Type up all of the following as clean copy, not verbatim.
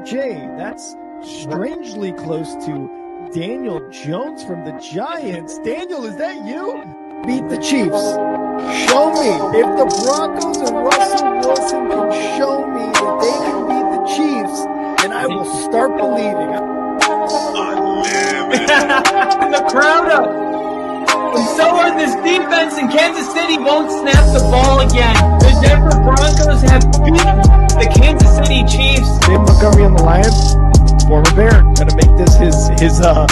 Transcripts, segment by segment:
Jay, that's strangely close to Daniel Jones from the Giants. Daniel, is that you? Beat the Chiefs. Show me. If the Broncos and Russell Wilson can show me that they can beat the Chiefs, then I will start believing. The crowd up. And so are this defense, and Kansas City won't snap the ball again. The Denver Broncos have beaten the Kansas City Chiefs. Dave Montgomery on the Lions, former Bear, gonna make this his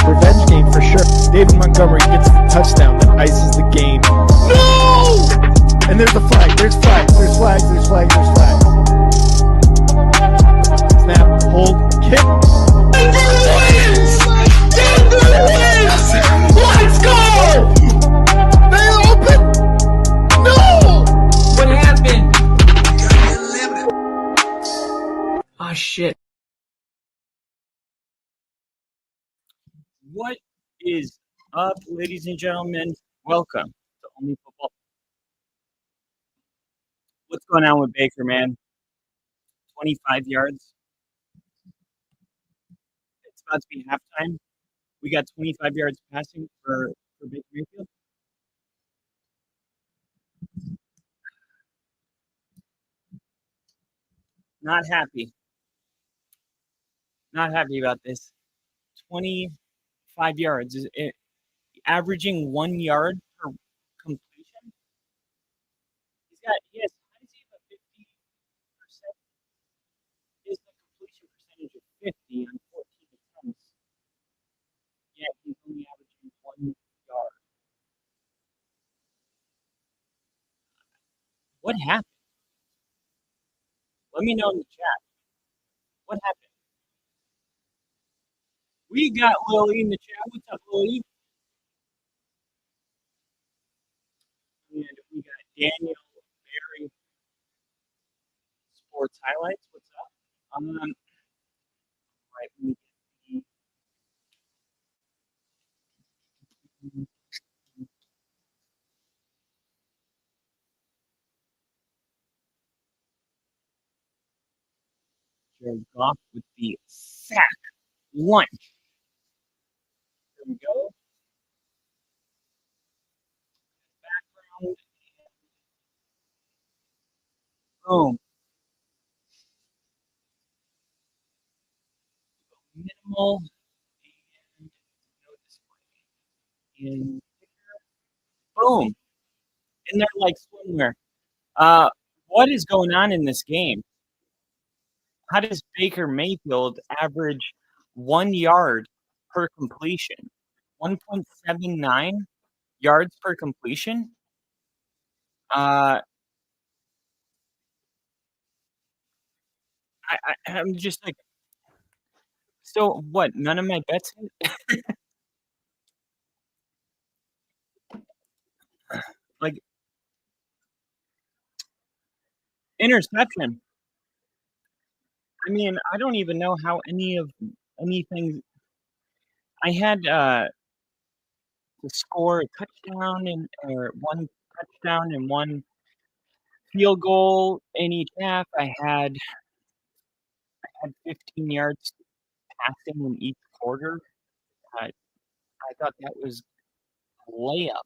revenge game for sure. David Montgomery gets the touchdown that ices the game. No! And there's the flag. There's flags. There's flags. There's flags. There's flags. Snap. Hold. Kick. Denver wins! Denver wins! Let's go! They open. No! What happened? Oh shit. What is up, ladies and gentlemen? Welcome to Only Football. What's going on with Baker, man? 25 yards. It's about to be halftime. We got 25 yards passing for Baker Mayfield. Not happy. Not happy about this. 25 yards. Is it averaging 1 yard per completion? He has how does he have a 50%? His completion percentage of 50 on 14 attempts. Yet he's only averaging 1 yard. What happened? Let me know in the chat. What happened? We got Lily in the chat. What's up, Lily? And we got Daniel Berry Sports Highlights. What's up? Right, let me get Jared Goff with the sack lunch. There we go. Background. Boom. Minimal and no display. And boom. And they're like swimwear. What is going on in this game? How does Baker Mayfield average 1 yard per completion? 1.79 yards per completion? I'm just like, so what? None of my bets hit? Like, interception. I mean, I don't even know how anything. I had to score a touchdown or one touchdown and one field goal in each half. I had 15 yards passing in each quarter. I thought that was a layup.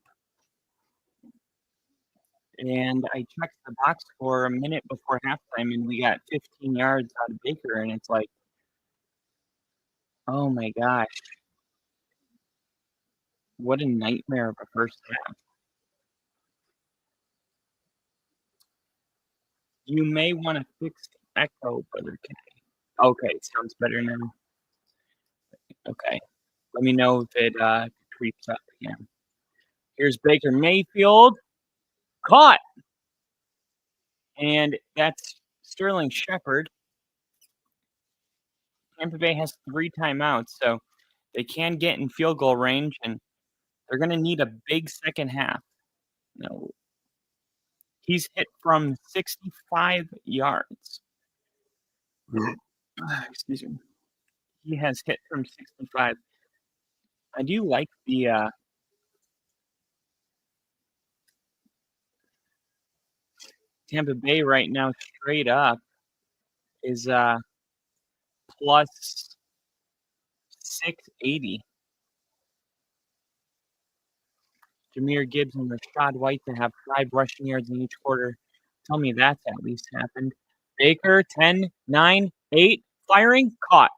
And I checked the box score a minute before halftime, and we got 15 yards out of Baker, and it's like, oh my gosh, what a nightmare of a first half. You may want to fix the echo, Brother K. Okay, sounds better now. Okay, let me know if it creeps up again. Here's Baker Mayfield, caught, and that's Sterling Shepard. Tampa Bay has 3 timeouts, so they can get in field goal range, and they're going to need a big second half. No, he's hit from 65 yards. Excuse me. He has hit from 65. I do like the Tampa Bay right now straight up is plus 680. Jahmyr Gibbs and Rachaad White to have 5 rushing yards in each quarter. Tell me that's at least happened. Baker, 10, 9, 8, firing, caught.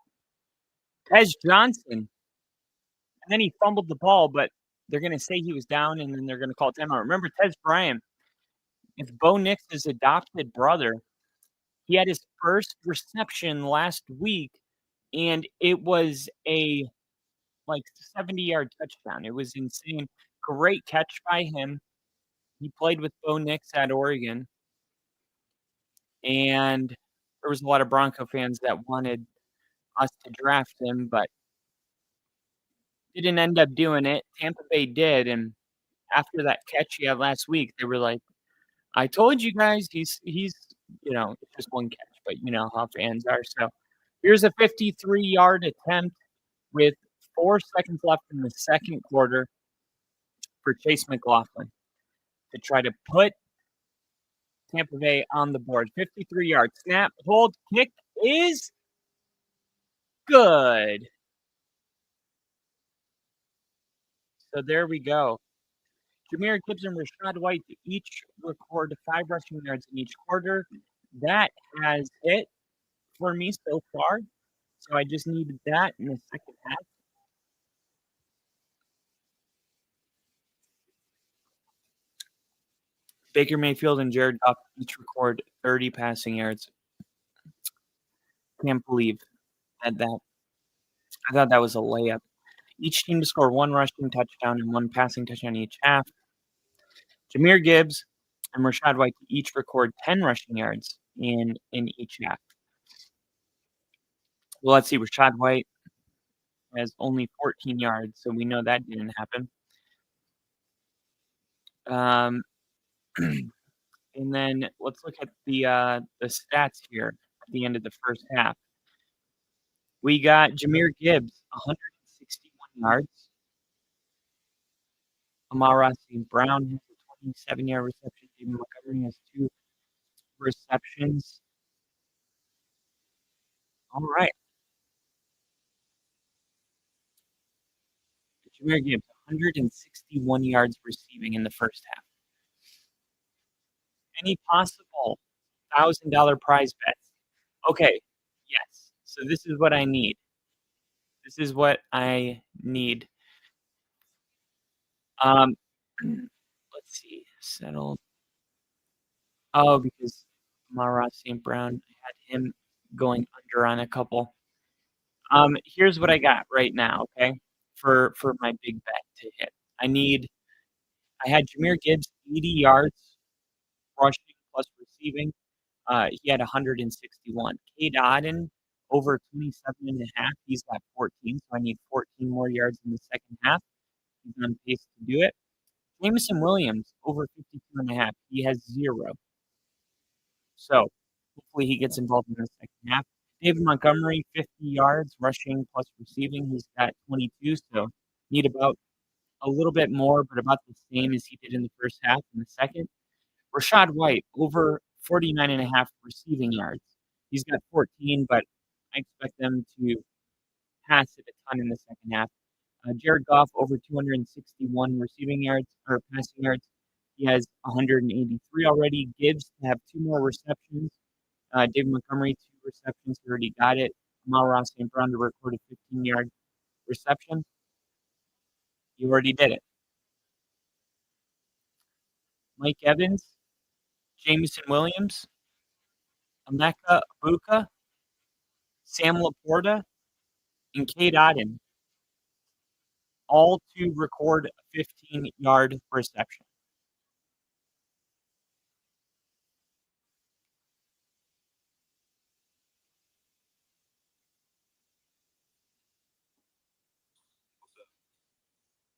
Tez Johnson. And then he fumbled the ball, but they're going to say he was down, and then they're going to call timeout. Remember, Tez Bryant, it's Bo Nix's adopted brother. He had his first reception last week, and it was a 70-yard touchdown. It was insane. Great catch by him. He played with Bo Nix at Oregon, and there was a lot of Bronco fans that wanted us to draft him, but didn't end up doing it. Tampa Bay did, and after that catch he had last week, they were like, I told you guys he's it's just one catch, but you know how fans are. So here's a 53-yard attempt with 4 seconds left in the second quarter for Chase McLaughlin to try to put Tampa Bay on the board. 53-yard snap, hold, kick is good. So there we go. Jahmyr Gibbs and Rachaad White to each record 5 rushing yards in each quarter. That has it for me so far. So I just needed that in the second half. Baker Mayfield and Jared Goff each record 30 passing yards. Can't believe that. I thought that was a layup. Each team to score 1 rushing touchdown and 1 passing touchdown each half. Jahmyr Gibbs and Rachaad White each record 10 rushing yards in each half. Well, let's see. Rachaad White has only 14 yards, so we know that didn't happen. And then let's look at the stats here at the end of the first half. We got Jahmyr Gibbs, 161 yards. Amon-Ra St. Brown has a 27-yard reception. David Montgomery has 2 receptions. All right. Jahmyr Gibbs, 161 yards receiving in the first half. Any possible $1,000 prize bets? Okay, yes. So this is what I need. This is what I need. Let's see. Settled. Oh, because Amon-Ra St. Brown, I had him going under on a couple. Here's what I got right now, okay, for my big bet to hit. I had Jahmyr Gibbs 80 yards rushing plus receiving. He had 161. Cade Otton over 27.5. He's got 14, so I need 14 more yards in the second half. He's on pace to do it. Jameson Williams over 52.5. He has 0. So hopefully he gets involved in the second half. David Montgomery, 50 yards rushing plus receiving. He's got 22, so need about a little bit more, but about the same as he did in the first half. In the second, Rachaad White over 49.5 receiving yards. He's got 14, but I expect them to pass it a ton in the second half. Jared Goff over 261 receiving yards or passing yards. He has 183 already. Gibbs to have 2 more receptions. David Montgomery, 2 receptions. He already got it. Amon-Ra St. Brown to record a 15-yard reception. You already did it. Mike Evans, Jameson Williams, Emeka Egbuka, Sam Laporta, and Cade Otton, all to record a 15-yard reception.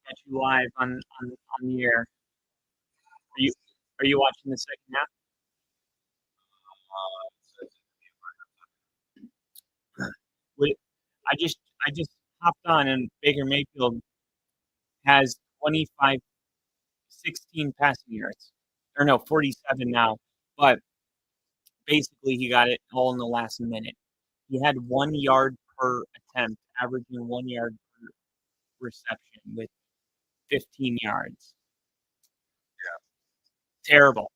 Catch you live on the air. Are you watching the second half? I just hopped on, and Baker Mayfield has 16 passing yards. Or no, 47 now. But basically he got it all in the last minute. He had 1 yard per attempt, averaging 1 yard per reception with 15 yards. Yeah. Terrible.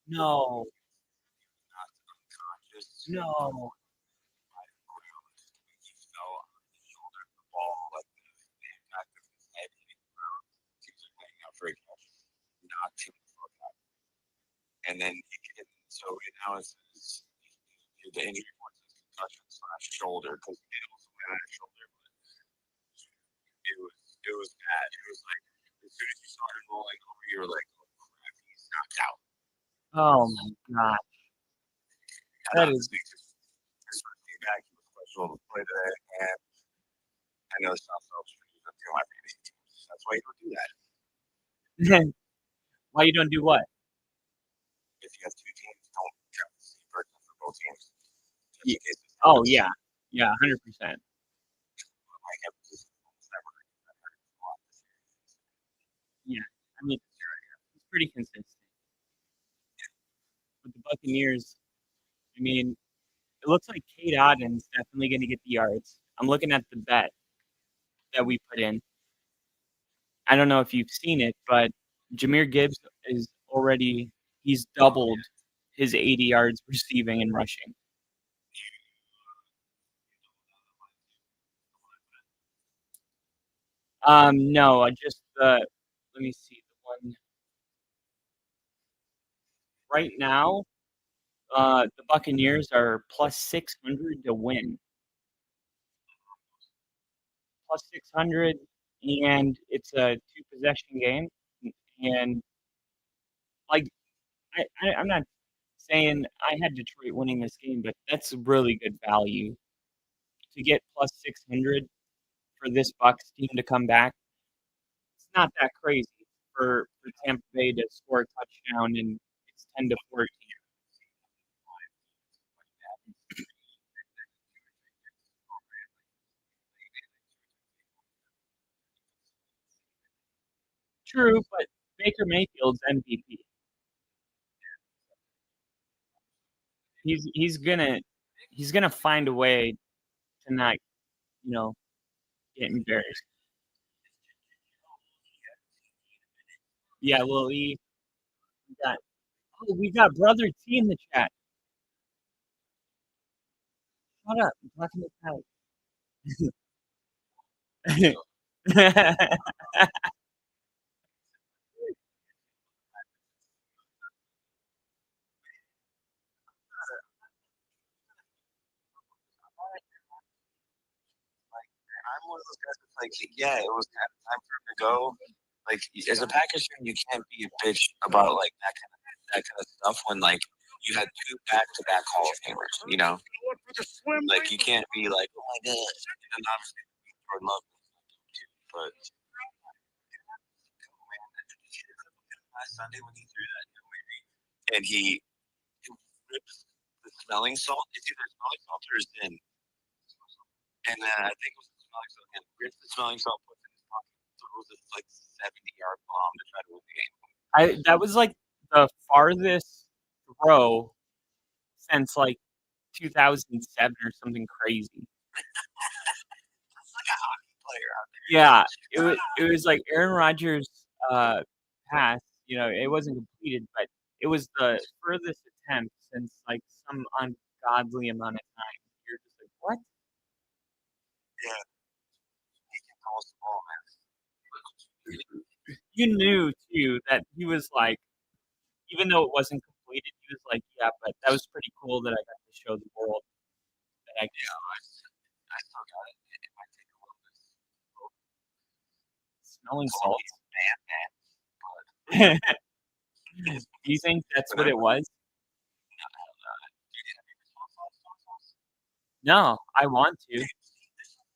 No. Not unconscious. No. He fell on his shoulder of the ball, like the impact of his head hitting the ground. He was laying out for a catch, knocked him the fuck out. And then so now the injury report says concussion / shoulder because he also went on his shoulder, but it was bad. It was like as soon as you saw him rolling over, you were like, oh crap, he's knocked out. Oh my god. That is his first game back. He was questionable to play today, and I know it's not so true. That's my fantasy teams. That's why you don't do that. Why you don't do what? If you have two teams, don't draft the same person for both teams. Yeah. Oh yeah, 100%. Yeah, I mean, it's pretty consistent. With the Buccaneers, I mean, it looks like Kate Otten's definitely going to get the yards. I'm looking at the bet that we put in. I don't know if you've seen it, but Jahmyr Gibbs he's doubled his 80 yards receiving and rushing. No, just let me see the one right now. The Buccaneers are plus 600 to win. Plus 600, and it's a 2-possession game. And like, I'm not saying I had Detroit winning this game, but that's really good value to get plus 600 for this Bucs team to come back. It's not that crazy for Tampa Bay to score a touchdown and it's 10-14. True, but Baker Mayfield's MVP. He's gonna find a way to not, get embarrassed. Yeah, well, we got brother T in the chat. Shut up, I'm talking about. I'm one of those guys that's like, yeah, it was kind of time for him to go. Like, as a Packers fan, you can't be a bitch about like that kind of stuff when like you had two back-to-back Hall of Famers. Like you can't be like, oh my god. And obviously, Jordan Love, but last Sunday when he threw that, and he rips the smelling salt. It's either smelling salt or Zin. And then I think it was the smelling salt. And rips the smelling salt, puts it in his pocket, throws this like 70-yard bomb to try to win the game. That was like the farthest throw since like 2007 or something crazy. It's like a hockey player out there. Yeah, it was like Aaron Rodgers' pass. It wasn't completed, but it was the furthest attempt since like some ungodly amount of time. You're just like, what? Yeah, he can toss the ball, man. You knew too that he was like, even though it wasn't completed, he was like, yeah, but that was pretty cool that I got to show the world that I can. I still got it. It might take a little bit. Smelling salt. Man. Do you think that's what it was? No, I want to.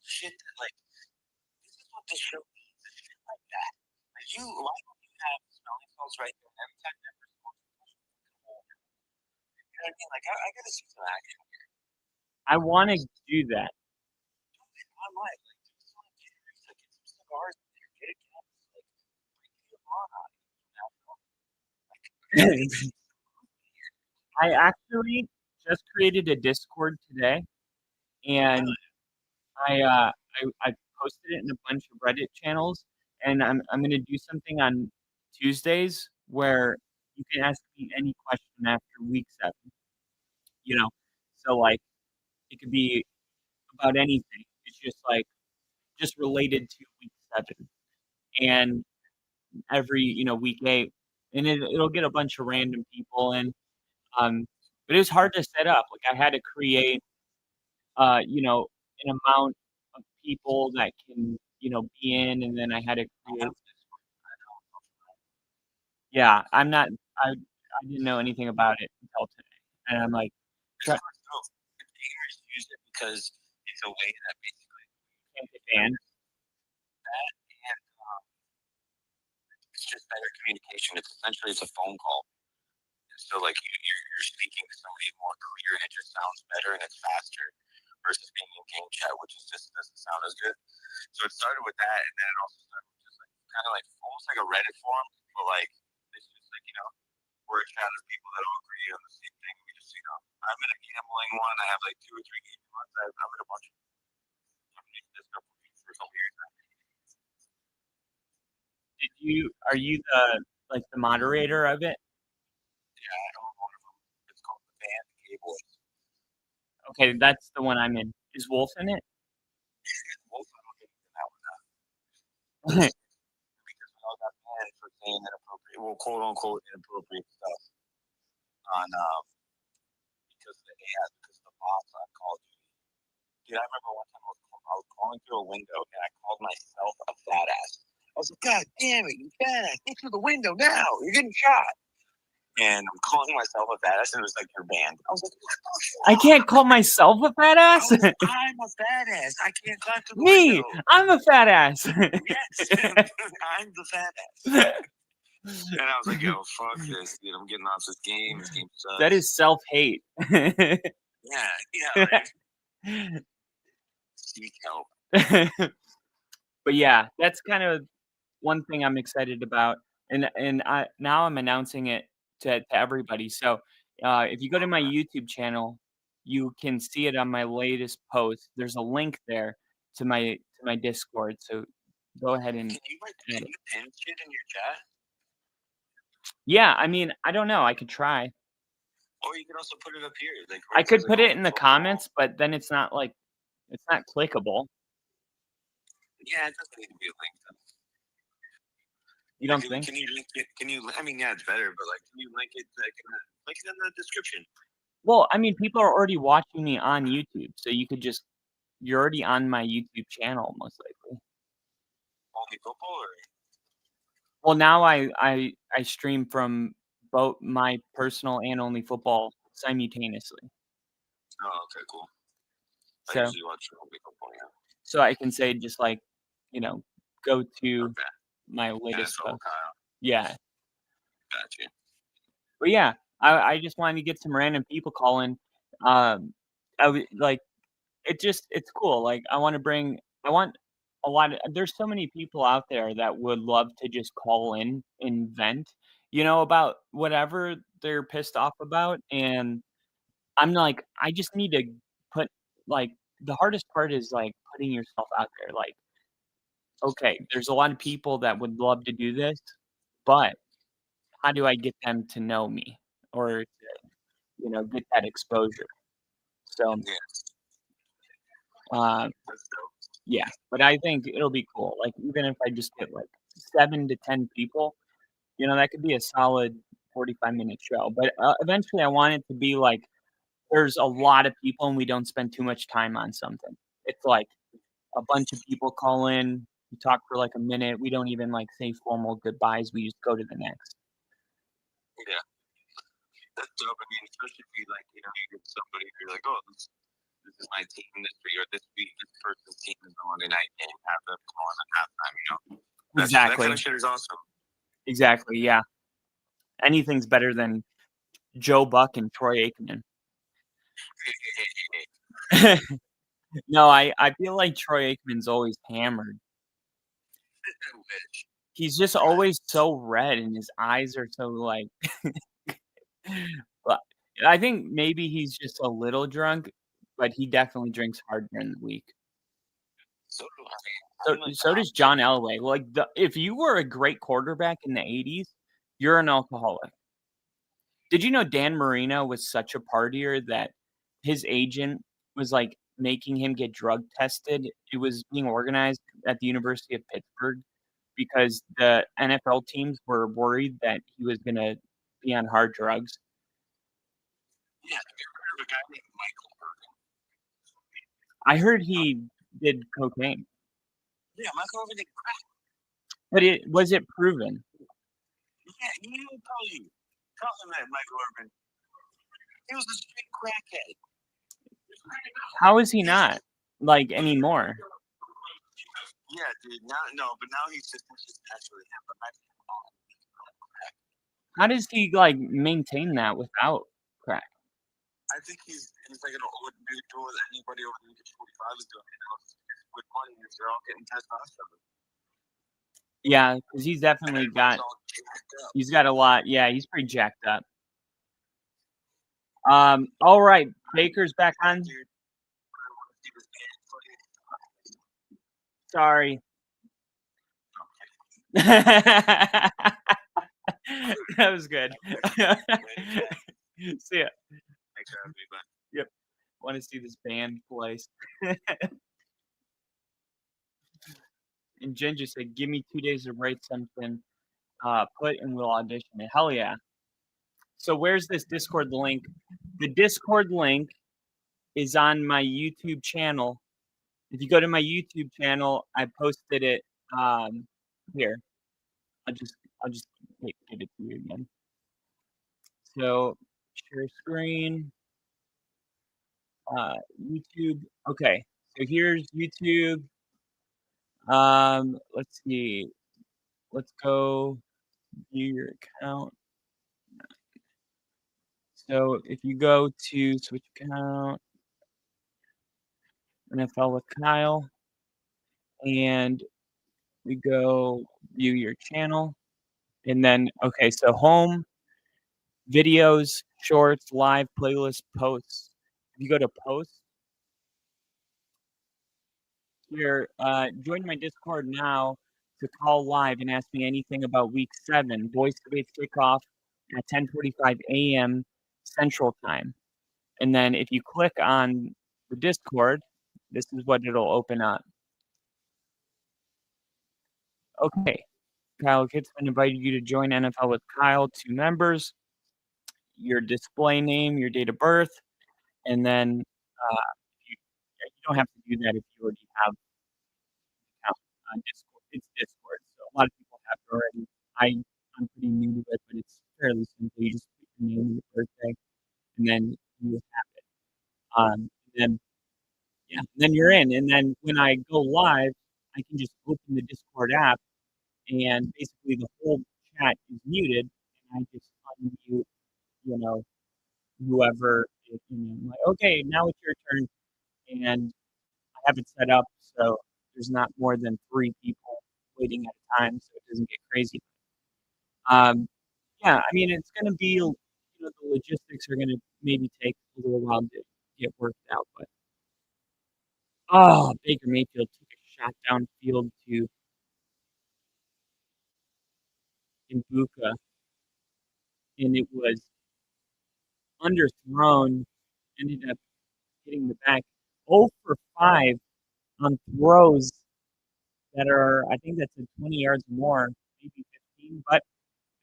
Shit that like this is what this show needs. Shit like that. Like why don't you have smelling salts right there every time members go to the hole? You know what I mean? Like I gotta see some action here. I want to do that. Online, like do some get some cigars in there, get a gas, like bring the on. I actually just created a Discord today, and I posted it in a bunch of Reddit channels, and I'm gonna do something on Tuesdays where you can ask me any question after week 7. You know, so like it could be about anything. It's just like just related to week 7, and every week 8, and it'll get a bunch of random people in. But it was hard to set up. Like I had to create an amount of people that can, be in, and then I had to create. Yeah, I didn't know anything about it until today, and I'm like, try, Gamers use it because it's a way that basically can't get banned. that and it's just better communication. It's a phone call. So like you're speaking to somebody more clear and it just sounds better and it's faster versus being in game chat, which is just doesn't sound as good. So it started with that, and then it also started with just like kind of like almost like a Reddit forum, but like it's just like we're a chat of people that all agree on the same thing. We just I'm in a gambling one. I have like 2 or 3 gaming ones. I'm in a bunch of this for a couple years now. Are you the moderator of it? Yeah, I own one of them. It's called the Band Boys. Okay, that's the one I'm in. Is Wolf in it? Wolf, I don't think he's in that one now. Because we all got banned for saying inappropriate, well, quote unquote inappropriate stuff on because of the AI, because of the bots on Call of Duty. Dude, I remember one time I was crawling through a window and I called myself a fat ass. I was like, God damn it, you fat ass, get through the window now, you're getting shot. And I'm calling myself a fat ass, and it was like, you're banned. I was like, what the fuck? I can't call myself a fat ass? I'm a fat ass. I can't climb through the Me! window. I'm a fat ass. Yes, I'm the fat ass. And I was like, yo, fuck this, dude. I'm getting off this game. This game sucks. That is self-hate. Yeah, right? Seek help. But yeah, that's kind of one thing I'm excited about, and now I'm announcing it to everybody. So, if you go to my YouTube channel, you can see it on my latest post. There's a link there to my Discord. So go ahead and Can you pin shit in your chat? Yeah, I mean, I don't know. I could try. Or you could also put it up here. Like I could put it in the comments, but then it's not clickable. Yeah, it doesn't need to be a link. You don't think? Can you link it? I mean, yeah, it's better, but like, can you link it? Link it in the description. Well, I mean, people are already watching me on YouTube, so you're already on my YouTube channel, most likely. Only football, or? Well, now I stream from both my personal and Only Football simultaneously. Oh, okay, cool. So, I usually watch Only Football, yeah. So I can say just like, go to my latest post. Yeah. Gotcha. But yeah, I just wanted to get some random people calling. It's cool. Like I want a lot of, there's so many people out there that would love to just call in and vent, about whatever they're pissed off about. And I'm like, I just need to put, like, the hardest part is like putting yourself out there. Like, okay, there's a lot of people that would love to do this, but how do I get them to know me or to, get that exposure? So, yeah, but I think it'll be cool. Like, even if I just get like 7 to 10 people, that could be a solid 45-minute show. But eventually, I want it to be like there's a lot of people and we don't spend too much time on something. It's like a bunch of people call in, we talk for like a minute. We don't even like say formal goodbyes. We just go to the next. Yeah, that's dope. I mean, especially if you like, you get somebody who's like, oh, this is my team this week, or this week, this person's team is the Monday night game. Have them call in at halftime. Exactly. That kind of shit is awesome. Exactly. Yeah. Anything's better than Joe Buck and Troy Aikman. No, I feel like Troy Aikman's always hammered. He's just always so red, and his eyes are so like. Well, I think maybe he's just a little drunk, but he definitely drinks hard during the week. So do I. So does John Elway. Like if you were a great quarterback in the '80s, you're an alcoholic. Did you know Dan Marino was such a partier that his agent was like making him get drug tested? It was being organized at the University of Pittsburgh because the NFL teams were worried that he was going to be on hard drugs. Yeah, have you heard of a guy named Michael Irvin? I heard he did cocaine, Yeah, Michael Irvin did crack. but was it proven? Yeah, he will tell you. Tell him that, Michael Irvin. He was a straight crackhead. How is he not like anymore? Yeah, dude. But now he's just naturally him. But How does he like maintain that without crack? I think he's like an old dude doing what anybody over the age of 45 is doing. With money, if they're all getting testosterone. Yeah, because he's definitely got. He's got a lot. Yeah, he's pretty jacked up. All right, Baker's back on. Sorry. That was good. See ya. Thanks for having me, bud. Yep. Want to see this band play. And Jen just said, "Give me 2 days to write something, put and we'll audition it." Hell yeah. So where's this Discord link? The Discord link is on my YouTube channel. If you go to my YouTube channel, I posted it here. I'll just give it to you again. So share screen. YouTube. Okay. So here's YouTube. Let's see. Let's go view your account. So if you go to switch account, NFL with Kyle, and we go view your channel, and then okay, so home, videos, shorts, live, playlist, posts. If you go to posts, here, join my Discord now to call live and ask me anything about Week 7. Boys Debates kickoff at 10:45 a.m. Central Time. And then if you click on the Discord, this is what it'll open up. Okay, Kyle Kitzman invited you to join NFL with Kyle, 2 members, your display name, your date of birth, and then you don't have to do that if you already have an account on Discord. It's Discord, so a lot of people have it already. I'm pretty new to it, but it's fairly simple. You just put your name and your birthday, and then you have it. Then you're in. And then when I go live, I can just open the Discord app, and basically the whole chat is muted, and I just unmute, whoever is, I'm like, okay, now it's your turn, and I have it set up so there's not more than 3 people waiting at a time, so it doesn't get crazy. Yeah, I mean, it's going to be, the logistics are going to maybe take a little while to get worked out, but Baker Mayfield took a shot downfield to Mbuka, and it was underthrown, ended up hitting the back. 0 for 5 on throws that are, I think that's at 20 yards more, maybe 15, but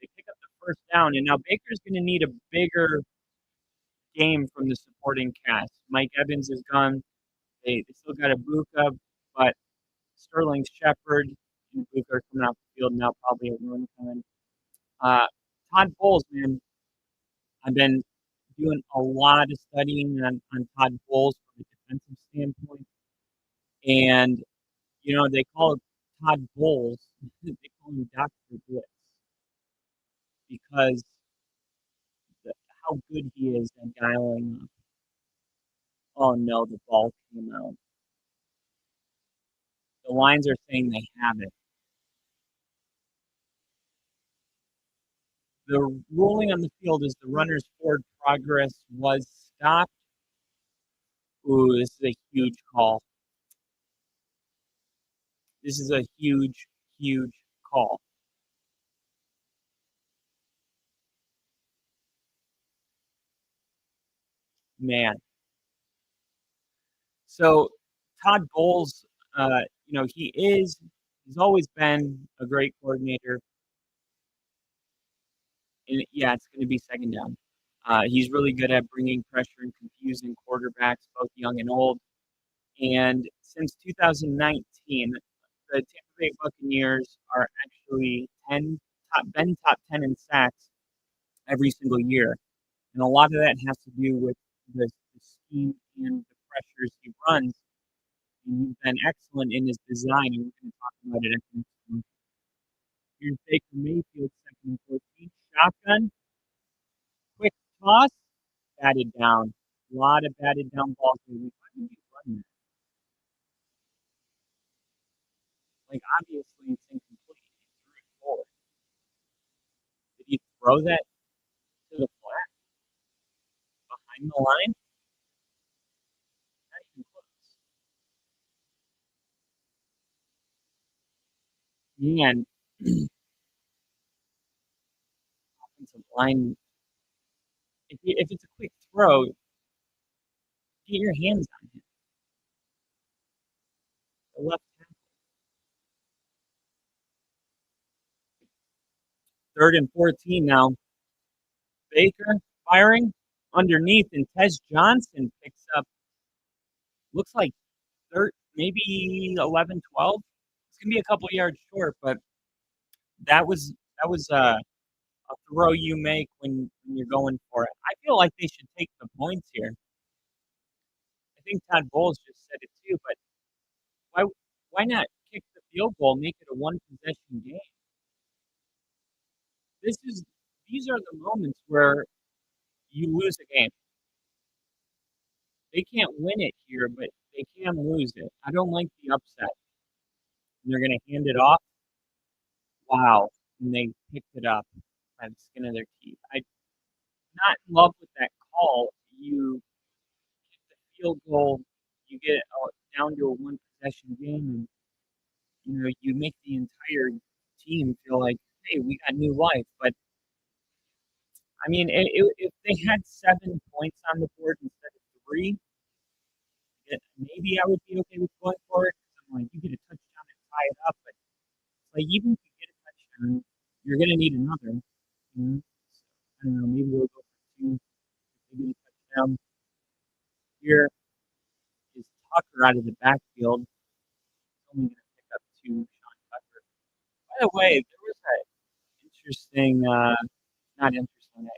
they pick up the first down, and now Baker's going to need a bigger game from the supporting cast. Mike Evans is gone. They still got Mbuka, but Sterling Shepard and Mbuka are coming off the field now, probably a run time. Todd Bowles, man, I've been doing a lot of studying on Todd Bowles from a defensive standpoint. And, they call Todd Bowles, they call him Dr. Blitz because how good he is at dialing up. Oh, no, the ball came out. The lines are saying they have it. The ruling on the field is the runner's forward progress was stopped. Ooh, this is a huge call. This is a huge, huge call. Man. So Todd Bowles, he's always been a great coordinator. And yeah, it's going to be second down. He's really good at bringing pressure and confusing quarterbacks, both young and old. And since 2019, the Tampa Bay Buccaneers are actually been top 10 in sacks every single year. And a lot of that has to do with the scheme and the pressures he runs. And he's been excellent in his design, and we're going to talk about it at the next one. Here's Baker Mayfield, second and 14. Shotgun, quick toss, batted down. A lot of batted down balls. Why did he run that? Like, obviously, it's incomplete. He threw it forward. Did he throw that to the flat behind the line? Not even close. Man, offensive line. If it's a quick throw, get your hands on him. The left tackle. Third and 14 now. Baker firing underneath, and Tez Johnson picks up. Looks like maybe 11, 12. It's gonna be a couple yards short, but that was a throw you make when you're going for it. I feel like they should take the points here. I think Todd Bowles just said it too, but why not kick the field goal, make it a one possession game? These are the moments where you lose a game. They can't win it here, but they can lose it. I don't like the upset. And they're going to hand it off. Wow. And they picked it up by the skin of their teeth. I'm not in love with that call. You get the field goal, you get down to a one possession game, and you make the entire team feel like, hey, we got new life. But I mean, if they had 7 points on the board instead of 3, maybe I would be okay with going for it. I'm like, you get a touchdown and tie it up, but like even if you get a touchdown, you're gonna need another. So, I don't know. Maybe we'll go for 2. If they get a touchdown here, is Tucker out of the backfield. He's only gonna pick up 2. Sean Tucker. By the way, there was an interesting, not interesting.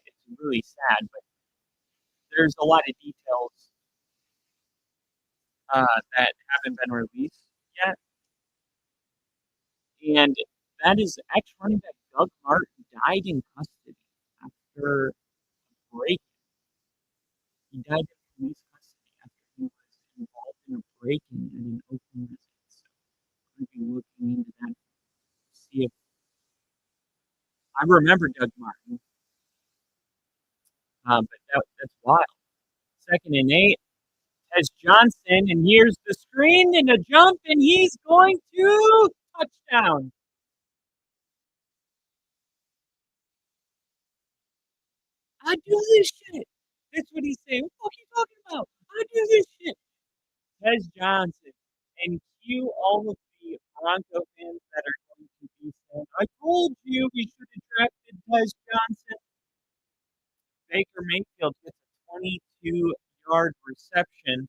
It's really sad, but there's a lot of details that haven't been released yet. And that is ex-running back Doug Martin died in custody after a break. He died in police custody after he was involved in a break-in at an Oakland residence. So we're going to be looking into that to see if I remember Doug Martin. But that's wild. 2nd and 8. Tez Johnson, and here's the screen and a jump, and he's going to touchdown. I do this shit. That's what he's saying. What are you talking about? I do this shit. Tez Johnson, and cue all of the Bronco fans that are going to be saying, I told you we should have drafted Tez Johnson. Baker Mayfield gets a 22-yard reception.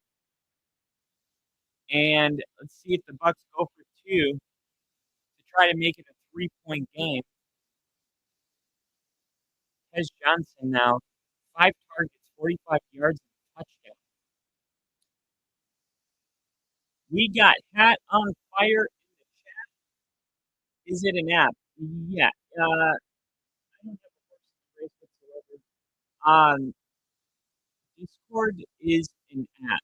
And let's see if the Bucs go for 2 to try to make it a 3-point game. Tez Johnson now, 5 targets, 45 yards, and a touchdown. We got Hat on Fire in the chat. Is it an app? Yeah. I don't have a horse race whatsoever. Discord is an app,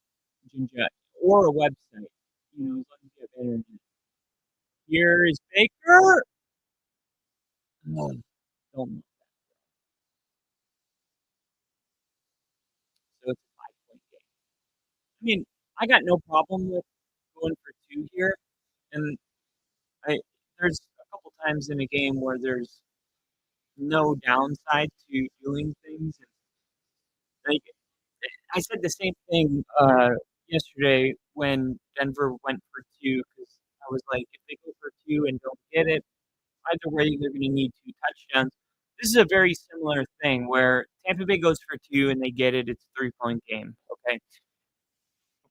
Ginger, or a website. As long as you have internet. Here is Baker. Don't know. mean, I got no problem with going for 2 here, and I there's a couple times in a game where there's no downside to doing things. Like, I said the same thing yesterday when Denver went for 2 because I was like, if they go for 2 and don't get it, either way they're going to need 2 touchdowns. This is a very similar thing where Tampa Bay goes for 2 and they get it. It's a 3-point game. Okay.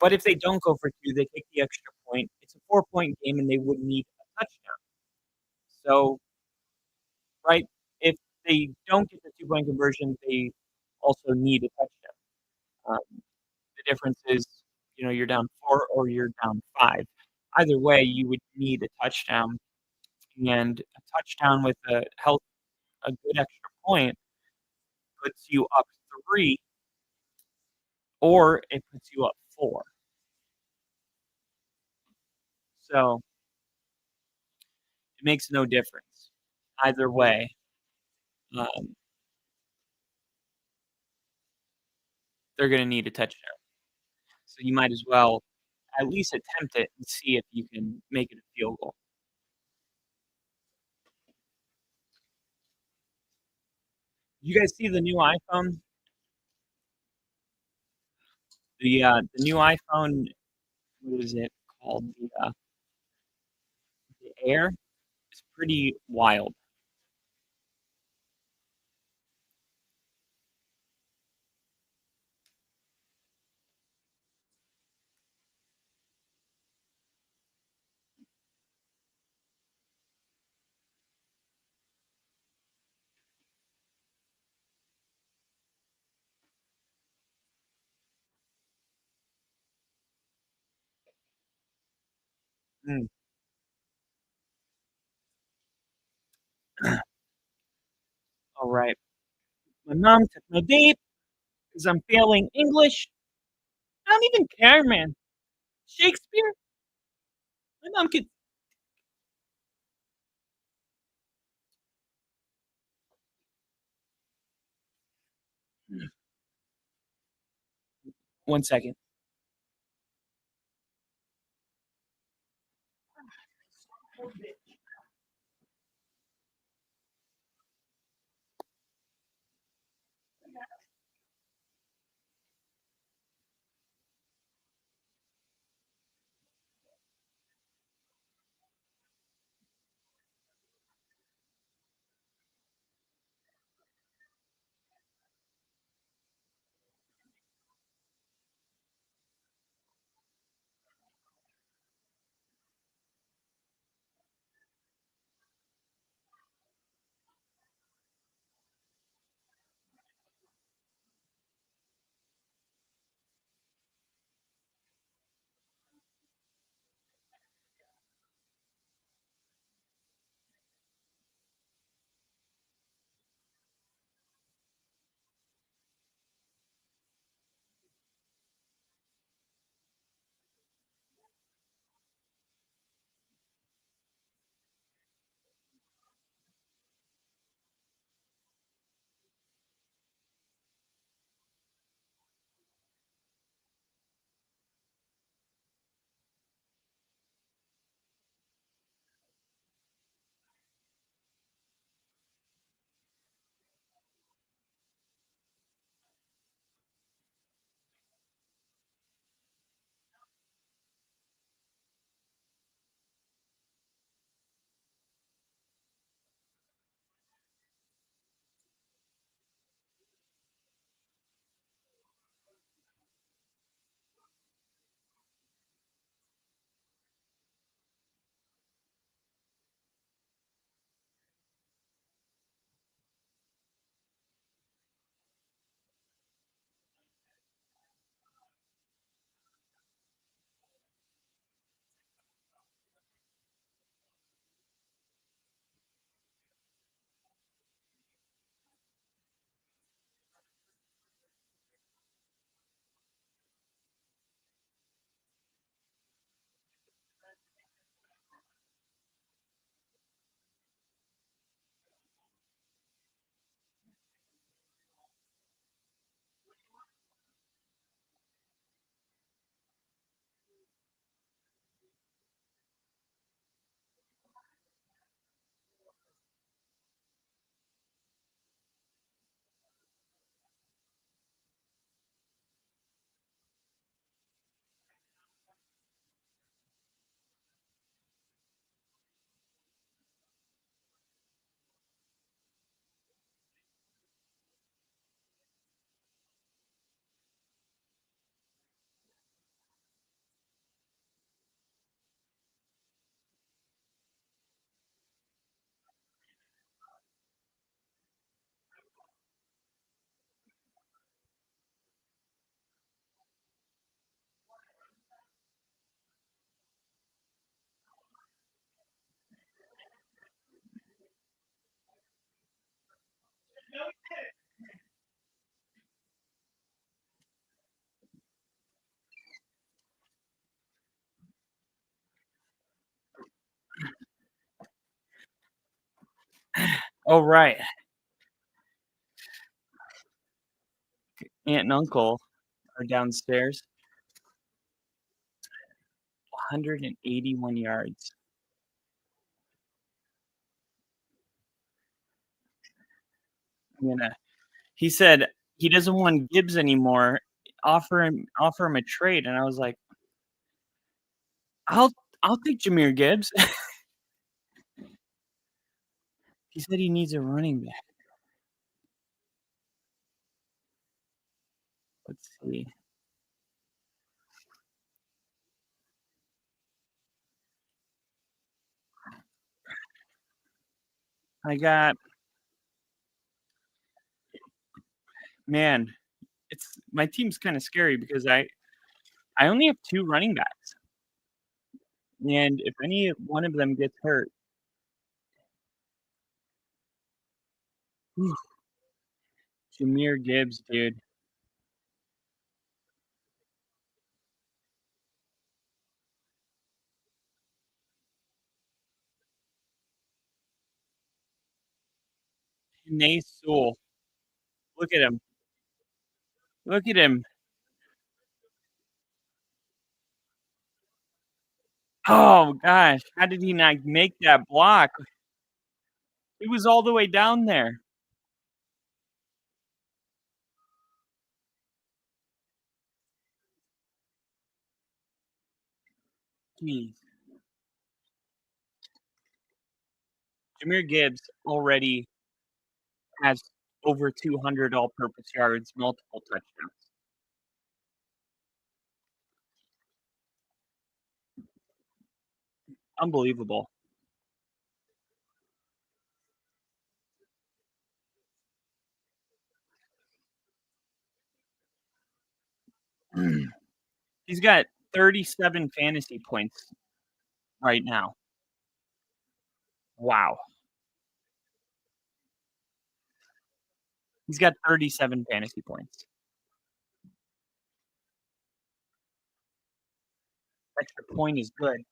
But if they don't go for 2, they take the extra point. It's a 4-point game and they would need a touchdown. So, right, if they don't get the 2-point conversion, they also need a touchdown. The difference is, you're down 4 or you're down 5. Either way, you would need a touchdown, and a touchdown with a good extra point puts you up 3, or it puts you up 4. So it makes no difference. Either way, um, they're going to need a touchdown. So you might as well at least attempt it and see if you can make it a field goal. You guys see the new iPhone? The new iPhone, what is it called? The Air is pretty wild. Mm. All right. My mom took my date because I'm failing English. I don't even care, man. Shakespeare? My mom could. One second. Oh, right. Aunt and uncle are downstairs. 181 yards. He said he doesn't want Gibbs anymore. Offer him a trade, and I was like, I'll take Jahmyr Gibbs. He said he needs a running back. Let's see. I got man, it's my team's kind of scary because I only have 2 running backs. And if any one of them gets hurt, whew, Jahmyr Gibbs, dude. Nate Sewell. Look at him. Look at him. Oh gosh, how did he not make that block? He was all the way down there. Jeez. Jahmyr Gibbs already has over 200 all-purpose yards, multiple touchdowns. Unbelievable. He's got 37 fantasy points right now. Wow. He's got 37 fantasy points. Extra point is good.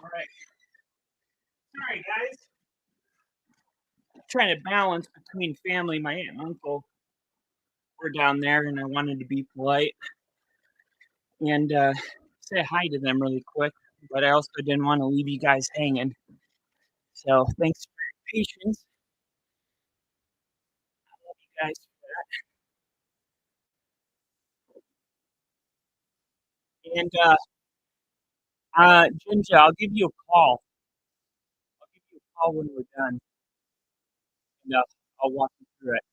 All right. Sorry, guys. Trying to balance between family. My aunt and uncle were down there, and I wanted to be polite and say hi to them really quick. But I also didn't want to leave you guys hanging. So thanks for your patience. I love you guys for that. And Ginger, I'll give you a call. I'll give you a call when we're done, and I'll walk you through it.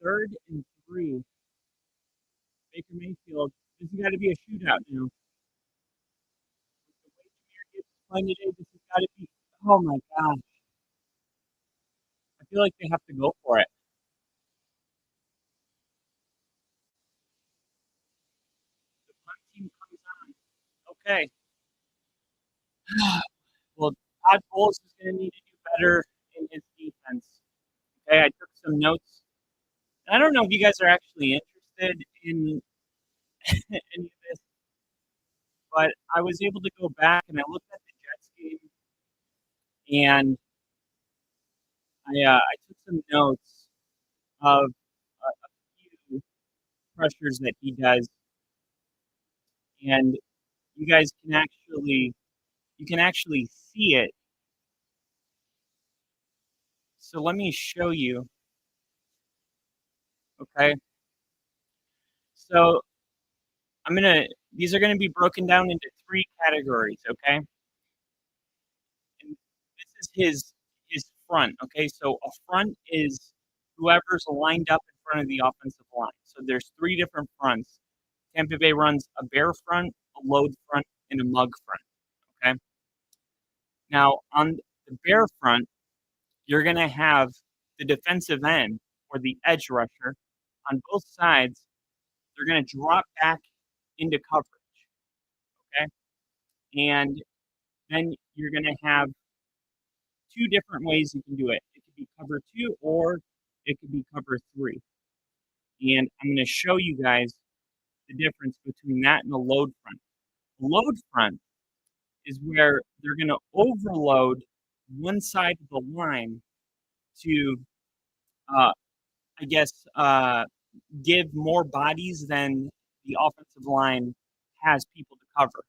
Third and 3. Baker Mayfield. This has got to be a shootout now. The way Jameer gets playing today, this has got to be. Oh my gosh. I feel like they have to go for it. The punt team comes on. Okay. Well, Todd Bowles is going to need to do better in his defense. Okay, I took some notes. I don't know if you guys are actually interested in any of this, but I was able to go back and I looked at the Jets game, and I took some notes of a few pressures that he does, and you guys can actually see it. So let me show you. Okay. So these are gonna be broken down into 3 categories, okay? And this is his front, okay? So a front is whoever's lined up in front of the offensive line. So there's 3 different fronts. Tampa Bay runs a bear front, a load front, and a mug front, okay? Now on the bear front, you're gonna have the defensive end or the edge rusher on both sides. They're gonna drop back into coverage, okay? And then you're going to have 2 different ways you can do it. It could be cover 2 or it could be cover 3. And I'm going to show you guys the difference between that and the load front. The load front is where they're going to overload one side of the line to, uh, I guess, give more bodies than the offensive line has people to cover.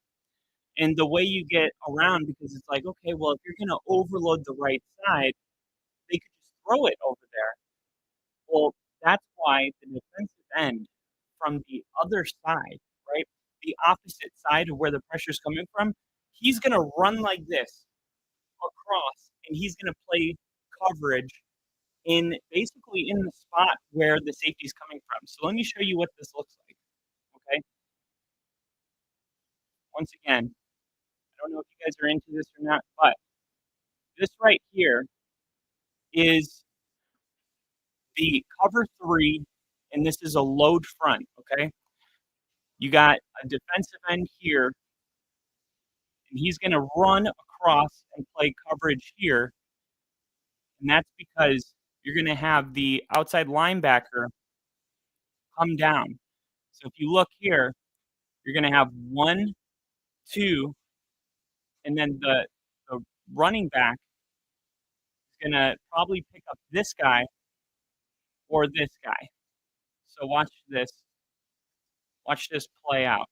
And the way you get around, because it's like, okay, well, if you're going to overload the right side, they could just throw it over there. Well, that's why the defensive end from the other side, right, the opposite side of where the pressure is coming from, he's going to run like this across, and he's going to play coverage basically in the spot where the safety is coming from. So let me show you what this looks like. Okay. Once again, I don't know if you guys are into this or not, but this right here is the cover 3, and this is a load front, okay? You got a defensive end here, and he's going to run across and play coverage here, and that's because you're going to have the outside linebacker come down. So if you look here, you're going to have 1, 2, and then the running back is going to probably pick up this guy or this guy. So watch this. Watch this play out,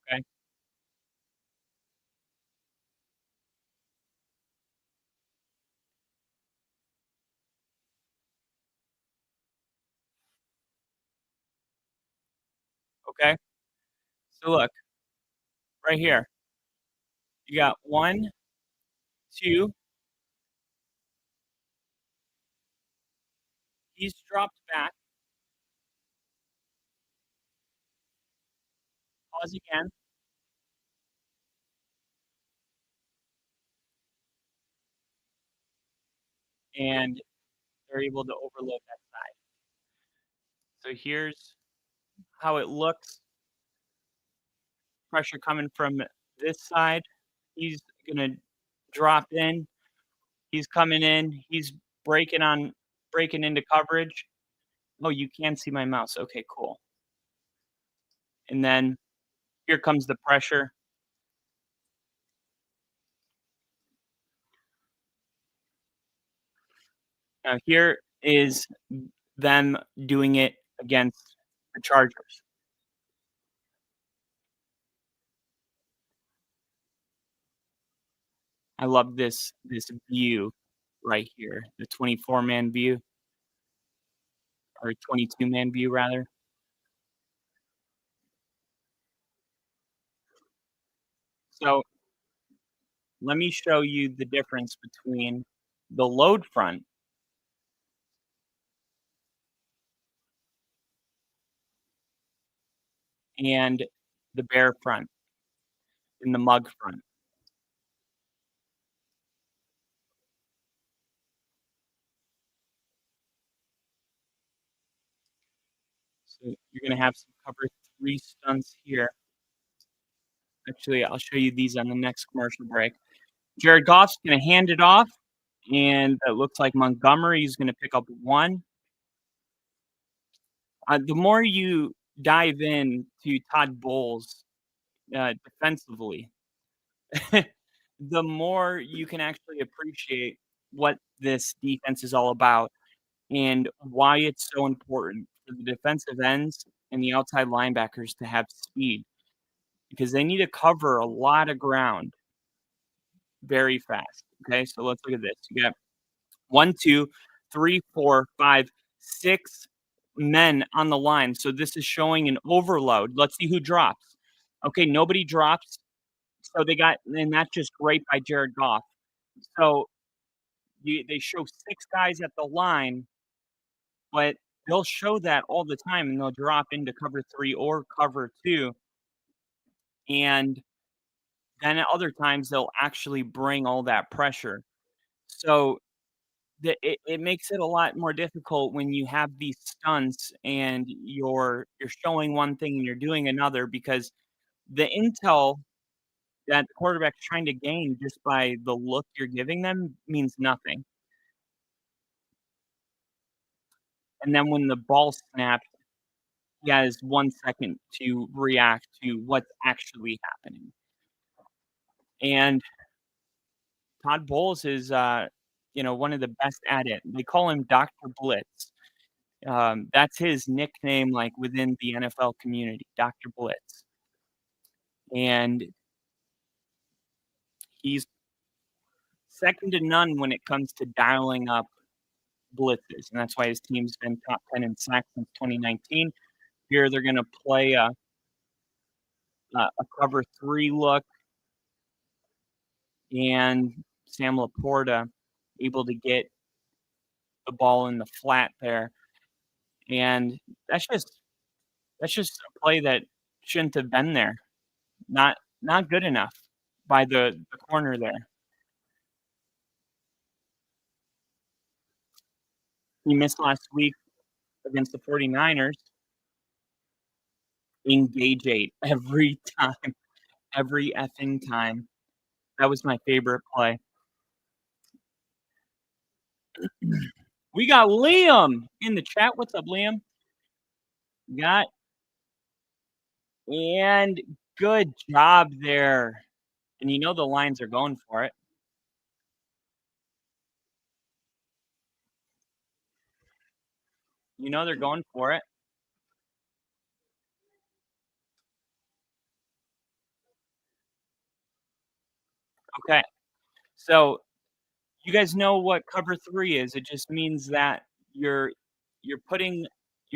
okay? Okay? So look, right here. You got 1, 2. He's dropped back. Pause again. And they're able to overload that side. So here's how it looks. Pressure coming from this side. He's going to drop in. He's coming in. He's breaking breaking into coverage. Oh, you can see my mouse. Okay, cool. And then here comes the pressure. Now here is them doing it against the Chargers. I love this view right here, the 24-man view, or 22-man view rather. So let me show you the difference between the load front and the bear front and the mug front. So you're going to have some cover 3 stunts here. Actually, I'll show you these on the next commercial break. Jared Goff's going to hand it off, and it looks like Montgomery is going to pick up 1. The more you dive in to Todd Bowles defensively, the more you can actually appreciate what this defense is all about and why it's so important for the defensive ends and the outside linebackers to have speed, because they need to cover a lot of ground very fast. Okay, so let's look at this. You got 1, 2, 3, 4, 5, 6 men on the line. So this is showing an overload. Let's see who drops. Okay, nobody drops. So they got, and that's just great by Jared Goff. So they show 6 guys at the line, but they'll show that all the time, and they'll drop into cover 3 or cover 2. And then at other times, they'll actually bring all that pressure. So it makes it a lot more difficult when you have these stunts and you're showing one thing and you're doing another, because the intel that the quarterback's trying to gain just by the look you're giving them means nothing. And then when the ball snaps, he has 1 second to react to what's actually happening. And Todd Bowles is, one of the best at it. They call him Dr. Blitz. That's his nickname, like within the NFL community, Dr. Blitz. And he's second to none when it comes to dialing up blitzes, and that's why his team's been top 10 in sacks since 2019. Here they're going to play a cover 3 look, and Sam Laporta able to get the ball in the flat there, and that's just a play that shouldn't have been there. Not good enough by the corner there. He missed last week against the 49ers. Engage 8 every time, every effing time. That was my favorite play. We got Liam in the chat. What's up, Liam? And good job there. And you know the Lions are going for it. You know they're going for it. Okay. So you guys know what cover 3 is. It just means that you're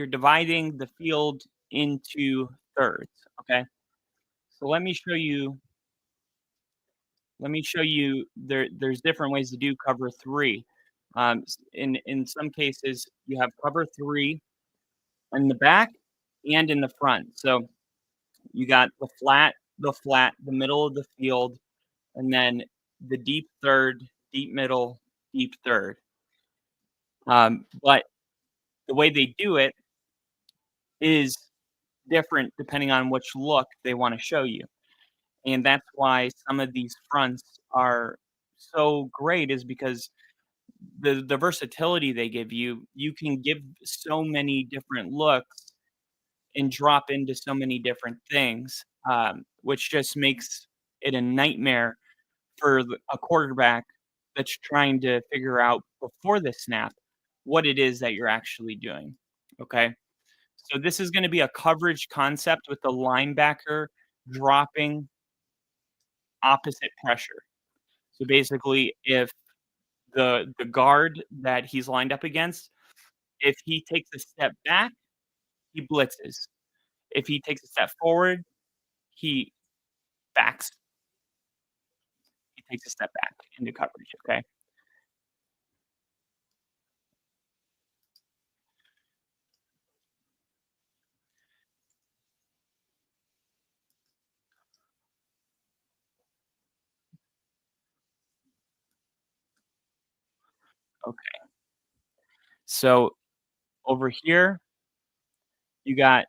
dividing the field into thirds, okay? So let me show you there's different ways to do cover 3. In some cases you have cover 3 in the back and in the front. So you got the flat, the middle of the field, and then the deep third, deep middle, deep third. But the way they do it is different depending on which look they want to show you. And that's why some of these fronts are so great, is because the versatility they give you, you can give so many different looks and drop into so many different things, which just makes it a nightmare for a quarterback that's trying to figure out before the snap what it is that you're actually doing. Okay. So this is going to be a coverage concept with the linebacker dropping opposite pressure. So basically, if the guard that he's lined up against, if he takes a step back, he blitzes. If he takes a step forward, he backs. He takes a step back into coverage. Okay. Okay. So over here, you got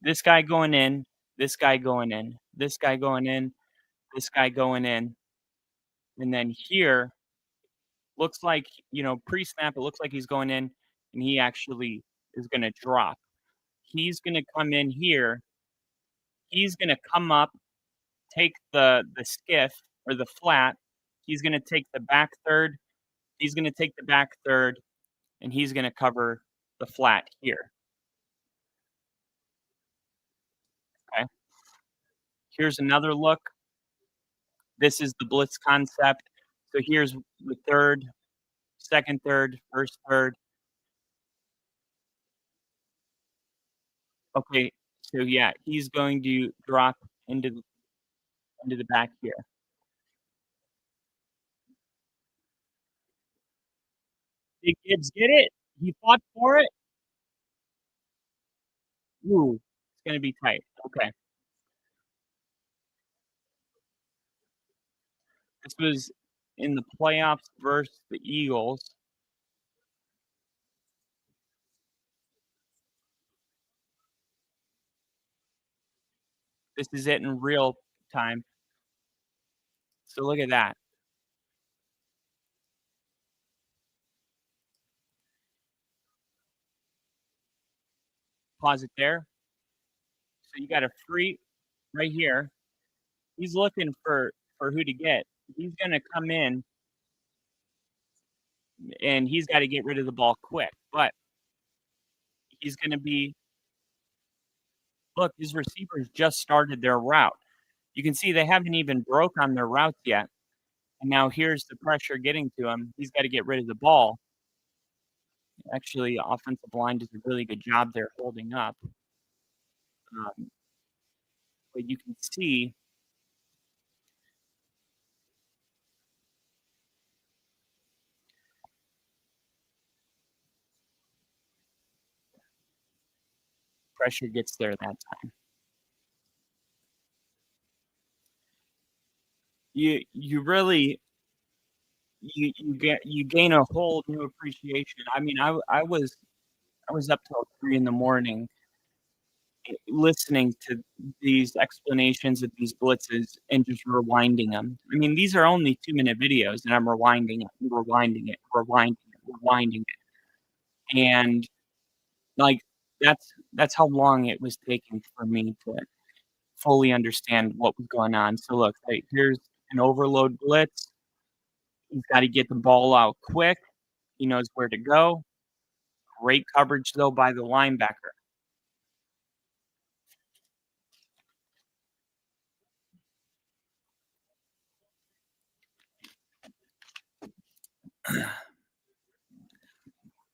this guy going in, this guy going in, this guy going in, this guy going in, and then here looks like, pre-snap, it looks like he's going in, and he actually is going to drop. He's going to come in here. He's going to come up, take the skiff or the flat. He's going to take the back third. He's going to take the back third, and he's going to cover the flat here. Okay. Here's another look. This is the blitz concept. So here's the third, second third, first third. Okay, so yeah, he's going to drop into the back here. Big Gibbs get it. He fought for it. Ooh, it's gonna be tight. Okay. This was in the playoffs versus the Eagles. This is it in real time. So look at that. Pause it there. So you got a free right here. He's looking for who to get. He's gonna come in and he's got to get rid of the ball quick. But he's gonna be look, his receivers just started their route. You can see they haven't even broke on their routes yet. And now here's the pressure getting to him. He's got to get rid of the ball. Actually, offensive line does a really good job there holding up. But you can see pressure gets there that time. You really you gain a whole new appreciation. I mean, I was up till 3 a.m. listening to these explanations of these blitzes and just rewinding them. I mean, these are only 2-minute videos, and I'm rewinding it. And like that's how long it was taking for me to fully understand what was going on. So look, here's an overload blitz. He's got to get the ball out quick. He knows where to go. Great coverage though by the linebacker.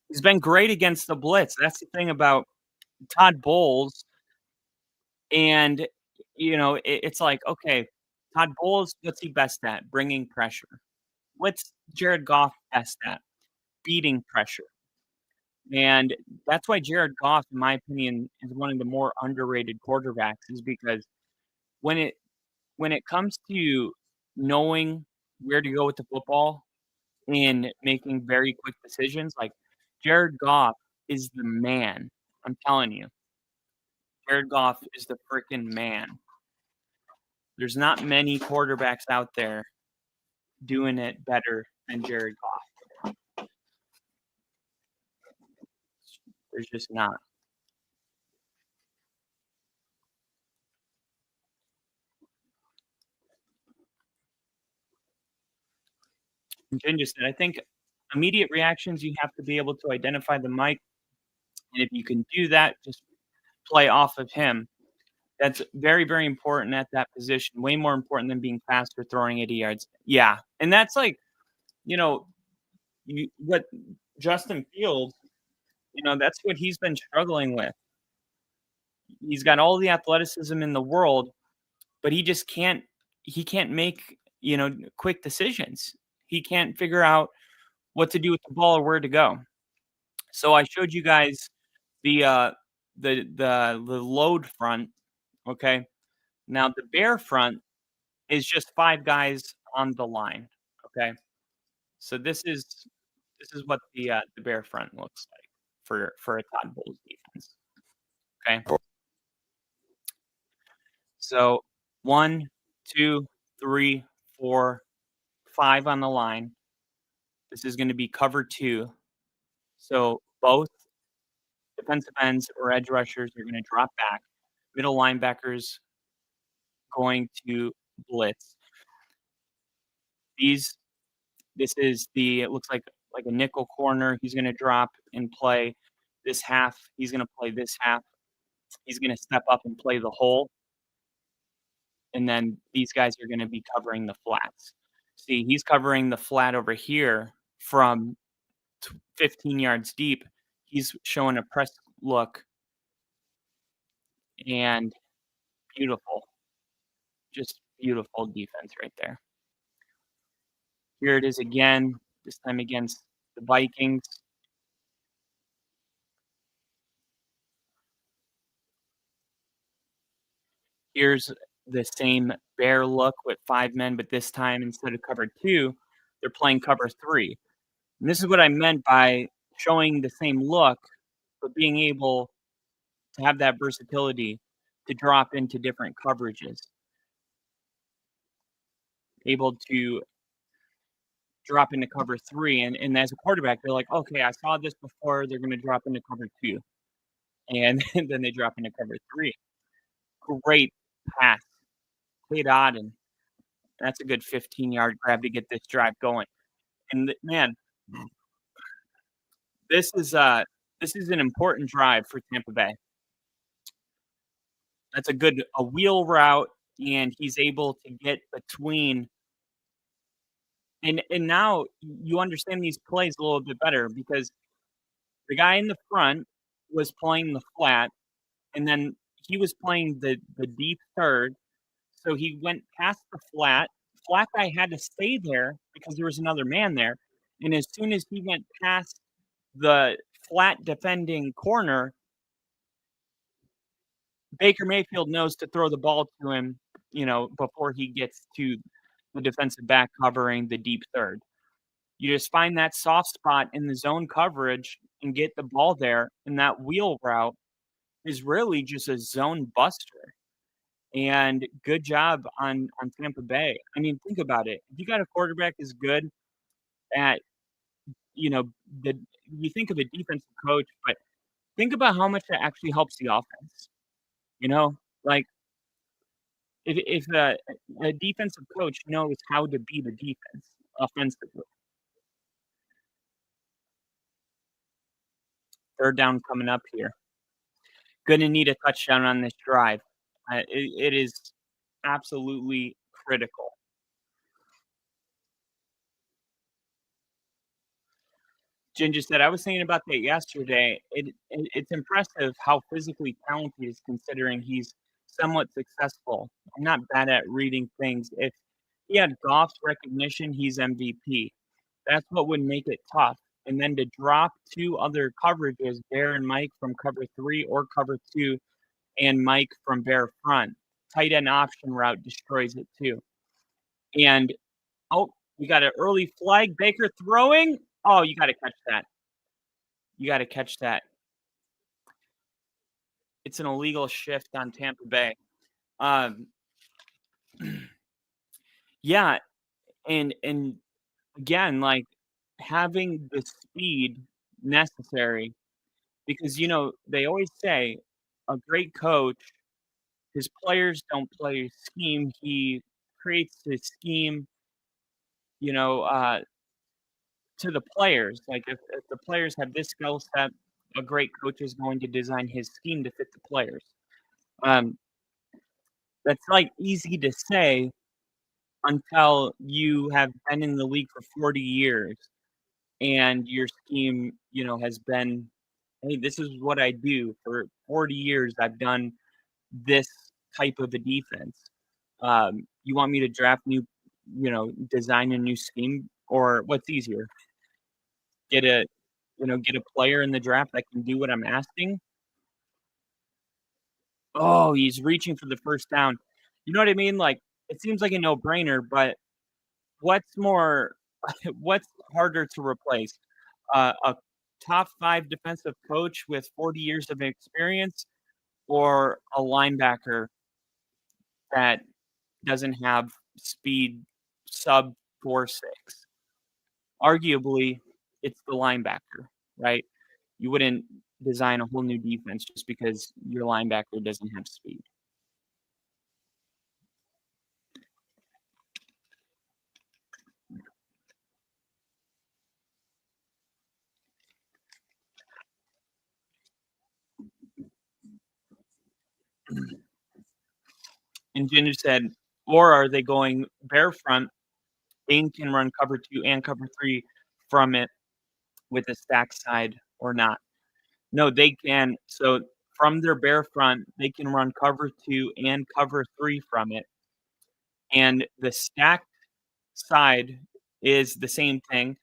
He's been great against the blitz. That's the thing about Todd Bowles. And, it's like, okay, Todd Bowles, what's he best at? Bringing pressure. What's Jared Goff best at? Beating pressure. And that's why Jared Goff, in my opinion, is one of the more underrated quarterbacks, is because when it comes to knowing where to go with the football and making very quick decisions, like Jared Goff is the man. I'm telling you. Jared Goff is the freaking man. There's not many quarterbacks out there doing it better than Jared Goff. There's just not. And Jen just said, I think immediate reactions, you have to be able to identify the mic. And if you can do that, just play off of him. That's very, very important at that position. Way more important than being fast or throwing 80 yards. Yeah. And that's like, what Justin Fields, that's what he's been struggling with. He's got all the athleticism in the world, but he can't make, quick decisions. He can't figure out what to do with the ball or where to go. So I showed you guys the load front. Okay. Now the bear front is just 5 guys on the line. Okay. So this is what the bear front looks like for a Todd Bowles defense. Okay. So 1, 2, 3, 4, 5 on the line. This is going to be cover 2. So both defensive ends or edge rushers are going to drop back. Middle linebackers going to blitz. It looks like a nickel corner. He's going to drop and play this half. He's going to play this half. He's going to step up and play the hole. And then these guys are going to be covering the flats. See, he's covering the flat over here from 15 yards deep. He's showing a press look. And beautiful. Just beautiful defense right there. Here it is again, this time against the Vikings. Here's the same bear look with 5 men, but this time instead of cover 2, they're playing cover 3. And this is what I meant by showing the same look, but being able to have that versatility to drop into different coverages. Able to drop into cover 3. And as a quarterback, they're like, okay, I saw this before. They're going to drop into cover 2. And then they drop into cover 3. Great pass. Played odd, and that's a good 15-yard grab to get this drive going. And man, this is an important drive for Tampa Bay. That's a wheel route, and he's able to get between. And now you understand these plays a little bit better because the guy in the front was playing the flat, and then he was playing the deep third. So he went past the flat. Flat guy had to stay there because there was another man there. And as soon as he went past the flat defending corner, Baker Mayfield knows to throw the ball to him, before he gets to the defensive back covering the deep third. You just find that soft spot in the zone coverage and get the ball there. And that wheel route is really just a zone buster. And good job on Tampa Bay. I mean, think about it. If you got a quarterback as good at, you think of a defensive coach, but think about how much that actually helps the offense. Like if a defensive coach knows how to be the defense offensively. Third down coming up here. Gonna need a touchdown on this drive. It is absolutely critical. Ginger said, I was thinking about that yesterday. It's impressive how physically talented he is considering he's somewhat successful. I'm not bad at reading things. If he had Goff's recognition, he's MVP. That's what would make it tough. And then to drop 2 other coverages, Bear and Mike from cover 3 or cover 2, and Mike from Bear front. Tight end option route destroys it too. And, we got an early flag. Baker throwing. Oh, you got to catch that. You got to catch that. It's an illegal shift on Tampa Bay. Yeah, and again, like having the speed necessary because they always say a great coach, his players don't play scheme. He creates his scheme, you know, uh, to the players. Like if the players have this skill set, a great coach is going to design his scheme to fit the players. Um, that's like easy to say until you have been in the league for 40 years and your scheme, has been, hey, this is what I do for 40 years. I've done this type of a defense. You want me to design a new scheme, or what's easier? Get a player in the draft that can do what I'm asking. Oh, he's reaching for the first down. You know what I mean? Like, it seems like a no-brainer, but what's harder to replace? A top 5 defensive coach with 40 years of experience, or a linebacker that doesn't have speed sub 4.6? Arguably, it's the linebacker, right? You wouldn't design a whole new defense just because your linebacker doesn't have speed. And Ginger said, or are they going bare front? Dane can run cover 2 and cover 3 from it with a stack side or not. No, they can. So from their bare front, they can run cover 2 and cover 3 from it. And the stacked side is the same thing,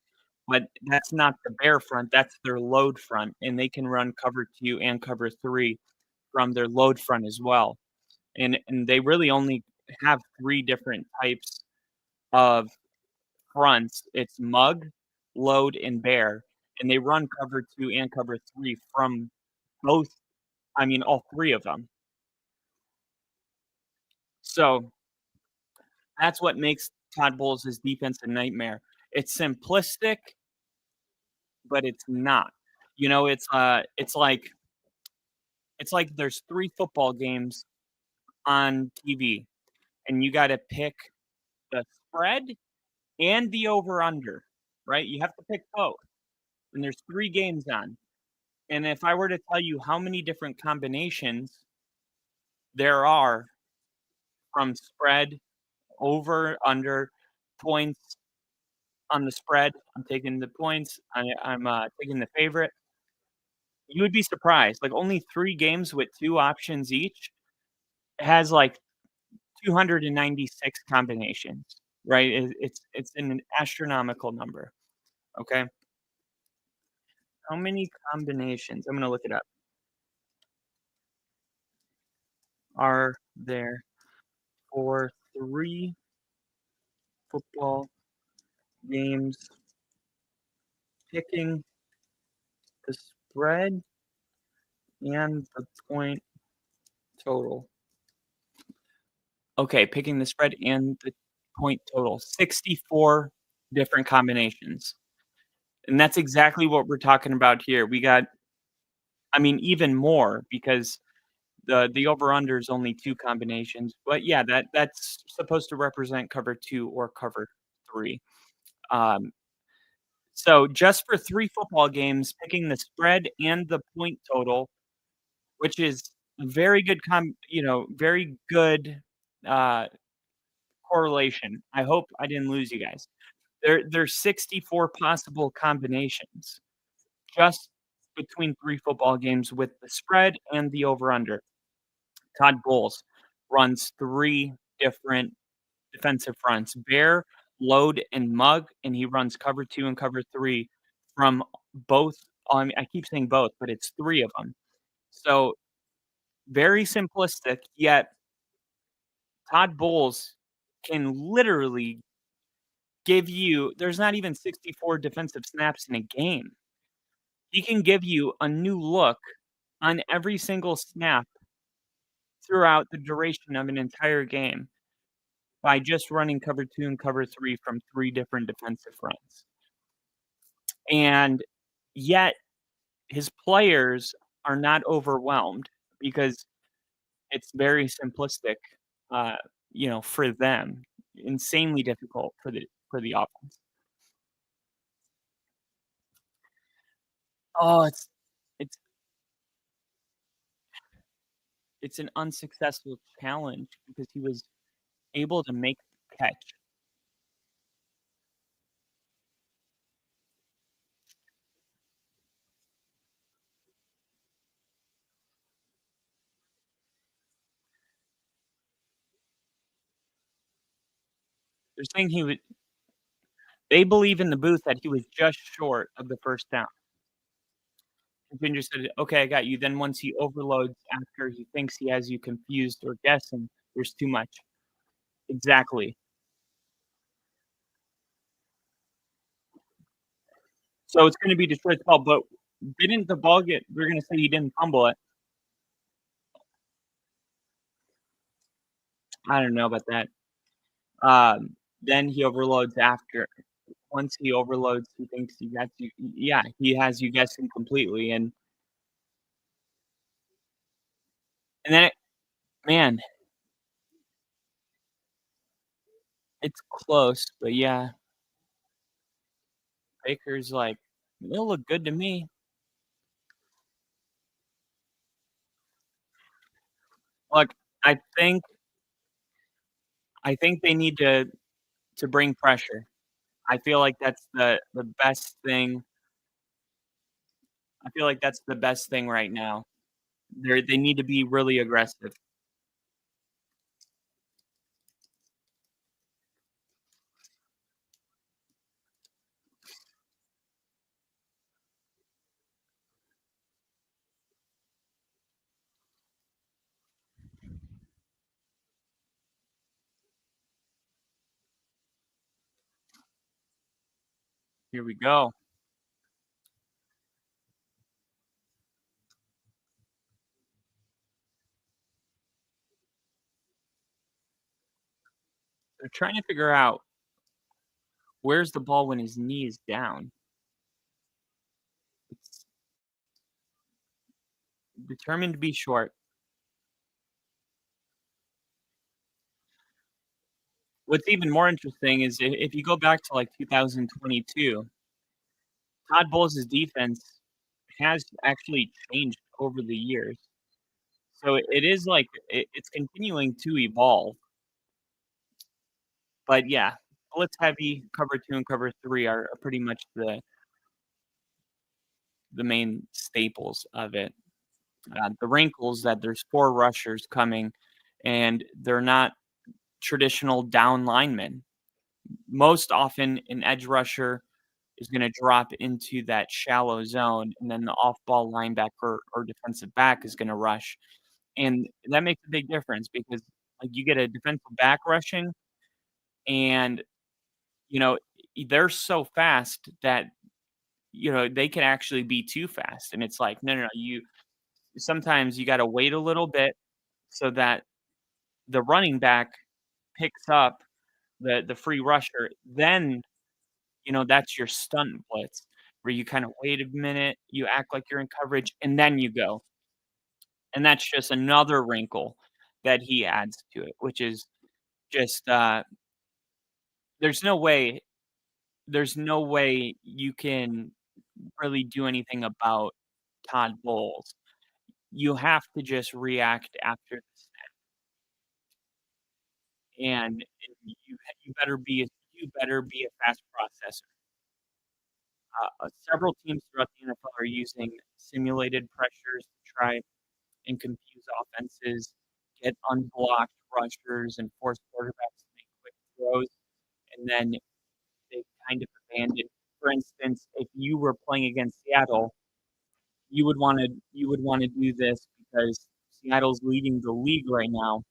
but that's not the bare front. That's their load front. And they can run cover 2 and cover 3 from their load front as well. And they really only have 3 different types of fronts. It's mug, load, and bare. And they run cover 2 and cover 3 from both. I mean, all 3 of them. So that's what makes Todd Bowles' defense a nightmare. It's simplistic, but it's not. It's like there's 3 football games on TV, and you got to pick the spread and the over/under, right? You have to pick both, and there's 3 games on. And if I were to tell you how many different combinations there are from spread, over, under, points on the spread, I'm taking the points, I'm taking the favorite, you would be surprised. Like, only 3 games with 2 options each has, like, 296 combinations, right? It's an astronomical number, okay? How many combinations? I'm gonna look it up. Are there for 3 football games picking the spread and the point total? Okay, picking the spread and the point total. 64 different combinations. And that's exactly what we're talking about here. We got, even more, because the over/under is only 2 combinations. But yeah, that's supposed to represent cover 2 or cover 3. So just for 3 football games, picking the spread and the point total, which is a very good very good correlation. I hope I didn't lose you guys. There's 64 possible combinations just between 3 football games with the spread and the over/under. Todd Bowles runs 3 different defensive fronts: bear, load, and mug, and he runs cover 2 and cover 3 from both. I keep saying both, but it's 3 of them. So very simplistic, yet Todd Bowles can literally give you, there's not even 64 defensive snaps in a game. He can give you a new look on every single snap throughout the duration of an entire game by just running cover 2 and cover 3 from 3 different defensive fronts. And yet his players are not overwhelmed because it's very simplistic, uh, for them. Insanely difficult for the offense. Oh, it's it's an unsuccessful challenge because he was able to make the catch. They're saying they believe in the booth that he was just short of the first down. And Ginger said, "Okay, I got you." Then once he overloads after he thinks he has you confused or guessing, there's too much. Exactly. So it's gonna be Detroit's ball, but didn't the ball get we're gonna say he didn't fumble it. I don't know about that. Then he overloads after. Once he overloads, he thinks he got you. Yeah, he has you guessing completely, and then man, it's close, but yeah, Baker's like, "It'll look good to me." Look, I think I think they need to bring pressure. I feel like that's the best thing. I feel like that's the best thing right now. They need to be really aggressive. Here we go. They're trying to figure out where's the ball when his knee is down. It's determined to be short. What's even more interesting is if you go back to like 2022, Todd Bowles' defense has actually changed over the years. So it is like it's continuing to evolve. But yeah, blitz heavy, cover 2 and cover 3 are pretty much the main staples of it. The wrinkles that there's 4 rushers coming, and they're not traditional down linemen. Most often, an edge rusher is going to drop into that shallow zone, and then the off-ball linebacker or defensive back is going to rush, and that makes a big difference because like you get a defensive back rushing, and you know they're so fast that they can actually be too fast, and it's like no, you sometimes you got to wait a little bit so that the running back picks up the free rusher, then that's your stunt blitz, where you kinda wait a minute, you act like you're in coverage, and then you go. And that's just another wrinkle that he adds to it, which is just, there's no way there's no way you can really do anything about Todd Bowles. You have to just react after the snap, and you better be a fast processor. Several teams throughout the NFL are using simulated pressures to try and confuse offenses, get unblocked rushers, and force quarterbacks to make quick throws, and then they kind of abandon. For instance, if you were playing against Seattle, you would want to do this because Seattle's leading the league right now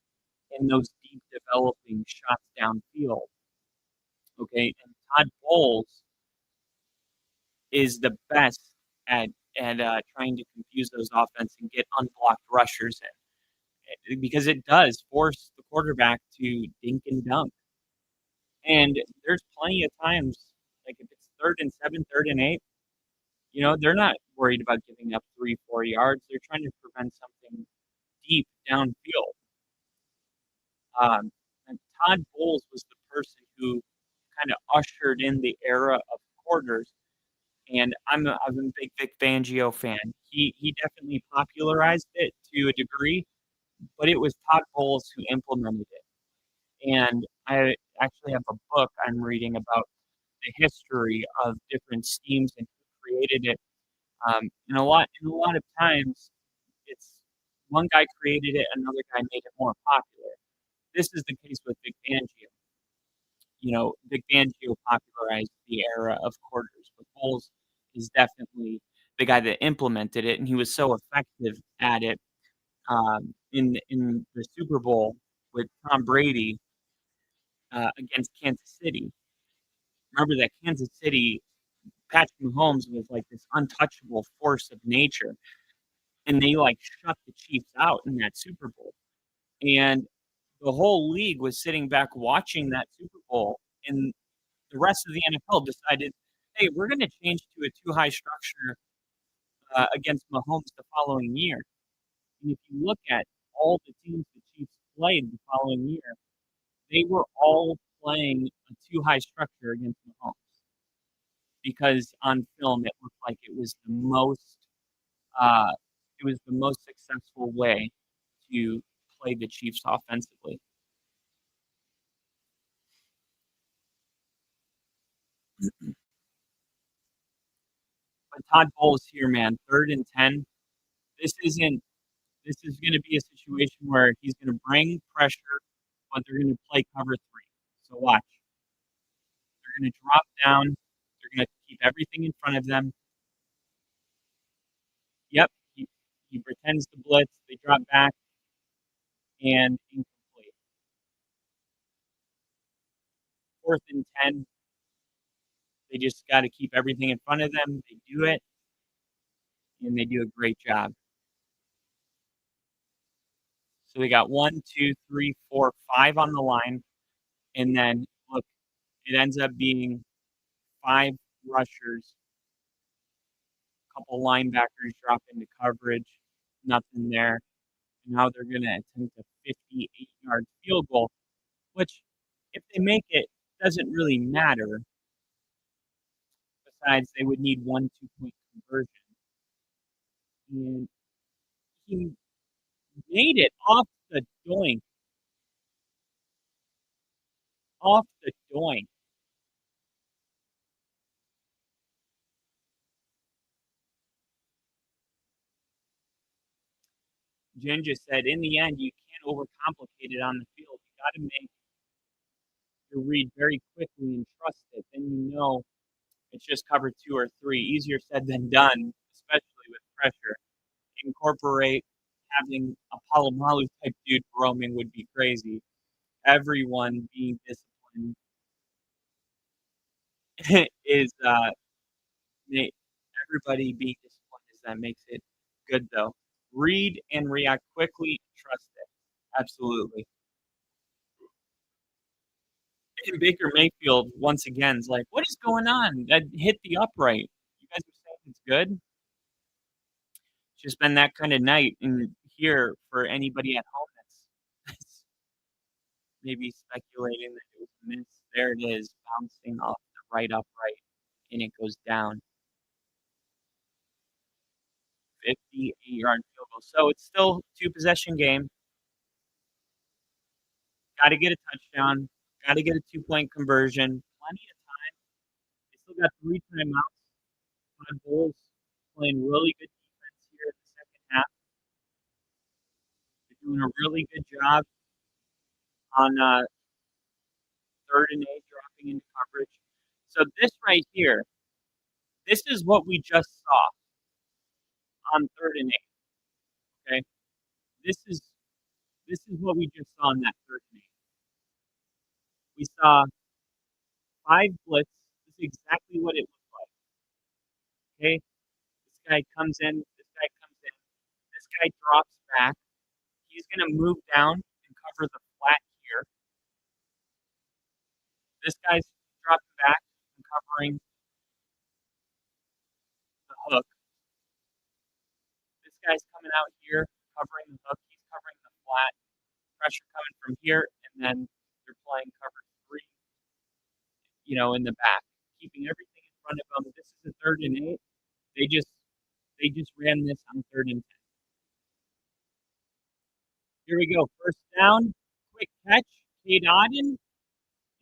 in those deep developing shots downfield. Okay, and Todd Bowles is the best at trying to confuse those offense and get unblocked rushers in, because it does force the quarterback to dink and dunk. And there's plenty of times, like if it's 3rd and 7, 3rd and 8, You know, they're not worried about giving up 3-4 yards. They're trying to prevent something deep downfield. And Todd Bowles was the person who kind of ushered in the era of quarters. And I'm a big Vic Fangio fan. He definitely popularized it to a degree, but it was Todd Bowles who implemented it. And I actually have a book I'm reading about the history of different schemes and who created it. And a lot of times, it's one guy created it, another guy made it more popular. This is the case with Vic Fangio. You know, Vic Fangio popularized the era of quarters, but Bowles is definitely the guy that implemented it, and he was so effective at it in the Super Bowl with Tom Brady against Kansas City. Remember that Kansas City, Patrick Mahomes was like this untouchable force of nature, and they like shut the Chiefs out in that Super Bowl. And the whole league was sitting back watching that Super Bowl, and the rest of the NFL decided, hey, we're going to change to a too high structure against Mahomes the following year. And if you look at all the teams the Chiefs played the following year, they were all playing a too high structure against Mahomes because on film it looked like uh, it was the most successful way to play the Chiefs offensively. But Todd Bowles here, man, 3rd and 10. This isn't. This is going to be a situation where he's going to bring pressure, but they're going to play cover three. So watch. They're going to drop down. They're going to keep everything in front of them. Yep. He pretends to blitz. They drop back and incomplete. 4th and 10. They just got to keep everything in front of them. They do it, and they do a great job. So they got 1, 2, 3, 4, 5 on the line, and then look, it ends up being 5 rushers, a couple linebackers drop into coverage, nothing there. Now they're going to attempt a 58-yard field goal, which, if they make it, doesn't really matter. Besides, they would need 1 2-point conversion. And he made it off the doink. Off the doink. Jen just said, in the end, you can't overcomplicate it on the field. You got to make your read very quickly and trust it. Then you know it's just cover 2 or 3. Easier said than done, especially with pressure. Incorporate having a Palomalu type dude roaming would be crazy. Everyone being disciplined is everybody being disciplined is that makes it good though. Read and react quickly, trust it. Absolutely. And Baker Mayfield once again is like, what is going on? That hit the upright. You guys are saying it's good? It's just been that kind of night in here for anybody at home that's maybe speculating that it was a miss. There it is, bouncing off the right upright, and it goes down. 58-yard field goal. So it's still 2-possession game. Got to get a touchdown. Got to get a 2-point conversion. Plenty of time. They still got 3 timeouts. Todd Bowles playing really good defense here in the second half. They're doing a really good job on 3rd and 8, dropping into coverage. So this right here, this is what we just saw on 3rd and 8. Okay, this is what we just saw on that 3rd and 8. We saw 5 blitz. This is exactly what it looked like. Okay, this guy comes in. This guy comes in. This guy drops back. He's going to move down and cover the flat here. This guy's dropping back and covering the guy's coming out here, covering the hook. He's covering the flat. Pressure coming from here, and then they're playing cover 3, in the back, keeping everything in front of them. This is a 3rd and 8. They just ran this on 3rd and 10. Here we go. First down, quick catch, Cade Auden,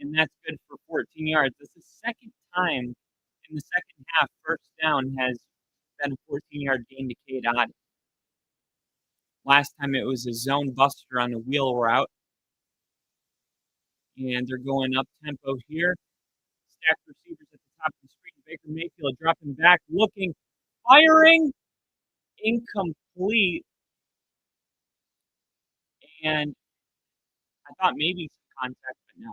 and that's good for 14 yards. This is the second time in the second half, first down has been a 14-yard gain to Cade Auden. Last time it was a zone buster on a wheel route. And they're going up tempo here. Stacked receivers at the top of the screen. Baker Mayfield dropping back, looking, firing, incomplete. And I thought maybe some contact, but no.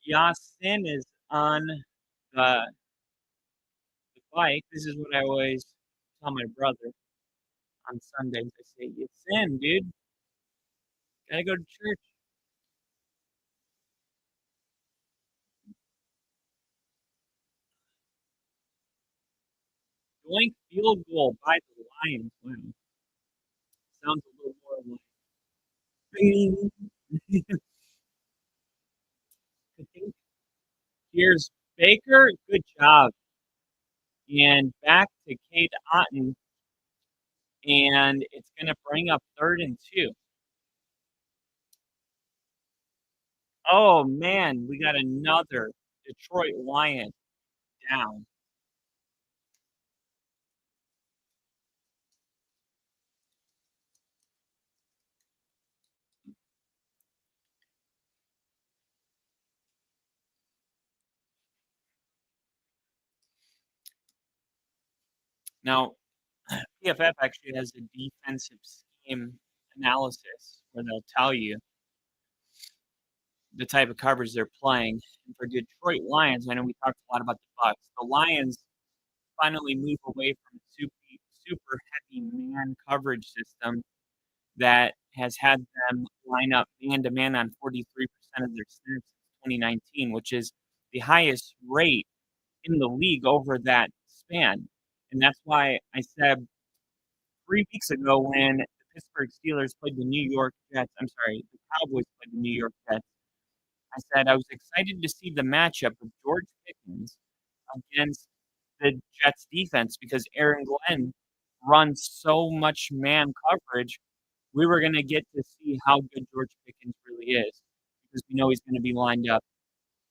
Yasin is on the bike. This is what I always tell my brother on Sundays. I say, Yasin, dude. Gotta go to church. Doink field goal by the Lions. Wow. Sounds a little more like. Here's Baker. Good job. And back to Cade Auden. And it's going to bring up 3rd and 2. Oh, man. We got another Detroit Lion down. Now, PFF actually has a defensive scheme analysis where they'll tell you the type of coverage they're playing. And for Detroit Lions, I know we talked a lot about the Bucs. The Lions finally move away from a super heavy man coverage system that has had them line up man-to-man on 43% of their snaps since 2019, which is the highest rate in the league over that span. And that's why I said 3 weeks ago when the Pittsburgh Steelers played the the Cowboys played the New York Jets, I said I was excited to see the matchup of George Pickens against the Jets defense because Aaron Glenn runs so much man coverage. We were going to get to see how good George Pickens really is because we know he's going to be lined up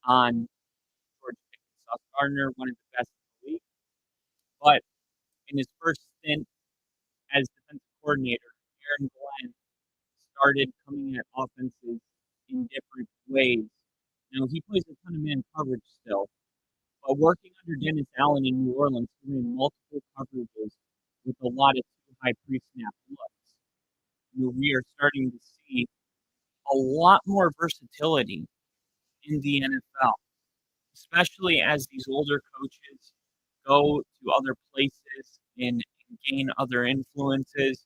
on George Pickens. Sauce Gardner, one of the best in the league. But in his first stint as defensive coordinator, Aaron Glenn started coming at offenses in different ways. Now, he plays a ton of man coverage still, but working under Dennis Allen in New Orleans, he ran multiple coverages with a lot of too high pre-snap looks. We are starting to see a lot more versatility in the NFL, especially as these older coaches go to other places and gain other influences,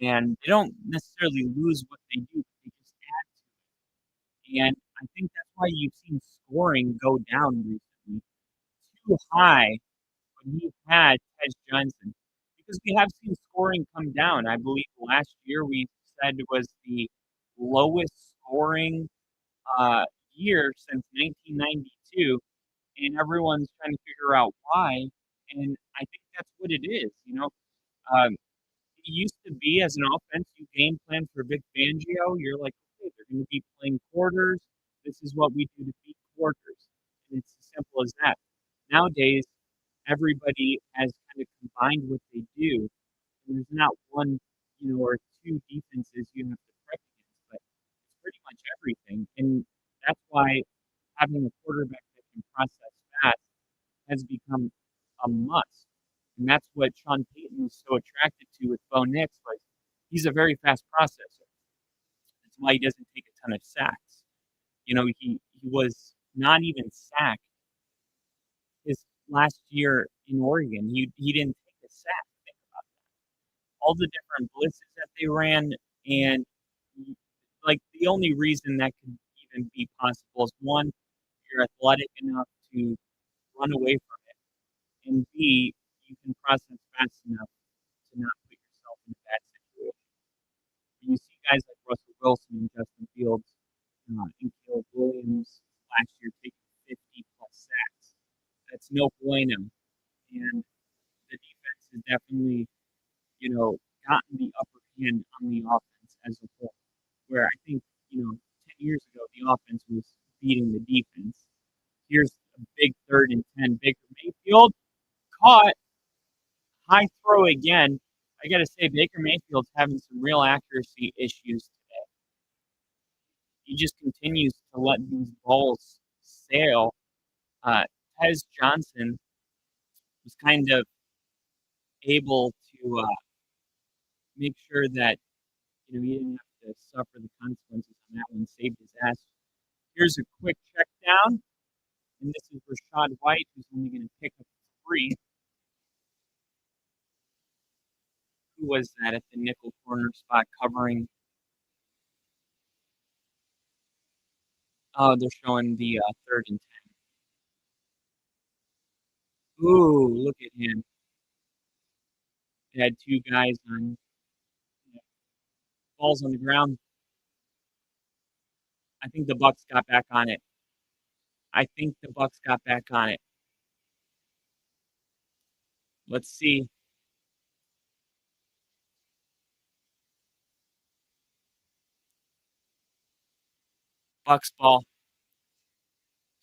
and they don't necessarily lose what they do, but they just add to it. And I think that's why you've seen scoring go down recently. Too high when you had Tej Johnson. Because we have seen scoring come down. I believe last year we said it was the lowest scoring year since 1992, and everyone's trying to figure out why. And I think that's what it is. It used to be as an offense, you game plan for Vic Fangio. You're like, okay, they're going to be playing quarters. This is what we do to beat quarters, and it's as simple as that. Nowadays, everybody has kind of combined what they do. And there's not one, or two defenses you have to prep against, but it's pretty much everything. And that's why having a quarterback that can process fast has become a must. And that's what Sean Payton is so attracted to with Bo Nix. Like, he's a very fast processor. That's why he doesn't take a ton of sacks. He was not even sacked his last year in Oregon. He didn't take a sack. Think about that. All the different blitzes that they ran, and like the only reason that could even be possible is one, you're athletic enough to run away from it, and B, you can process fast enough not put yourself in a bad situation. When you see guys like Russell Wilson and Justin Fields and Caleb Williams last year taking 50 plus sacks, that's no bueno. And the defense has definitely, gotten the upper hand on the offense as a whole. Where I think, 10 years ago, the offense was beating the defense. Here's a big 3rd and 10. Baker Mayfield caught, high throw again. I got to say, Baker Mayfield's having some real accuracy issues today. He just continues to let these balls sail. Tez Johnson was kind of able to make sure that he didn't have to suffer the consequences on that one. Saved his ass. Here's a quick check down, and this is Rashad White, who's only going to pick up 3. Who was that at the nickel corner spot covering? Oh, they're showing the 3rd and 10. Ooh, look at him. They had 2 guys on balls on the ground. I think the Bucks got back on it. Let's see. Bucks ball.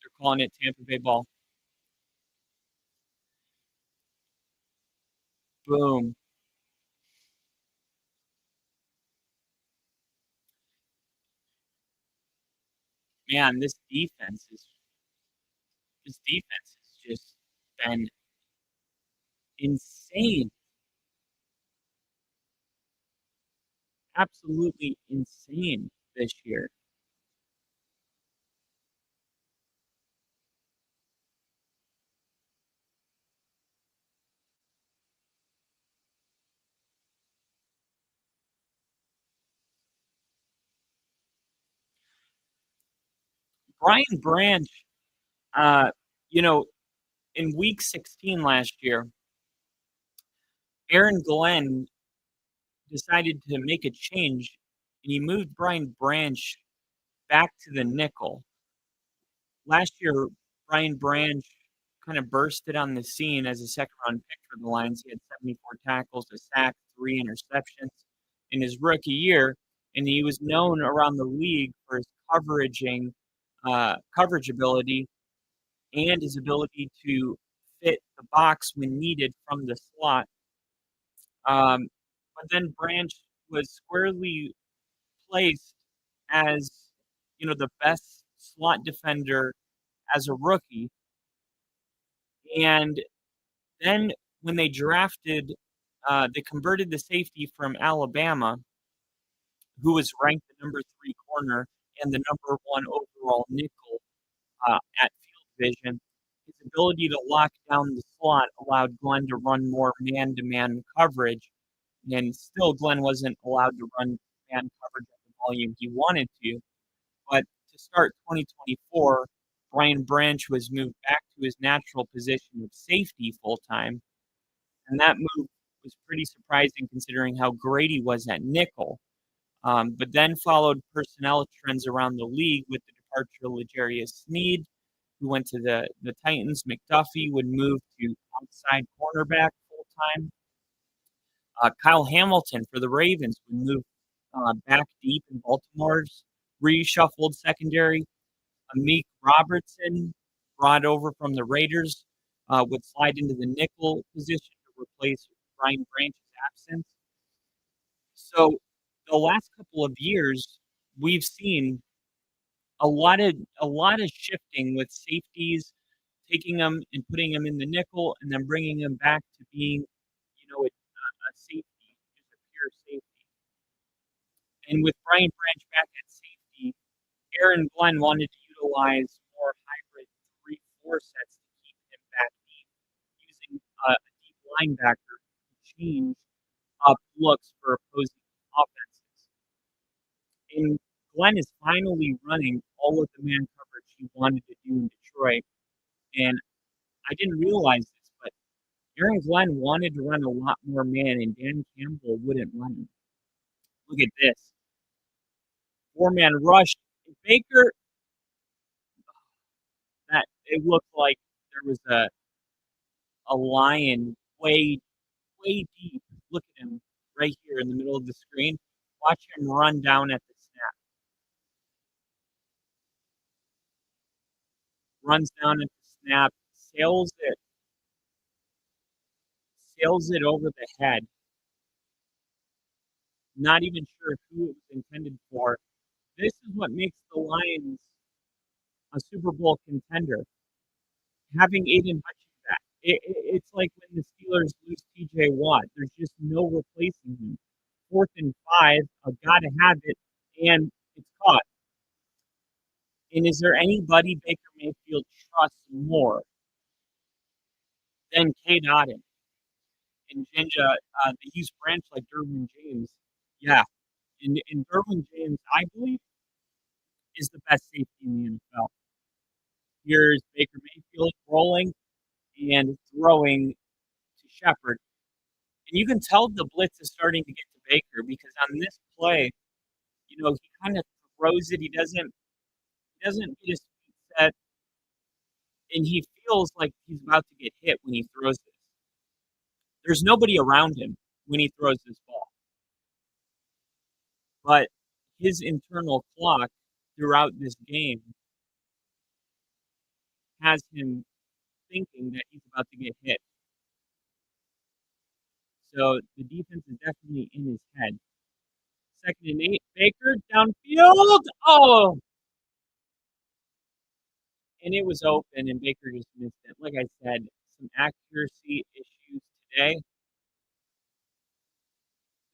They're calling it Tampa Bay ball. Boom. Man, this defense has just been insane. Absolutely insane this year. Brian Branch, in week 16 last year, Aaron Glenn decided to make a change, and he moved Brian Branch back to the nickel. Last year, Brian Branch kind of bursted on the scene as a second-round pick for the Lions. He had 74 tackles, a sack, 3 interceptions in his rookie year, and he was known around the league for his coverage ability and his ability to fit the box when needed from the slot. But then Branch was squarely placed as, the best slot defender as a rookie. And then when they drafted, they converted the safety from Alabama, who was ranked the number 3 corner and the number 1 overall nickel at field vision. His ability to lock down the slot allowed Glenn to run more man-to-man coverage, and still Glenn wasn't allowed to run man coverage at the volume he wanted to. But to start 2024, Brian Branch was moved back to his natural position of safety full-time, and that move was pretty surprising considering how great he was at nickel. But then followed personnel trends around the league with the departure of L'Jarius Sneed, who went to the Titans. McDuffie would move to outside cornerback full-time. Kyle Hamilton for the Ravens would move back deep in Baltimore's reshuffled secondary. Amik Robertson, brought over from the Raiders, would slide into the nickel position to replace Brian Branch's absence. So the last couple of years, we've seen a lot of shifting with safeties, taking them and putting them in the nickel, and then bringing them back to being, a safety, just a pure safety. And with Brian Branch back at safety, Aaron Glenn wanted to utilize more hybrid 3-4 sets to keep him back deep, using a deep linebacker to change up looks for opposing offenses. And Glenn is finally running all of the man coverage he wanted to do in Detroit. And I didn't realize this, but Aaron Glenn wanted to run a lot more man, and Dan Campbell wouldn't let him. Look at this. 4-man rush. Baker, that it looked like there was a lion way deep. Look at him right here in the middle of the screen. Watch him run down at the snap. Runs down at the snap, sails it over the head. Not even sure who it was intended for. This is what makes the Lions a Super Bowl contender. Having Aiden Hutchins back. It's like when the Steelers lose TJ Watt. There's just no replacing him. 4th and 5, I've got to have it, and it's caught. And is there anybody Baker Mayfield trusts more than Cade Otton and Jinja, they use branch like Derwin James? Yeah. And Derwin James, I believe, is the best safety in the NFL. Here's Baker Mayfield rolling and throwing to Shepard. And you can tell the blitz is starting to get to Baker because on this play, he kind of throws it. He doesn't get his feet set, and he feels like he's about to get hit when he throws this. There's nobody around him when he throws this ball. But his internal clock throughout this game has him thinking that he's about to get hit. So the defense is definitely in his head. 2nd and 8, Baker downfield. Oh! And it was open, and Baker just missed it. Like I said, some accuracy issues today.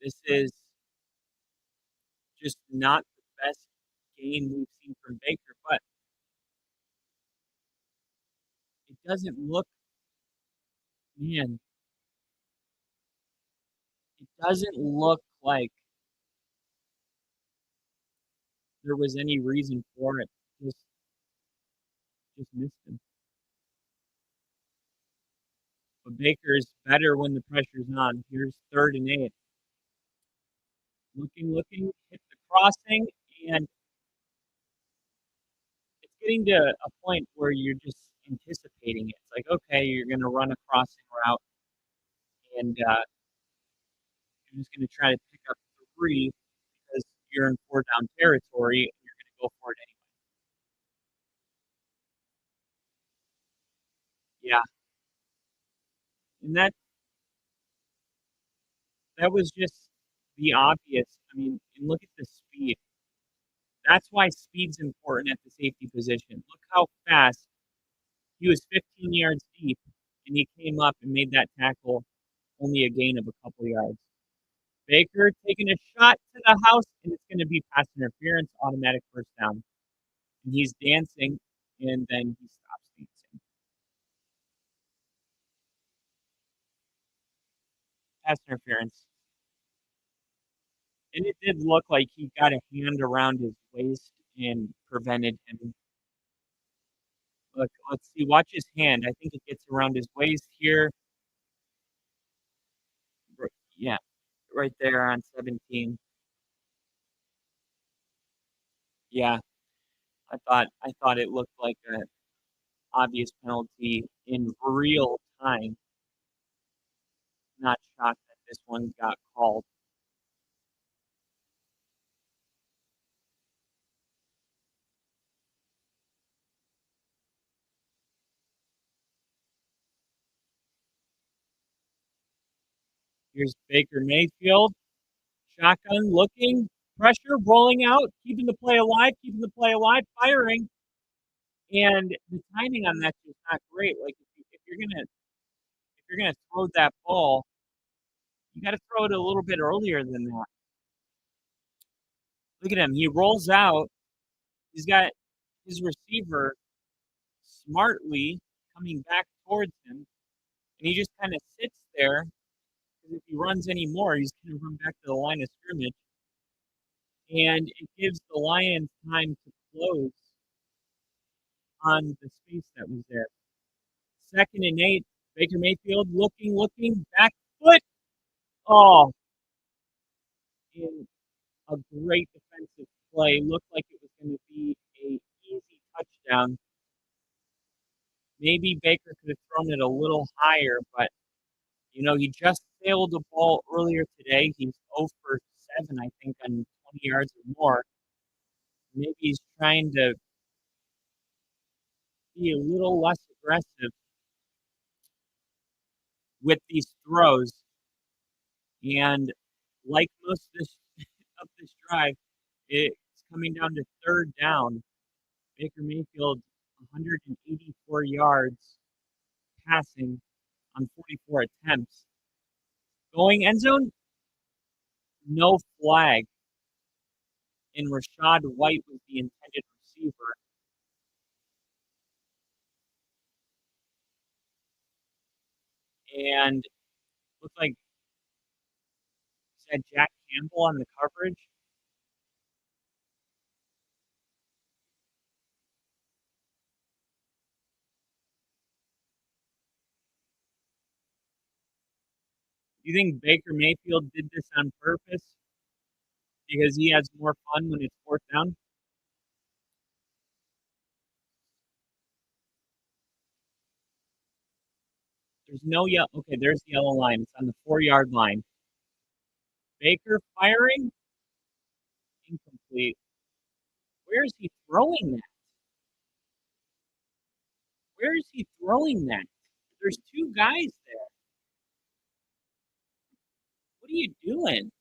This is just not the best game we've seen from Baker, but it doesn't look, man, it doesn't look like there was any reason for it. Just missed him. But Baker's better when the pressure's on. Here's 3rd and 8. Looking, hit the crossing, and it's getting to a point where you're just anticipating it. It's like, okay, you're going to run a crossing route, and you're just going to try to pick up 3 because you're in 4-down territory, and you're going to go for it anyway. Yeah. And that was just the obvious. I mean, and look at the speed. That's why speed's important at the safety position. Look how fast he was 15 yards deep, and he came up and made that tackle only a gain of a couple yards. Baker taking a shot to the house, and it's going to be pass interference, automatic 1st down. And he's dancing, and then he stops dancing. Pass interference. And it did look like he got a hand around his waist and prevented him. Look, let's see. Watch his hand. I think it gets around his waist here. Yeah, right there on 17. Yeah, I thought it looked like an obvious penalty in real time. Not shocked that this one got called. Here's Baker Mayfield. Shotgun looking, pressure rolling out, keeping the play alive, firing. And the timing on that's just not great. Like if you're gonna throw that ball, you got to throw it a little bit earlier than that. Look at him. He rolls out. He's got his receiver smartly coming back towards him, and he just kind of sits there. Because if he runs anymore, he's going to run back to the line of scrimmage, and it gives the Lions time to close on the space that was there. 2nd and 8. Baker Mayfield looking, back foot. Oh, in a great defensive play. Looked like it was going to be a easy touchdown. Maybe Baker could have thrown it a little higher, but he just sailed the ball earlier today. He's 0 for 7, I think, on 20 yards or more. Maybe he's trying to be a little less aggressive with these throws. And like most of this drive, it's coming down to third down. Baker Mayfield, 184 yards passing on 44 attempts. Going end zone, no flag. And Rashad White was the intended receiver. And looks like said Jack Campbell on the coverage. You think Baker Mayfield did this on purpose because he has more fun when it's fourth down? There's no yellow. Okay, there's the yellow line. It's on the 4-yard line. Baker firing? Incomplete. Where is he throwing that? Where is he throwing that? There's 2 guys there. What are you doing?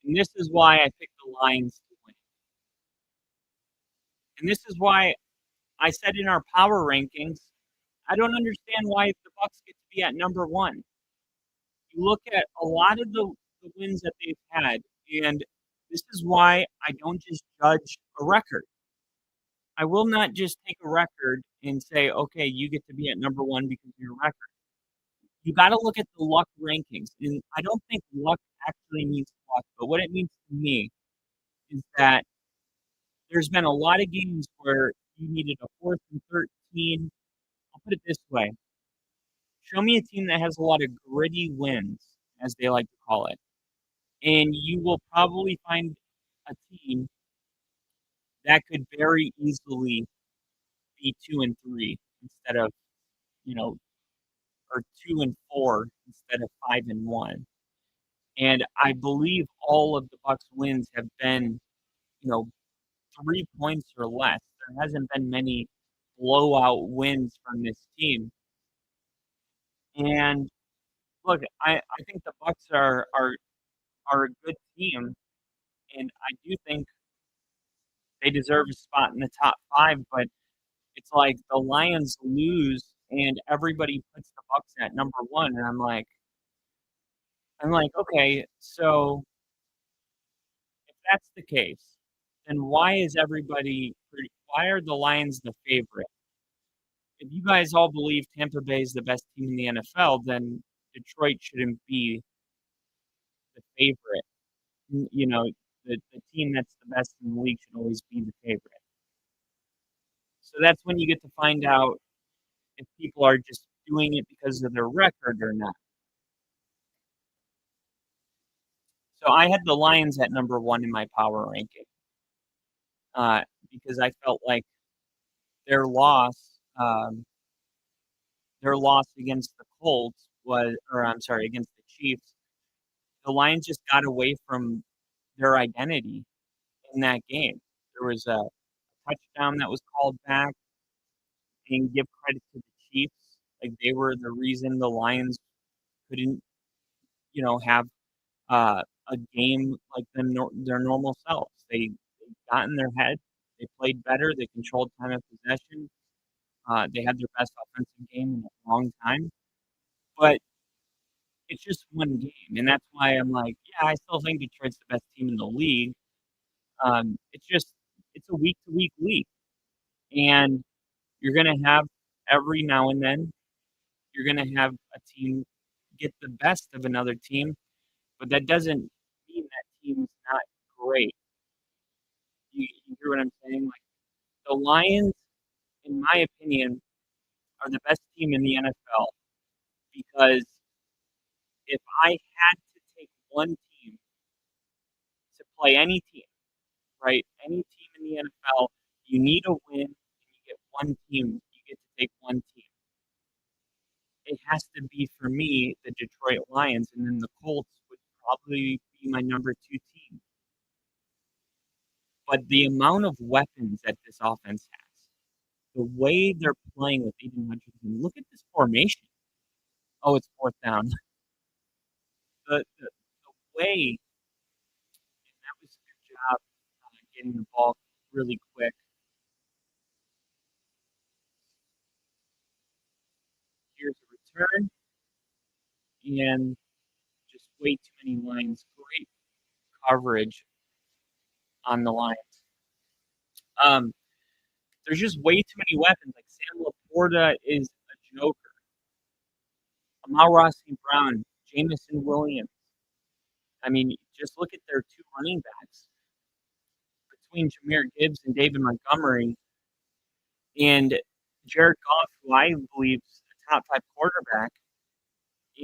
And this is why I picked the Lions to win. And this is why I said in our power rankings, I don't understand why the Bucs get to be at number 1. You look at a lot of the wins that they've had, and this is why I don't just judge a record. I will not just take a record and say, okay, you get to be at number 1 because of your record. You got to look at the luck rankings. And I don't think luck actually means luck, but what it means to me is that there's been a lot of games where you needed a 4th and 13. I'll put it this way. Show me a team that has a lot of gritty wins, as they like to call it, and you will probably find a team that could very easily be 2 and 3 instead of, or 2 and 4 instead of 5 and 1. And I believe all of the Bucs wins have been, 3 points or less. There hasn't been many blowout wins from this team. And look, I think the Bucs are a good team, and I do think they deserve a spot in the top 5. But it's like the Lions lose, and everybody puts the Bucs at number 1, and I'm like, okay, so if that's the case, then why are the Lions the favorite? If you guys all believe Tampa Bay is the best team in the NFL, then Detroit shouldn't be the favorite. The team that's the best in the league should always be the favorite. So that's when you get to find out if people are just doing it because of their record or not. So I had the Lions at number 1 in my power ranking because I felt like their loss against the Colts against the Chiefs. The Lions just got away from their identity in that game. There was a touchdown that was called back, and give credit to the Chiefs. Like, they were the reason the Lions couldn't, have a game like their normal selves. They got in their head. They played better. They controlled time of possession. They had their best offensive game in a long time. But it's just one game, and that's why I'm like, yeah, I still think Detroit's the best team in the league. It's a week-to-week league, and you're gonna have every now and then you're gonna have a team get the best of another team, but that doesn't mean that team's not great. You hear what I'm saying? Like, The Lions, in my opinion, are the best team in the NFL because if I had to take one team to play any team, right? Any team in the NFL, you need a win, and you get one team. You get to take one team. It has to be for me the Detroit Lions, and then the Colts would probably be my number 2 team. But the amount of weapons that this offense has, the way they're playing with Aiden Hutchinson, look at this formation. Oh, it's 4th down. The way, and that was a good job getting the ball really quick. Here's a return, and just way too many lines. Great coverage on the Lions. There's just way too many weapons. Like Sam Laporta is a joker. Amar St. Brown, Jamison Williams. I mean, just look at their 2 running backs between Jahmyr Gibbs and David Montgomery, and Jared Goff, who I believe is a top 5 quarterback.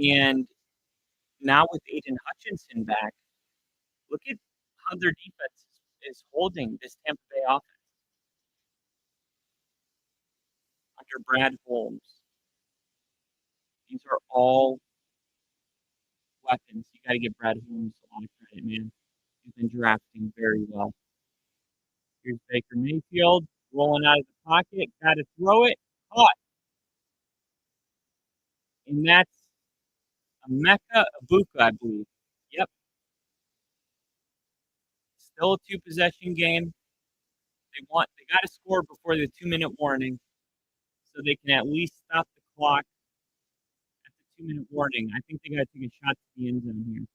And now with Aiden Hutchinson back, look at how their defense is holding this Tampa Bay offense under Brad Holmes. These are all weapons. You got to give Brad Holmes a lot of credit, man. He's been drafting very well. Here's Baker Mayfield rolling out of the pocket. Got to throw it. Caught. And that's Emeka Ibuka, I believe. Yep. Still a 2-possession game. They got to score before the 2-minute warning, so they can at least stop the clock at the 2-minute warning. I think they got to take a shot to the end zone here.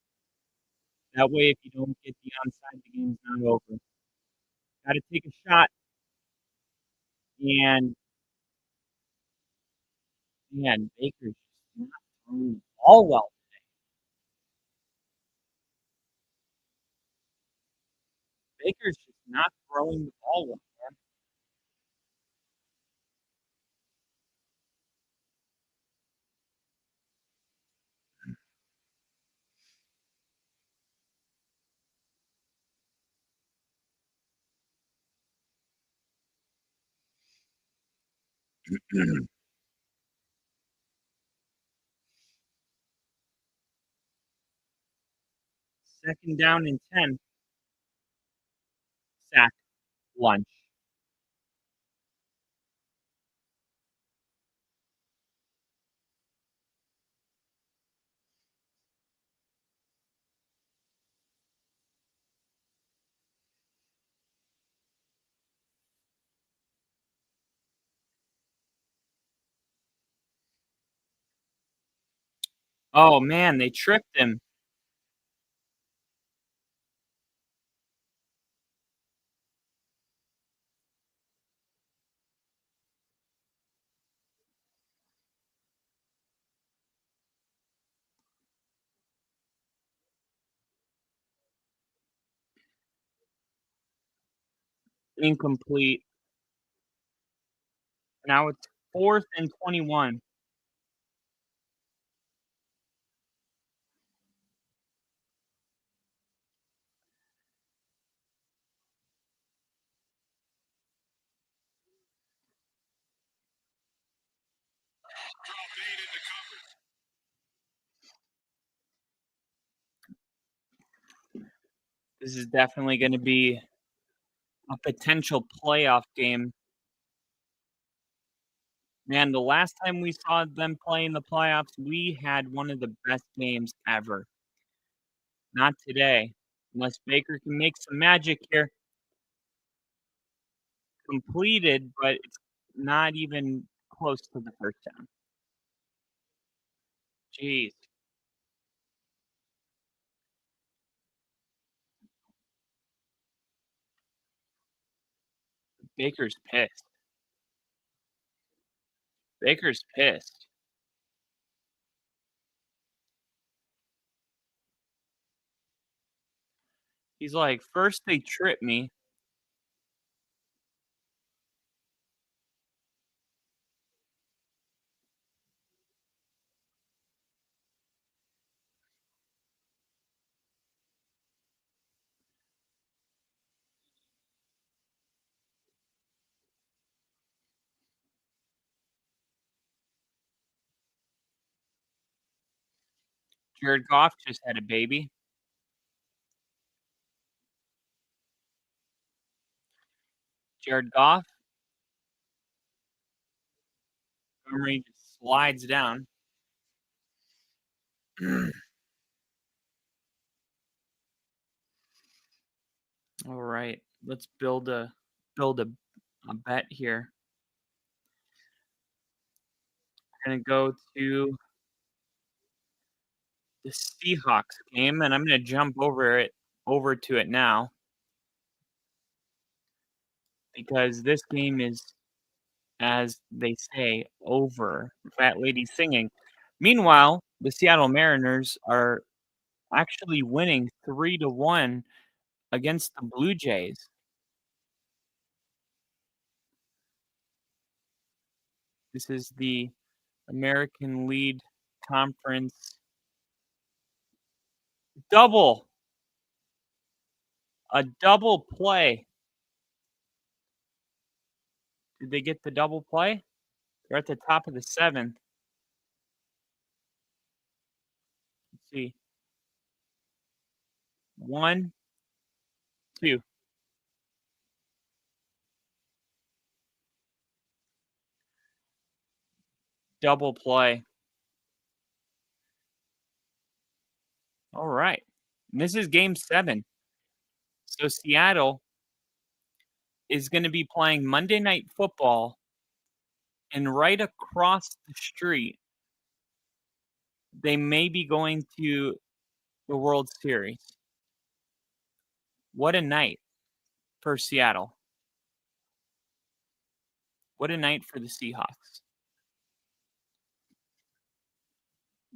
That way, if you don't get the onside, the game's not over. Got to take a shot, and man, Baker's just not throwing the ball well today. Baker's just not throwing the ball well, man. Second down and 10. Sack. Lunch. Oh, man, they tripped him. Incomplete. Now it's 4th and 21. This is definitely going to be a potential playoff game. Man, the last time we saw them play in the playoffs, we had one of the best games ever. Not today, unless Baker can make some magic here. Completed, but it's not even close to the first down. Jeez. Baker's pissed. Baker's pissed. He's like, first they trip me. Jared Goff just had a baby. Jared Goff. Montgomery just slides down. All right, let's build a bet here. I'm gonna go to the Seahawks game, and I'm gonna jump over to it now because this game is, as they say, over. Fat lady singing. Meanwhile, the Seattle Mariners are actually winning 3-1 against the Blue Jays. This is the American League Conference double. A double play. Did they get the double play? They're at the top of the 7th. Let's see. 1, 2. Double play. All right. And this is game 7. So Seattle is going to be playing Monday Night Football, and right across the street, they may be going to the World Series. What a night for Seattle. What a night for the Seahawks.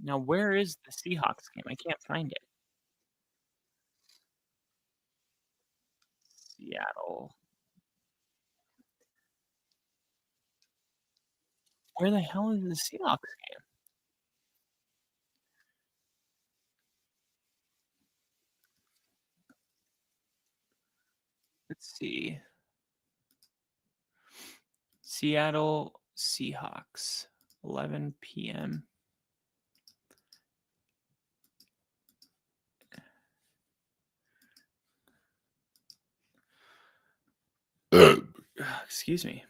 Now, where is the Seahawks game? I can't find it. Seattle. Where the hell is the Seahawks game? Let's see. Seattle Seahawks, 11 p.m. Excuse me.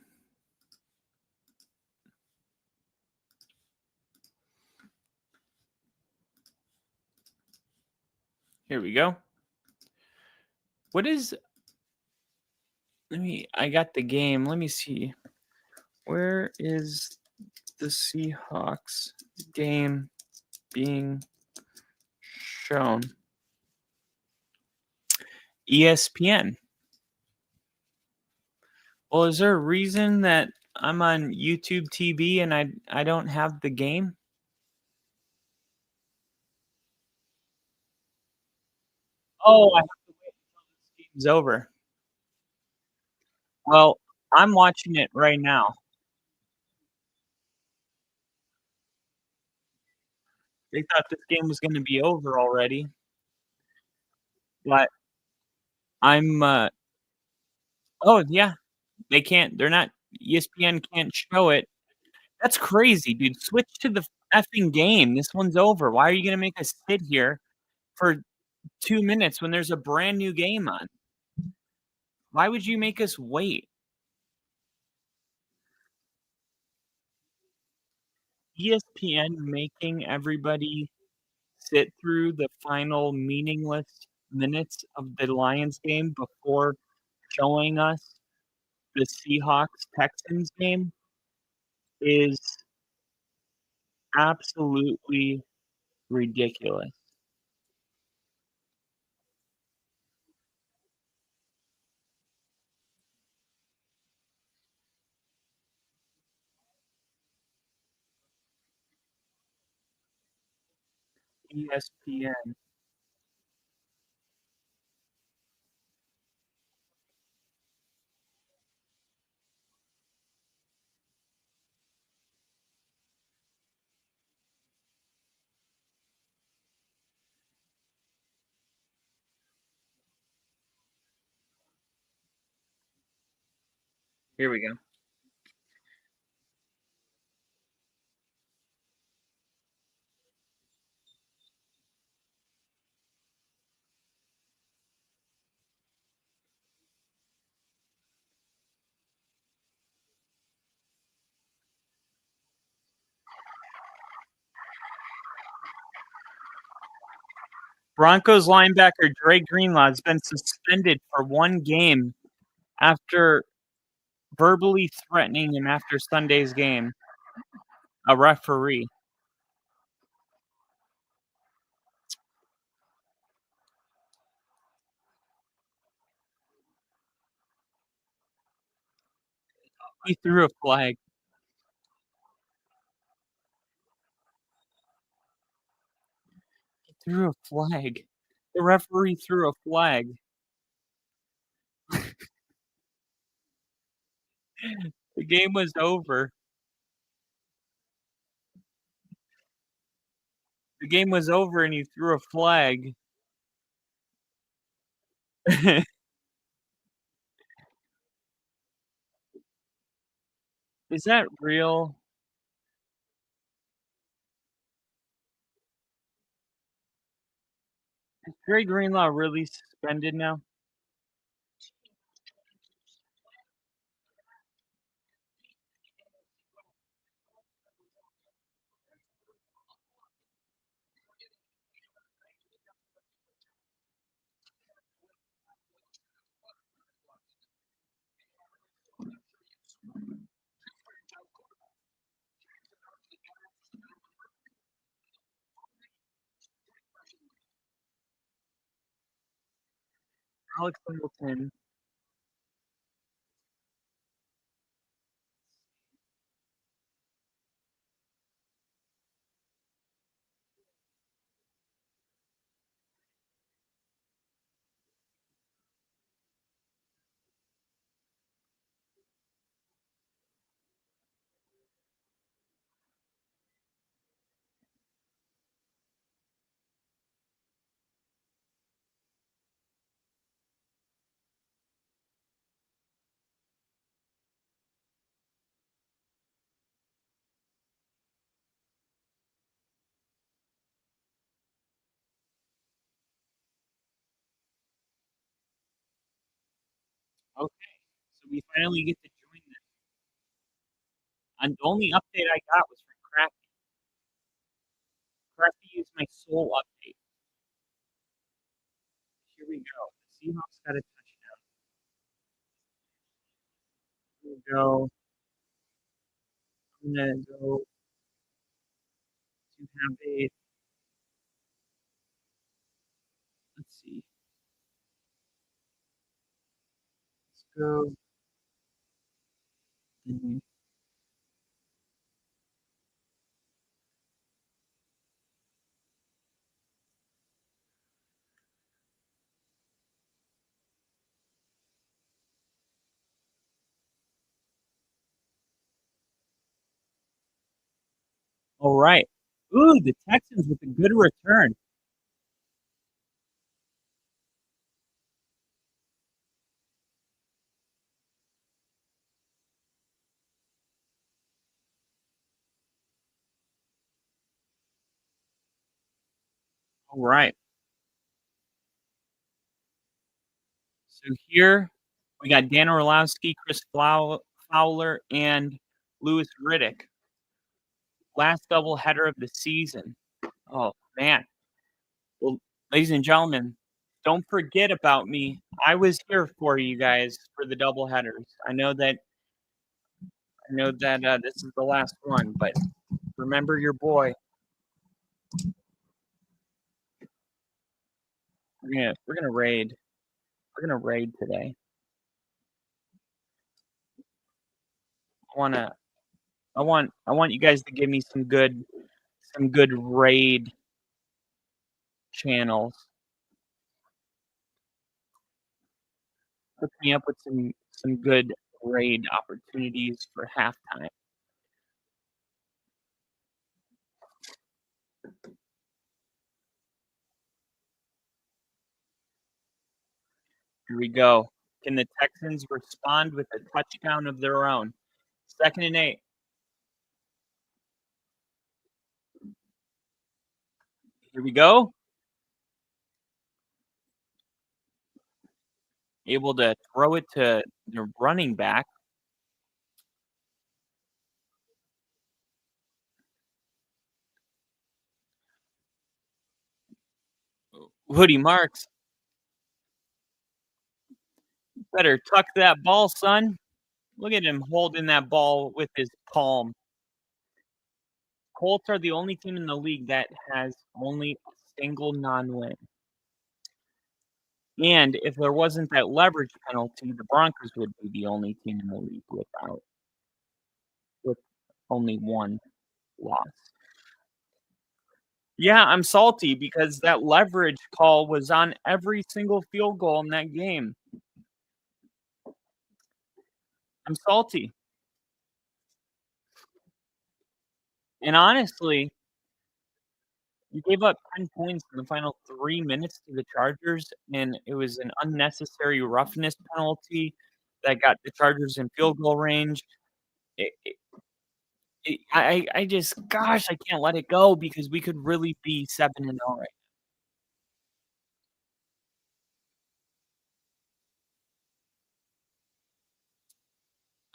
Here we go. What is... I got the game. Let me see. Where is the Seahawks game being shown? ESPN. Well, is there a reason that I'm on YouTube TV and I don't have the game? Oh, I have to wait until this game's over. Well, I'm watching it right now. They thought this game was going to be over already. But I'm oh yeah, they can't. They're not. ESPN can't show it. That's crazy, dude. Switch to the effing game. This one's over. Why are you gonna make us sit here for 2 minutes when there's a brand new game on? Why would you make us wait? ESPN making everybody sit through the final meaningless minutes of the Lions game before showing us the Seahawks Texans game is absolutely ridiculous. ESPN. Here we go. Broncos linebacker Dre Greenlaw has been suspended for 1 game after verbally threatening him after Sunday's game. A referee. He threw a flag. He threw a flag. The referee threw a flag. The game was over. The game was over and he threw a flag. Is that real? Is Dre Greenlaw really suspended now? Alex Singleton. Okay, so we finally get to join them. And the only update I got was from Crafty. Crafty used my soul update. Here we go. The Seahawks got a touchdown. Here we go. I'm gonna go to have a. Let's see. Let's go. All right. Ooh, the Texans with a good return. All right. So here we got Dan Orlowski, Chris Fowler, and Louis Riddick. Last doubleheader of the season. Oh, man. Well, ladies and gentlemen, don't forget about me. I was here for you guys for the doubleheaders. I know that this is the last one, but remember your boy. We're gonna raid. We're gonna raid today. I want you guys to give me some good raid channels. Hook me up with some good raid opportunities for halftime. Here we go. Can the Texans respond with a touchdown of their own? 2nd and 8. Here we go. Able to throw it to the running back. Woody Marks. Better tuck that ball, son. Look at him holding that ball with his palm. Colts are the only team in the league that has only a single non-win. And if there wasn't that leverage penalty, the Broncos would be the only team in the league with only one loss. Yeah, I'm salty because that leverage call was on every single field goal in that game. I'm salty. And honestly, you gave up 10 points in the final 3 minutes to the Chargers, and it was an unnecessary roughness penalty that got the Chargers in field goal range. I just, gosh, I can't let it go because we could really be 7-0 right now.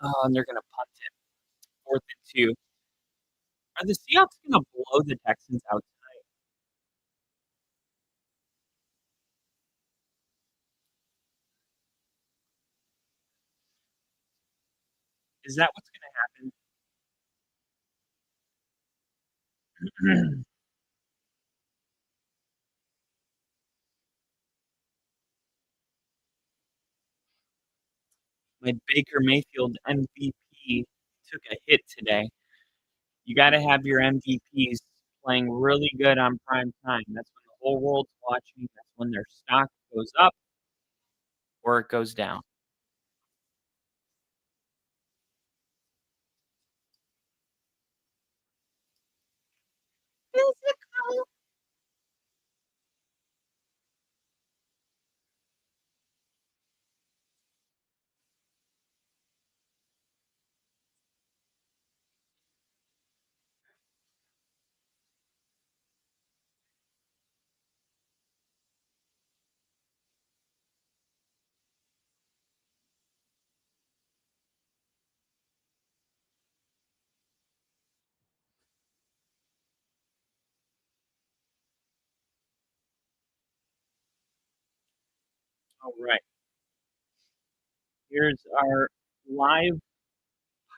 Oh, and they're going to punt it. 4th and 2. Are the Seahawks going to blow the Texans out tonight? Is that what's going to happen? My Baker Mayfield MVP took a hit today. You got to have your MVPs playing really good on prime time. That's when the whole world's watching. That's when their stock goes up or it goes down. All right. Here's our live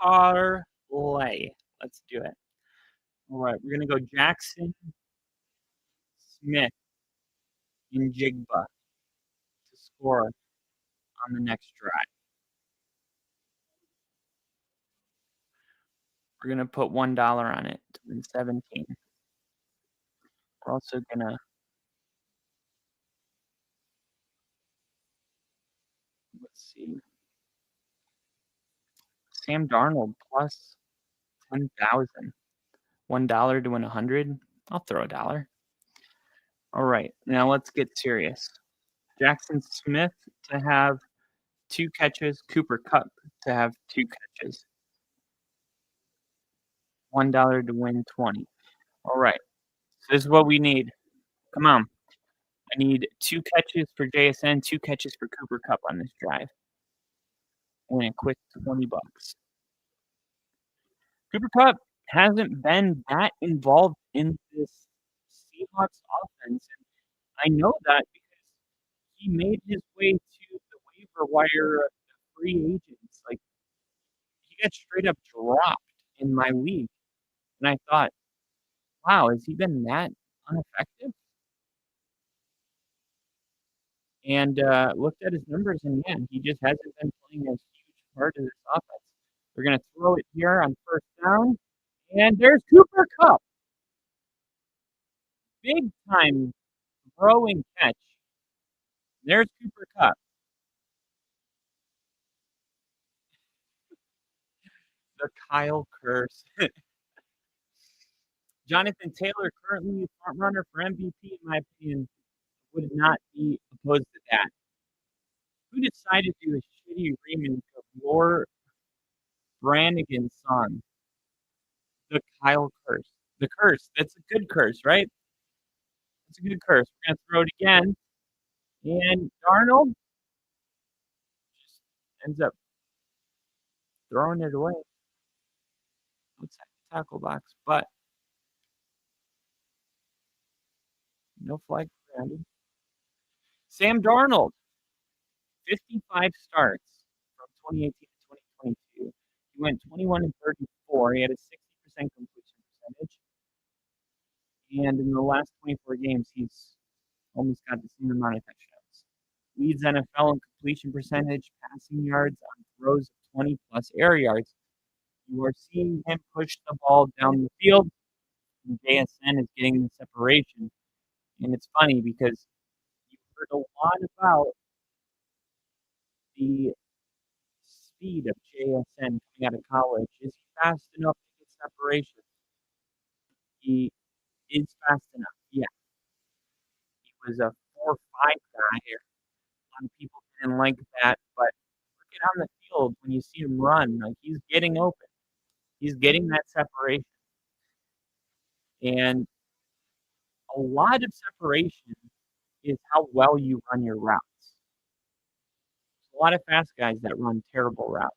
parlay. Let's do it. All right. We're going to go Jackson, Smith, and Jigba to score on the next drive. We're going to put $1 on it to win 17. We're also going to, let's see, Sam Darnold plus 10,000. $1 to win 100. I'll throw $1. All right. Now let's get serious. Jackson Smith to have 2 catches. Cooper Kupp to have 2 catches. $1 to win 20. All right. So this is what we need. Come on. I need 2 catches for JSN, 2 catches for Cooper Kupp on this drive. And a quick $20. Cooper Kupp hasn't been that involved in this Seahawks offense. And I know that because he made his way to the waiver wire of the free agents. Like, he got straight up dropped in my league. And I thought, wow, has he been that ineffective? And looked at his numbers, and yeah, he just hasn't been playing a huge part of this offense. We're going to throw it here on 1st down. And there's Cooper Kupp. Big time throw and catch. There's Cooper Kupp. The Kyle curse. Jonathan Taylor, currently front runner for MVP, in my opinion, would not be opposed to that. Who decided to do a shitty remake of your Brannigan song? The Kyle curse. The curse. That's a good curse, right? It's a good curse. We're going to throw it again. And Darnold just ends up throwing it away. Outside the tackle box, but no flag grounded. Sam Darnold, 55 starts from 2018 to 2022. He went 21 and 34. He had a 60% completion percentage. And in the last 24 games, he's almost got the same amount of touchdowns. Leads NFL in completion percentage, passing yards on throws of 20 plus air yards. You are seeing him push the ball down the field, and JSN is getting the separation. And it's funny because you've heard a lot about the speed of JSN coming out of college. Is he fast enough to get separation? He is fast enough. Yeah. He was a 4.5 guy. A lot of people didn't like that, but look at on the field when you see him run, like he's getting open. He's getting that separation. And a lot of separation is how well you run your routes. There's a lot of fast guys that run terrible routes.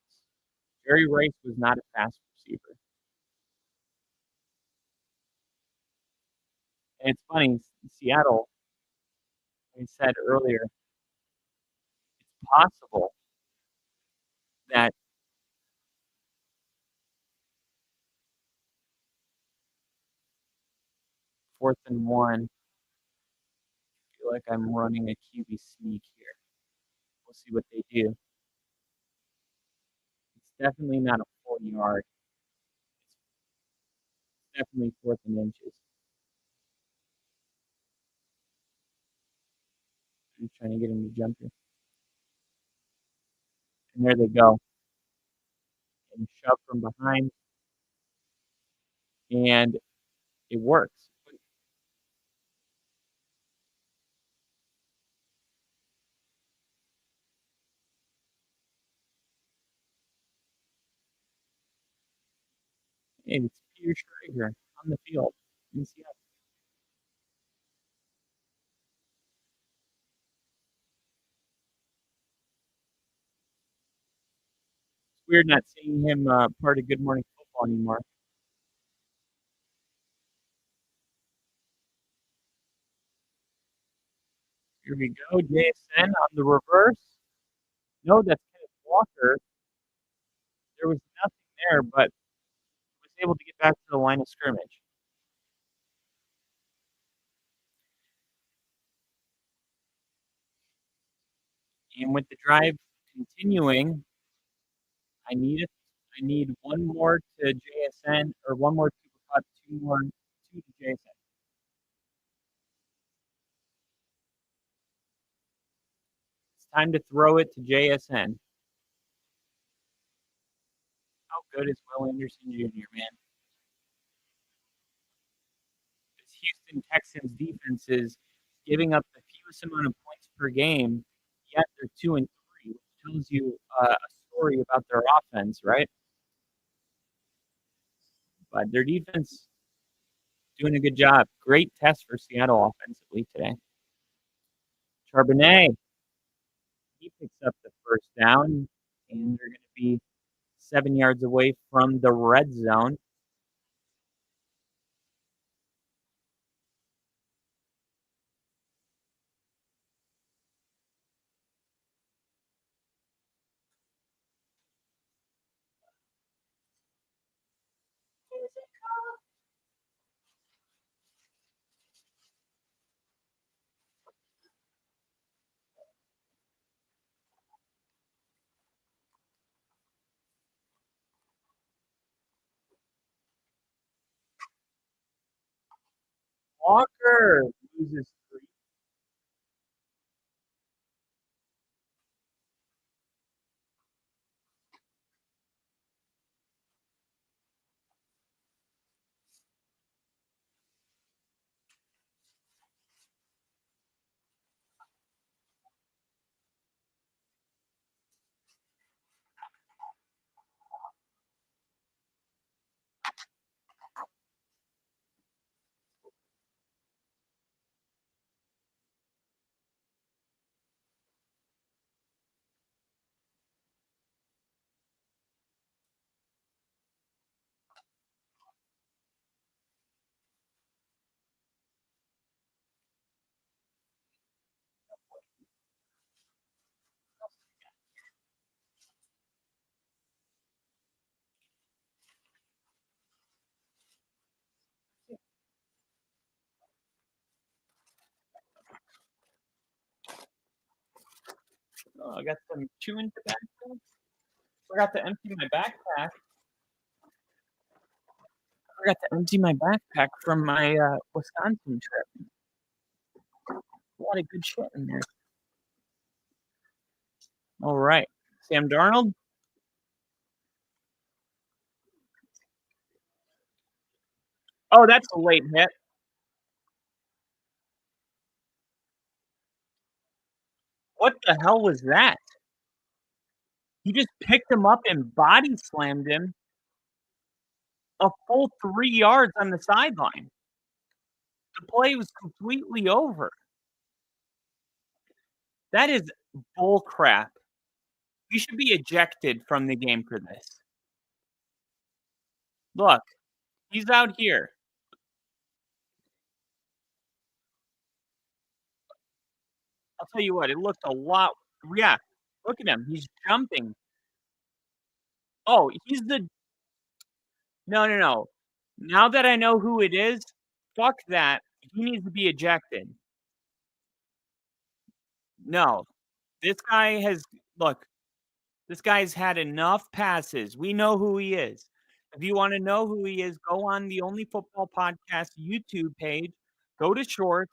Jerry Rice was not a fast receiver. And it's funny, Seattle, like I said earlier, it's possible that fourth and one, I feel like I'm running a QB sneak here. We'll see what they do. It's definitely not a full yard. It's definitely fourth and inches. I'm trying to get him to jump here. And there they go. And shove from behind. And it works. And it's Peter Schrager on the field in Seattle. It's weird not seeing him part of Good Morning Football anymore. Here we go. JSN on the reverse. No, that's Kenneth Walker. There was nothing there, but was able to get back to the line of scrimmage. And with the drive continuing, I need one more to JSN or one more to cut, two to JSN. It's time to throw it to JSN. How good is Will Anderson Jr., man? This Houston Texans defense is giving up the fewest amount of points per game, yet they're 2-3, which tells you a story about their offense, right? But their defense doing a good job. Great test for Seattle offensively today. Charbonnet, he picks up the first down, and they're going to be 7 yards away from the red zone. Walker loses 3. Oh, I got some chewing tobacco. Forgot to empty my backpack. From my Wisconsin trip. A lot of good shit in there. All right. Sam Darnold. Oh, that's a late hit. What the hell was that? He just picked him up and body slammed him a full 3 yards on the sideline. The play was completely over. That is bull crap. We should be ejected from the game for this. Look, he's out here. I'll tell you what, it looked a lot. Yeah, look at him. He's jumping. Oh, he's the. No. Now that I know who it is, fuck that. He needs to be ejected. No, this guy has. Look, this guy's had enough passes. We know who he is. If you want to know who he is, go on the Only Football Podcast YouTube page, go to Shorts,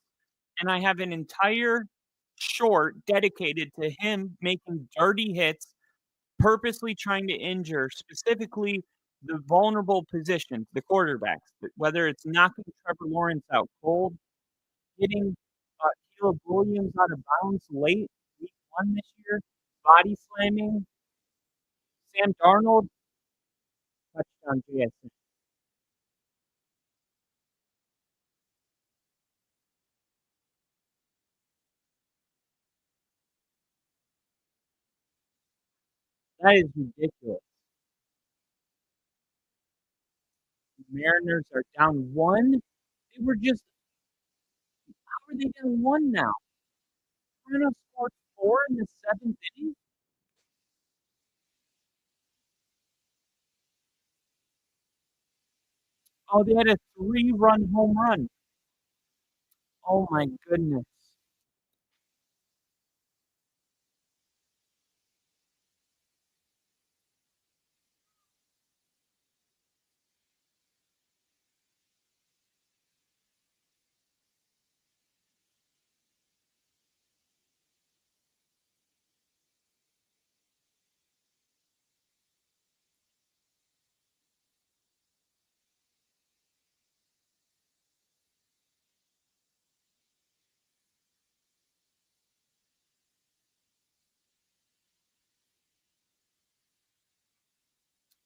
and I have an entire short dedicated to him making dirty hits, purposely trying to injure specifically the vulnerable positions, the quarterbacks, whether it's knocking Trevor Lawrence out cold, hitting Caleb Williams out of bounds late, week 1 this year, body slamming Sam Darnold, touchdown JSN. That is ridiculous. The Mariners are down 1. They were just, how are they down 1 now? Bruno scored 4 in the 7th inning. Oh, they had a 3-run home run. Oh my goodness.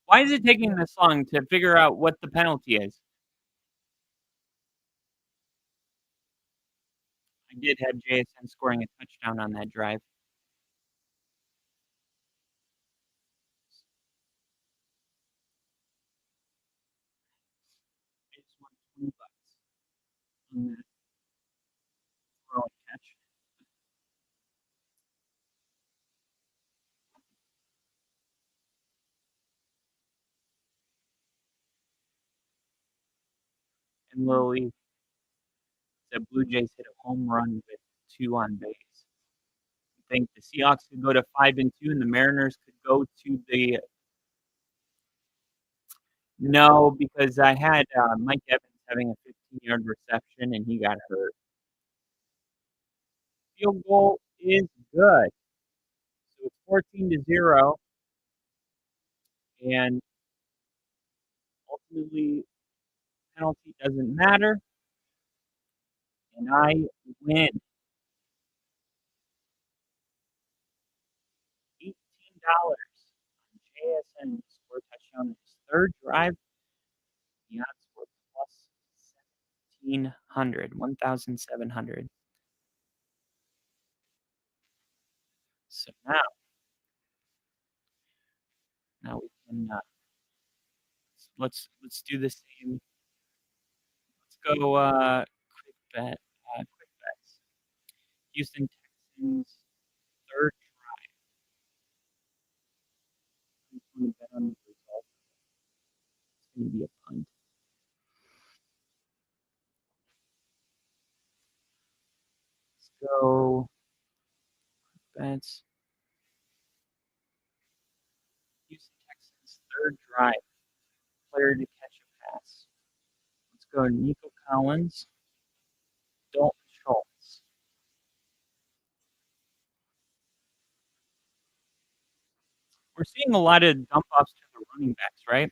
Why is it taking this long to figure out what the penalty is? I did have JSN scoring a touchdown on that drive. I just won $20 on that throw and catch. And Lily, the Blue Jays hit a home run with 2 on base. I think the Seahawks could go to 5-2, and the Mariners could go to the. No, because I had Mike Evans having a 15-yard reception, and he got hurt. Field goal is good. So it's 14-0, and ultimately, penalty doesn't matter, and I win. $18 on JSN score touchdown in his 3rd drive. The odds were plus 1,700. So now we can let's do the same. Let's go quick bet. Quick bets. Houston Texans 3rd drive. I'm going to bet on the result. It's going to be a punt. Let's go. Quick bets. third drive. Player to catch a pass. Let's go Nico Collins, Dalton Schultz. We're seeing a lot of dump offs to the running backs, right?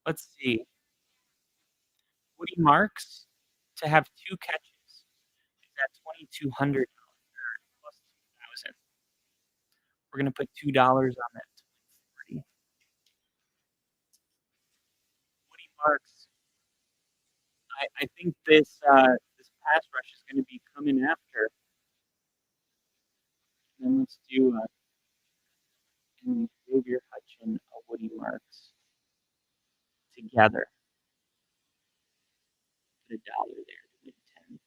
Let's see. Woody Marks to have 2 catches is at $2,200 plus 2,000. We're gonna put $2 on that 40. Woody Marks. I think this pass rush is gonna be coming after. And then let's do an Xavier Hutchin, a Woody Marks together. Put $1 there to win 10.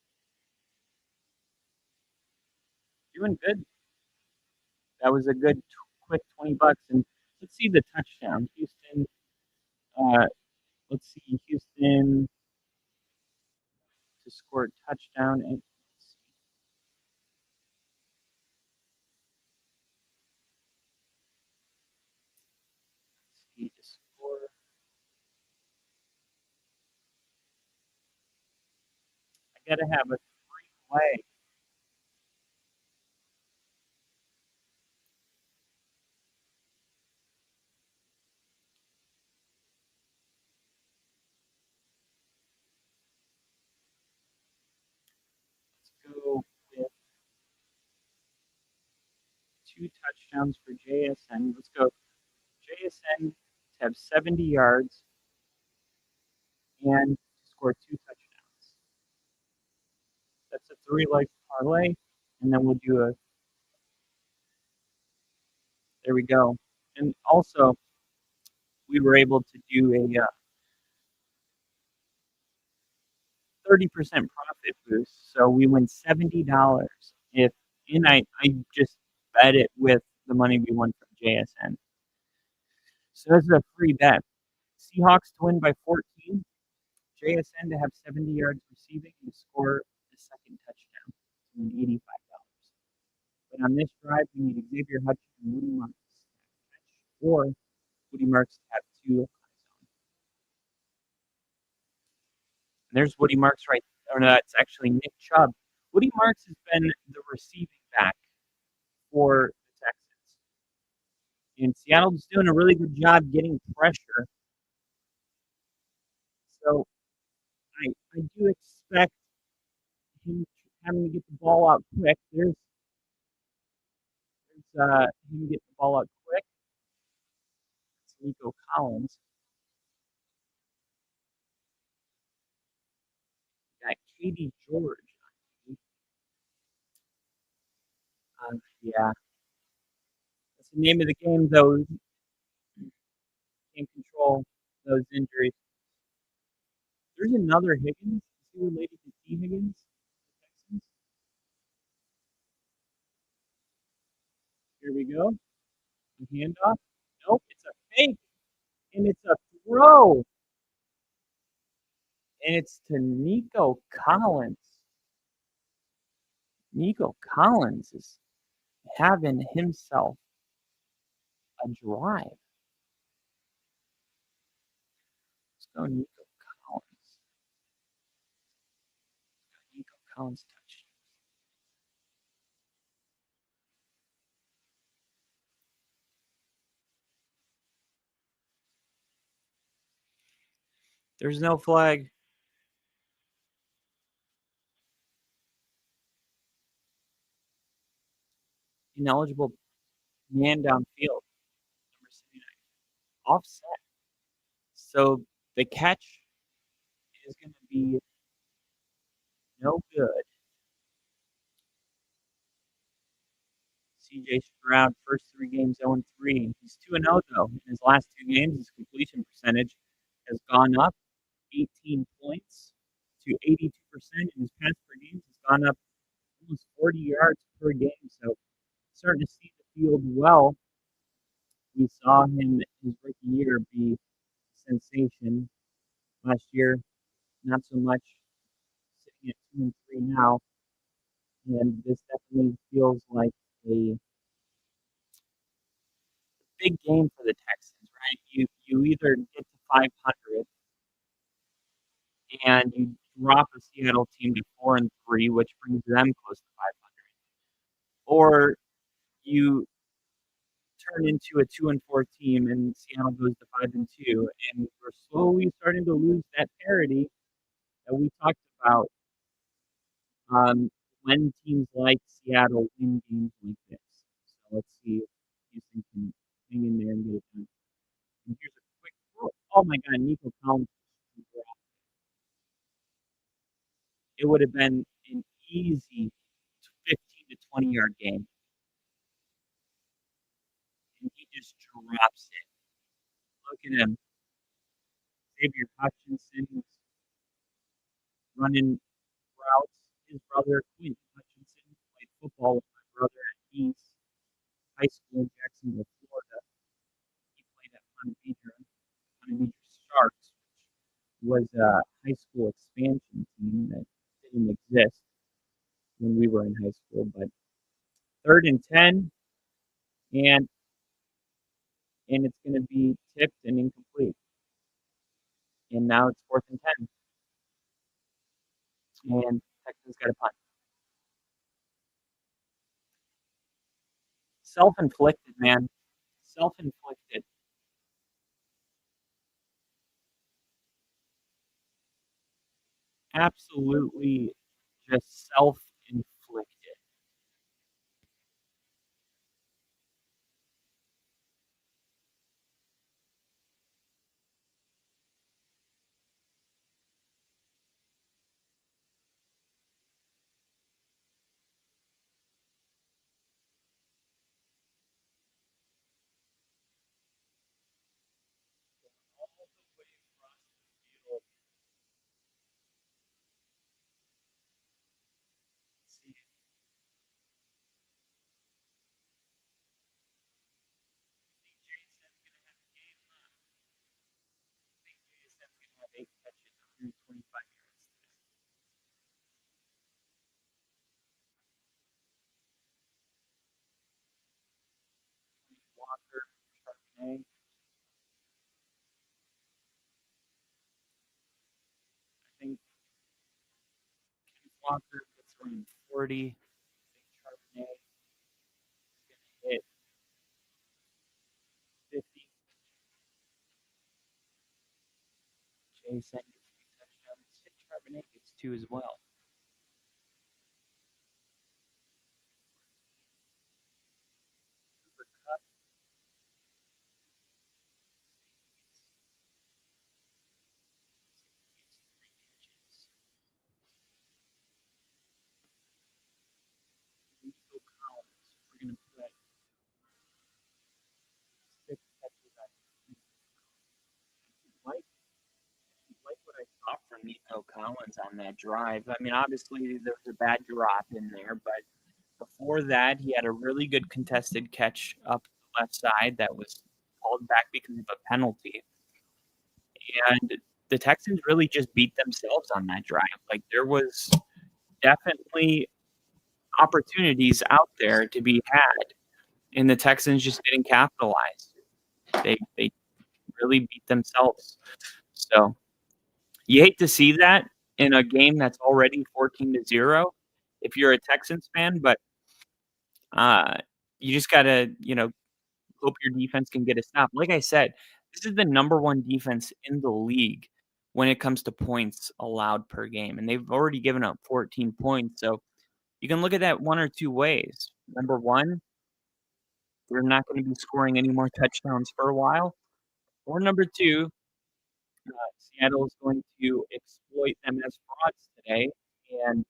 Doing good. That was a good quick $20. And let's see the touchdown. Houston. Let's see Houston to score a touchdown. And let's see to score. I gotta have a 3 play. Let's go with 2 touchdowns for JSN. Let's go JSN to have 70 yards and to score 2 touchdowns. That's a 3-leg parlay, and then we'll do a. There we go. And also, we were able to do a 30% profit boost. So we win $70 if, and I just bet it with the money we won from JSN. So this is a free bet. Seahawks to win by 14. JSN to have 70 yards receiving and score the second touchdown to win $85. But on this drive, we need Xavier Hutchin and Woody Marks to catch, or Woody Marks to have 2 on his own. And there's Woody Marks right there. No, that's actually Nick Chubb. Woody Marks has been the receiving back for the Texans. And Seattle's doing a really good job getting pressure. So I do expect him having to get the ball out quick. There's him getting the ball out quick. It's Nico Collins. Got Katie George. Yeah. That's the name of the game, though. Can't control those injuries. There's another Higgins. Is he related to T. Higgins? Texans? Here we go. The handoff. Nope, it's a fake. And it's a throw. And it's to Nico Collins. Nico Collins is having himself a drive. Let's go Nico Collins. Nico Collins touch. There's no flag. Ineligible man downfield. Number 79. Offset. So the catch is going to be no good. CJ Stroud, first 3 games 0-3. He's 2-0 though. In his last 2 games, his completion percentage has gone up 18 points to 82%. And his pass per game has gone up almost 40 yards per game. So starting to see the field well. We saw him his rookie year be a sensation. Last year, not so much. Sitting at 2-3 now. And this definitely feels like a big game for the Texans, right? You either get to 500 and you drop a Seattle team to 4-3, which brings them close to 500, or you turn into a 2-4 team and Seattle goes to 5-2, and we're slowly starting to lose that parity that we talked about when teams like Seattle win games like this. So let's see if Houston can hang in there and get it done. And here's a quick throw. Oh my God, Nico Collins. It would have been an easy 15 to 20-yard game. And he just drops it. Look at him. Xavier Hutchinson was running routes. His brother, Quinn Hutchinson, played football with my brother at East High School in Jacksonville, Florida. He played at Ponte Vedra Sharks, which was a high school expansion team that didn't exist when we were in high school. But 3rd and 10, and it's going to be tipped and incomplete. And now it's 4th and 10. And Texans got a punt. Self-inflicted, man. Self-inflicted. Absolutely just self-inflicted. All the way across the field. Let's see. Think Jason's going to have a game, huh? Think Jason's going to have 8 catches, 125 yards today. Walker, Charbonnet. I think Walker gets around 40. I think Charbonnet is going to hit 50. Jason gets 3 touchdowns. I think Charbonnet gets 2 as well. Cooper Kupp. Gets 3 catches. Nico Collins. We're going to put 6 catches on like what I saw from Nico Collins on that drive. I mean, obviously there was a bad drop in there, but before that, he had a really good contested catch up the left side that was called back because of a penalty. And the Texans really just beat themselves on that drive. Like there was definitely opportunities out there to be had, and the Texans just didn't capitalize. They really beat themselves. So you hate to see that in a game that's already 14-0 if you're a Texans fan, but you just gotta, hope your defense can get a stop. Like I said, this is the number 1 defense in the league when it comes to points allowed per game, and they've already given up 14 points. So you can look at that one or two ways. Number 1, they're not going to be scoring any more touchdowns for a while, or number 2, Seattle is going to exploit them as frauds today, and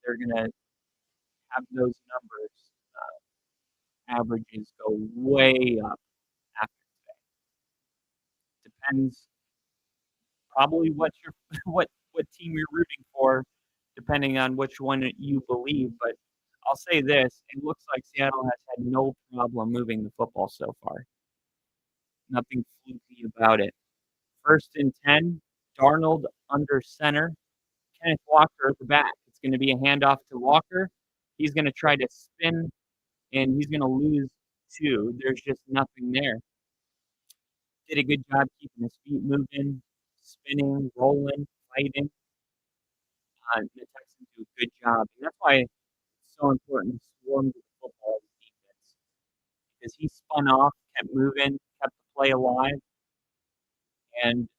they're going to have those numbers averages go way up after today. Depends probably what your what team you're rooting for, depending on which one you believe. But I'll say this: it looks like Seattle has had no problem moving the football so far. Nothing fluky about it. 1st and 10, Darnold under center, Kenneth Walker at the back. It's going to be a handoff to Walker. He's going to try to spin, and he's going to lose 2. There's just nothing there. did a good job keeping his feet moving, spinning, rolling, fighting. The Texans do a good job, and that's why it's so important to swarm the football defense because he spun off, kept moving, kept the play alive, and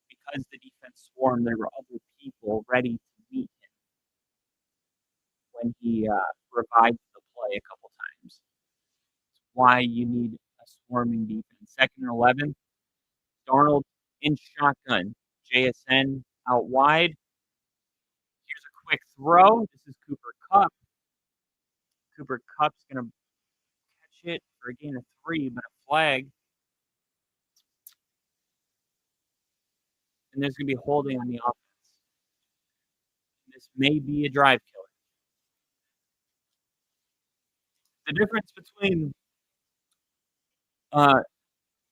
because the defense swarmed, there were other people ready to meet him when he revived the play a couple times. That's why you need a swarming defense. 2nd and 11, Darnold in shotgun, JSN out wide. Here's a quick throw. This is Cooper Kupp. Cooper Kupp's going to catch it for a gain of 3, but a flag. And there's going to be holding on the offense. This may be a drive killer. The difference between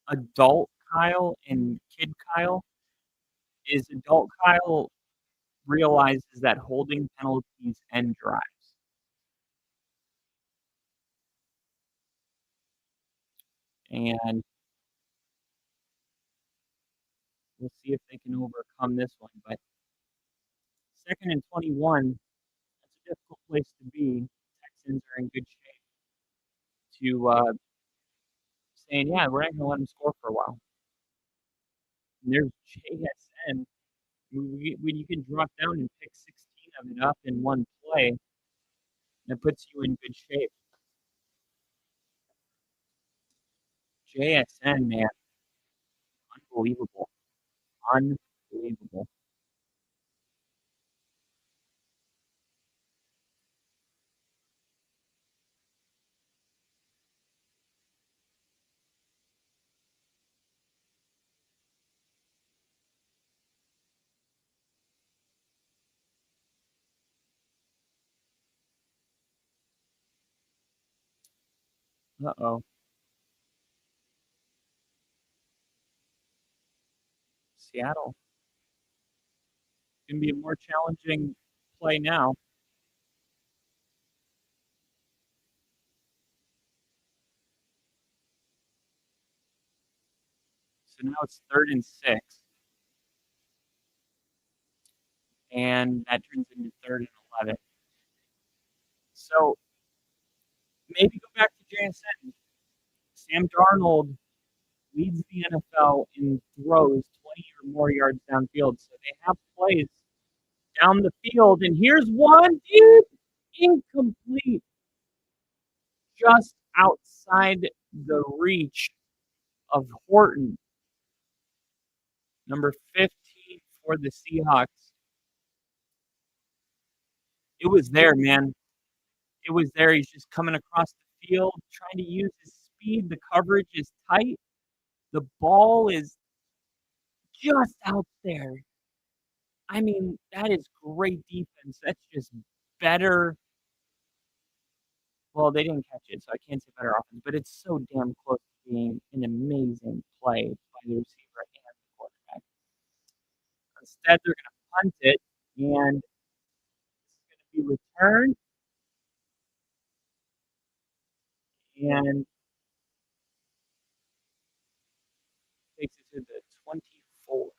adult Kyle and kid Kyle is adult Kyle realizes that holding penalties end drives. And we'll see if they can overcome this one. But 2nd and 21, that's a difficult place to be. Texans are in good shape to saying, yeah, we're not going to let them score for a while. And there's JSN. When you can drop down and pick 16 of it up in one play, that puts you in good shape. JSN, man, unbelievable. Unbelievable. Uh-oh. Seattle. Going to be a more challenging play now. So now it's 3rd and 6. And that turns into 3rd and 11. So maybe go back to JSN. Sam Darnold leads the NFL in throws 20 or more yards downfield. So they have plays down the field. And here's one, dude, incomplete. Just outside the reach of Horton. Number 15 for the Seahawks. It was there, man. It was there. He's just coming across the field, trying to use his speed. The coverage is tight. The ball is just out there. I mean, that is great defense. That's just better. Well, they didn't catch it, so I can't say better offense, but it's so damn close to being an amazing play by the receiver and the quarterback. Instead, they're going to punt it, and it's going to be returned. And takes it to the 24.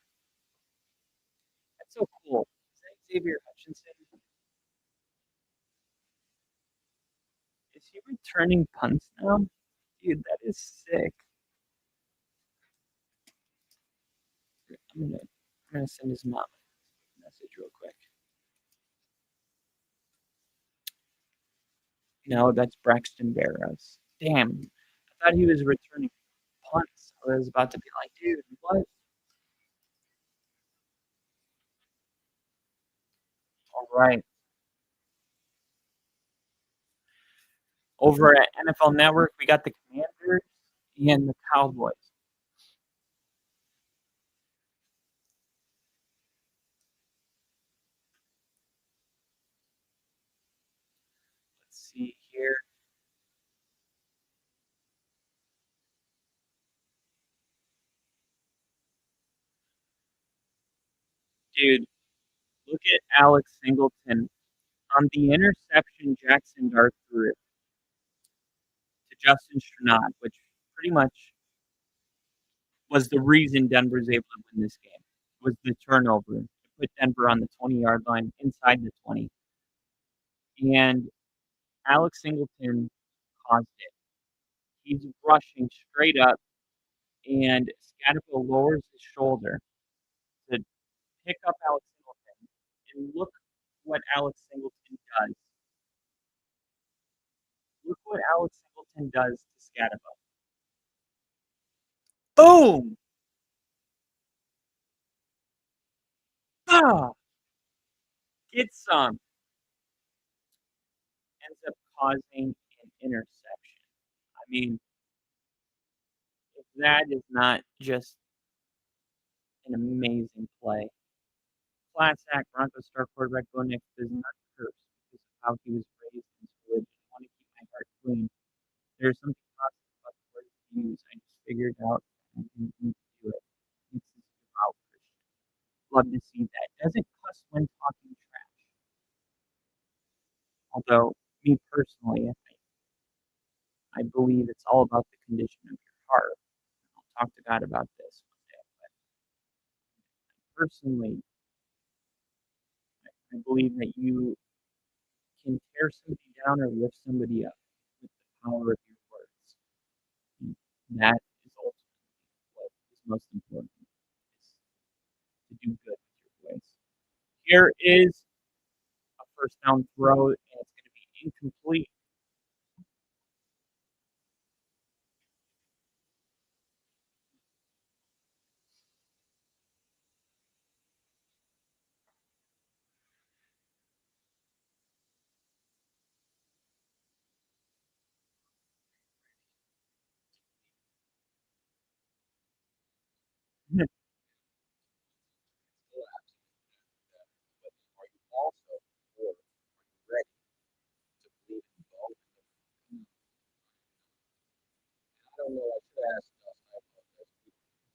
That's so cool. Is that Xavier Hutchinson? Is he returning punts now? Dude, that is sick. I'm gonna send his mom a message real quick. No, that's Braxton Barrows. Damn. I thought he was returning punts. I was about to be like, dude, what? All right. Over at NFL Network, we got the Commanders and the Cowboys. Let's see here. Dude, look at Alex Singleton. On the interception, Jackson Dart threw it to Justin Stronach, which pretty much was the reason Denver was able to win this game. Was the turnover to put Denver on the 20-yard line inside the 20. And Alex Singleton caused it. He's rushing straight up, and Scatterville lowers his shoulder to pick up Alex Singleton. And look what Alex Singleton does. Look what Alex Singleton does to Scatterville. Boom! Ah! Get some. Ends up causing an interception. I mean, if that is not just an amazing play. Class act Broncos star quarterback Bo Nix does not curse because of how he was raised in his religion. I want to keep my heart clean. There's something positive about the word he used. I just figured out I didn't need to do it. This is about Christian. Love to see that. Doesn't cuss when talking trash. Although, me personally, I believe it's all about the condition of your heart. I'll talk to God about this one day. But personally, I believe that you can tear somebody down or lift somebody up with the power of your words. And that is ultimately what is most important, is to do good with your voice. Here is a first down throw, and it's going to be incomplete.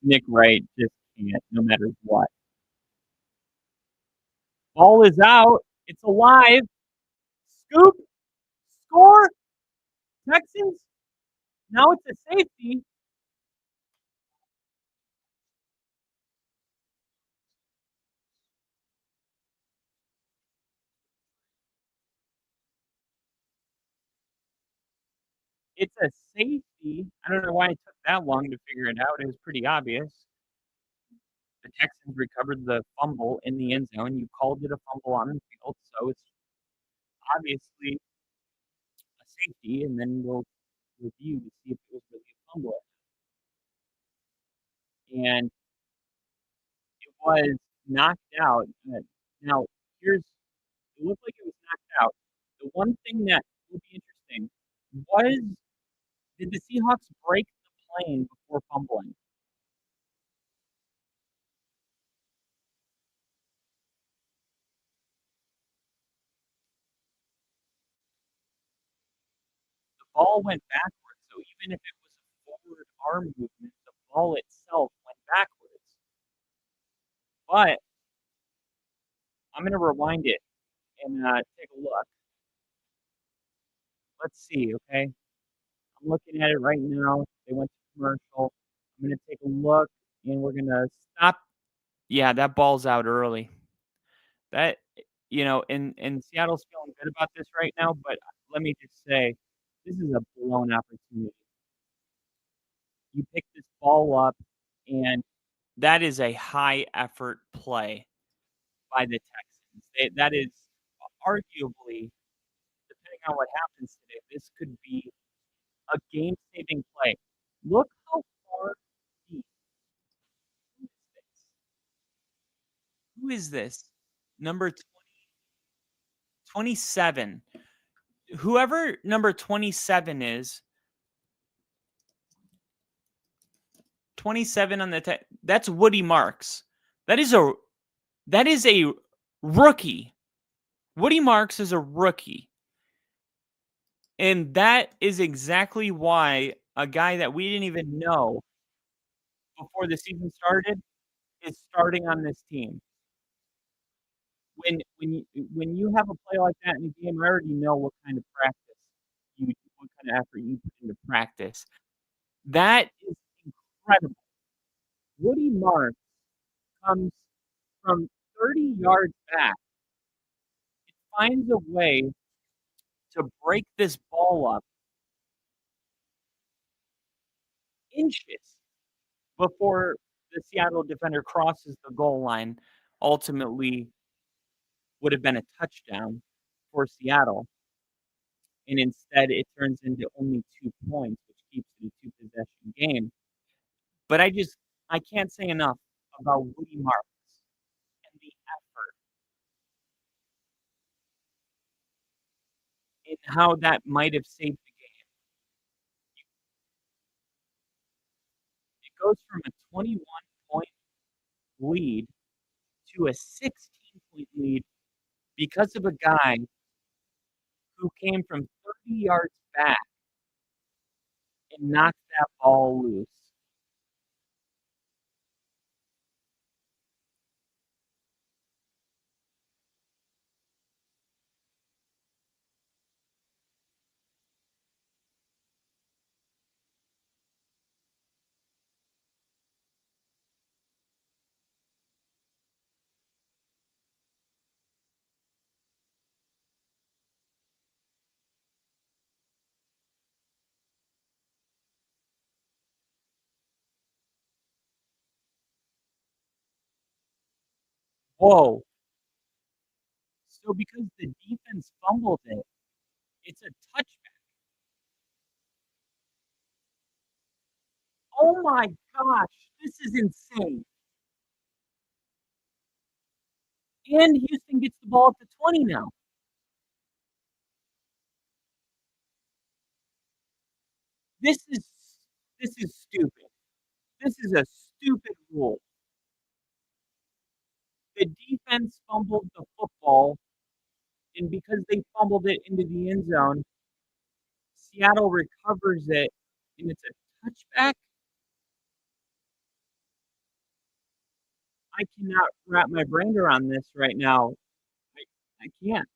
Nick Wright just can't, no matter what. Ball is out. It's alive. Scoop. Score. Texans. Now it's a safety. It's a safety. I don't know why it took that long to figure it out. It was pretty obvious. The Texans recovered the fumble in the end zone. You called it a fumble on the field, so it's obviously a safety, and then we'll review to see if it was really a fumble. And it was knocked out. Now, it looked like it was knocked out. The one thing that will be interesting was, did the Seahawks break the plane before fumbling? The ball went backwards, so even if it was a forward arm movement, the ball itself went backwards. But I'm going to rewind it and take a look. Let's see, okay? I'm looking at it right now. They went to commercial. I'm going to take a look, and we're going to stop. Yeah, that ball's out early. That, and Seattle's feeling good about this right now, but let me just say, this is a blown opportunity. You pick this ball up, and that is a high effort play by the Texans. That is arguably, depending on what happens today, this could be a game-saving play. Look how far deep. Who is this? Number 27. Whoever number 27 is, 27 on the that's Woody Marks. That is a rookie. Woody Marks is a rookie. And that is exactly why a guy that we didn't even know before the season started is starting on this team. When you have a play like that in a game, I already know what kind of effort you put into practice. That is incredible. Woody Marks comes from 30 yards back. It finds a way to break this ball up inches before the Seattle defender crosses the goal line. Ultimately, would have been a touchdown for Seattle. And instead, it turns into only 2 points, which keeps it a two-possession game. But I can't say enough about Woody Marks and the effort and how that might have saved the game. It goes from a 21-point lead to a 16-point lead because of a guy who came from 30 yards back and knocked that ball loose. Whoa. So because the defense fumbled it, it's a touchback. Oh my gosh, this is insane. And Houston gets the ball at the 20 now. This is stupid. This is a stupid rule. The defense fumbled the football, and because they fumbled it into the end zone, Seattle recovers it, and it's a touchback. I cannot wrap my brain around this right now. I can't.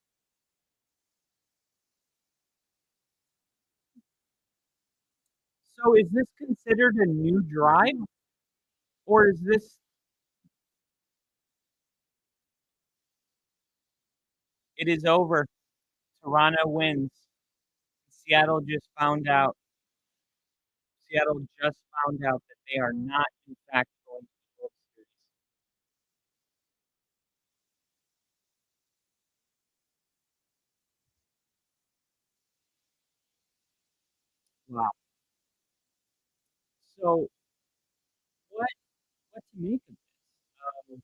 So is this considered a new drive? Or is this it is over. Toronto wins. Seattle just found out. Seattle just found out that they are not in fact going to the World Series. Wow. So what to make of this?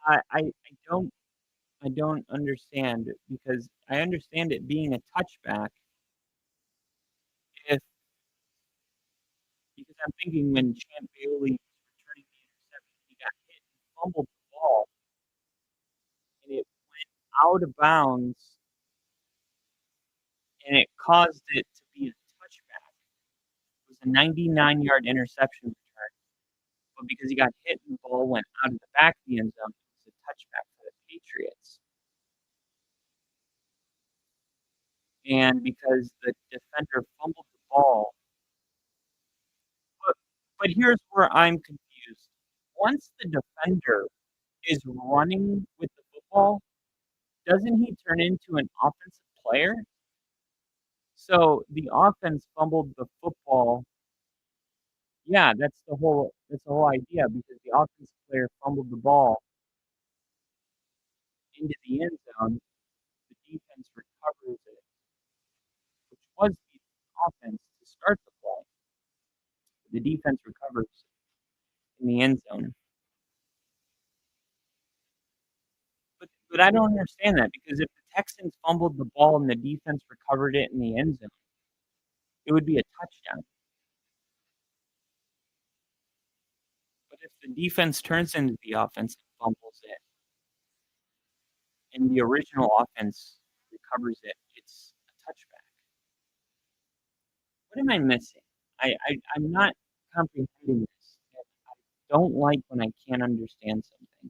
I don't I don't understand it because I understand it being a touchback if because I'm thinking when Champ Bailey was returning the interception, he got hit and fumbled the ball and it went out of bounds and it caused it to be a touchback. It was a 99-yard interception return, but because he got hit and the ball went out of the back of the end zone, it was a touchback for the Patriots. And because the defender fumbled the ball, but here's where I'm confused. Once the defender is running with the football, doesn't he turn into an offensive player? So the offense fumbled the football. Yeah, that's the whole idea because the offensive player fumbled the ball into the end zone. The defense recovers it, which was the offense to start the play. The defense recovers in the end zone. But I don't understand that because if the Texans fumbled the ball and the defense recovered it in the end zone, it would be a touchdown. But if the defense turns into the offense and fumbles it, and the original offense recovers it, it's a touchback. What am I missing? I'm not comprehending this. I don't like when I can't understand something.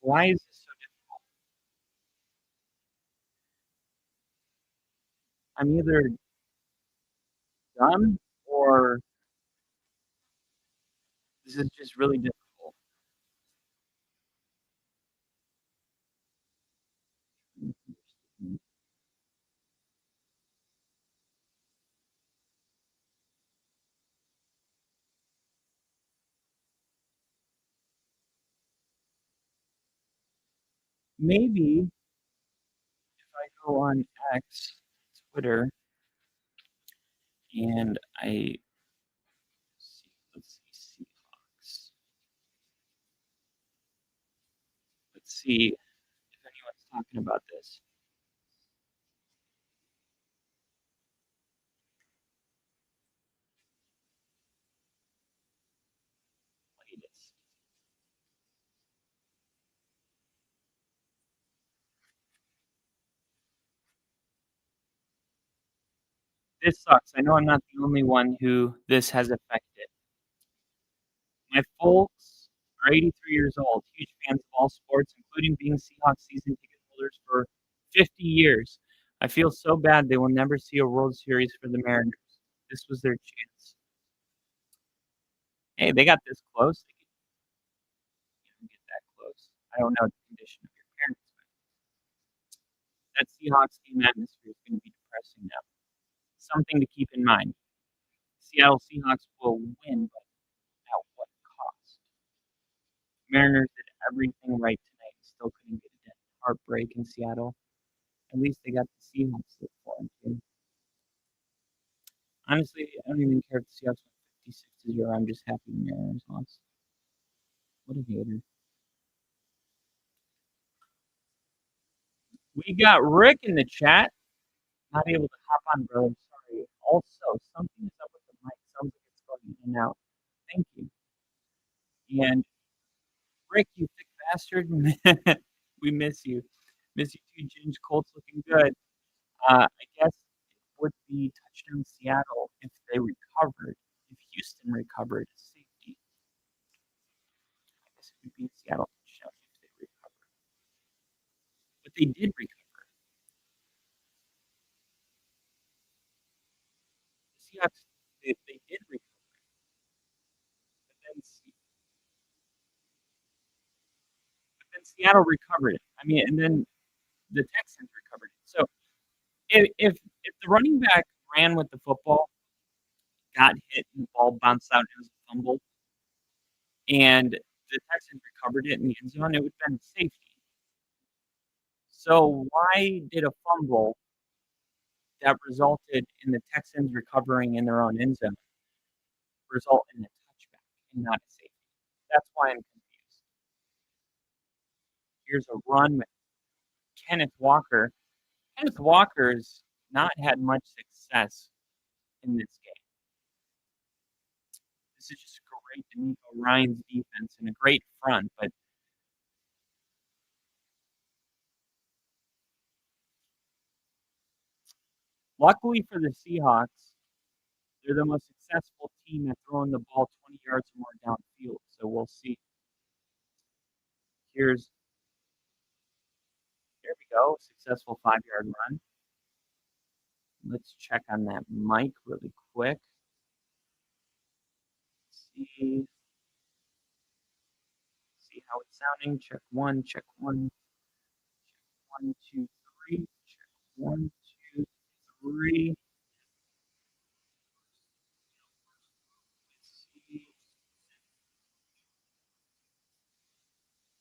Why is this so difficult? I'm either dumb or this is just really difficult. Maybe if I go on X, Twitter, and let's see Seahawks. Let's see if anyone's talking about this. Latest. This sucks. I know I'm not the only one who this has affected. My folks are 83 years old, huge fans of all sports, including being Seahawks season ticket holders for 50 years. I feel so bad they will never see a World Series for the Mariners. This was their chance. Hey, they got this close. They could get that close. I don't know the condition of your parents, but that Seahawks team atmosphere is going to be depressing now. Something to keep in mind. Seattle Seahawks will win, but at what cost? Mariners did everything right tonight and still couldn't get it in. Heartbreak in Seattle. At least they got the Seahawks to look forward to. Honestly, I don't even care if the Seahawks went 56-0. I'm just happy the Mariners lost. What a hater. We got Rick in the chat. Not able to hop on, bro. Sorry. Also, something is up with the mic. Sounds like it's going in and out. Thank you. And Rick, you thick bastard. We miss you. Miss you too, Ginge. Colts looking good. I guess it would be touchdown Seattle if they recovered. If Houston recovered safety, I guess it would be Seattle touchdown if they recovered. But they did recover. The Seahawks, they did recover. But then Seattle recovered it. I mean, and then the Texans recovered it. So if the running back ran with the football, got hit, and the ball bounced out and it was a fumble, and the Texans recovered it in the end zone, it would have been safety. So why did a fumble that resulted in the Texans recovering in their own end zone result in a touchback and not a safety? That's why I'm confused. Here's a run with Kenneth Walker. Kenneth Walker's not had much success in this game. This is just great D'Amico Ryan's defense and a great front, but luckily for the Seahawks, they're the most successful team at throwing the ball 20 yards or more downfield, so we'll see. There we go, successful 5-yard run. Let's check on that mic really quick. See how it's sounding. Check one, check one. Check 1, 2, 3. Check 1, 2, 3. Let's see.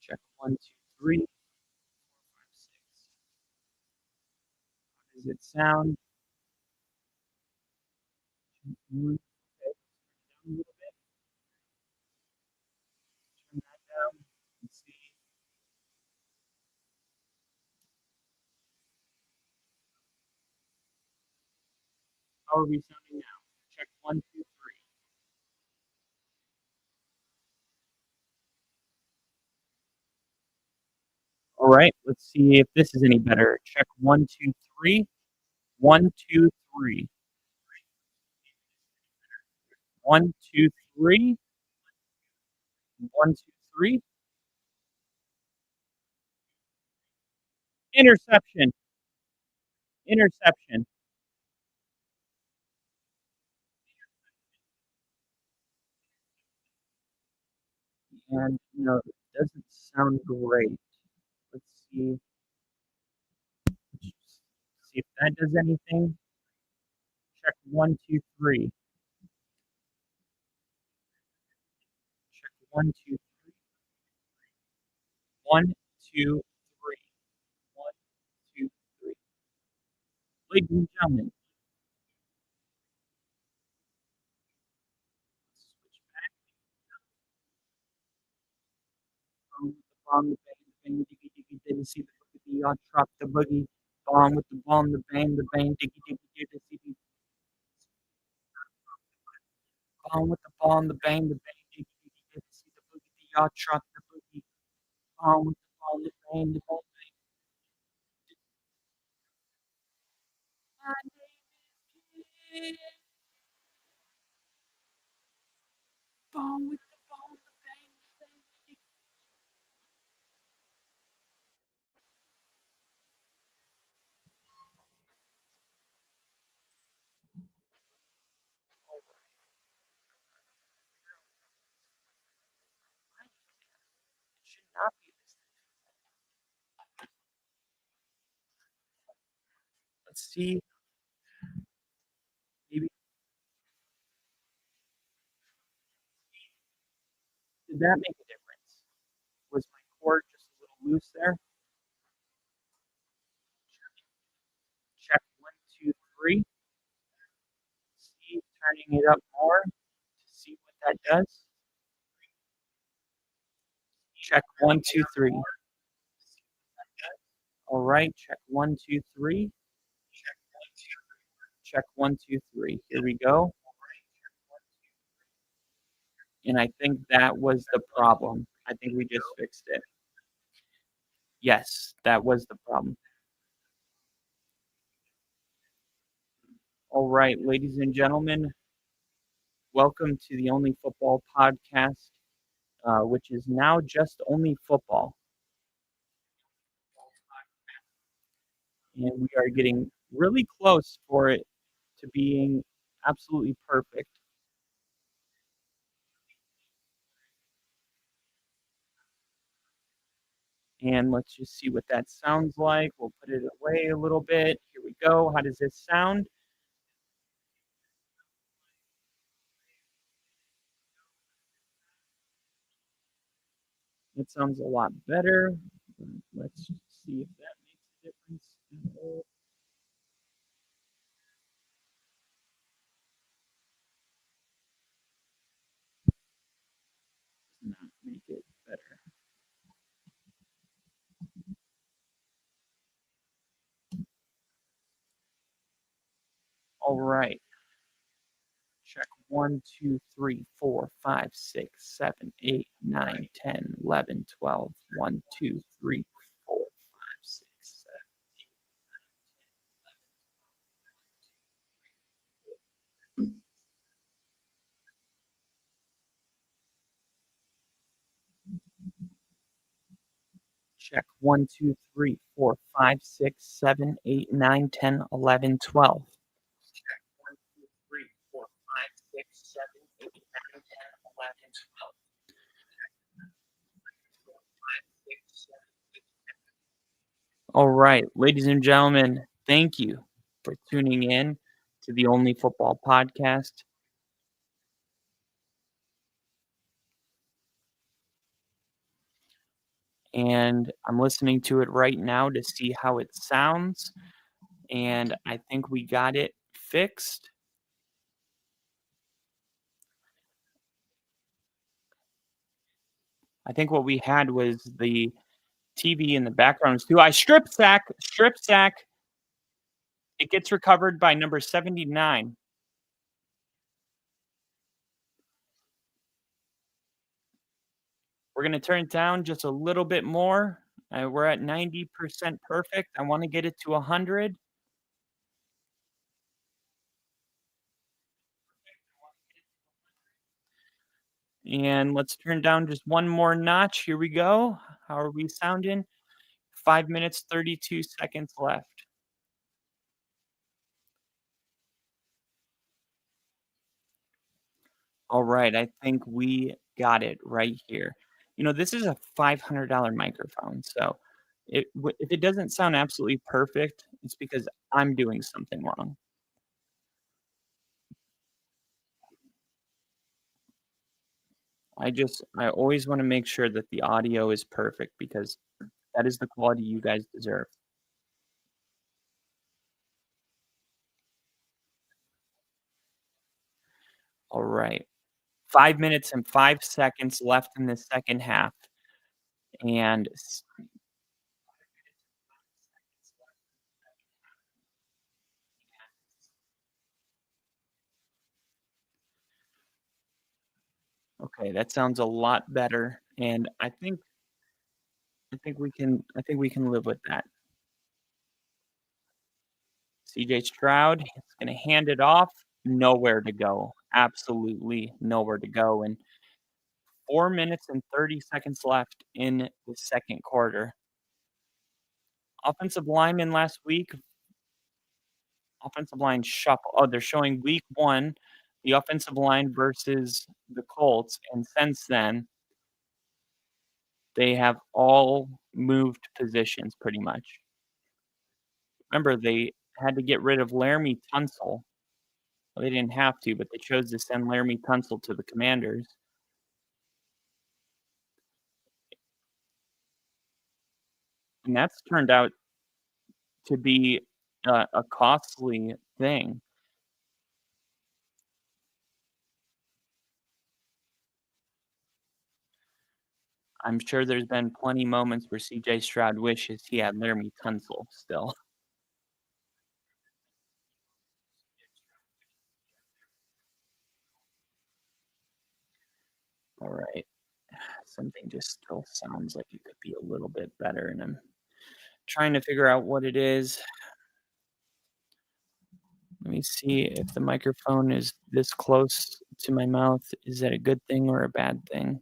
Check 1, 2, 3. 4, 5, 6. How does it sound? Okay. Turn it down a little bit. Turn that down. Let's see. How are we sounding now? Check 1, 2, 3. All right, let's see if this is any better. Check 1, 2, 3. 1, 2, 3. 1, 2, 3. 1, 2, 3. Interception. Interception. And, it doesn't sound great. Let's see. See if that does anything. Check 1, 2, 3. Check 1, 2, 3. 1, 2, 3. 1, 2, 3. Ladies and gentlemen, switch back from the bomb, the bang, the bang, diggy, diggy, didn't see the boogie, the drop the boogie. Bomb with the bomb, the bang, diggy, diggy, didn't see the bomb with the bomb, the bang, diggy, diggy, didn't see the boogie, the drop the boogie. Bomb with the bomb, the bang, the bang. My name is Kid. Bomb with the bomb, the bang, diggy. It should not be this. Let's see. Maybe did that make a difference? Was my cord just a little loose there? Check 1, 2, 3. See, turning it up more to see what that does. Check 1, 2, 3. All right, check 1, 2, 3. Check 1, 2, 3. Here we go. And I think that was the problem. I think we just fixed it. Yes, that was the problem. All right, ladies and gentlemen, welcome to the Only Football podcast, which is now just only football. And we are getting really close for it to being absolutely perfect. And let's just see what that sounds like. We'll put it away a little bit. Here we go. How does this sound? It sounds a lot better. Let's see if that makes a difference at all. Not make it better. All right. Check 1, 2, 3, 4, 5, 6, 7, 8, 9, 10, 11, 12. 1, 2, 3, 4, 5, 6, 7. Check 1, 2, 3, 4, 5, 6, 7, 8, 9, 10, 11, 12. Check 1, 2, 3, 4, 5, 6, 7, 8, 9, 10, 11, 12. All right, ladies and gentlemen, thank you for tuning in to the Only Football podcast. And I'm listening to it right now to see how it sounds. And I think we got it fixed. I think what we had was the TV in the background too. I strip sack. It gets recovered by number 79. We're going to turn it down just a little bit more. We're at 90% perfect. I want to get it to 100. And let's turn down just one more notch. Here we go. How are we sounding? 5 minutes, 32 seconds left. All right, I think we got it right here. This is a $500 microphone, so if it doesn't sound absolutely perfect, it's because I'm doing something wrong. I always want to make sure that the audio is perfect because that is the quality you guys deserve. All right. 5 minutes and 5 seconds left in the second half. And okay, that sounds a lot better. And I think we can live with that. CJ Stroud is going to hand it off. Nowhere to go. Absolutely nowhere to go. And 4 minutes and 30 seconds left in the second quarter. Offensive lineman last week. Offensive line shuffle. Oh, they're showing week 1, the offensive line versus the Colts. And since then, they have all moved positions pretty much. Remember, they had to get rid of Laramie Tunsil. Well, they didn't have to, but they chose to send Laramie Tunsil to the Commanders. And that's turned out to be a costly thing. I'm sure there's been plenty moments where CJ Stroud wishes he had Laramie Tunsil still. All right. Something just still sounds like it could be a little bit better, and I'm trying to figure out what it is. Let me see if the microphone is this close to my mouth. Is that a good thing or a bad thing?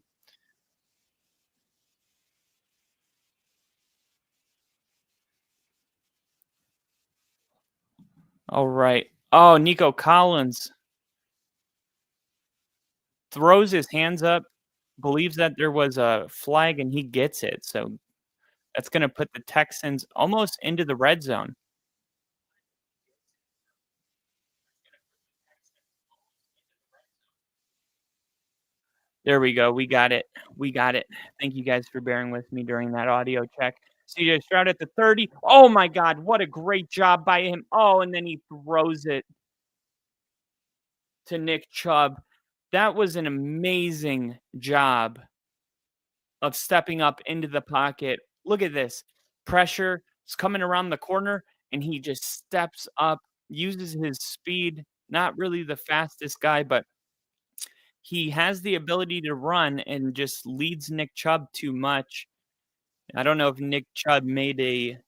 All right. Oh, Nico Collins throws his hands up, believes that there was a flag, and he gets it. So that's going to put the Texans almost into the red zone. There we go. We got it. We got it. Thank you guys for bearing with me during that audio check. CJ Stroud at the 30. Oh my God, what a great job by him. Oh, and then he throws it to Nick Chubb. That was an amazing job of stepping up into the pocket. Look at this. Pressure is coming around the corner, and he just steps up, uses his speed. Not really the fastest guy, but he has the ability to run and just leads Nick Chubb too much. I don't know if Nick Chubb made a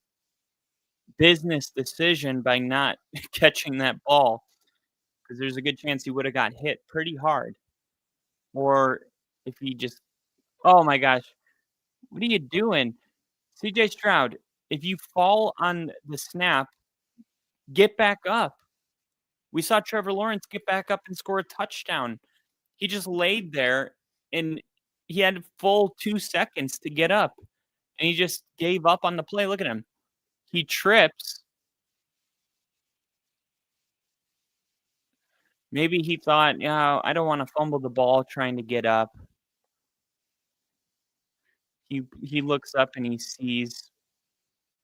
business decision by not catching that ball, because there's a good chance he would have got hit pretty hard. Or if he just, oh my gosh, what are you doing? CJ Stroud, if you fall on the snap, get back up. We saw Trevor Lawrence get back up and score a touchdown. He just laid there, and he had a full 2 seconds to get up, and he just gave up on the play. Look at him. He trips. Maybe he thought, "Yeah, I don't wanna fumble the ball trying to get up." He looks up and he sees,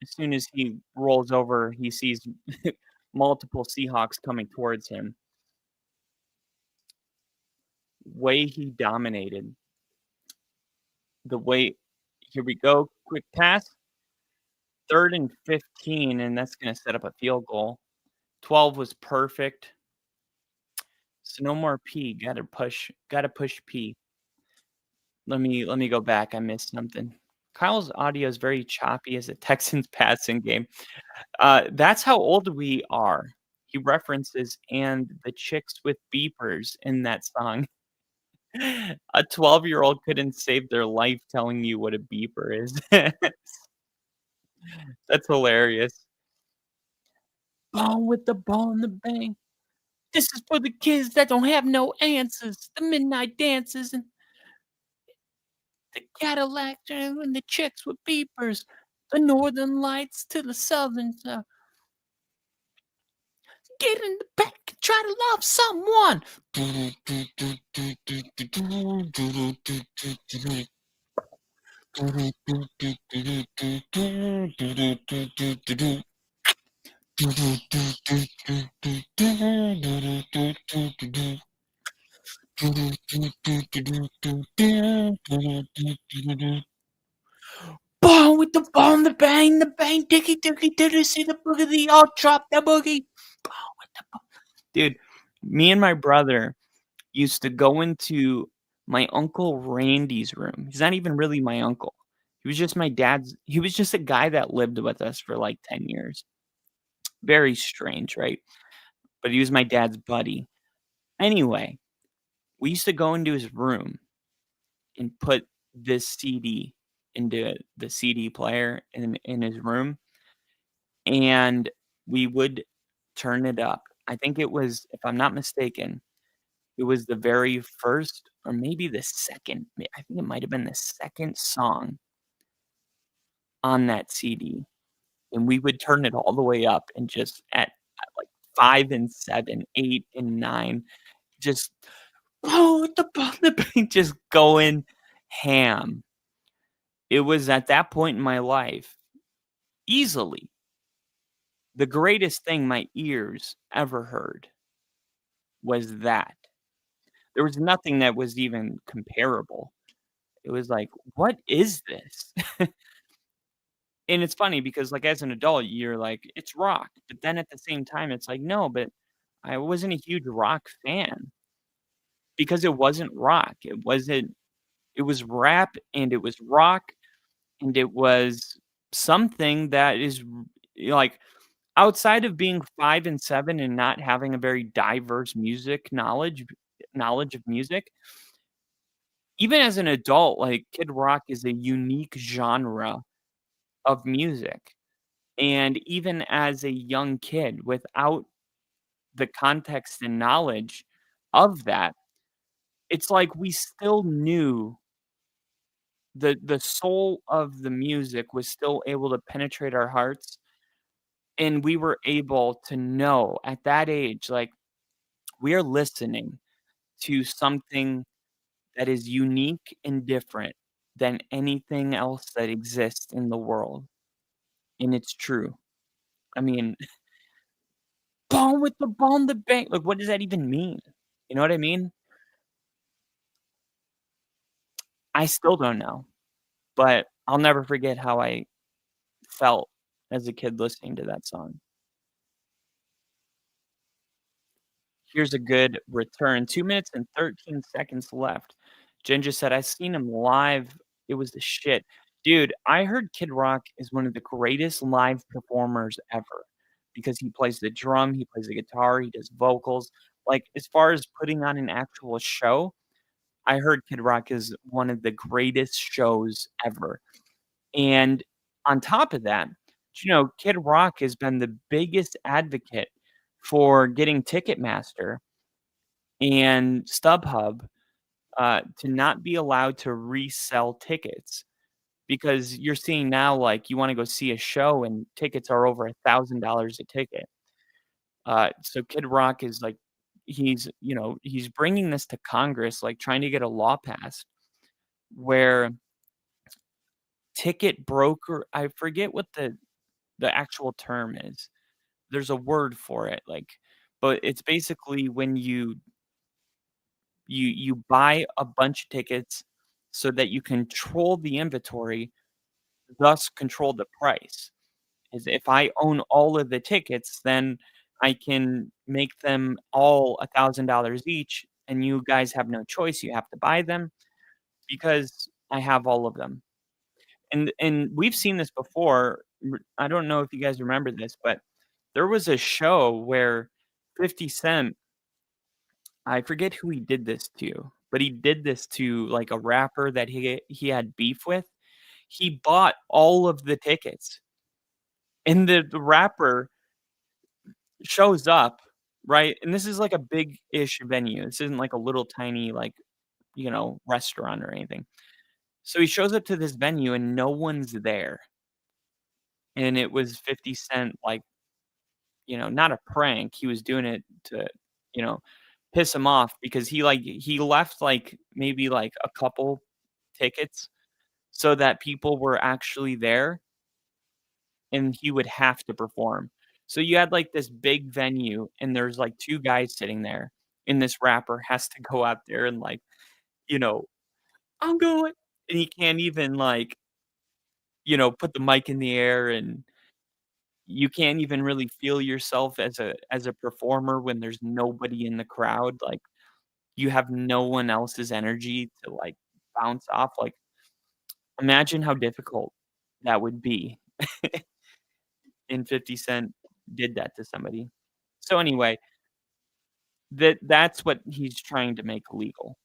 as soon as he rolls over, he sees multiple Seahawks coming towards him. Way he dominated. Here we go, quick pass. 3rd and 15, and that's gonna set up a field goal. 12 was perfect. So no more P. Gotta push P. Let me go back. I missed something. Kyle's audio is very choppy as a Texans passing game. That's how old we are. He references "and the chicks with beepers" in that song. A 12-year-old couldn't save their life telling you what a beeper is. That's hilarious. Bone with the bone, the bang. This is for the kids that don't have no answers. The midnight dances and the Cadillac and the chicks with beepers. The northern lights to the southern. Get in the back and try to love someone. Bong with the bong, the bang, dicky, see the boogie, all drop the boogie. Bong with the bong. Dude, me and my brother used to go into my uncle Randy's room. He's not even really my uncle. He was just my dad's. He was just a guy that lived with us for like 10 years. Very strange, right? But he was my dad's buddy. Anyway, we used to go into his room and put this CD into the CD player in his room, and we would turn it up. I think it was, if I'm not mistaken, it was the very first or maybe the second. I think it might have been the second song on that CD, and we would turn it all the way up and just at like 5 and 7, 8 and 9, just the just going ham. It was at that point in my life, easily the greatest thing my ears ever heard was that. There was nothing that was even comparable. It was like, "What is this?" And it's funny because, like, as an adult, you're like, "It's rock," but then at the same time, it's like, "No, but I wasn't a huge rock fan." Because it wasn't rock. It was rap, and it was rock, and it was something that is like, outside of being 5 and 7 and not having a very diverse music knowledge of music, even as an adult, like, Kid Rock is a unique genre of music, and even as a young kid, without the context and knowledge of that, it's like we still knew the soul of the music was still able to penetrate our hearts, and we were able to know at that age, like, we are listening to something that is unique and different than anything else that exists in the world, and it's true. I mean, "Bone with the bone, the bang," like, what does that even mean? You know what I mean? I still don't know, but I'll never forget how I felt as a kid listening to that song. Here's a good return. 2 minutes and 13 seconds left. Jen just said, "I seen him live. It was the shit." Dude, I heard Kid Rock is one of the greatest live performers ever because he plays the drum, he plays the guitar, he does vocals. Like, as far as putting on an actual show, I heard Kid Rock is one of the greatest shows ever. And on top of that, Kid Rock has been the biggest advocate for getting Ticketmaster and StubHub, to not be allowed to resell tickets because you're seeing now, like, you wanna go see a show and tickets are over $1,000 a ticket. So Kid Rock is, like, he's bringing this to Congress, like, trying to get a law passed where ticket broker I forget what the actual term is. There's a word for it, like, but it's basically when you buy a bunch of tickets so that you control the inventory, thus control the price. Is if I own all of the tickets, then I can make them all $1,000 each, and you guys have no choice, you have to buy them because I have all of them. And we've seen this before. I don't know if you guys remember this, but there was a show where 50 Cent, I forget who he did this to, but he did this to, like, a rapper that he had beef with. He bought all of the tickets, And the rapper shows up, right? And this is like a big-ish venue. This isn't like a little tiny, like, restaurant or anything. So he shows up to this venue and no one's there. And it was 50 Cent, like, not a prank. He was doing it to, you know, piss him off because he left like maybe like a couple tickets so that people were actually there and he would have to perform. So you had like this big venue and there's like two guys sitting there and this rapper has to go out there and like, you know, I'm going, and he can't even like, put the mic in the air, and you can't even really feel yourself as a performer when there's nobody in the crowd. Like, you have no one else's energy to like bounce off. Like, imagine how difficult that would be. And 50 Cent did that to somebody. So anyway, that's what he's trying to make illegal.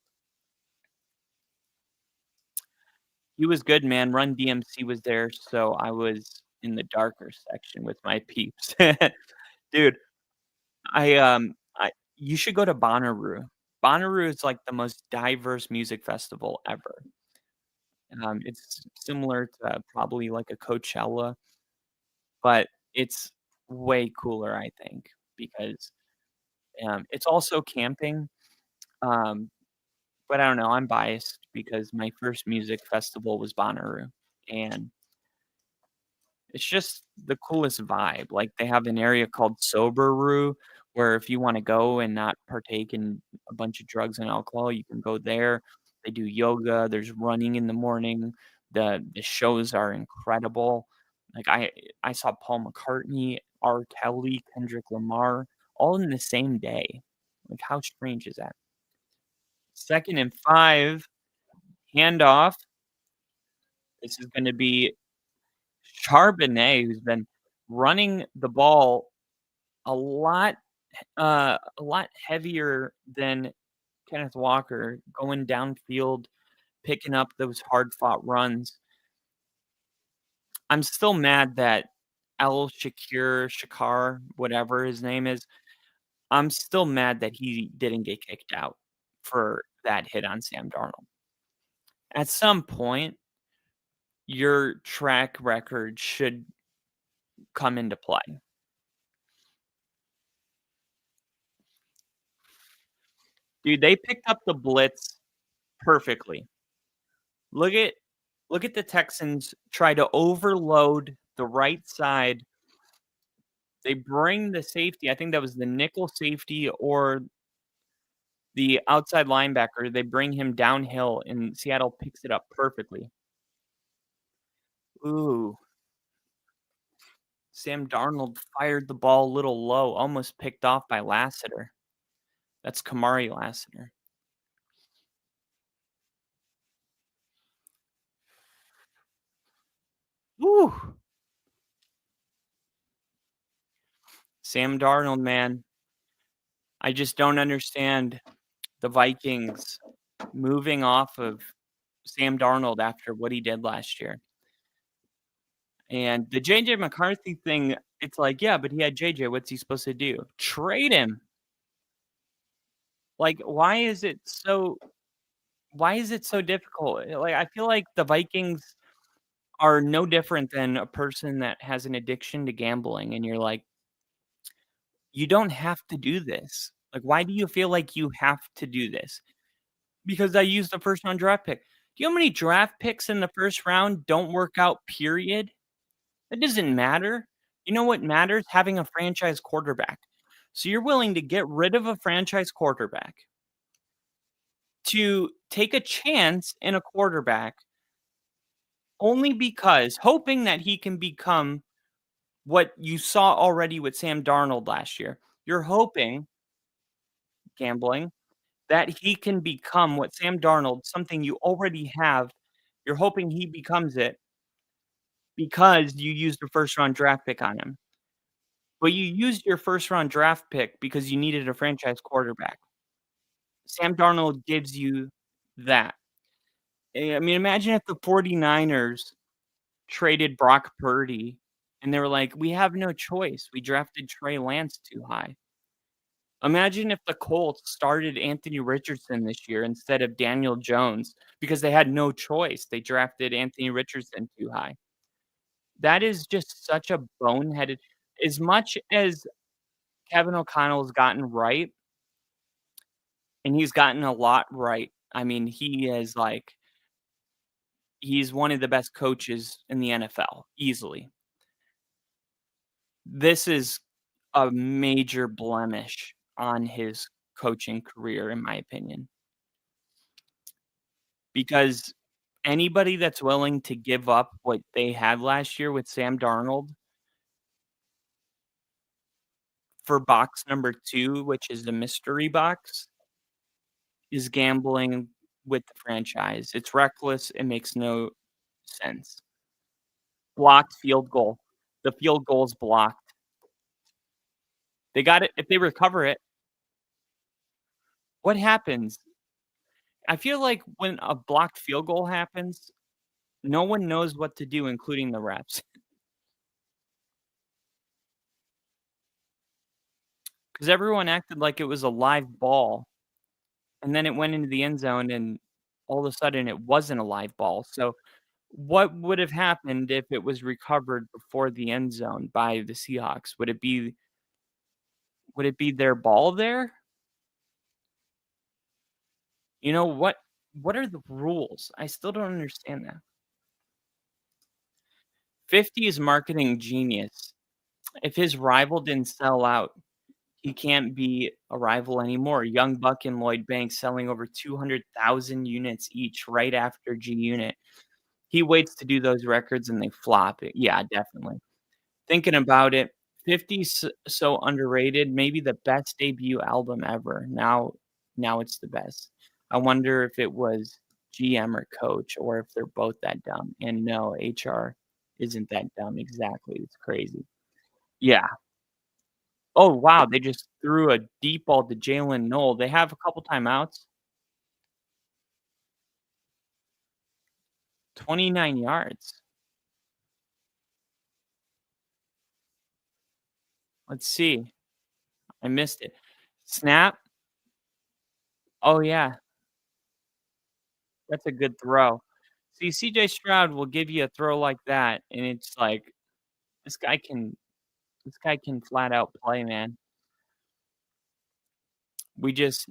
He was good, man. Run DMC was there, so I was in the darker section with my peeps. Dude, I you should go to Bonnaroo. Bonnaroo is like the most diverse music festival ever. It's similar to probably like a Coachella, but it's way cooler, I think, because it's also camping. Um, but I don't know. I'm biased because my first music festival was Bonnaroo, and it's just the coolest vibe. Like, they have an area called Soberoo, where if you wanna go and not partake in a bunch of drugs and alcohol, you can go there. They do yoga, there's running in the morning, the shows are incredible. Like, I saw Paul McCartney, R. Kelly, Kendrick Lamar, all in the same day. Like, how strange is that? 2nd and 5, handoff. This is gonna be Charbonnet, who's been running the ball a lot, a lot heavier than Kenneth Walker, going downfield, picking up those hard-fought runs. I'm still mad that Shakar, whatever his name is, I'm still mad that he didn't get kicked out for that hit on Sam Darnold. At some point, your track record should come into play. Dude, they picked up the blitz perfectly. Look at the Texans try to overload the right side. They bring the safety, I think that was the nickel safety or the outside linebacker, they bring him downhill, and Seattle picks it up perfectly. Ooh. Sam Darnold fired the ball a little low, almost picked off by Lassiter. That's Kamari Lassiter. Woo! Sam Darnold, man. I just don't understand the Vikings moving off of Sam Darnold after what he did last year. And the JJ McCarthy thing, it's like, yeah, but he had JJ. What's he supposed to do? Trade him. Like, why is it so difficult? Like, I feel like the Vikings are no different than a person that has an addiction to gambling, and you're like, you don't have to do this. Like, why do you feel like you have to do this? Because I used the first round draft pick. Do you know how many draft picks in the first round don't work out, period? That doesn't matter. You know what matters? Having a franchise quarterback. So you're willing to get rid of a franchise quarterback to take a chance in a quarterback only because hoping that he can become what you saw already with Sam Darnold last year. You're hoping, gambling, that he can become what Sam Darnold, something you already have. You're hoping he becomes it because you used a first round draft pick on him. But you used your first round draft pick because you needed a franchise quarterback. Sam Darnold gives you that. I mean, imagine if the 49ers traded Brock Purdy And they were like, "We have no choice. We drafted Trey Lance too high." Imagine if the Colts started Anthony Richardson this year instead of Daniel Jones because they had no choice. They drafted Anthony Richardson too high. That is just such a boneheaded. As much as Kevin O'Connell's gotten right, and he's gotten a lot right. I mean, he's one of the best coaches in the NFL, easily. This is a major blemish on his coaching career, in my opinion. Because anybody that's willing to give up what they had last year with Sam Darnold for box number 2, which is the mystery box, is gambling with the franchise. It's reckless. It makes no sense. Blocked field goal. The field goal's blocked. They got it. If they recover it, what happens? I feel like when a blocked field goal happens, no one knows what to do, including the refs. Because everyone acted like it was a live ball, and then it went into the end zone, and all of a sudden it wasn't a live ball. So what would have happened if it was recovered before the end zone by the Seahawks? Would it be their ball there? You know, what are the rules? I still don't understand that. 50 is marketing genius. If his rival didn't sell out, he can't be a rival anymore. Young Buck and Lloyd Banks selling over 200,000 units each right after G Unit. He waits to do those records and they flop it. Yeah, definitely. Thinking about it, 50's so underrated, maybe the best debut album ever. Now it's the best. I wonder if it was GM or coach or if they're both that dumb. And no, HR isn't that dumb. Exactly. It's crazy. Yeah. Oh, wow. They just threw a deep ball to Jalen Knoll. They have a couple timeouts. 29 yards. Let's see. I missed it. Snap. Oh, yeah. That's a good throw. See, CJ Stroud will give you a throw like that, and it's like, this guy can flat out play, man. We just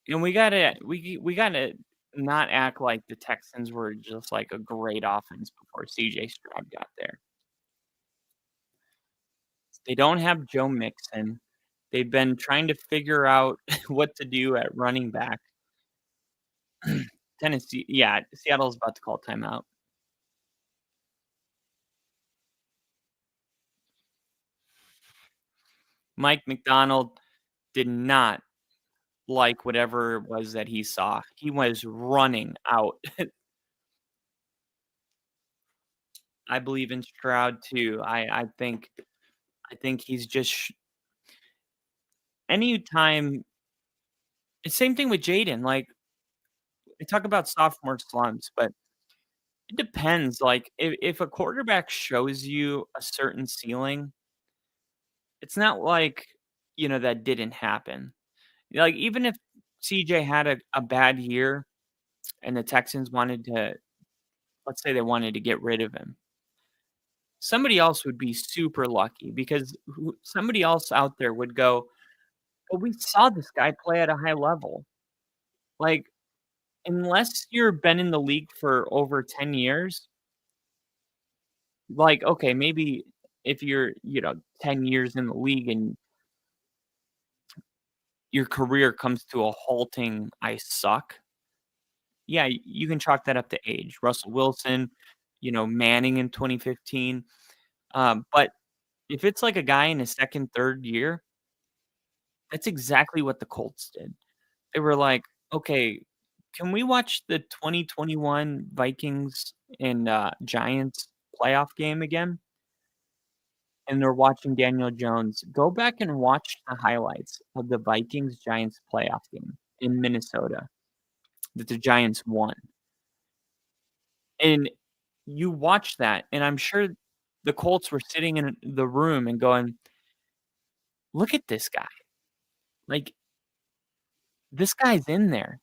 and we gotta not act like the Texans were just like a great offense before CJ Stroud got there. They don't have Joe Mixon. They've been trying to figure out what to do at running back. Tennessee, yeah, Seattle's about to call timeout. Mike McDonald did not like whatever it was that he saw. He was running out. I believe in Stroud too. I think he's just anytime. It's same thing with Jaden. Like we talk about sophomore slumps, but it depends. Like if a quarterback shows you a certain ceiling, it's not like that didn't happen. Like even if CJ had a bad year and the Texans wanted to, let's say they wanted to get rid of him, somebody else would be super lucky because somebody else out there would go, "Well, we saw this guy play at a high level." Like, unless you've been in the league for over 10 years, like, okay, maybe if you're, 10 years in the league and your career comes to a halting, "I suck," yeah, you can chalk that up to age. Russell Wilson, Manning in 2015. But if it's like a guy in his second, third year, that's exactly what the Colts did. They were like, "Okay, can we watch the 2021 Vikings and, Giants playoff game again?" And they're watching Daniel Jones. Go back and watch the highlights of the Vikings-Giants playoff game in Minnesota that the Giants won. And you watch that, and I'm sure the Colts were sitting in the room and going, "Look at this guy. Like, this guy's in there.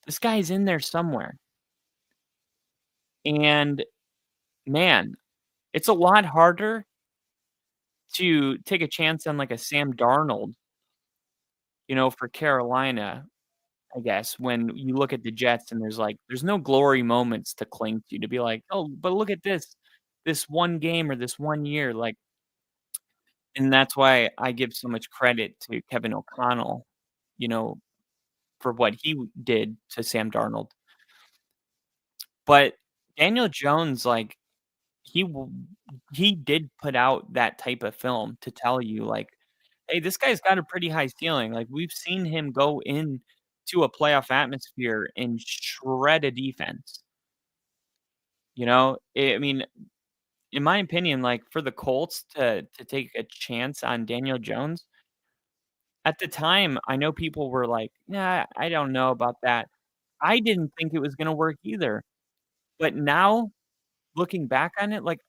This guy's in there somewhere." And, man, it's a lot harder to take a chance on, like, a Sam Darnold, for Carolina, I guess, when you look at the Jets and there's no glory moments to cling to be like, "Oh, but look at this one game or this one year," like, and that's why I give so much credit to Kevin O'Connell, you know, for what he did to Sam Darnold. But Daniel Jones, like, he w he did put out that type of film to tell you, like, "Hey, this guy's got a pretty high ceiling." Like, we've seen him go into a playoff atmosphere and shred a defense, I mean, in my opinion, like, for the Colts to take a chance on Daniel Jones, at the time, I know people were like, "Nah, I don't know about that." I didn't think it was gonna work either, but now, looking back on it, like,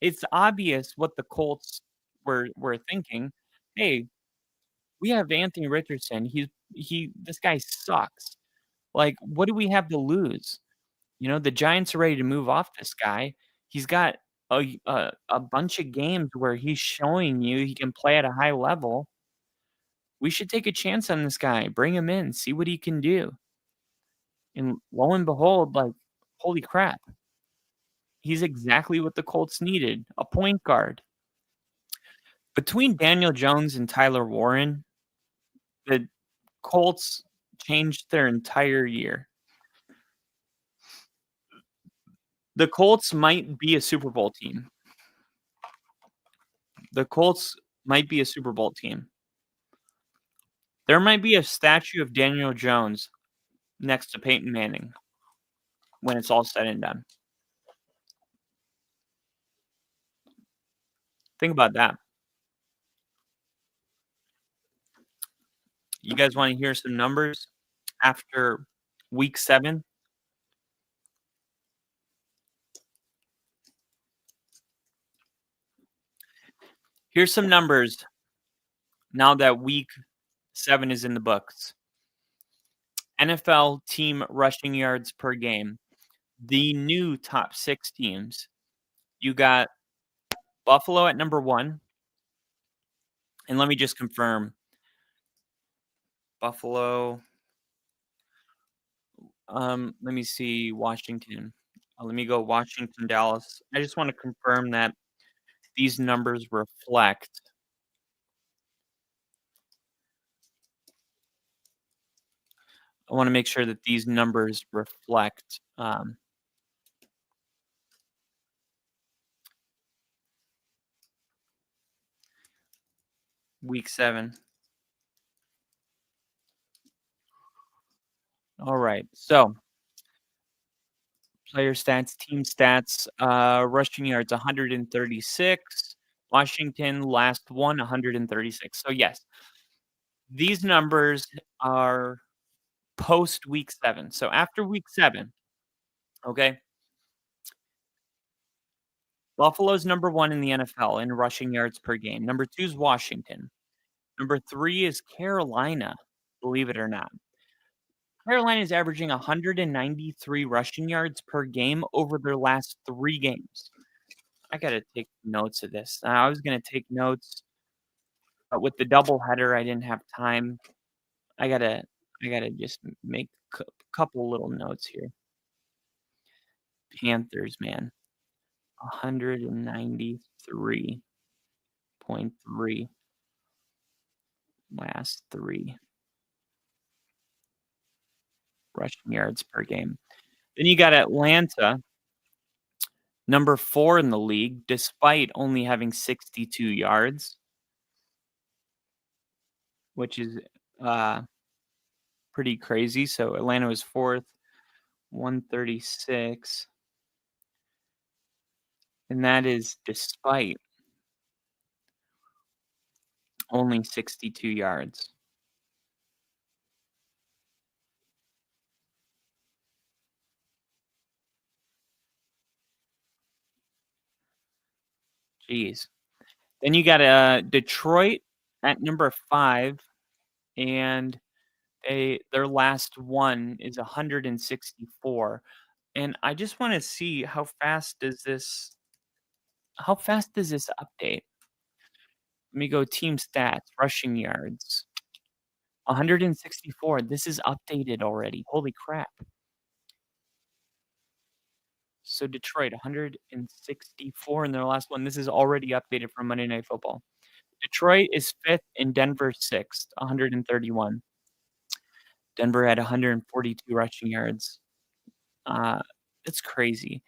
it's obvious what the Colts were thinking. "Hey, we have Anthony Richardson. This guy sucks. Like, what do we have to lose?" The Giants are ready to move off this guy. He's got a bunch of games where he's showing you he can play at a high level. We should take a chance on this guy, bring him in, see what he can do. And lo and behold, like, holy crap, he's exactly what the Colts needed, a point guard. Between Daniel Jones and Tyler Warren, the Colts changed their entire year. The Colts might be a Super Bowl team. The Colts might be a Super Bowl team. There might be a statue of Daniel Jones next to Peyton Manning when it's all said and done. Think about that. You guys wanna hear some numbers after week 7? Here's some numbers now that week 7 is in the books. NFL team rushing yards per game. The new top 6 teams. You got Buffalo at number 1. And let me just confirm. Buffalo. Let me see Washington. Let me go Washington, Dallas. I just wanna confirm that these numbers reflect I wanna make sure that these numbers reflect, week 7. Alright, so player stats, team stats, rushing yards, 136. Washington, last one, 136. So, yes, these numbers are post week 7. So, after week 7, okay, Buffalo's number 1 in the NFL in rushing yards per game. Number 2 is Washington. Number 3 is Carolina, believe it or not. Carolina is averaging 193 rushing yards per game over their last 3 games. I gotta take notes of this. I was gonna take notes, but with the doubleheader, I didn't have time. I gotta just make a couple little notes here. Panthers, man, 193.3 last 3 rushing yards per game. Then you got Atlanta, number 4 in the league, despite only having 62 yards, which is, pretty crazy. So Atlanta was 4th, 136, and that is despite only 62 yards. Jeez. Then you got Detroit at number 5, and their last one is 164. And I just want to see how fast does this update? Let me go team stats, rushing yards. 164. This is updated already. Holy crap. So Detroit 164 in their last one. This is already updated from Monday Night Football. Detroit is 5th and Denver 6th, 131. Denver had 142 rushing yards. It's crazy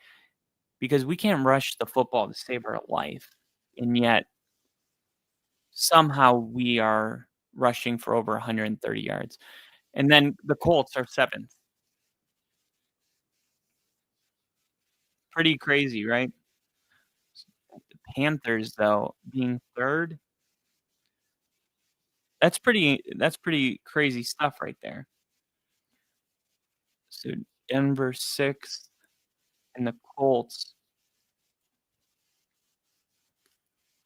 because we can't rush the football to save our life, and yet somehow we are rushing for over 130 yards. And then the Colts are 7th. Pretty crazy, right? The Panthers, though, being 3rd. That's pretty crazy stuff right there. So Denver 6th and the Colts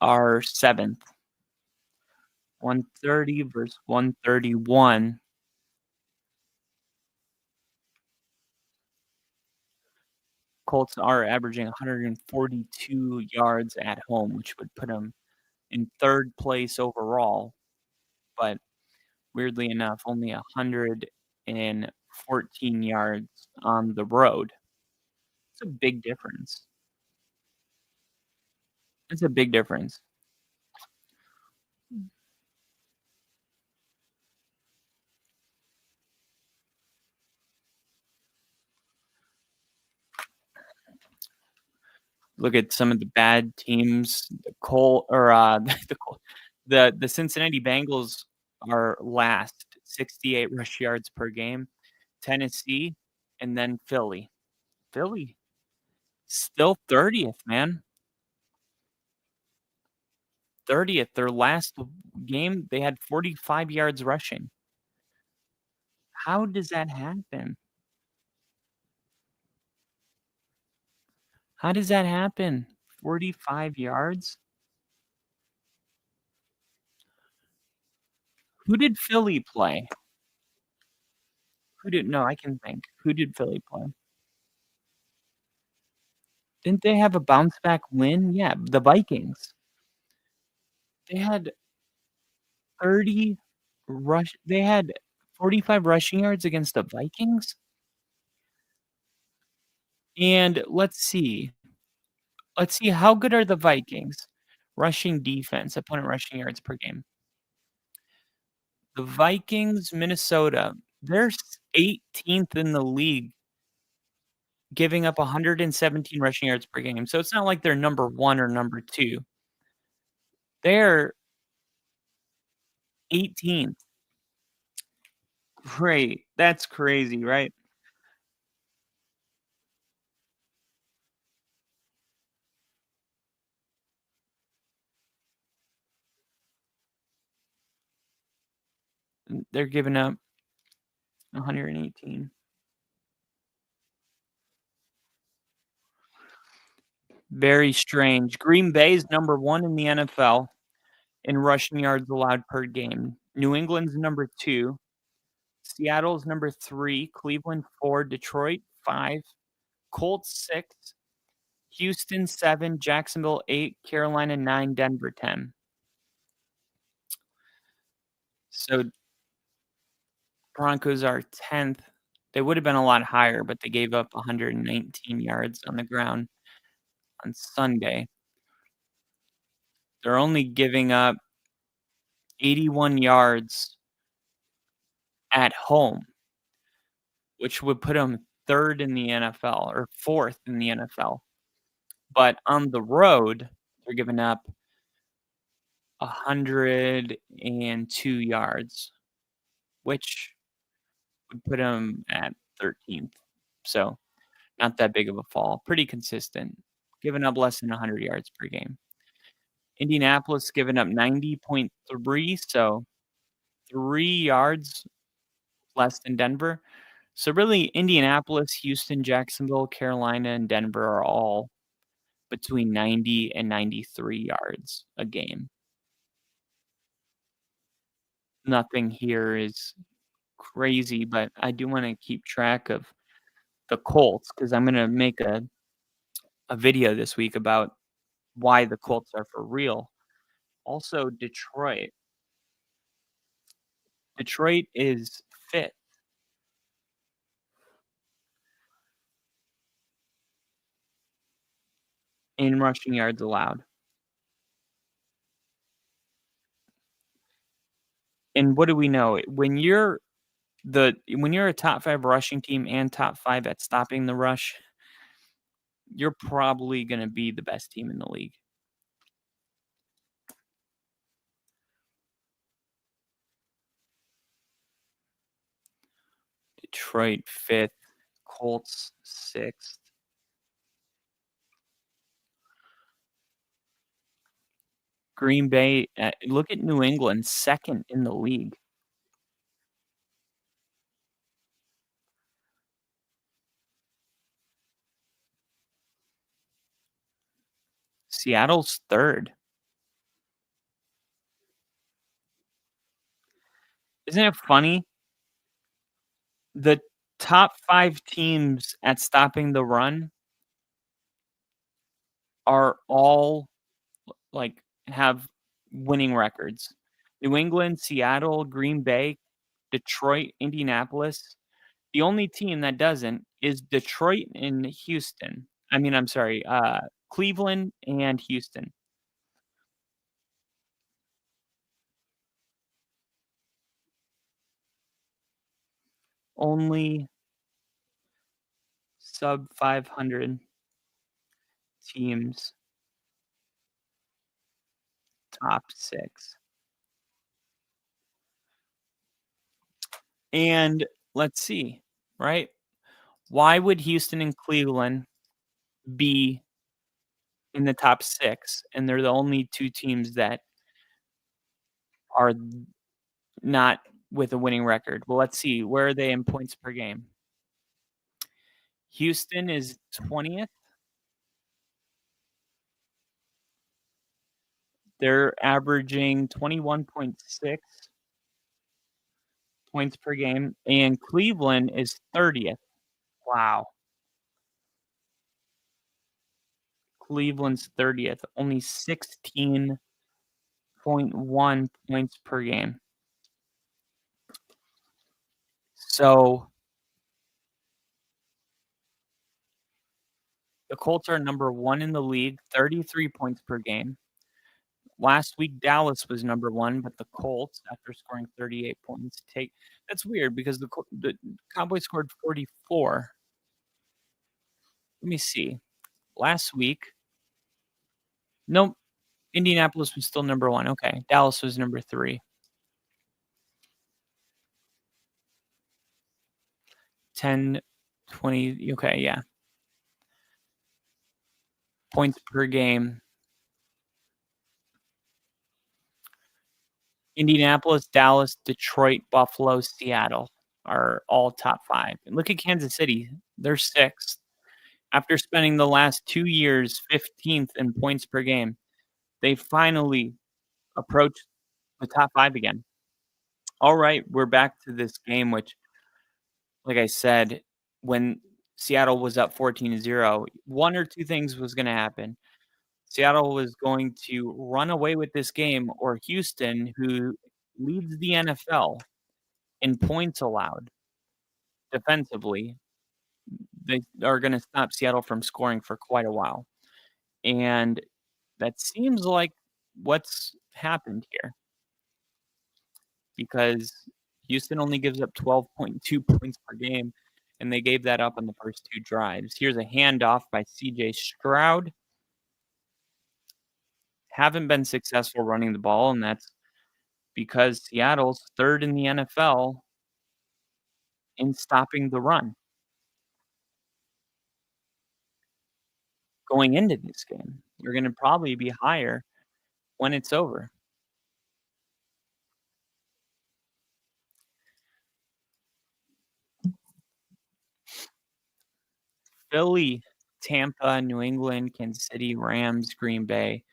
are 7th. 130 versus 131. Colts are averaging 142 yards at home, which would put them in 3rd place overall. But weirdly enough, only 114 yards on the road. It's a big difference. It's a big difference. Look at some of the bad teams. The Cincinnati Bengals are last, 68 rush yards per game. Tennessee, and then Philly. Philly still 30th, man. 30th. Their last game, they had 45 yards rushing. How does that happen? How does that happen? 45 yards? Who did Philly play? I can think. Who did Philly play? Didn't they have a bounce back win? Yeah, the Vikings. They had 45 rushing yards against the Vikings. And let's see. How good are the Vikings? Rushing defense, opponent rushing yards per game. The Vikings, Minnesota, they're 18th in the league, giving up 117 rushing yards per game. So it's not like they're number 1 or number 2. They're 18th. Great. That's crazy, right? They're giving up 118. Very strange. Green Bay's number 1 in the NFL in rushing yards allowed per game. New England's number 2. Seattle's number 3. Cleveland 4. Detroit 5. Colts 6. Houston 7. Jacksonville 8. Carolina 9. Denver 10. So Broncos are 10th. They would have been a lot higher, but they gave up 119 yards on the ground on Sunday. They're only giving up 81 yards at home, which would put them 3rd in the NFL or 4th in the NFL. But on the road, they're giving up 102 yards, which would put them at 13th. So not that big of a fall. Pretty consistent. Giving up less than 100 yards per game. Indianapolis giving up 90.3, so 3 yards less than Denver. So really, Indianapolis, Houston, Jacksonville, Carolina, and Denver are all between 90 and 93 yards a game. Nothing here is crazy, but I do want to keep track of the Colts because I'm going to make a video this week about why the Colts are for real. Also, Detroit. Detroit is 5th. In rushing yards allowed. And what do we know? When you're a top 5 rushing team and top 5 at stopping the rush, you're probably going to be the best team in the league. Detroit 5th, Colts 6th. Green Bay, look at New England, 2nd in the league. Seattle's 3rd. Isn't it funny? The top 5 teams at stopping the run are all have winning records. New England, Seattle, Green Bay, Detroit, Indianapolis. The only team that doesn't is Detroit and Houston. Cleveland and Houston. Only sub 500 teams, top 6. And let's see, right? Why would Houston and Cleveland be in the top 6? And they're the only 2 teams that are not with a winning record. Well, let's see. Where are they in points per game? Houston is 20th. They're averaging 21.6 points per game. And Cleveland is 30th. Wow. Cleveland's 30th. Only 16.1 points per game. So the Colts are number 1 in the league, 33 points per game. Last week, Dallas was number 1, but the Colts, after scoring 38 points, that's weird because the Cowboys scored 44. Let me see. Last week, nope, Indianapolis was still number 1. Okay, Dallas was number 3. 10, 20. Okay, yeah. Points per game. Indianapolis, Dallas, Detroit, Buffalo, Seattle are all top 5. And look at Kansas City. They're 6th. After spending the last 2 years 15th in points per game, they finally approached the top 5 again. All right, we're back to this game, which, like I said, when Seattle was up 14-0, one or two things was going to happen. Seattle was going to run away with this game, or Houston, who leads the NFL in points allowed defensively, they are going to stop Seattle from scoring for quite a while. And that seems like what's happened here, because Houston only gives up 12.2 points per game, and they gave that up on the first 2 drives. Here's a handoff by C.J. Stroud. Haven't been successful running the ball, and that's because Seattle's 3rd in the NFL in stopping the run going into this game. You're going to probably be higher when it's over. Philly Tampa, New England, Kansas City, Rams, Green Bay,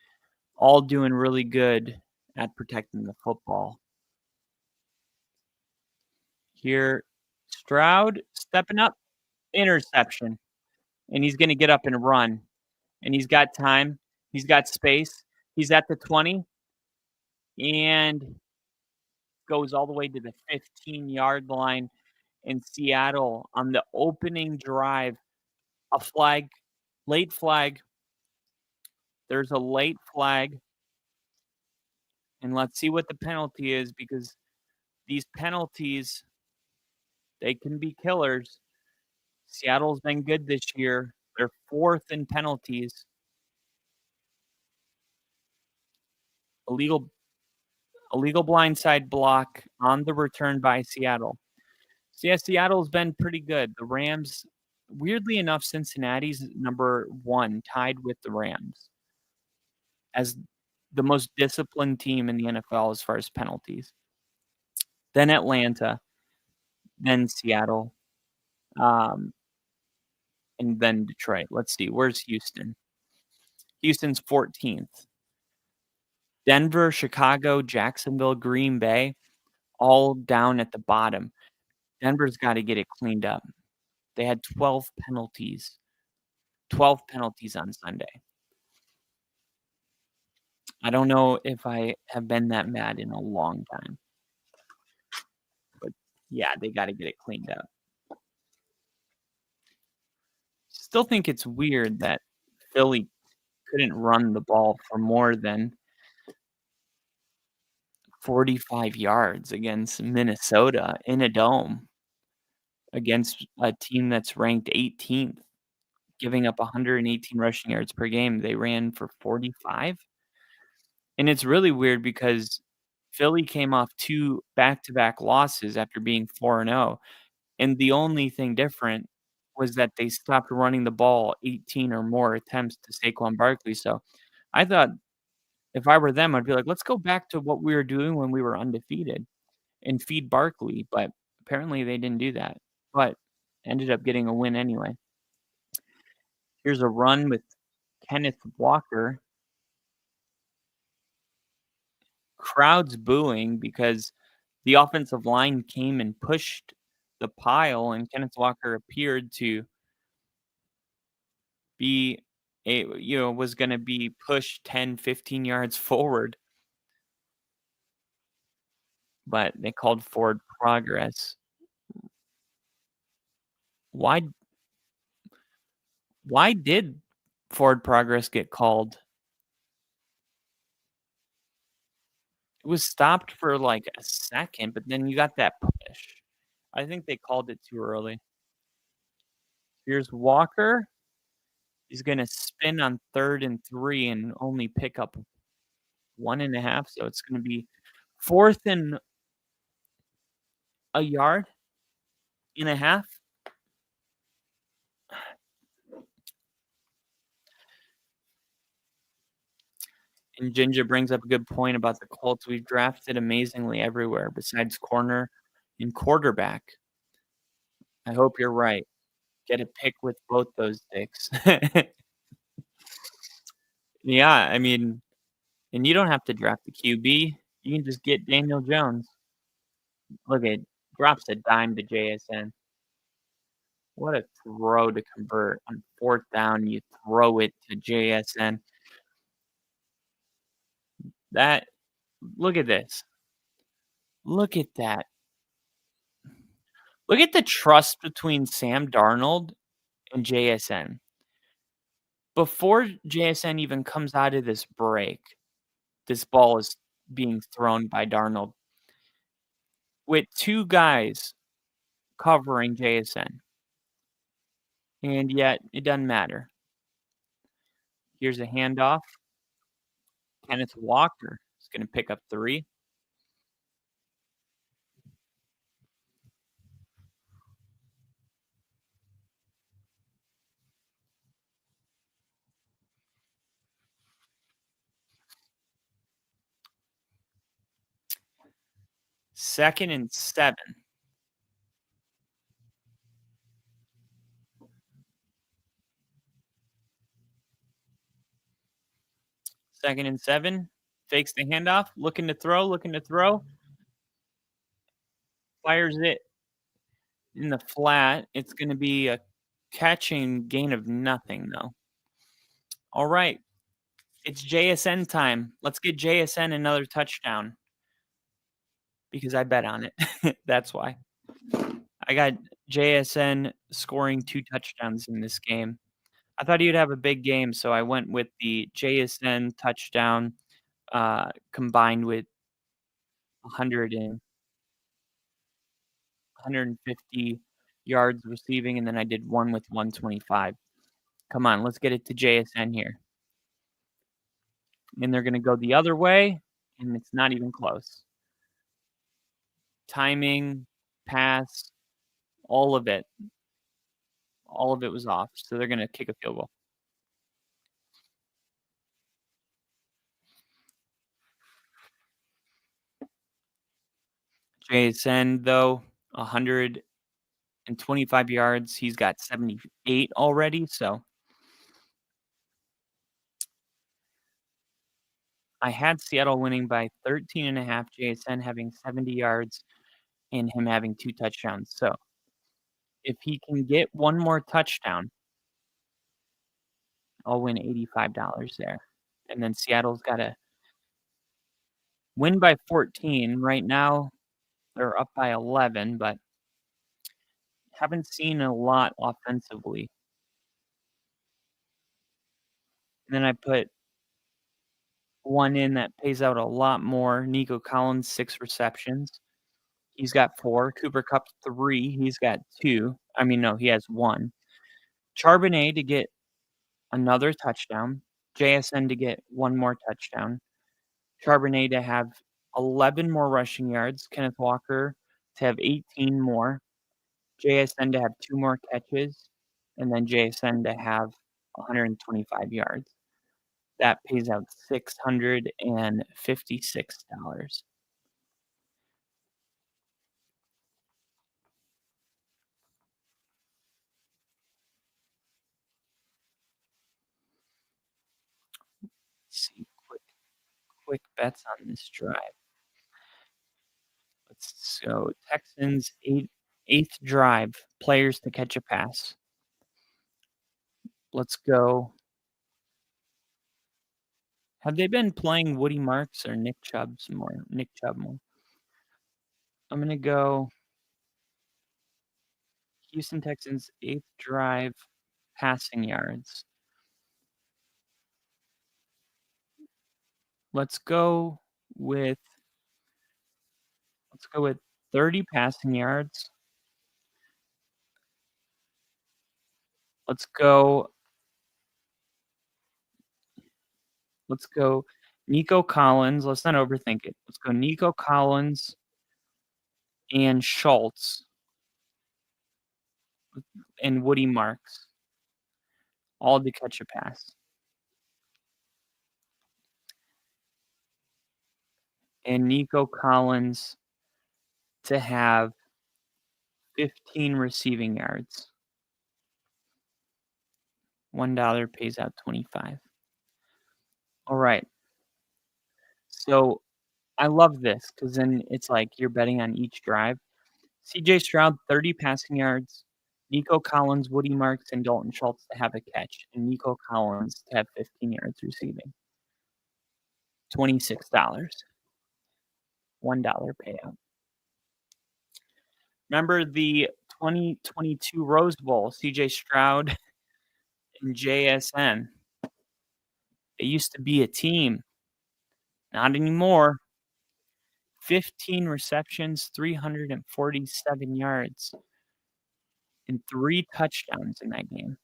all doing really good at protecting the football. Here, Stroud stepping up, interception. And he's going to get up and run. And he's got time. He's got space. He's at the 20 and goes all the way to the 15-yard line. In Seattle on the opening drive, a flag, late flag. There's a late flag. And let's see what the penalty is, because these penalties, they can be killers. Seattle's been good this year. They're 4th in penalties. Illegal blindside block on the return by Seattle. So yeah, Seattle's been pretty good. The Rams, weirdly enough, Cincinnati's number 1, tied with the Rams as the most disciplined team in the NFL as far as penalties. Then Atlanta, then Seattle, and then Detroit. Let's see, where's Houston? Houston's 14th. Denver, Chicago, Jacksonville, Green Bay, all down at the bottom. Denver's got to get it cleaned up. They had 12 penalties. 12 penalties on Sunday. I don't know if I have been that mad in a long time. But yeah, they got to get it cleaned up. Still think it's weird that Philly couldn't run the ball for more than 45 yards against Minnesota in a dome, against a team that's ranked 18th, giving up 118 rushing yards per game. They ran for 45. And it's really weird because Philly came off 2 back-to-back losses after being 4-0. And the only thing different was that they stopped running the ball 18 or more attempts to Saquon Barkley. So I thought if I were them, I'd be like, let's go back to what we were doing when we were undefeated and feed Barkley. But apparently they didn't do that, but ended up getting a win anyway. Here's a run with Kenneth Walker. Crowds booing because the offensive line came and pushed the pile, and Kenneth Walker appeared to be was going to be pushed 10, 15 yards forward. But they called forward progress. Why did forward progress get called? It was stopped for like a second, but then you got that push. I think they called it too early. Here's Walker. He's going to spin on 3rd and 3 and only pick up 1.5. So it's going to be 4th and a yard and a half. And Ginger brings up a good point about the Colts. We've drafted amazingly everywhere besides corner and quarterback. I hope you're right. Get a pick with both those dicks. Yeah, I mean, and you don't have to draft the QB. You can just get Daniel Jones. Look at, drops a dime to JSN. What a throw to convert. On 4th down, you throw it to JSN. That, look at this. Look at that. Look at the trust between Sam Darnold and JSN. Before JSN even comes out of this break, this ball is being thrown by Darnold with 2 guys covering JSN. And yet, it doesn't matter. Here's a handoff. Kenneth Walker is going to pick up 3. Second and 7. 2nd and 7. Fakes the handoff. Looking to throw. Fires it in the flat. It's going to be a catching gain of nothing, though. All right. It's JSN time. Let's get JSN another touchdown. Because I bet on it. That's why. I got JSN scoring 2 touchdowns in this game. I thought he'd have a big game, so I went with the JSN touchdown combined with 150 yards receiving, and then I did one with 125. Come on, let's get it to JSN here. And they're going to go the other way, and it's not even close. Timing, pass, all of it was off. So they're going to kick a field goal. JSN, though, 125 yards. He's got 78 already, so I had Seattle winning by 13.5, JSN having 70 yards, and him having 2 touchdowns. So if he can get one more touchdown, I'll win $85 there. And then Seattle's got to win by 14. Right now, they're up by 11, but haven't seen a lot offensively. And then I put one in that pays out a lot more. Nico Collins, 6 receptions. He's got 4. Cooper Kupp, 3. He's got 2. I mean, no, he has 1. Charbonnet to get another touchdown. JSN to get 1 more touchdown. Charbonnet to have 11 more rushing yards. Kenneth Walker to have 18 more. JSN to have 2 more catches. And then JSN to have 125 yards. That pays out $656. Let's see, quick bets on this drive. Let's go Texans 8th drive, players to catch a pass. Let's go. Have they been playing Woody Marks or Nick Chubb more? I'm going to go Houston Texans 8th drive passing yards. Let's go with 30 passing yards. Let's go Nico Collins. Let's not overthink it. Let's go Nico Collins and Schultz and Woody Marks, all to catch a pass. And Nico Collins to have 15 receiving yards. $1 pays out 25. All right. So I love this because then it's like you're betting on each drive. CJ Stroud, 30 passing yards. Nico Collins, Woody Marks, and Dalton Schultz to have a catch. And Nico Collins to have 15 yards receiving. $26. $1 payout. Remember the 2022 Rose Bowl, CJ Stroud and JSN. They used to be a team. Not anymore. 15 receptions, 347 yards, and 3 touchdowns in that game.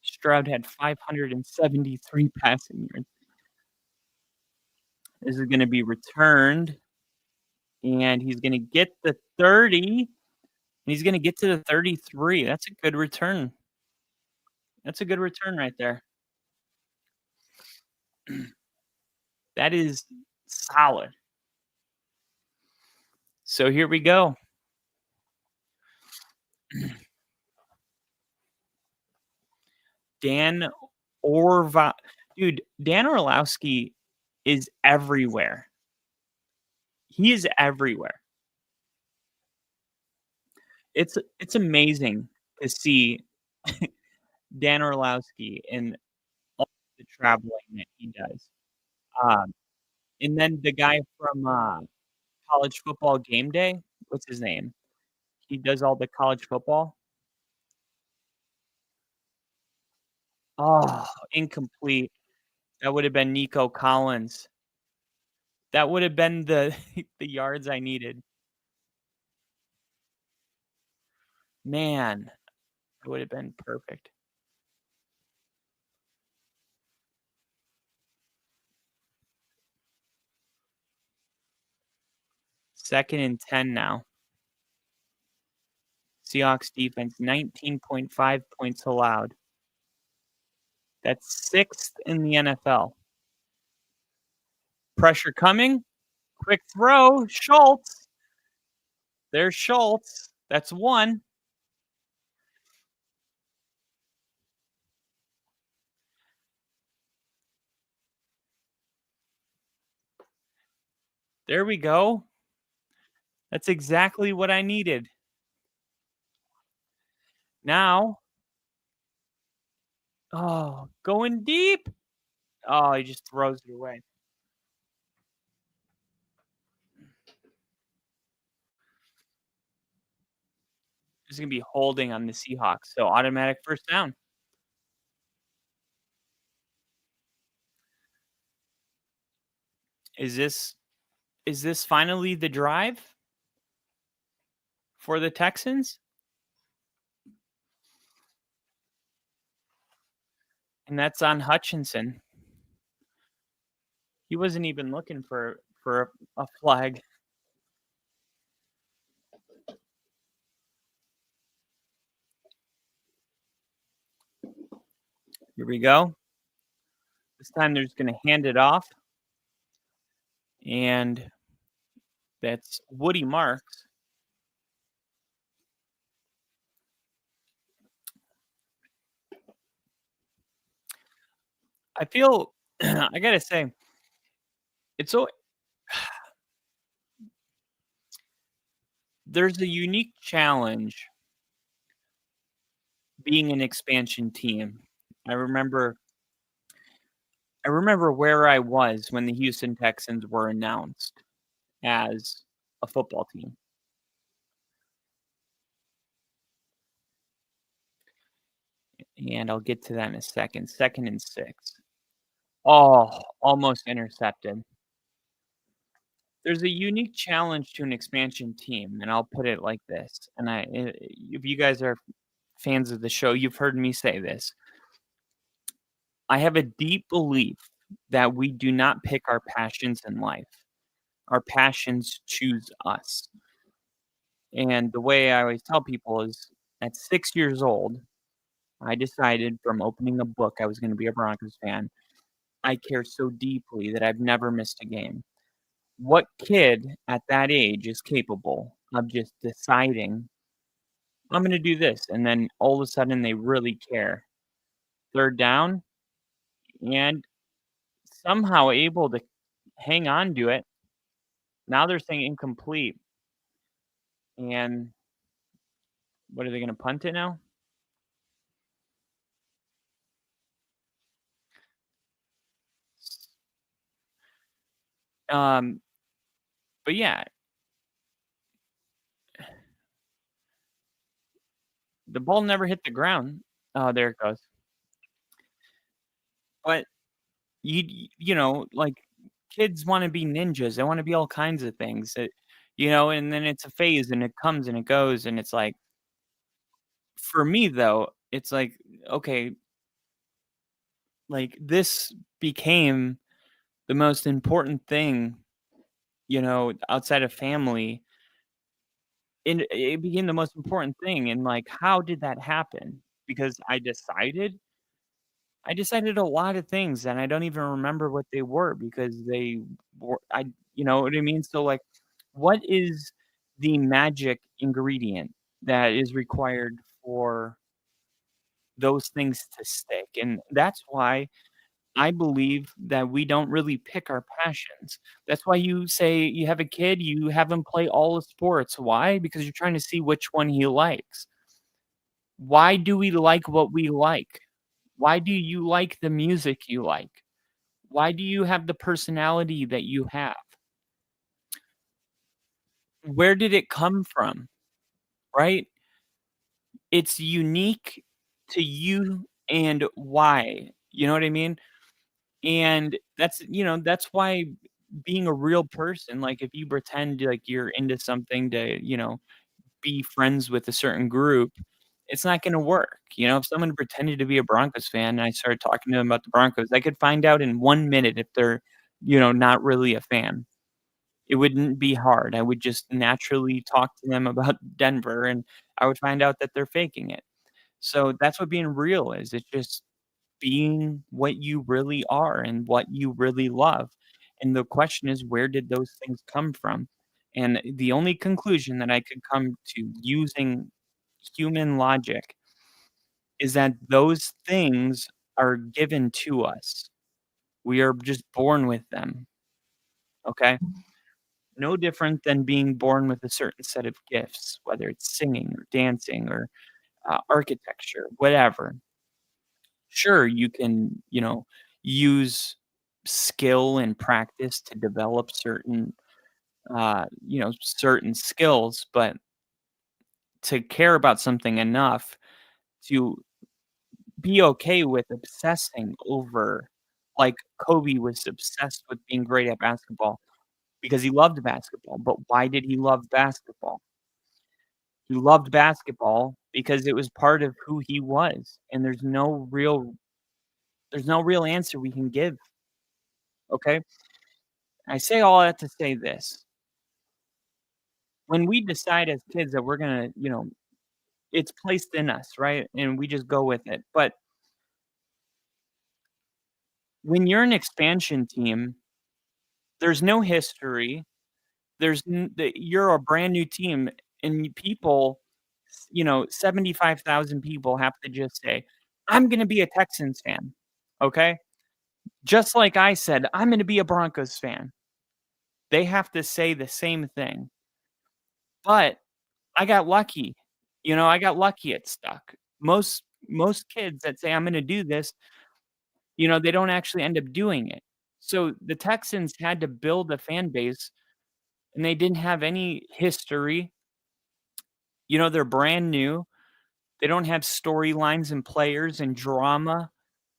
Stroud had 573 passing yards. This is going to be returned, and he's going to get the 30, and he's going to get to the 33. That's a good return. That's a good return right there. That is solid. So here we go. Dan Dude, Dan Orlowski is everywhere. He is everywhere. It's amazing to see Dan Orlowski and all the traveling that he does. And then the guy from College Football Game Day, what's his name? He does all the college football. Oh, incomplete. That would have been Nico Collins. That would have been the the yards I needed. Man, it would have been perfect. Second and 10 now. Seahawks defense, 19.5 points allowed. That's 6th in the NFL. Pressure coming. Quick throw. Schultz. There's Schultz. That's 1. There we go. That's exactly what I needed. Now, going deep. Oh, he just throws it away. There's going to be holding on the Seahawks, so automatic first down. Is this finally the drive for the Texans? And that's on Hutchinson. He wasn't even looking for a flag. Here we go. This time they're just going to hand it off. And that's Woody Marks. I feel, I got to say, it's so, there's a unique challenge being an expansion team. I remember where I was when the Houston Texans were announced as a football team. And I'll get to that in a second. 2nd and 6. Oh, almost intercepted. There's a unique challenge to an expansion team, and I'll put it like this. And if you guys are fans of the show, you've heard me say this. I have a deep belief that we do not pick our passions in life. Our passions choose us. And the way I always tell people is at 6 years old, I decided from opening a book I was going to be a Broncos fan. I care so deeply that I've never missed a game. What kid at that age is capable of just deciding, I'm going to do this, and then all of a sudden they really care? 3rd down, and somehow able to hang on to it. Now they're saying incomplete. And what are they going to punt it now? But yeah, the ball never hit the ground. Oh, there it goes. But you know, like kids want to be ninjas. They want to be all kinds of things. And then it's a phase, and it comes and it goes, and it's like, for me though, it's like, okay, like this became the most important thing, outside of family. And it became the most important thing. And like, how did that happen? Because I decided a lot of things, and I don't even remember what they were because they were, you know what I mean? So like, what is the magic ingredient that is required for those things to stick? And that's why I believe that we don't really pick our passions. That's why you say you have a kid, you have him play all the sports. Why? Because you're trying to see which one he likes. Why do we like what we like? Why do you like the music you like? Why do you have the personality that you have? Where did it come from? Right? It's unique to you and why. You know what I mean? And that's why being a real person, like, if you pretend like you're into something to, be friends with a certain group, it's not gonna work. If someone pretended to be a Broncos fan and I started talking to them about the Broncos, I could find out in 1 minute if they're, not really a fan. It wouldn't be hard. I would just naturally talk to them about Denver, and I would find out that they're faking it. So that's what being real is. It's just being what you really are and what you really love. And the question is, where did those things come from? And the only conclusion that I could come to using human logic is that those things are given to us. We are just born with them. Okay? No different than being born with a certain set of gifts, whether it's singing or dancing or architecture, whatever. Sure, you can, use skill and practice to develop certain skills, but to care about something enough to be okay with obsessing over, like Kobe was obsessed with being great at basketball because he loved basketball. But why did he love basketball? He loved basketball because it was part of who he was, and there's no real answer we can give, okay? I say all that to say this. When we decide as kids that we're gonna, it's placed in us, right? And we just go with it. But when you're an expansion team, there's no history. You're a brand new team, and people, 75,000 people have to just say, "I'm gonna be a Texans fan." Okay? Just like I said, "I'm gonna be a Broncos fan." They have to say the same thing. But I got lucky. I got lucky it stuck. Most kids that say, "I'm gonna do this," they don't actually end up doing it. So the Texans had to build a fan base, and they didn't have any history. They're brand new. They don't have storylines and players and drama.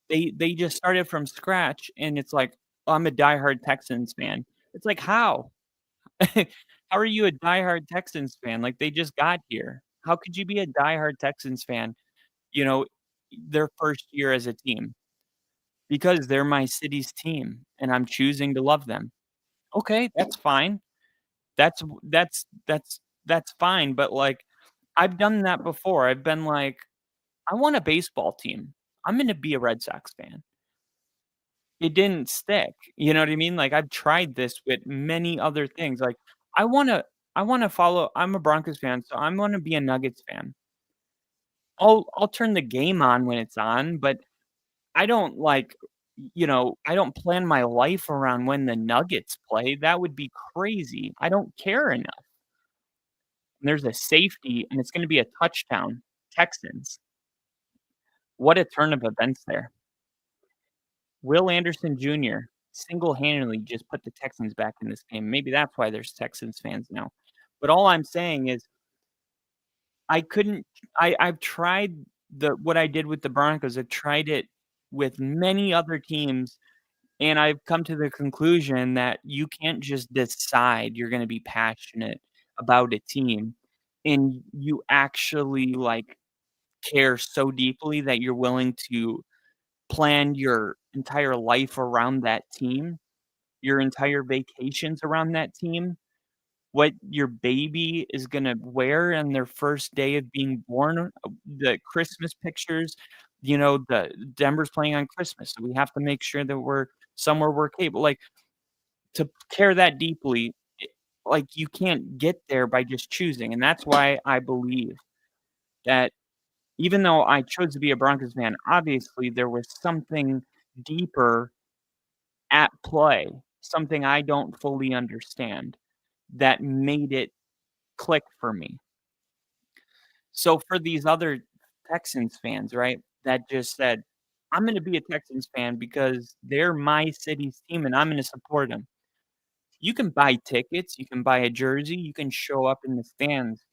They just started from scratch, and it's like, "Oh, I'm a diehard Texans fan." It's like, how? How are you a diehard Texans fan? Like, they just got here. How could you be a diehard Texans fan, you know, their first year as a team? Because they're my city's team, and I'm choosing to love them. Okay, that's fine. That's fine, but, like, I've done that before. I've been like, "I want a baseball team. I'm gonna be a Red Sox fan." It didn't stick, you know what I mean? Like, I've tried this with many other things, like, I wanna I'm a Broncos fan, so I'm gonna be a Nuggets fan. I'll turn the game on when it's on, but I don't, like, I don't plan my life around when the Nuggets play. That would be crazy. I don't care enough. And there's a safety, and it's gonna be a touchdown. Texans. What a turn of events there. Will Anderson Jr. single-handedly just put the Texans back in this game. Maybe that's why there's Texans fans now. But all I'm saying is I couldn't I've tried what I did with the Broncos. I've tried it with many other teams, and I've come to the conclusion that you can't just decide you're gonna be passionate about a team, and you actually, like, care so deeply that you're willing to plan your entire life around that team, your entire vacations around that team, what your baby is gonna wear on their first day of being born, the Christmas pictures, the Denver's playing on Christmas, so we have to make sure that we're somewhere we're capable, like, to care that deeply, like, you can't get there by just choosing, and that's why I believe that even though I chose to be a Broncos fan, obviously there was something deeper at play, something I don't fully understand, that made it click for me. So for these other Texans fans, right, that just said, "I'm gonna be a Texans fan because they're my city's team and I'm gonna support them." You can buy tickets, you can buy a jersey, you can show up in the stands,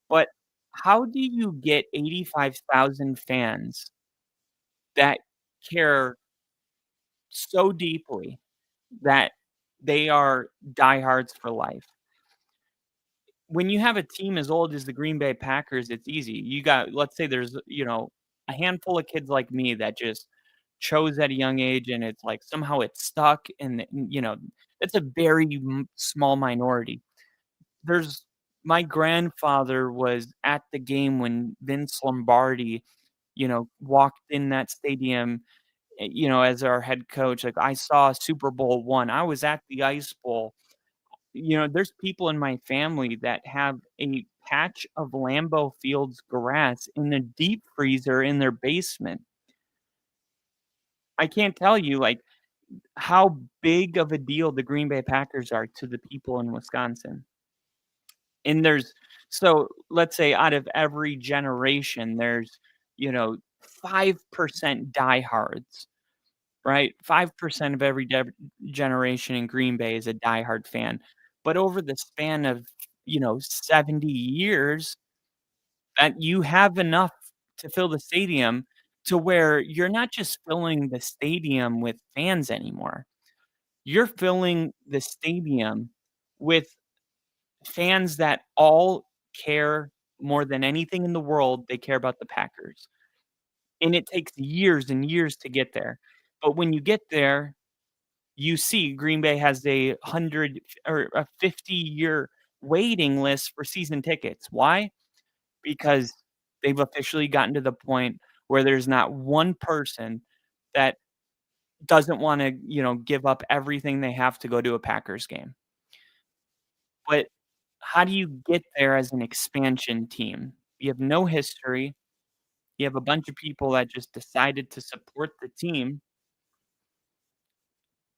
but how do you get 85,000 fans that care so deeply that they are diehards for life? When you have a team as old as the Green Bay Packers, it's easy. You got, let's say there's, a handful of kids like me that just chose at a young age and it's like somehow it's stuck and that's a very small minority. There's My grandfather was at the game when Vince Lombardi, walked in that stadium, as our head coach. Like I saw Super Bowl 1. I was at the Ice Bowl. There's people in my family that have a patch of Lambeau Fields grass in the deep freezer in their basement. I can't tell you, like, how big of a deal the Green Bay Packers are to the people in Wisconsin. And let's say out of every generation, there's, 5% diehards, right? 5% of every generation in Green Bay is a diehard fan. But over the span of, 70 years, that you have enough to fill the stadium to where you're not just filling the stadium with fans anymore. You're filling the stadium with fans that all care more than anything in the world, they care about the Packers. And it takes years and years to get there. But when you get there, you see Green Bay has a 100 or a 50-year waiting list for season tickets. Why? Because they've officially gotten to the point where there's not one person that doesn't wanna, give up everything they have to go to a Packers game. But how do you get there as an expansion team? You have no history. You have a bunch of people that just decided to support the team,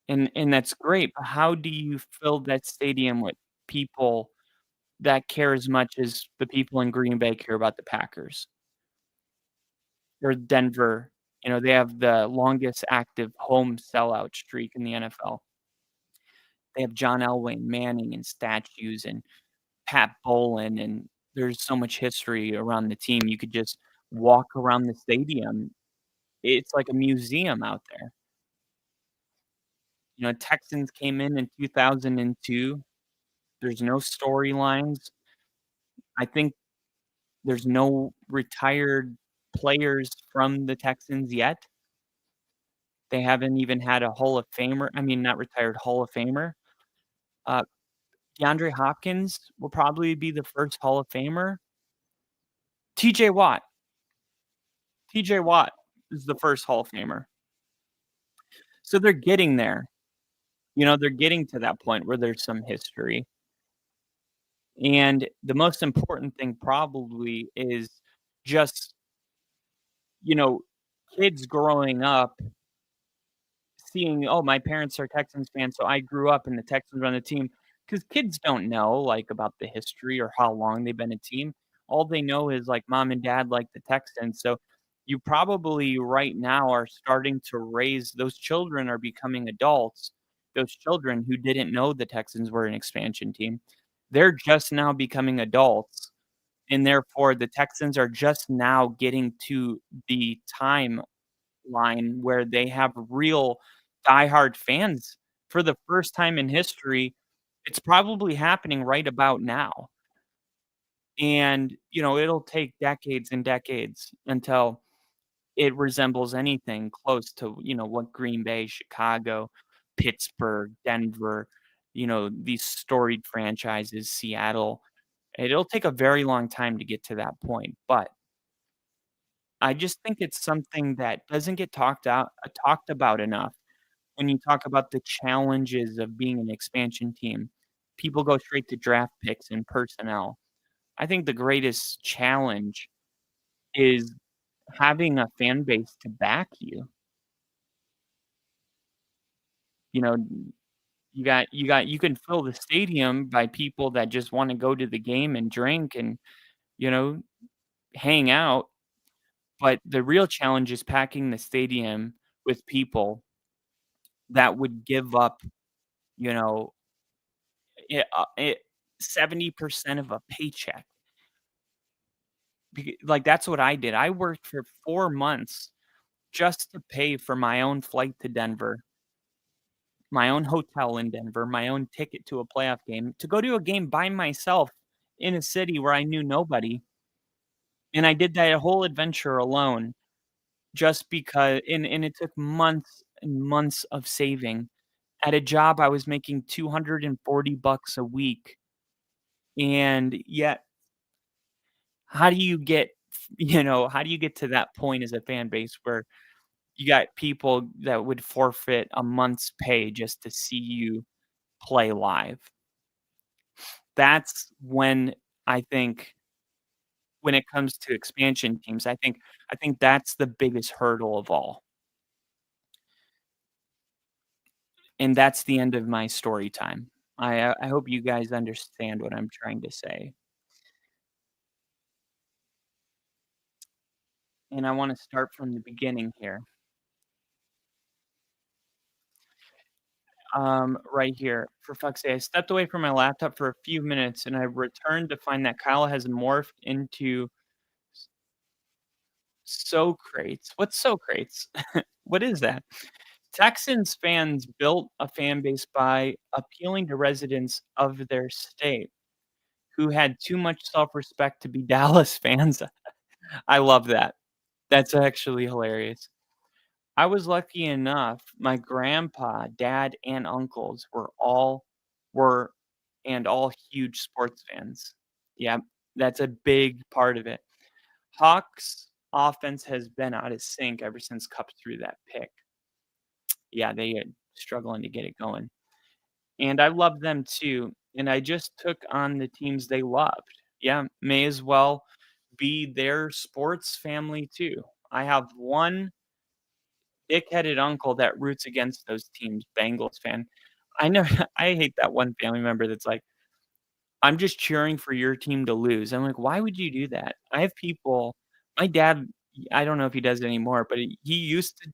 and that's great, but how do you fill that stadium with people that care as much as the people in Green Bay care about the Packers? Or Denver, they have the longest active home sellout streak in the NFL. They have John Elway, Manning, and statues, and Pat Bowlen, and there's so much history around the team. You could just walk around the stadium. It's like a museum out there. Texans came in 2002. There's no storylines. I think there's no retired players from the Texans yet. They haven't even had a Hall of Famer, I mean, not retired, Hall of Famer. Uh, DeAndre Hopkins will probably be the first Hall of Famer. TJ Watt. TJ Watt is the first Hall of Famer. So they're getting there. They're getting to that point where there's some history. And the most important thing probably is just, you know, kids growing up seeing, "Oh, my parents are Texans fans, so I grew up and the Texans run the team." Because kids don't know, like, about the history or how long they've been a team. All they know is, like, mom and dad like the Texans, so you probably right now are starting to raise those children are becoming adults, those children who didn't know the Texans were an expansion team. They're just now becoming adults, and therefore, the Texans are just now getting to the timeline where they have real diehard fans for the first time in history. It's probably happening right about now. And, it'll take decades and decades until it resembles anything close to, what Green Bay, Chicago, Pittsburgh, Denver, these storied franchises, Seattle. It'll take a very long time to get to that point, but I just think it's something that doesn't get talked about enough. When you talk about the challenges of being an expansion team, people go straight to draft picks and personnel. I think the greatest challenge is having a fan base to back you. You know, you can fill the stadium by people that just wanna go to the game and drink and, you know, hang out, but the real challenge is packing the stadium with people that would give up, you know, 70% of a paycheck. Like, that's what I did. I worked for 4 months just to pay for my own flight to Denver, my own hotel in Denver, my own ticket to a playoff game, to go to a game by myself in a city where I knew nobody, and I did that whole adventure alone just because and it took months and months of saving. At a job, I was making 240 bucks a week, and yet how do you get how do you get to that point as a fan base where you got people that would forfeit a month's pay just to see you play live? That's when I think when it comes to expansion teams, I think that's the biggest hurdle of all, and that's the end of my story time. I hope you guys understand what I'm trying to say, and I wanna start from the beginning here. Right here. For fuck's sake, I stepped away from my laptop for a few minutes, and I returned to find that Kyle has morphed into Socrates. What's Socrates? What is that? Texans fans built a fan base by appealing to residents of their state who had too much self-respect to be Dallas fans. I love that. That's actually hilarious. I was lucky enough, my grandpa, dad, and uncles were all huge sports fans. Yeah, that's a big part of it. Hawks offense has been out of sync ever since Cup threw that pick. Yeah, they are struggling to get it going. And I love them too. And I just took on the teams they loved. Yeah, may as well be their sports family too. I have one dick-headed uncle that roots against those teams, Bengals fan. I know I hate that one family member that's like, "I'm just cheering for your team to lose." I'm like, "Why would you do that?" I have people my dad, I don't know if he does it anymore, but he used to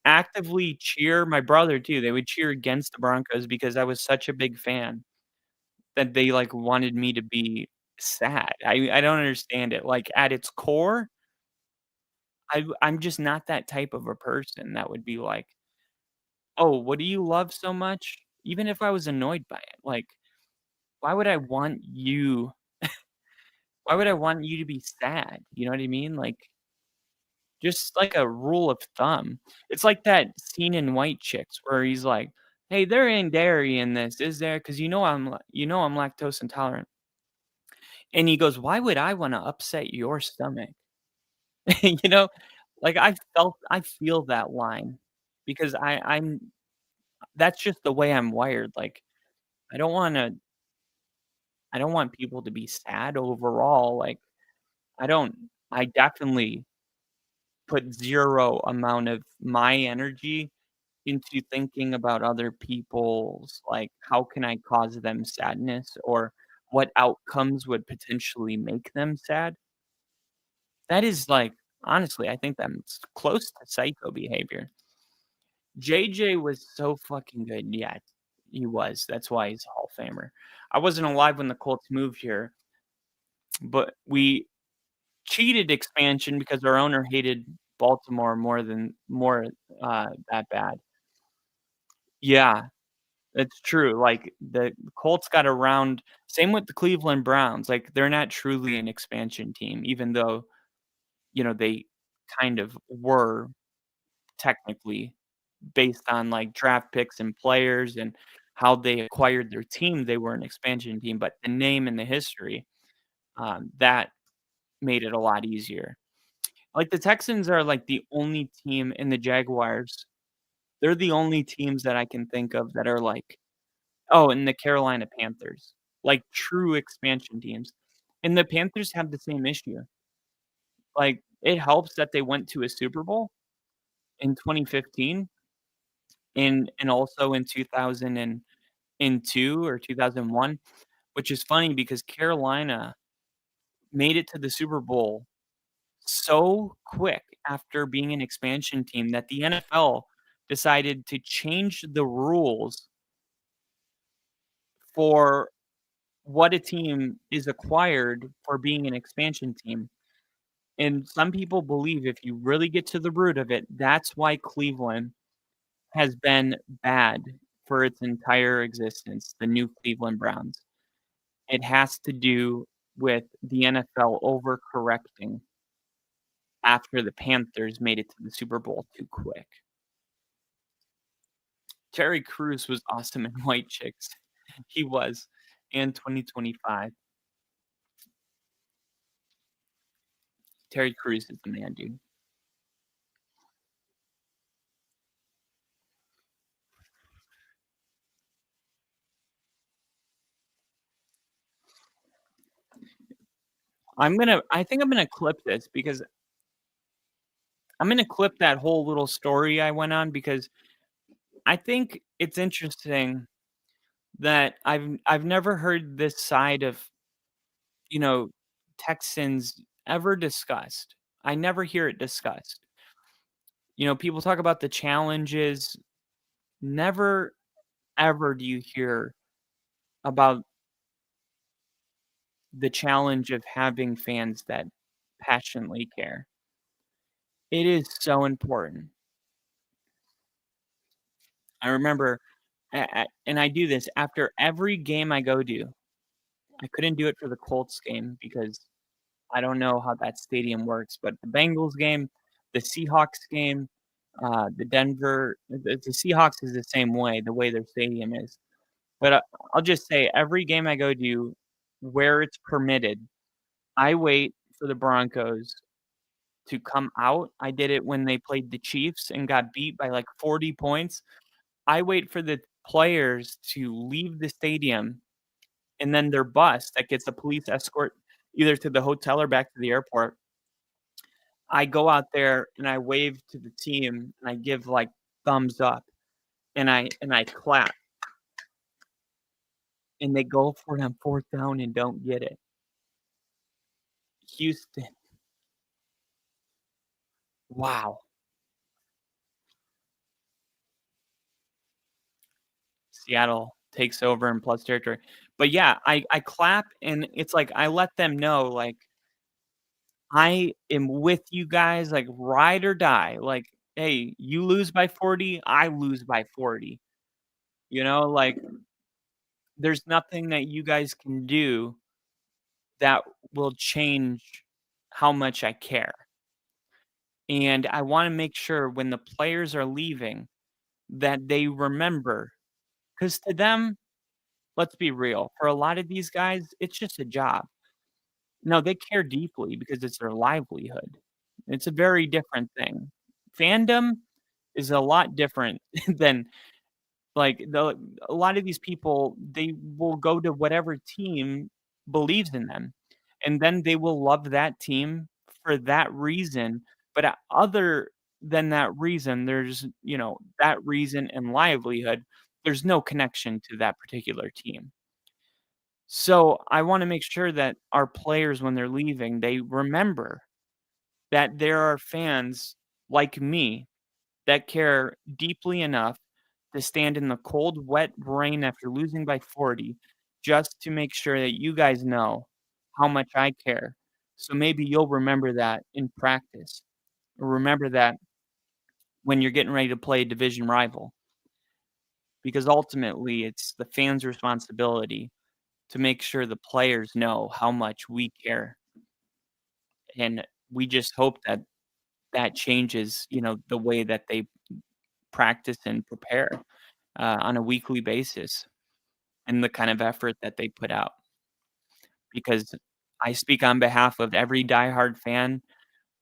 actively cheer my brother too, they would cheer against the Broncos because I was such a big fan that they, like, wanted me to be sad. I don't understand it. Like, at its core, I'm just not that type of a person that would be like, "Oh, what do you love so much?" Even if I was annoyed by it, like, why would I want you why would I want you to be sad? You know what I mean? Like, just like a rule of thumb. It's like that scene in White Chicks where he's like, "Hey, there ain't dairy in this, is there? Because I'm lactose intolerant." And he goes, "Why would I wanna upset your stomach?" You know? Like, I feel that line because I'm that's just the way I'm wired, like, I don't wanna I don't want people to be sad overall, like, I don't I definitely put 0 amount of my energy into thinking about other people's, like, how can I cause them sadness or what outcomes would potentially make them sad. That is, like honestly, I think that's close to psycho behavior. JJ was so fucking good. Yeah, he was. That's why he's a Hall of Famer. I wasn't alive when the Colts moved here, but we cheated expansion because our owner hated Baltimore that bad. Yeah, it's true. Like the Colts got around. Same with the Cleveland Browns. Like they're not truly an expansion team, even though they kind of were technically based on like draft picks and players and how they acquired their team. They were an expansion team, but the name and the history that made it a lot easier. Like, the Texans are, like, the only team in the Jaguars. They're the only teams that I can think of that are, like and the Carolina Panthers, like, true expansion teams. And the Panthers have the same issue. Like, it helps that they went to a Super Bowl in 2015, and also in 2002 or 2001, which is funny because Carolina made it to the Super Bowl so quick after being an expansion team that the NFL decided to change the rules for what a team is acquired for being an expansion team. And some people believe if you really get to the root of it, that's why Cleveland has been bad for its entire existence, the new Cleveland Browns. It has to do with the NFL overcorrecting after the Panthers made it to the Super Bowl too quick. Terry Crews was awesome in White Chicks. He was. And 2025. Terry Crews is the man, dude. I think I'm gonna clip this because I'm gonna clip that whole little story I went on because I think it's interesting that I've never heard this side of, you know, Texans ever discussed. I never hear it discussed. People talk about the challenges. Never ever do you hear about the challenge of having fans that passionately care. It is so important. I remember, and I do this after every game I go to. I couldn't do it for the Colts game because I don't know how that stadium works, but the Bengals game, the Seahawks game, the Seahawks is the same way, the way their stadium is. But I'll just say every game I go to where it's permitted, I wait for the Broncos to come out. I did it when they played the Chiefs and got beat by like 40 points. I wait for the players to leave the stadium and then their bus that gets a police escort either to the hotel or back to the airport. I go out there and I wave to the team and I give like thumbs up and I clap. And they go for it on 4th down and don't get it. Houston. Wow. Seattle takes over in plus territory. But yeah, I clap and it's like I let them know like I am with you guys, like ride or die. Like, hey, you lose by 40, I lose by 40. Like there's nothing that you guys can do that will change how much I care. And I want to make sure when the players are leaving that they remember, because to them, let's be real, for a lot of these guys, it's just a job. No, they care deeply because it's their livelihood. It's a very different thing. Fandom is a lot different than like a lot of these people, they will go to whatever team believes in them, and then they will love that team for that reason. But other than that reason, there's that reason and livelihood. There's no connection to that particular team. So I want to make sure that our players, when they're leaving, they remember that there are fans like me that care deeply enough to stand in the cold, wet rain after losing by 40 just to make sure that you guys know how much I care. So maybe you'll remember that in practice, or remember that when you're getting ready to play a division rival. Because ultimately, it's the fans' responsibility to make sure the players know how much we care. And we just hope that that changes, the way that they practice and prepare on a weekly basis and the kind of effort that they put out. Because I speak on behalf of every diehard fan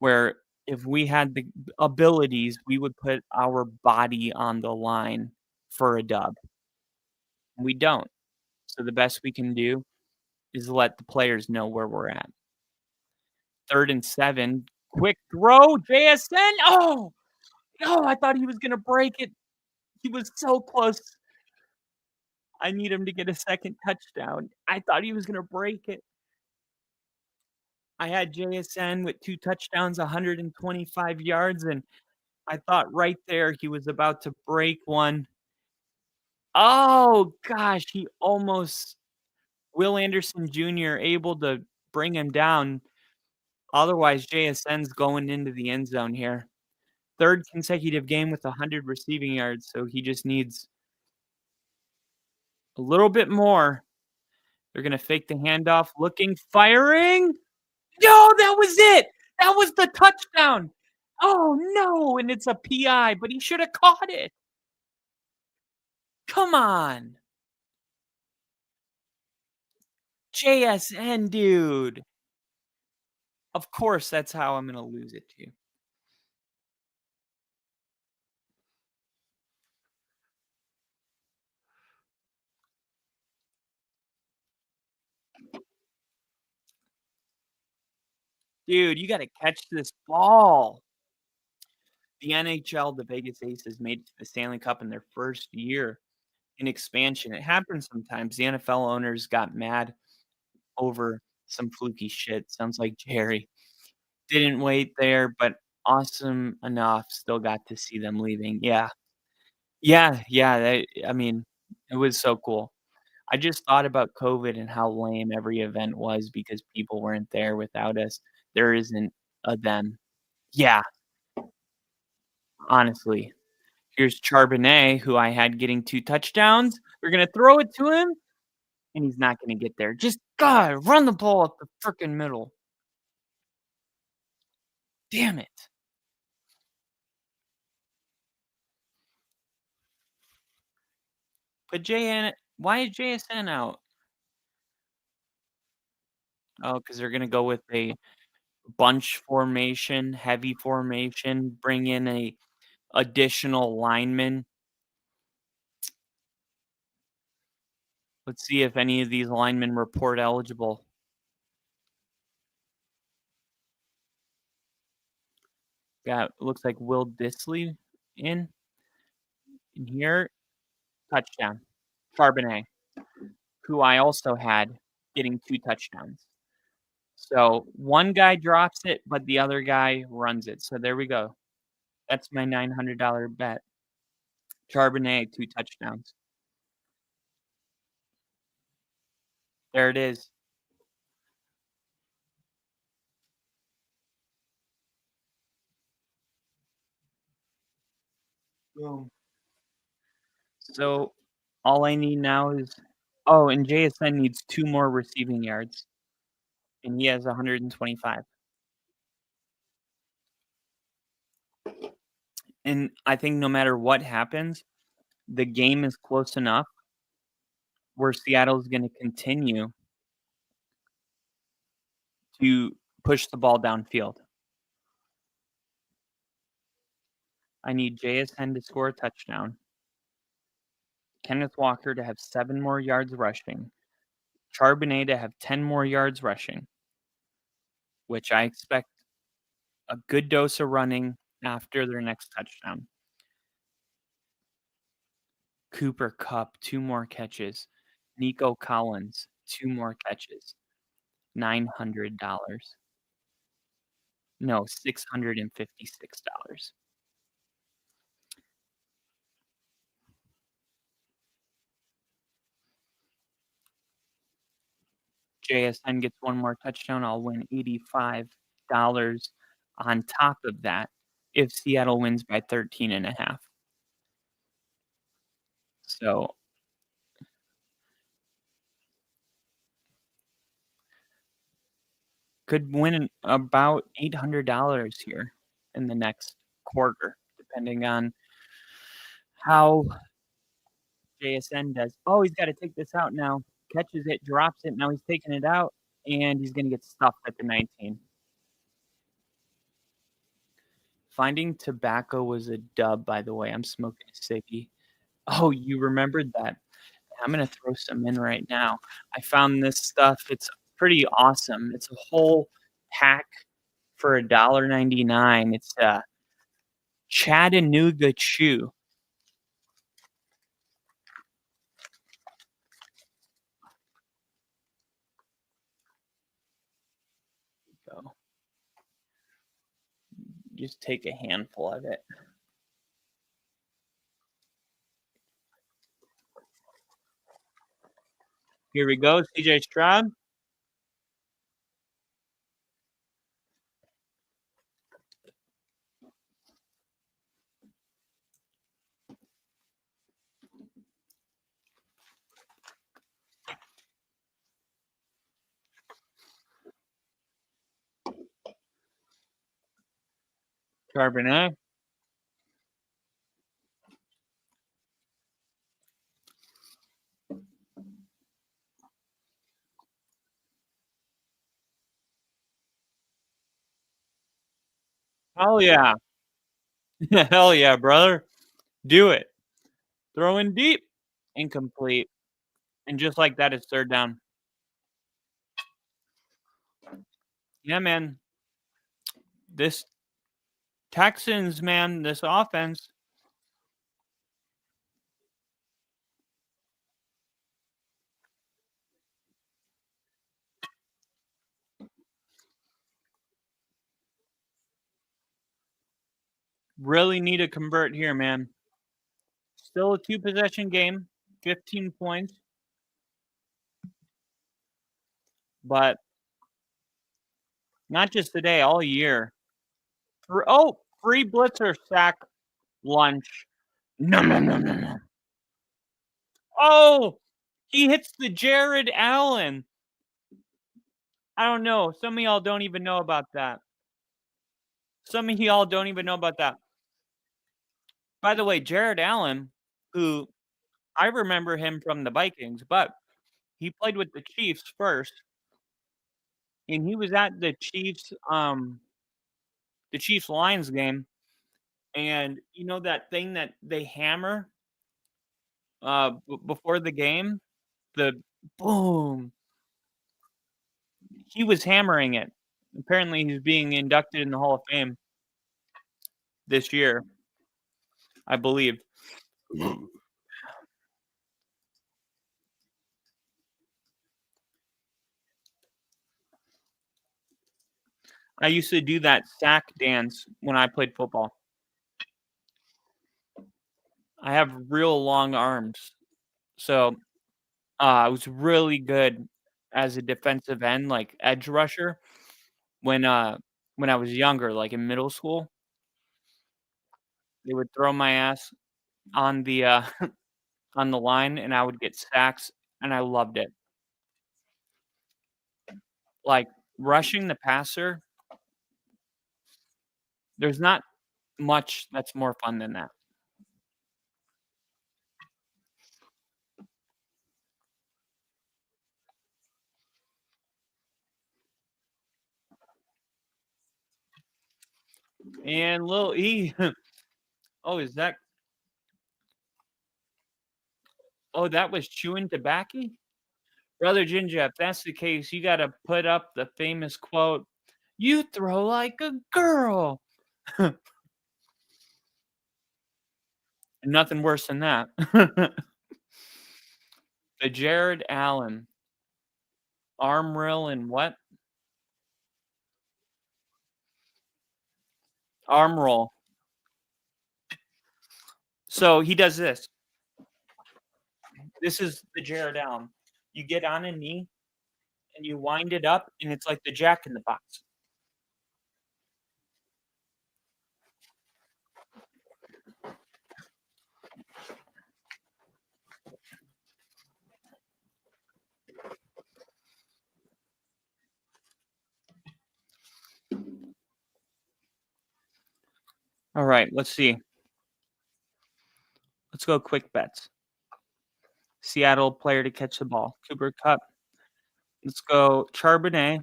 where if we had the abilities, we would put our body on the line for a dub. We don't. So the best we can do is let the players know where we're at. 3rd and 7. Quick throw, JSN. Oh, I thought he was going to break it. He was so close. I need him to get a second touchdown. I thought he was going to break it. I had JSN with 2 touchdowns, 125 yards, and I thought right there he was about to break one. Oh, gosh, he almost Will Anderson Jr. able to bring him down. Otherwise, JSN's going into the end zone here. 3rd consecutive game with 100 receiving yards, so he just needs a little bit more. They're going to fake the handoff, looking, firing. No, that was it. That was the touchdown. Oh, no, and it's a PI, but he should have caught it. Come on. JSN, dude. Of course, that's how I'm going to lose it to you. Dude, you got to catch this ball. The NHL, the Vegas Aces, made it to the Stanley Cup in their first year in expansion. It happens sometimes. The NFL owners got mad over some fluky shit. Sounds like Jerry. Didn't wait there, but awesome enough. Still got to see them leaving. Yeah. I mean, it was so cool. I just thought about COVID and how lame every event was because people weren't there without us. There isn't a them. Yeah, honestly. Here's Charbonnet, who I had getting 2 touchdowns. We're going to throw it to him, and he's not going to get there. Just, God, run the ball up the freaking middle. Damn it. But why is JSN out? Oh, because they're going to go with a bunch formation, heavy formation, bring in a additional lineman. Let's see if any of these linemen report eligible. Got looks like Will Disley in here. Touchdown. Charbonnet, who I also had getting 2 touchdowns. So one guy drops it, but the other guy runs it. So there we go. That's my $900 bet. Charbonnet, 2 touchdowns. There it is. Boom. So all I need now is and JSN needs 2 more receiving yards. And he has 125. And I think no matter what happens, the game is close enough where Seattle's going to continue to push the ball downfield. I need JSN to score a touchdown. Kenneth Walker to have 7 more yards rushing. Charbonnet to have 10 more yards rushing, which I expect a good dose of running after their next touchdown. Cooper Kupp, 2 more catches. Nico Collins, 2 more catches. $900. No, $656. JSN gets 1 more touchdown, I'll win $85 on top of that if Seattle wins by 13.5. So could win about $800 here in the next quarter, depending on how JSN does. Oh, he's got to take this out now. Catches it, drops it. Now he's taking it out, and he's going to get stuffed at the 19. Finding tobacco was a dub, by the way. I'm smoking a ciggy. Oh, you remembered that. I'm going to throw some in right now. I found this stuff. It's pretty awesome. It's a whole pack for $1.99. It's Chattanooga Chew. just take a handful of it. Here we go, CJ Stroud. Charbonnet. Hell yeah. Hell yeah, brother. Do it. Throw in deep. Incomplete. And just like that, it's third down. Yeah, man. This Texans, man, this offense. Really need to convert here, man. Still a 2-possession game, 15 points. But not just today, all year. Free blitzer sack lunch. No. Oh, he hits the Jared Allen. I don't know. Some of y'all don't even know about that. By the way, Jared Allen, who I remember him from the Vikings, but he played with the Chiefs first. And he was at the Chiefs Lions game. And you know that thing that they hammer before the game? The boom. He was hammering it. Apparently, he's being inducted in the Hall of Fame this year, I believe. I used to do that sack dance when I played football. I have real long arms, so I was really good as a defensive end, like edge rusher, when I was younger, like in middle school. They would throw my ass on the on the line, and I would get sacks, and I loved it. Like rushing the passer, there's not much that's more fun than that. And Lil E, oh, is that? Oh, that was chewing tobacco? Brother Ginger, if that's the case, you got to put up the famous quote, "You throw like a girl." Nothing worse than that. The Jared Allen arm rill and what? Arm roll. So he does this. This is the Jared Allen. You get on a knee and you wind it up, and it's like the Jack in the Box. All right, let's see. Let's go quick bets. Seattle player to catch the ball. Cooper Kupp. Let's go Charbonnet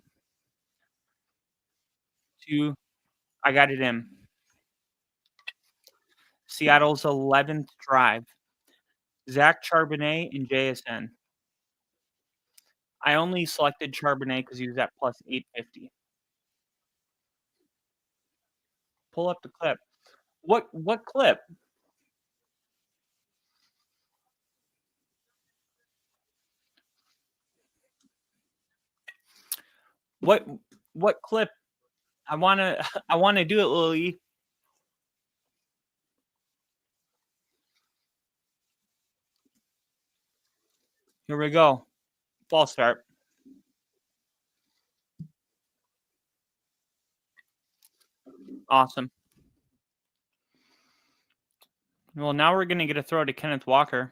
to I got it in. Seattle's 11th drive. Zach Charbonnet and JSN. I only selected Charbonnet because he was at plus 850. Pull up the clip. What clip? What clip? I wanna do it, Lily. Here we go. False start. Awesome. Well, now we're going to get a throw to Kenneth Walker.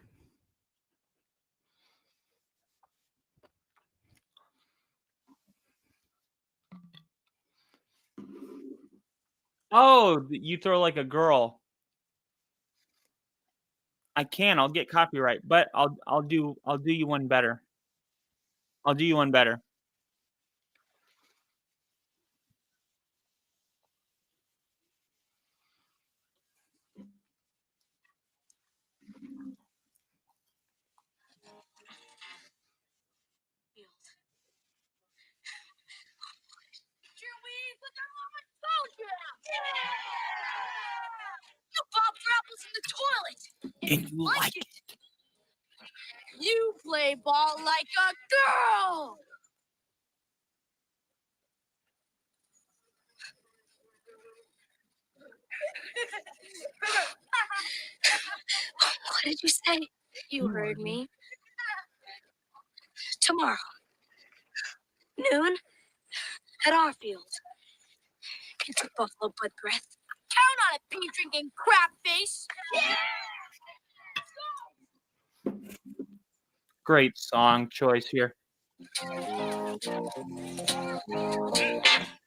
Oh, you throw like a girl. I can. I'll get copyright, but I'll do you one better. I'll do you one better. You pop for apples in the toilet. And you like it. You play ball like a girl. What did you say? You heard me. Tomorrow, noon, at our field. It's a buffalo blood breath. Count on it, pee drinking crap face. Great song choice here.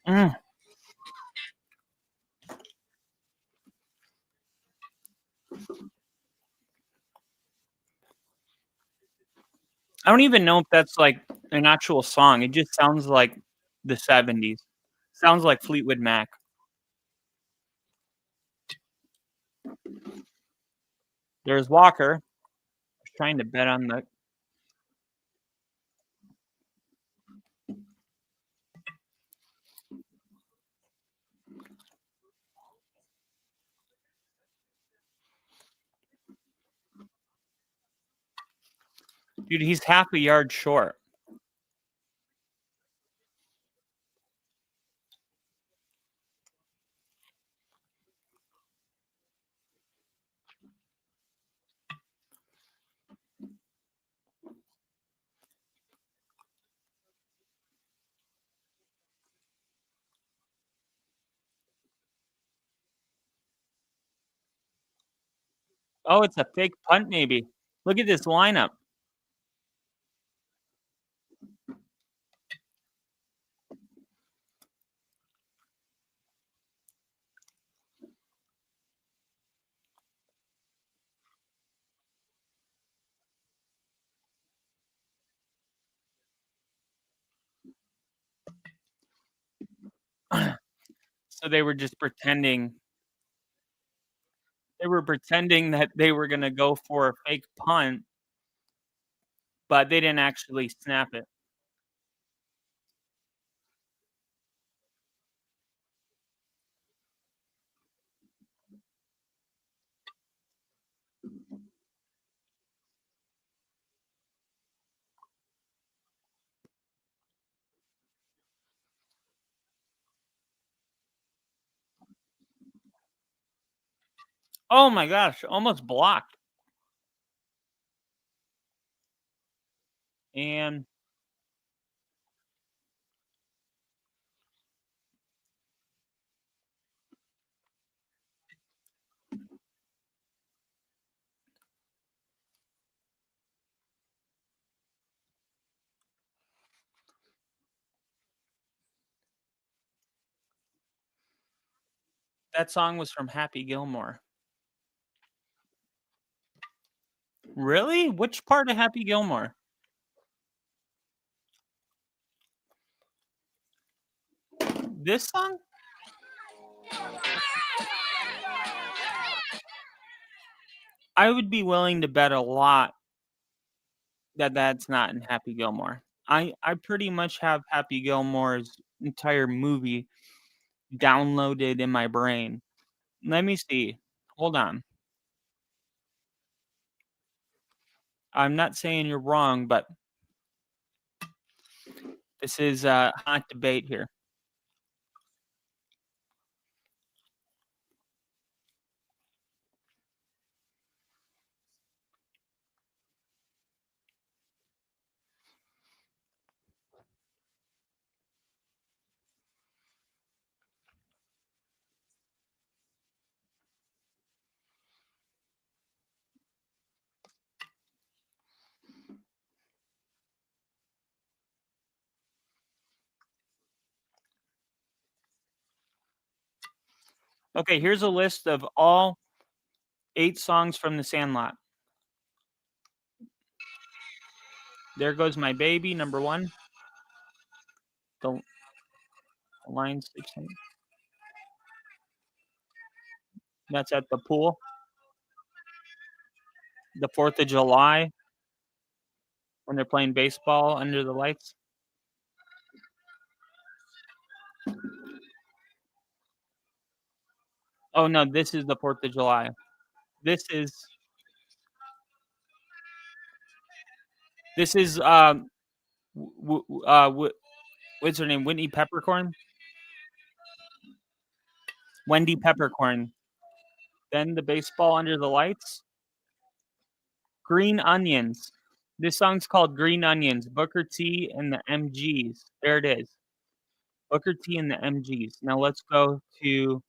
Mm. I don't even know if that's like an actual song. It just sounds like the 70s. Sounds like Fleetwood Mac. There's Walker. Trying to bet on the. Dude, he's half a yard short. Oh, it's a fake punt, maybe. Look at this lineup. So they were just pretending. They were pretending that they were going to go for a fake punt, but they didn't actually snap it. Oh my gosh, almost blocked. And that song was from Happy Gilmore. Really? Which part of Happy Gilmore? This song? I would be willing to bet a lot that that's not in Happy Gilmore. I pretty much have Happy Gilmore's entire movie downloaded in my brain. Let me see. Hold on. I'm not saying you're wrong, but this is a hot debate here. Okay, here's a list of all 8 songs from The Sandlot. There Goes My Baby, number 1. The Line 16. That's at the pool. The 4th of July, when they're playing baseball under the lights. Oh no, this is the 4th of July. This is what's her name? Whitney Peppercorn? Wendy Peppercorn. Then the baseball under the lights. Green Onions. This song's called Green Onions. Booker T and the MGs. There it is. Booker T and the MGs. Now let's go to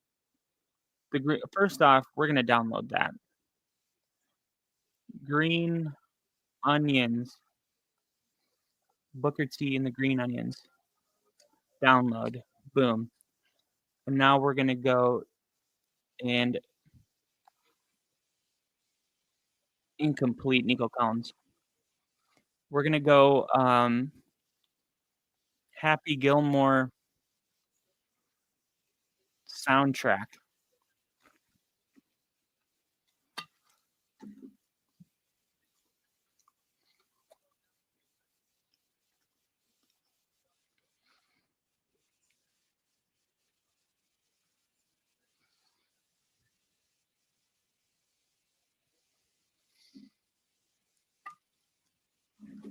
the first off, we're gonna download that. Green Onions. Booker T and the Green Onions. Download. Boom. And now we're gonna go and incomplete Nico Collins. We're gonna go Happy Gilmore soundtrack.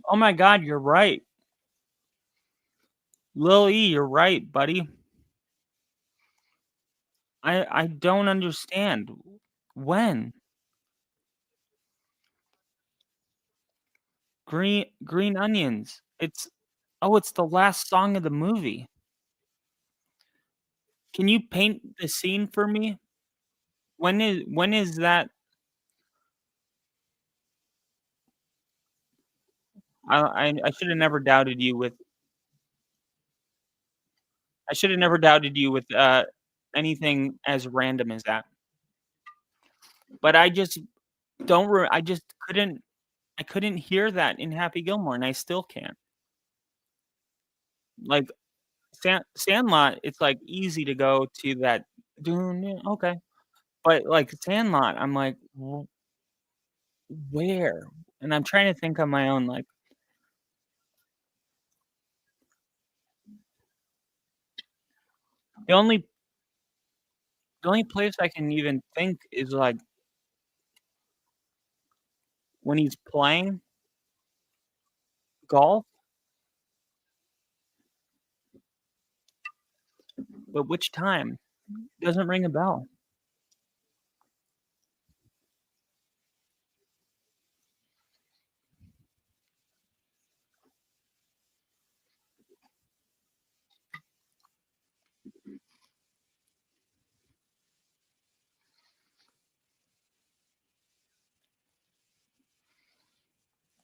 Oh my God, you're right. Lil E, you're right, buddy. I don't understand. When? Green Onions. It's the last song of the movie. Can you paint the scene for me? When is that? I should have never doubted you with anything as random as that. But I just couldn't hear that in Happy Gilmore, and I still can't. Like Sandlot, it's like easy to go to that. Okay, but like Sandlot, I'm like, where? And I'm trying to think on my own. Like the only place I can even think is like when he's playing golf. But which time? Doesn't ring a bell.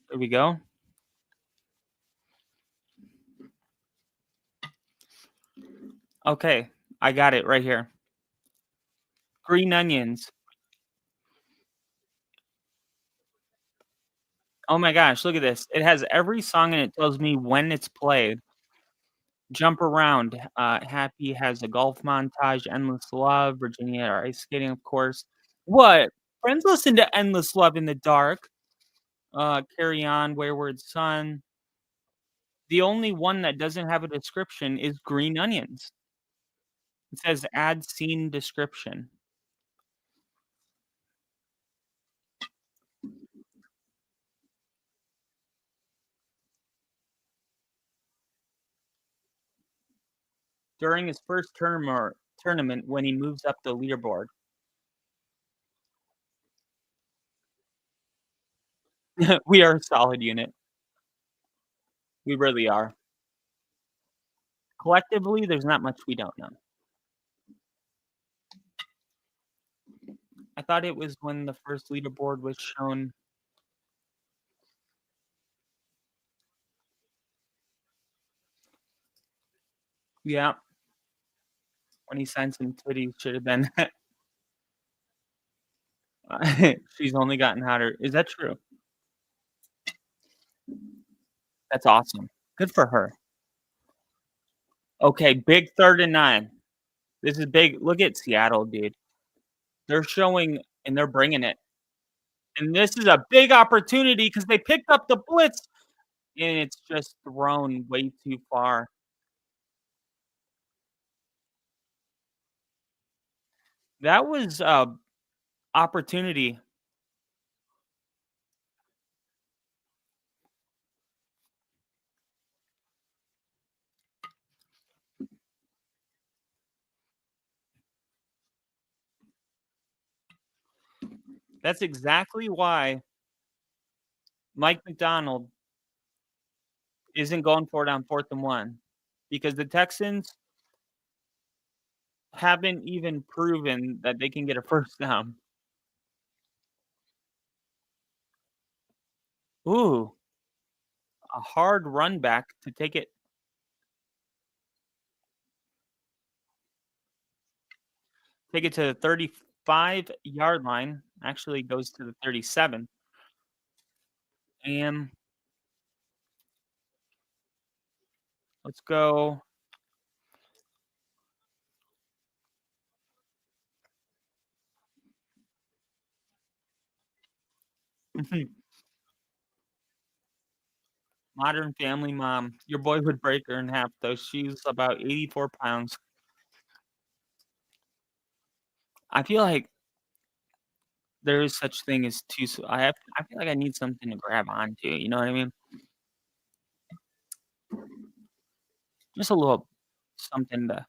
There we go. Okay, I got it right here. Green Onions. Oh my gosh, look at this. It has every song and it tells me when it's played. Jump Around. Happy has a golf montage. Endless Love. Virginia ice skating, of course. What? Friends listen to Endless Love in the Dark. Carry On. Wayward Son. The only one that doesn't have a description is Green Onions. It says add scene description. During his first tournament when he moves up the leaderboard. We are a solid unit. We really are. Collectively, there's not much we don't know. I thought it was when the first leaderboard was shown. Yeah. When he signed some titties, should have been She's only gotten hotter. Is that true? That's awesome. Good for her. Okay, big 3rd and 9. This is big. Look at Seattle, dude. They're showing and they're bringing it. And this is a big opportunity because they picked up the blitz and it's just thrown way too far. That was a opportunity. That's exactly why Mike McDonald isn't going for it on 4th and 1 because the Texans haven't even proven that they can get a first down. Ooh, a hard run back to take it. Take it to the 35-yard line. Actually goes to the 37. And let's go. Modern Family mom. Your boy would break her in half, though. She's about 84 pounds. I feel like there is such thing as too. I feel like I need something to grab onto. You know what I mean? Just a little something to.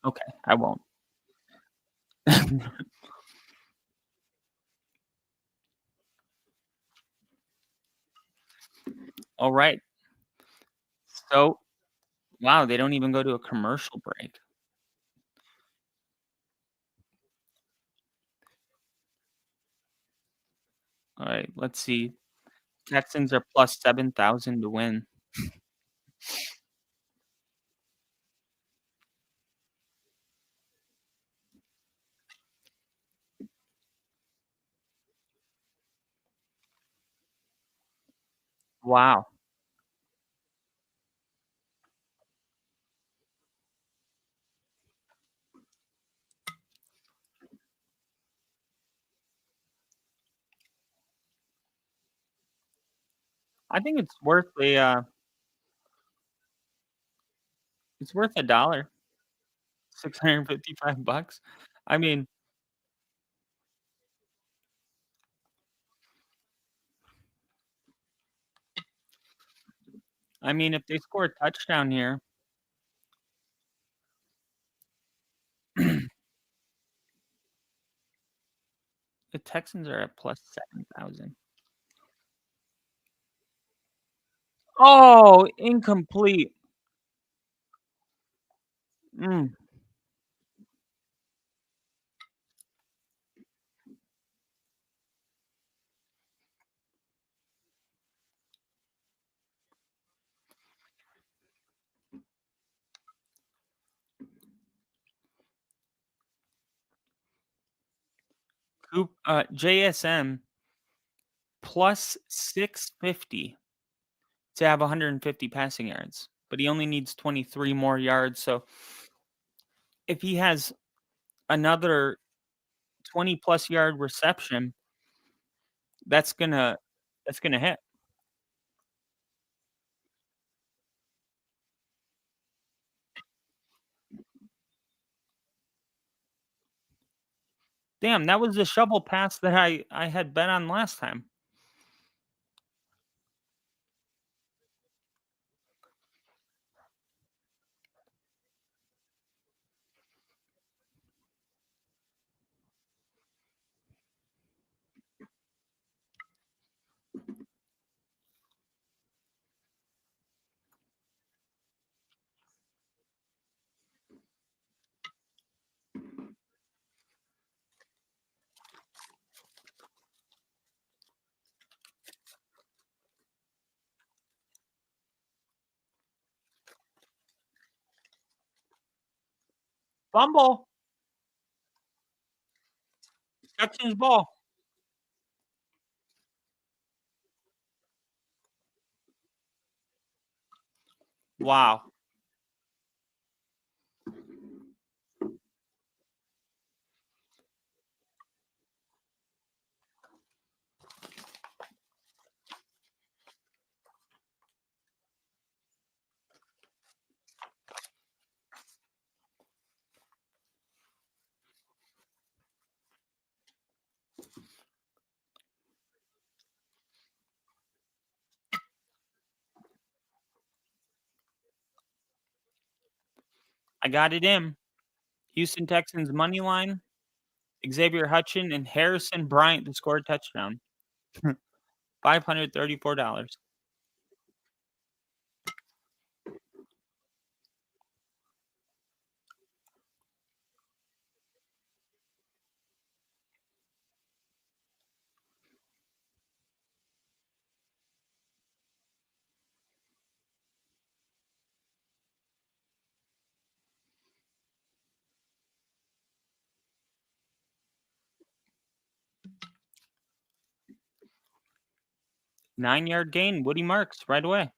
Okay, I won't. All right. So, wow, they don't even go to a commercial break. All right, let's see. Texans are plus 7,000 to win. Wow. I think it's worth it's worth $1. $655. I mean, if they score a touchdown here, the Texans are at plus 7,000. Oh, incomplete. Mm. JSM plus 650 to have 150 passing yards, but he only needs 23 more yards. So if he has another 20 plus yard reception, that's gonna hit. Damn, that was the shovel pass that I had bet on last time. Fumble. Texans ball. Wow. I got it in. Houston Texans money line. Xavier Hutchin and Harrison Bryant to score a touchdown. $534. Nine-yard gain. Woody Marks right away.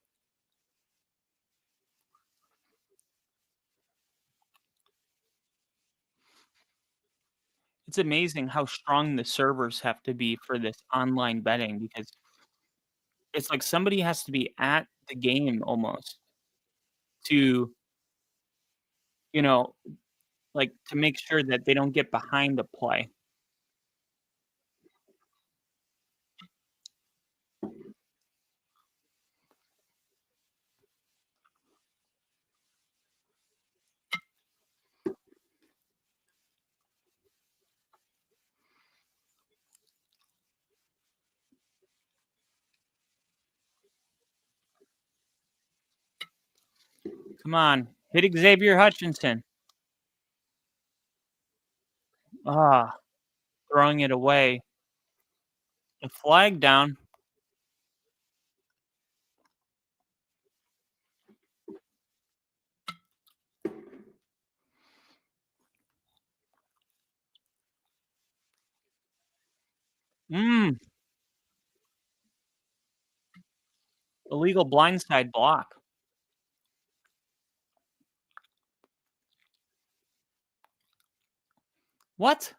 It's amazing how strong the servers have to be for this online betting because it's like somebody has to be at the game almost to, you know, like to make sure that they don't get behind the play. Come on, hit Xavier Hutchinson. Ah, throwing it away. A flag down. Illegal blindside block. What?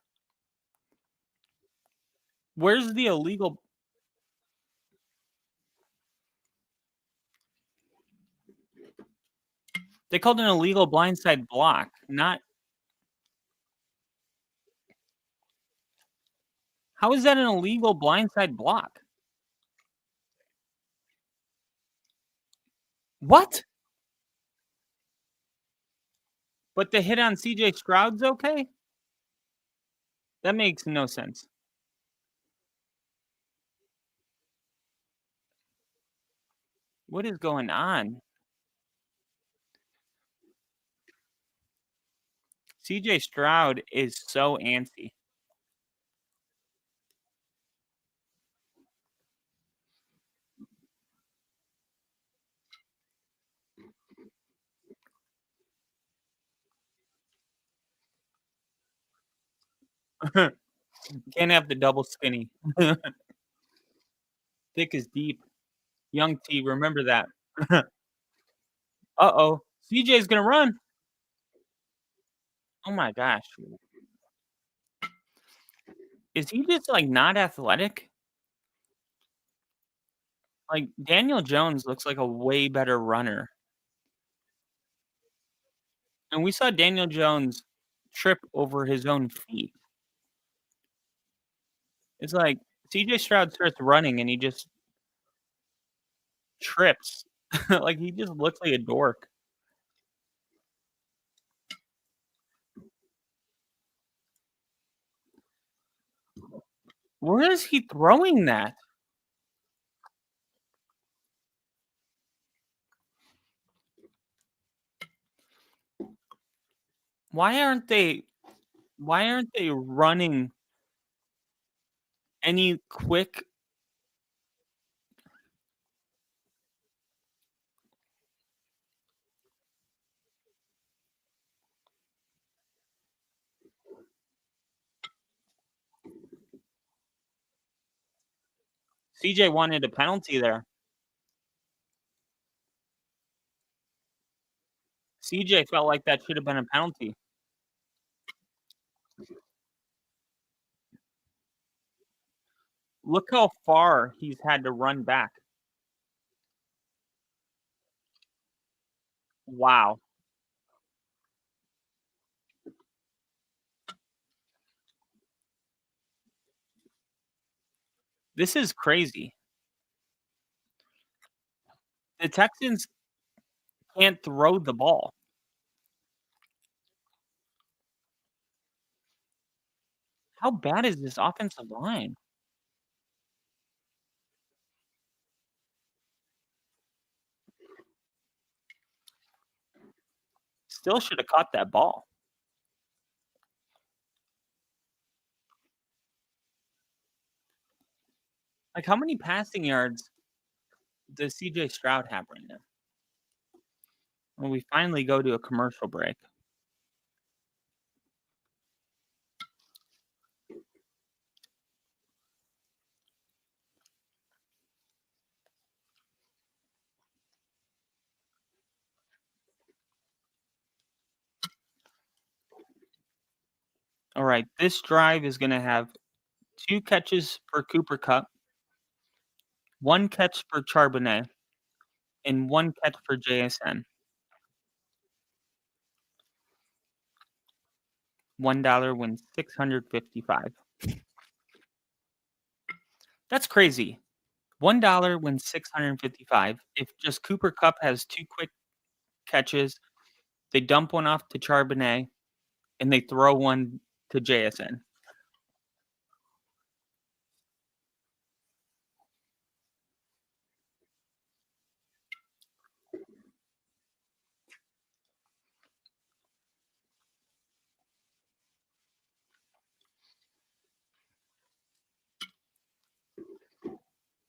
Where's the illegal? They called an illegal blindside block, not. How is that an illegal blindside block? What? But the hit on CJ Stroud's okay? That makes no sense. What is going on? CJ Stroud is so antsy. Can't have the double skinny. Thick is deep. Young T, remember that. Uh-oh. CJ's going to run. Oh, my gosh. Is he just, like, not athletic? Like, Daniel Jones looks like a way better runner. And we saw Daniel Jones trip over his own feet. It's like CJ Stroud starts running and he just trips. Like, he just looks like a dork. Where is he throwing that? Why aren't they running any quick? CJ wanted a penalty there. CJ felt like that should have been a penalty. Look how far he's had to run back. Wow. This is crazy. The Texans can't throw the ball. How bad is this offensive line? Still should have caught that ball. Like, how many passing yards does CJ Stroud have right now? Well, we finally go to a commercial break. All right, this drive is going to have 2 catches for Cooper Kupp, 1 catch for Charbonnet, and 1 catch for JSN. $1 wins $655. That's crazy. $1 wins $655. If just Cooper Kupp has 2 quick catches, they dump one off to Charbonnet, and they throw one to JSN.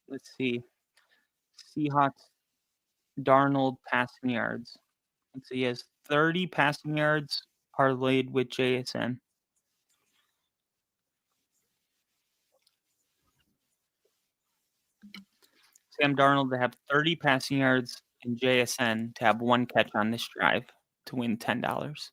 Let's see. Seahawks, Darnold passing yards. Let's see. He has 30 passing yards parlayed with JSN. Sam Darnold to have 30 passing yards and JSN to have 1 catch on this drive to win $10.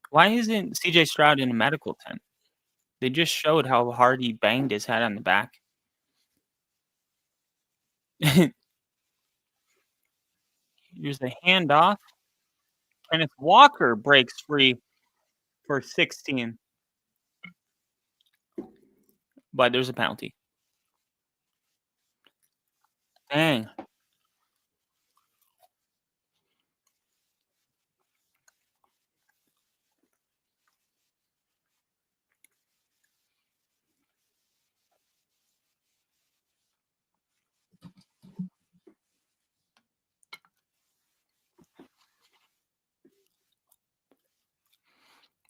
Why isn't CJ Stroud in a medical tent? They just showed how hard he banged his head on the back. Here's the handoff. Kenneth Walker breaks free for 16. But there's a penalty. Dang.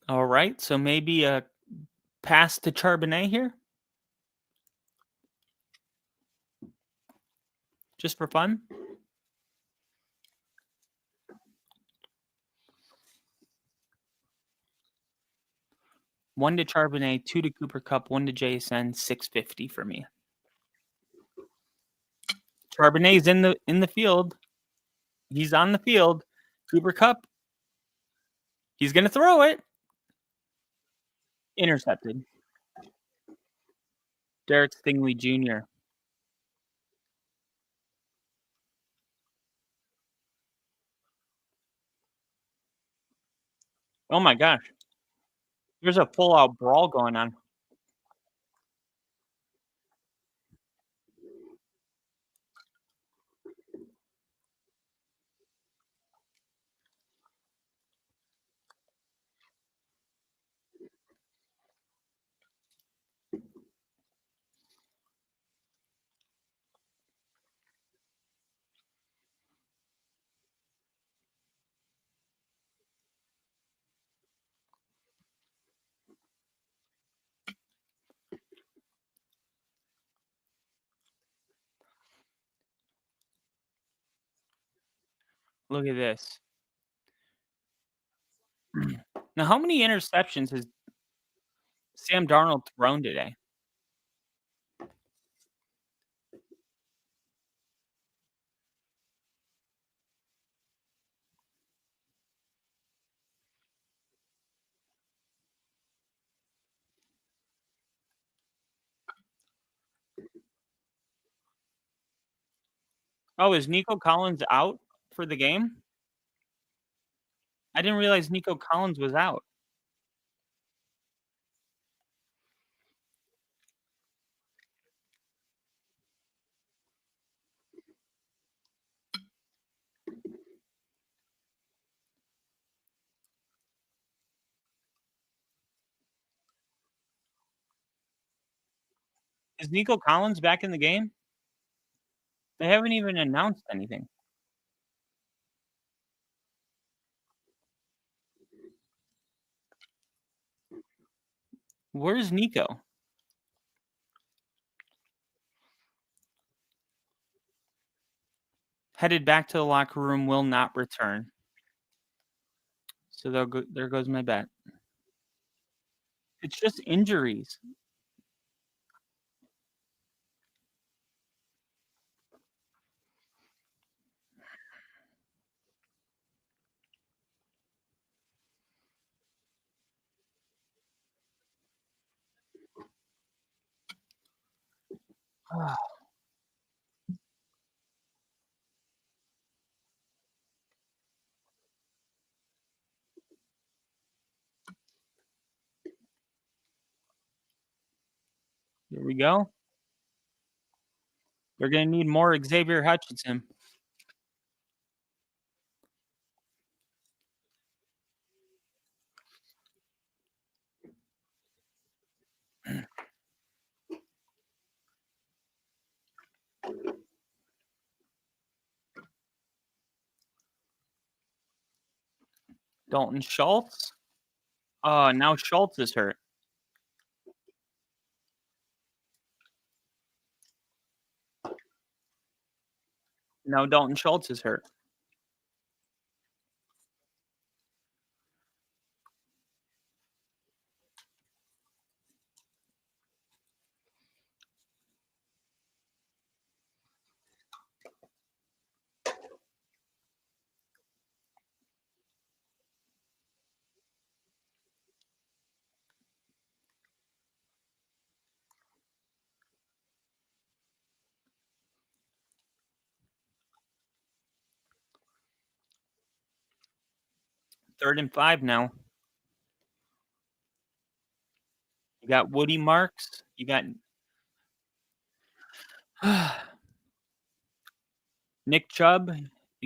All right, so maybe a pass to Charbonnet here? Just for fun? One to Charbonnet, 2 to Cooper Kupp, 1 to JSN, $650 for me. Charbonnet's in the field. He's on the field. Cooper Kupp. He's gonna throw it. Intercepted. Derek Stingley Jr. Oh my gosh. There's a full-out brawl going on. Look at this. Now, how many interceptions has Sam Darnold thrown today? Oh, is Nico Collins out for the game? I didn't realize Nico Collins was out. Is Nico Collins back in the game? They haven't even announced anything. Where's Nico? Headed back to the locker room, will not return. So there goes my bet. It's just injuries. Here we go. They're going to need more Xavier Hutchinson. Dalton Schultz. Now Schultz is hurt. Now Dalton Schultz is hurt. Third and 5 now. You got Woody Marks. You got Nick Chubb,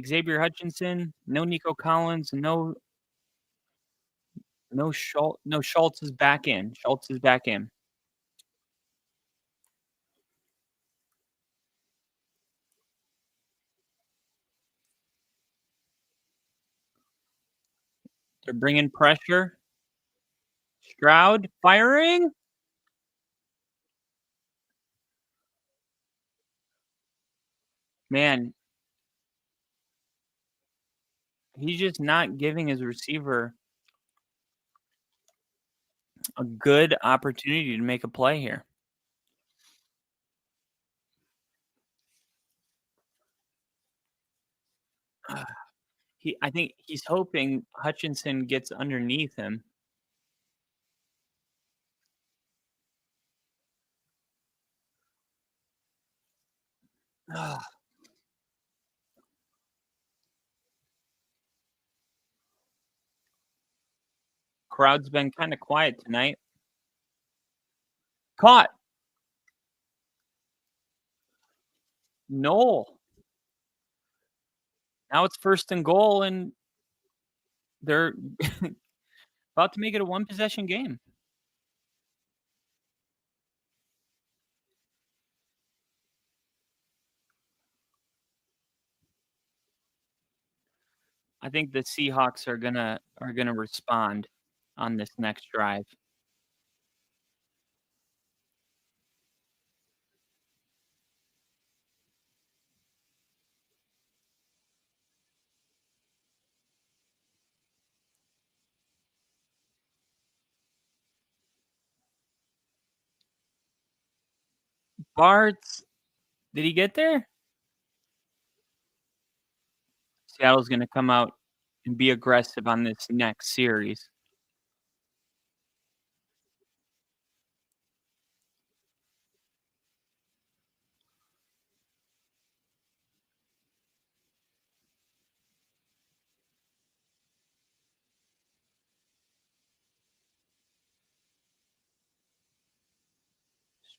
Xavier Hutchinson. No Nico Collins. No Schultz. No, Schultz is back in. Schultz is back in. They're bringing pressure. Stroud firing. Man, he's just not giving his receiver a good opportunity to make a play here. I think he's hoping Hutchinson gets underneath him. Crowd's been kind of quiet tonight. Caught. Noel. Now it's 1st and goal, and they're about to make it a one-possession game. I think the Seahawks are gonna respond on this next drive. Bart's. Did he get there? Seattle's going to come out and be aggressive on this next series.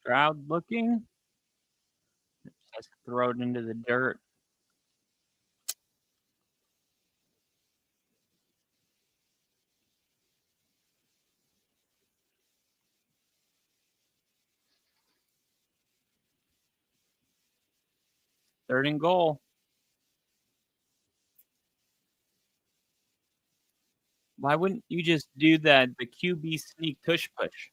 Stroud looking. Has to throw it into the dirt. Third and goal. Why wouldn't you just do the QB sneak tush push?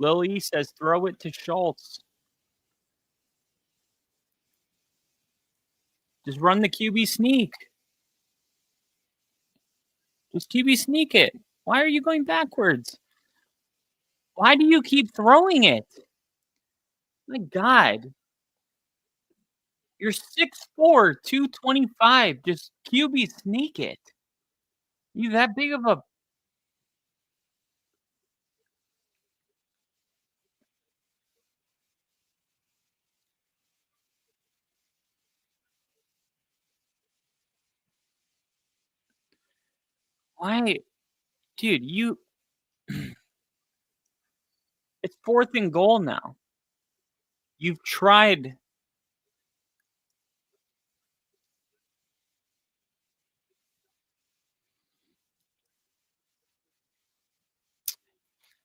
Lily says throw it to Schultz. Just run the QB sneak. Just QB sneak it. Why are you going backwards? Why do you keep throwing it? My God. You're 6'4", 225. Just QB sneak it. You that big of a... Why? Dude, you... It's 4th and goal now. You've tried...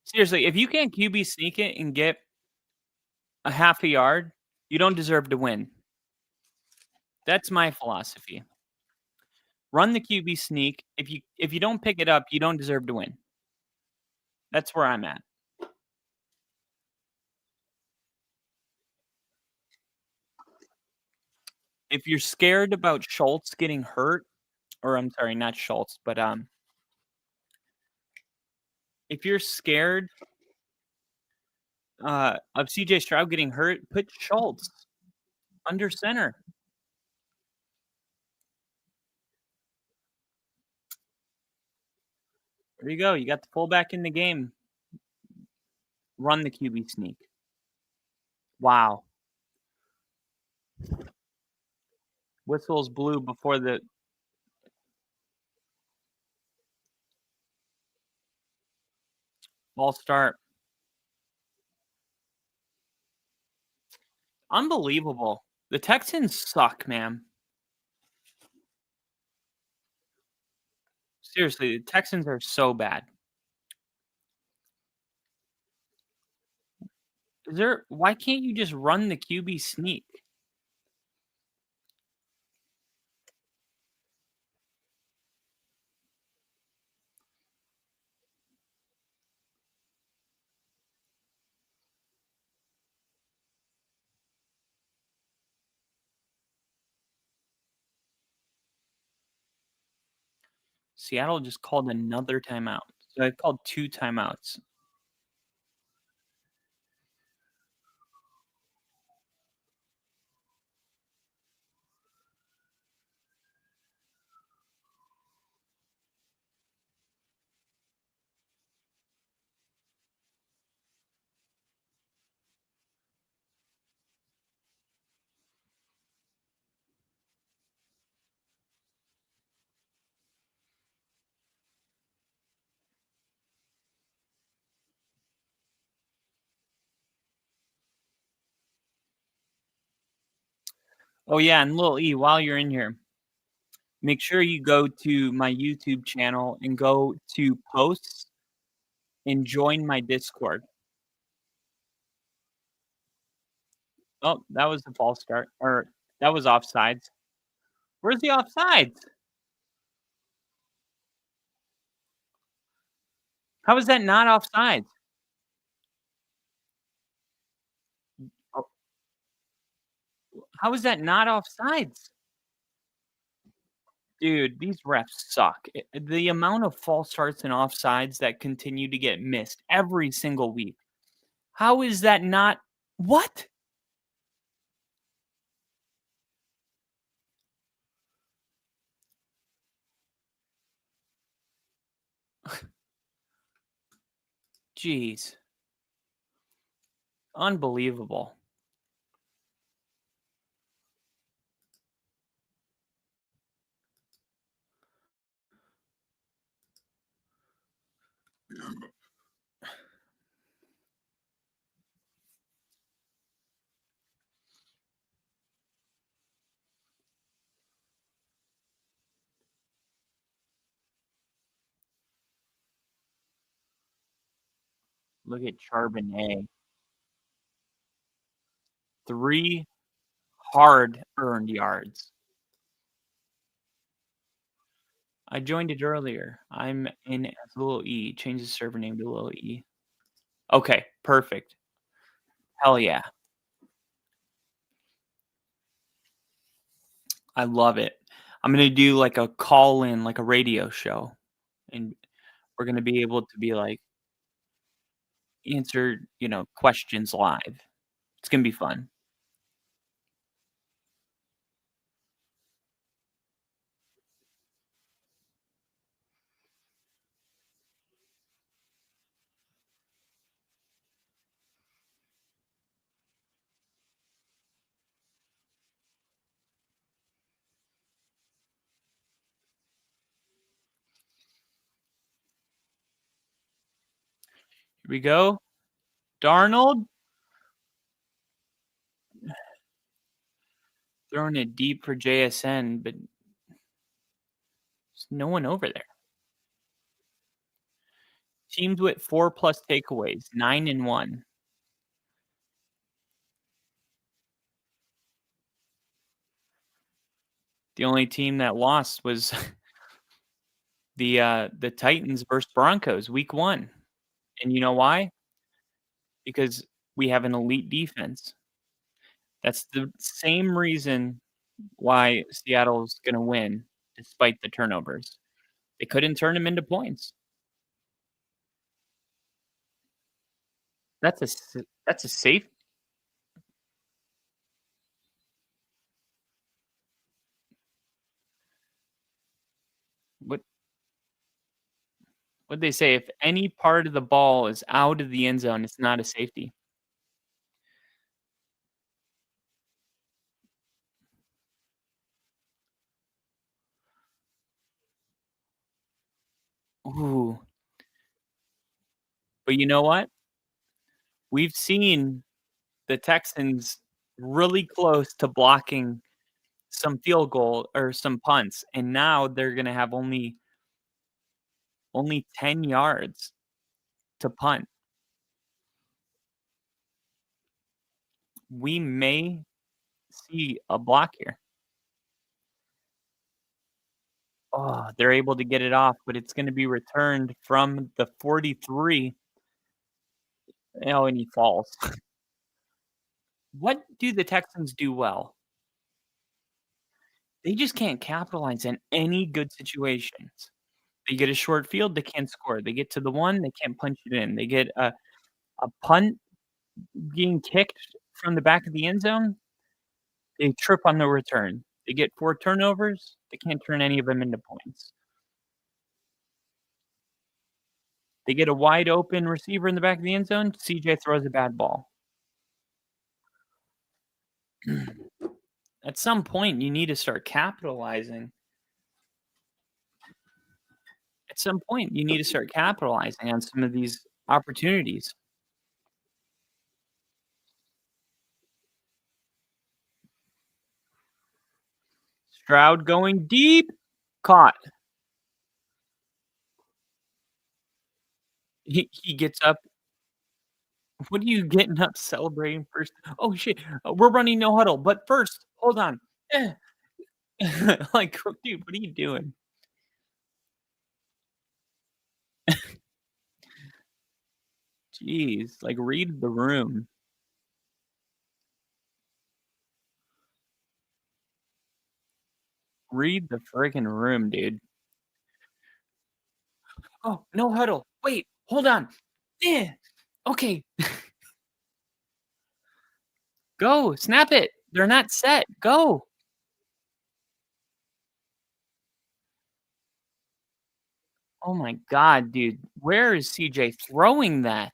Seriously, if you can't QB sneak it and get a half a yard, you don't deserve to win. That's my philosophy. Run the QB sneak. If you don't pick it up, you don't deserve to win. That's where I'm at. If you're scared about Schultz getting hurt, or I'm sorry, not Schultz, but if you're scared of CJ Stroud getting hurt, put Schultz under center. There you go. You got the fullback in the game. Run the QB sneak. Wow. Whistles blew before the... Ball start. Unbelievable. The Texans suck, man. Seriously, the Texans are so bad. Why can't you just run the QB sneak? Seattle just called another timeout. So I called 2 timeouts. Oh, yeah, and Lil E, while you're in here, make sure you go to my YouTube channel and go to posts and join my Discord. Oh, that was the false start. Or that was offsides. Where's the offsides? How is that not offsides? Oh. How is that not offsides? Dude, these refs suck. The amount of false starts and offsides that continue to get missed every single week. How is that not What? Jeez. Unbelievable. Look at Charbonnet. 3 hard-earned yards. I joined it earlier. I'm in as little E. Change the server name to little E. Okay, perfect. Hell yeah. I love it. I'm gonna do like a call-in, like a radio show, and we're gonna be able to be like answer, questions live. It's gonna be fun. Here we go. Darnold throwing it deep for JSN, but there's no one over there. Teams with 4+ takeaways, 9-1. The only team that lost was the Titans versus Broncos week 1. And you know why? Because we have an elite defense. That's the same reason why Seattle's going to win despite the turnovers. They couldn't turn them into points. That's a safe. What'd they say? If any part of the ball is out of the end zone, it's not a safety. Ooh. But you know what? We've seen the Texans really close to blocking some field goal or some punts, and now they're gonna have only 10 yards to punt. We may see a block here. Oh, they're able to get it off, but it's gonna be returned from the 43. Oh, and he falls. What do the Texans do well? They just can't capitalize on any good situations. They get a short field, they can't score. They get to the 1, they can't punch it in. They get a punt being kicked from the back of the end zone, they trip on the return. They get 4 turnovers, they can't turn any of them into points. They get a wide open receiver in the back of the end zone, CJ throws a bad ball. At some point, you need to start capitalizing. At some point, you need to start capitalizing on some of these opportunities. Stroud going deep, caught. He gets up. What are you getting up celebrating first? Oh shit, we're running no huddle, but first, hold on. Like, dude, what are you doing? Jeez, like, read the room. Read the friggin' room, dude. Oh, no huddle. Wait, hold on. Yeah. Okay. Go. Snap it. They're not set. Go. Oh my god, dude. Where is CJ throwing that?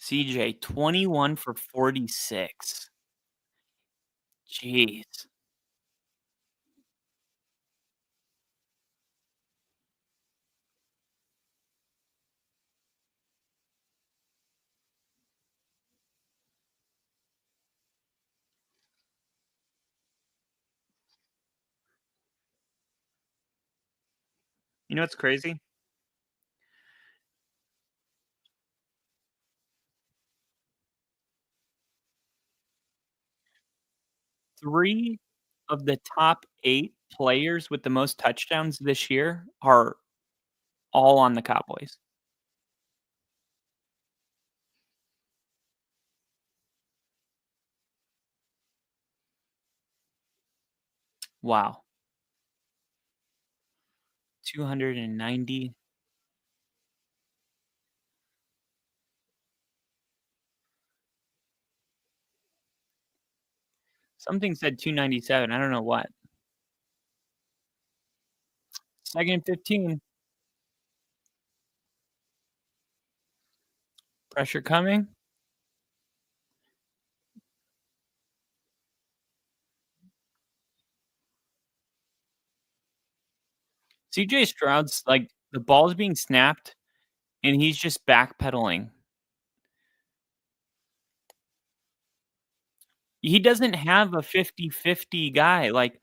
CJ 21 for 46. Jeez. You know what's crazy? Three of the top 8 players with the most touchdowns this year are all on the Cowboys. Wow. 290. Something said 297. I don't know what. Second and 15. Pressure coming. CJ Stroud's like the ball's being snapped and he's just backpedaling. He doesn't have a 50-50 guy. Like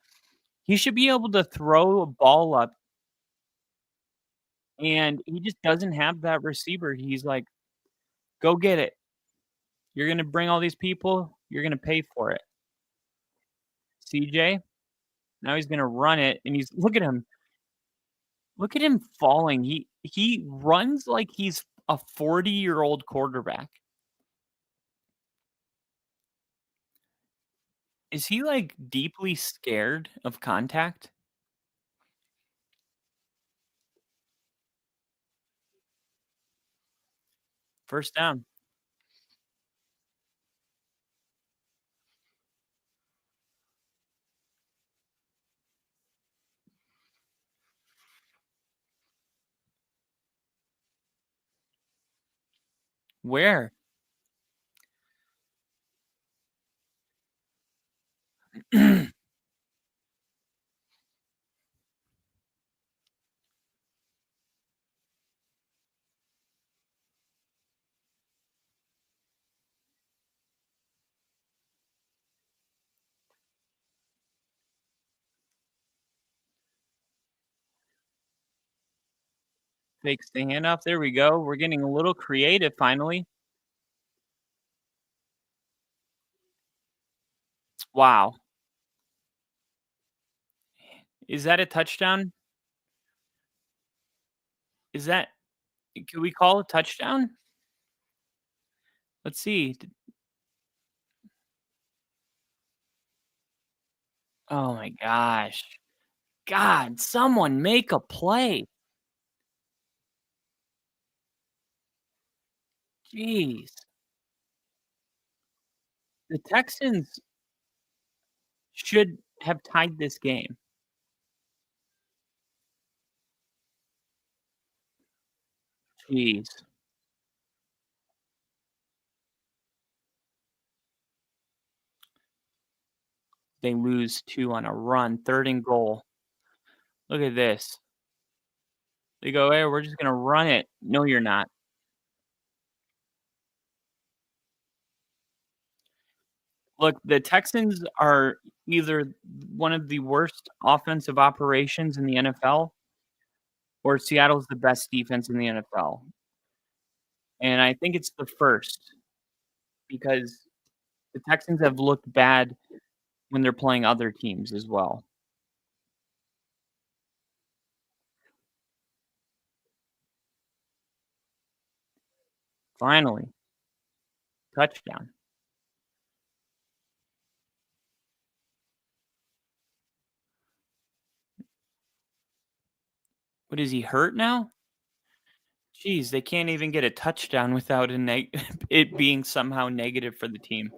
he should be able to throw a ball up and he just doesn't have that receiver. He's like, "Go get it. You're going to bring all these people, you're going to pay for it." CJ, now he's going to run it and he's look at him. Look at him falling. He runs like he's a 40-year-old quarterback. Is he, like, deeply scared of contact? First down. Where? Fakes the handoff. There we go. We're getting a little creative finally. Wow. Is that a touchdown? Is that can we call a touchdown? Let's see. Oh my gosh. God, someone make a play. Jeez. The Texans should have tied this game. Jeez. They lose 2 on a run, 3rd and goal. Look at this. They go, "Hey, we're just gonna run it." No, you're not. Look, the Texans are either one of the worst offensive operations in the NFL or Seattle's the best defense in the NFL. And I think it's the first because the Texans have looked bad when they're playing other teams as well. Finally, touchdown. What, is he hurt now? Jeez, they can't even get a touchdown without it being somehow negative for the team.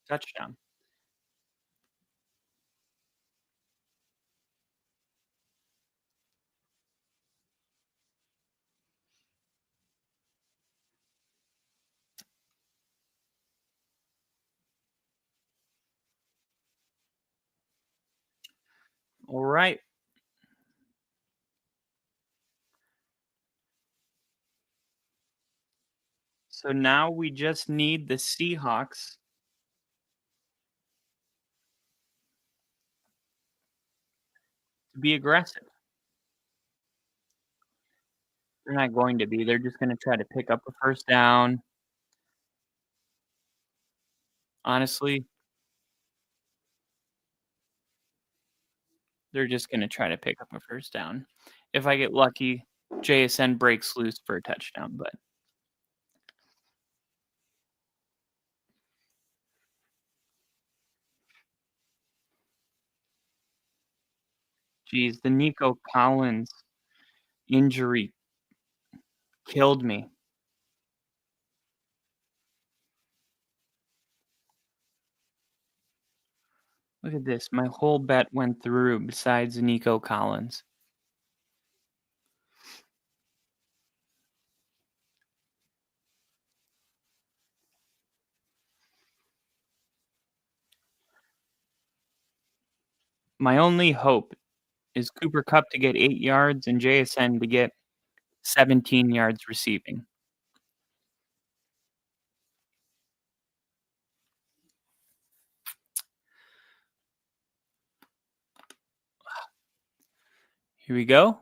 Touchdown. All right. So now we just need the Seahawks to be aggressive. They're not going to be. They're just going to try to pick up a first down. Honestly, they're just going to try to pick up a first down. If I get lucky, JSN breaks loose for a touchdown, but geez, the Nico Collins injury killed me. Look at this. My whole bet went through besides Nico Collins. My only hope is Cooper Kupp to get 8 yards and JSN to get 17 yards receiving. Here we go.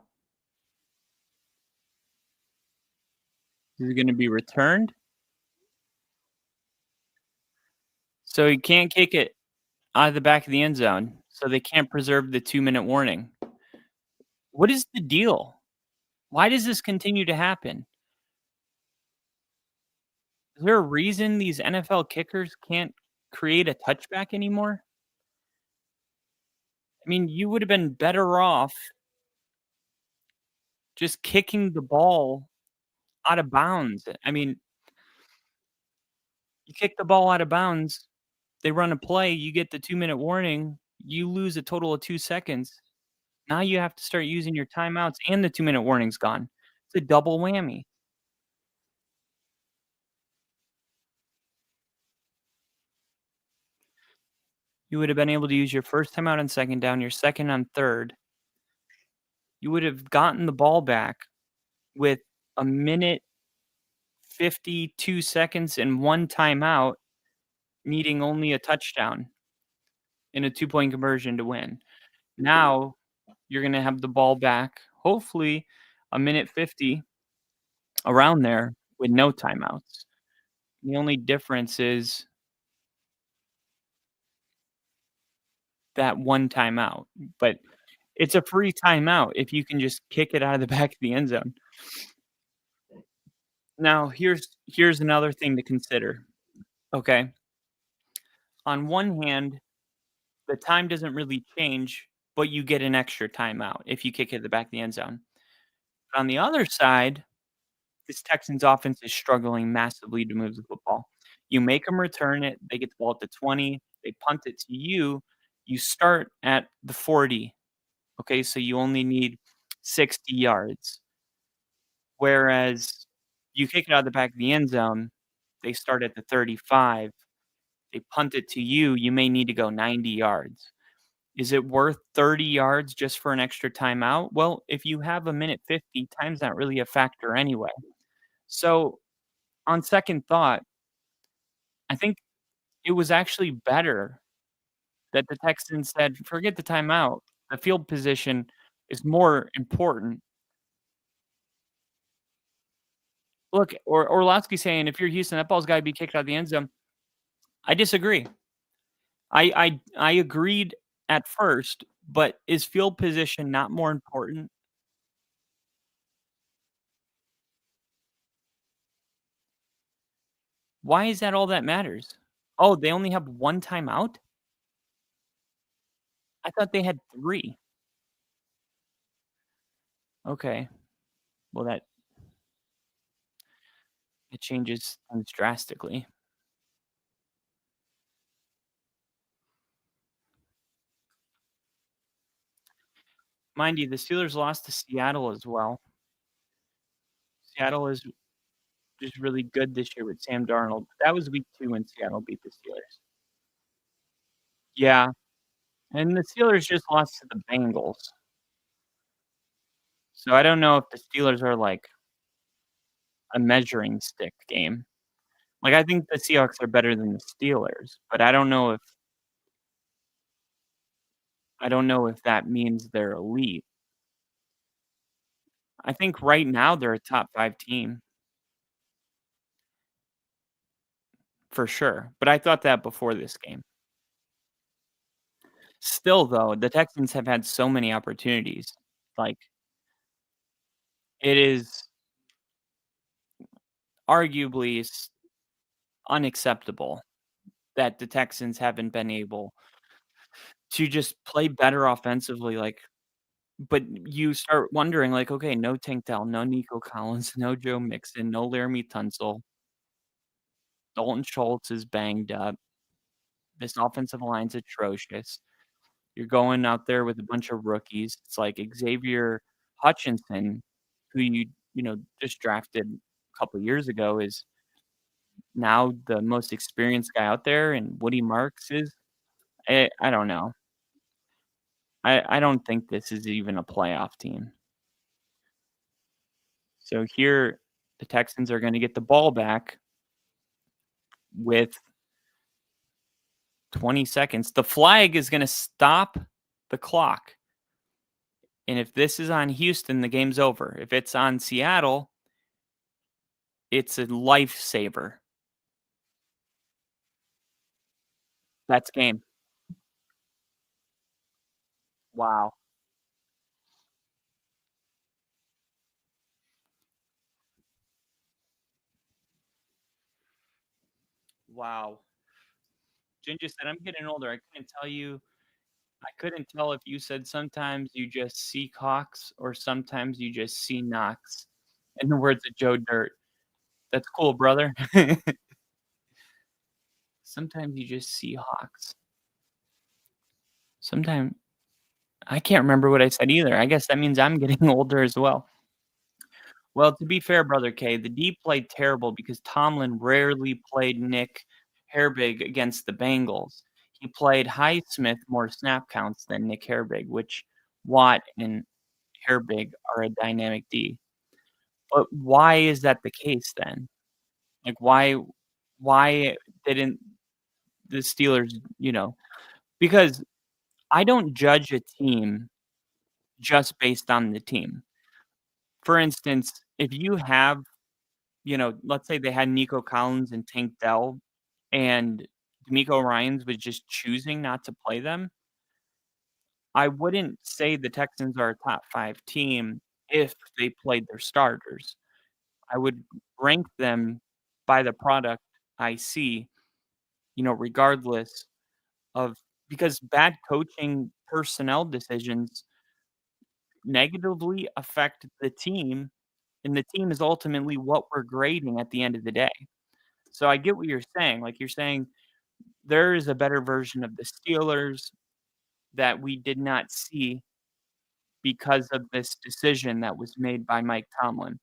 This is going to be returned. So he can't kick it out of the back of the end zone, so they can't preserve the 2-minute warning. What is the deal? Why does this continue to happen? Is there a reason these NFL kickers can't create a touchback anymore? I mean, you would have been better off just kicking the ball out of bounds. I mean, you kick the ball out of bounds, they run a play, you get the 2-minute warning, you lose a total of 2 seconds. Now you have to start using your timeouts and the 2-minute warning's gone. It's a double whammy. You would have been able to use your first timeout on second down, your second on third. You would have gotten the ball back with a minute 52 seconds and 1 timeout, needing only a touchdown in a 2-point conversion to win. Now you're going to have the ball back, hopefully a minute 50 around there with no timeouts. The only difference is that 1 timeout, but it's a free timeout if you can just kick it out of the back of the end zone. Now, here's another thing to consider, okay? On one hand, the time doesn't really change, but you get an extra timeout if you kick it at the back of the end zone. But on the other side, this Texans offense is struggling massively to move the football. You make them return it, they get the ball at the 20, they punt it to you, you start at the 40. Okay, so you only need 60 yards. Whereas you kick it out of the back of the end zone, they start at the 35. They punt it to you, you may need to go 90 yards. Is it worth 30 yards just for an extra timeout? Well, if you have a minute 50, time's not really a factor anyway. So, on second thought, I think it was actually better that the Texans said, "Forget the timeout. The field position is more important." Look, Orlovsky saying, "If you're Houston, that ball's gotta be kicked out of the end zone." I disagree. I agreed at first, but is field position not more important? Why is that all that matters? Oh, they only have 1 timeout? I thought they had 3. Okay. Well, it changes things drastically. Mind you, the Steelers lost to Seattle as well. Seattle is just really good this year with Sam Darnold. That was week 2 when Seattle beat the Steelers. Yeah, and the Steelers just lost to the Bengals. So I don't know if the Steelers are like a measuring stick game. Like, I think the Seahawks are better than the Steelers, but I don't know if that means they're elite. I think right now they're a top 5 team for sure, but I thought that before this game. Still, though, the Texans have had so many opportunities. Like, it is arguably unacceptable that the Texans haven't been able to just play better offensively, but you start wondering, like, okay, no Tank Dell, no Nico Collins, no Joe Mixon, no Laramie Tunsil. Dalton Schultz is banged up. This offensive line's atrocious. You're going out there with a bunch of rookies. It's like Xavier Hutchinson, who just drafted a couple years ago, is now the most experienced guy out there, and Woody Marks is. I don't know. I don't think this is even a playoff team. So here, the Texans are going to get the ball back with 20 seconds. The flag is going to stop the clock. And if this is on Houston, the game's over. If it's on Seattle, it's a lifesaver. That's game. Wow. Wow. Ginger said, I'm getting older. I couldn't tell if you said sometimes you just see Cox or sometimes you just see Knox. In the words of Joe Dirt. That's cool, brother. Sometimes you just see Hawks. Sometimes I can't remember what I said either. I guess that means I'm getting older as well. Well, to be fair, Brother K, the D played terrible because Tomlin rarely played Nick Herbig against the Bengals. He played Highsmith more snap counts than Nick Herbig, which Watt and Herbig are a dynamic D. But why is that the case then? Like, why didn't the Steelers, because I don't judge a team just based on the team. For instance, if you have, let's say they had Nico Collins and Tank Dell and D'Amico Ryans was just choosing not to play them, I wouldn't say the Texans are a top 5 team if they played their starters. I would rank them by the product I see, regardless of, because bad coaching personnel decisions negatively affect the team, and the team is ultimately what we're grading at the end of the day. So I get what you're saying. Like, you're saying there is a better version of the Steelers that we did not see because of this decision that was made by Mike Tomlin.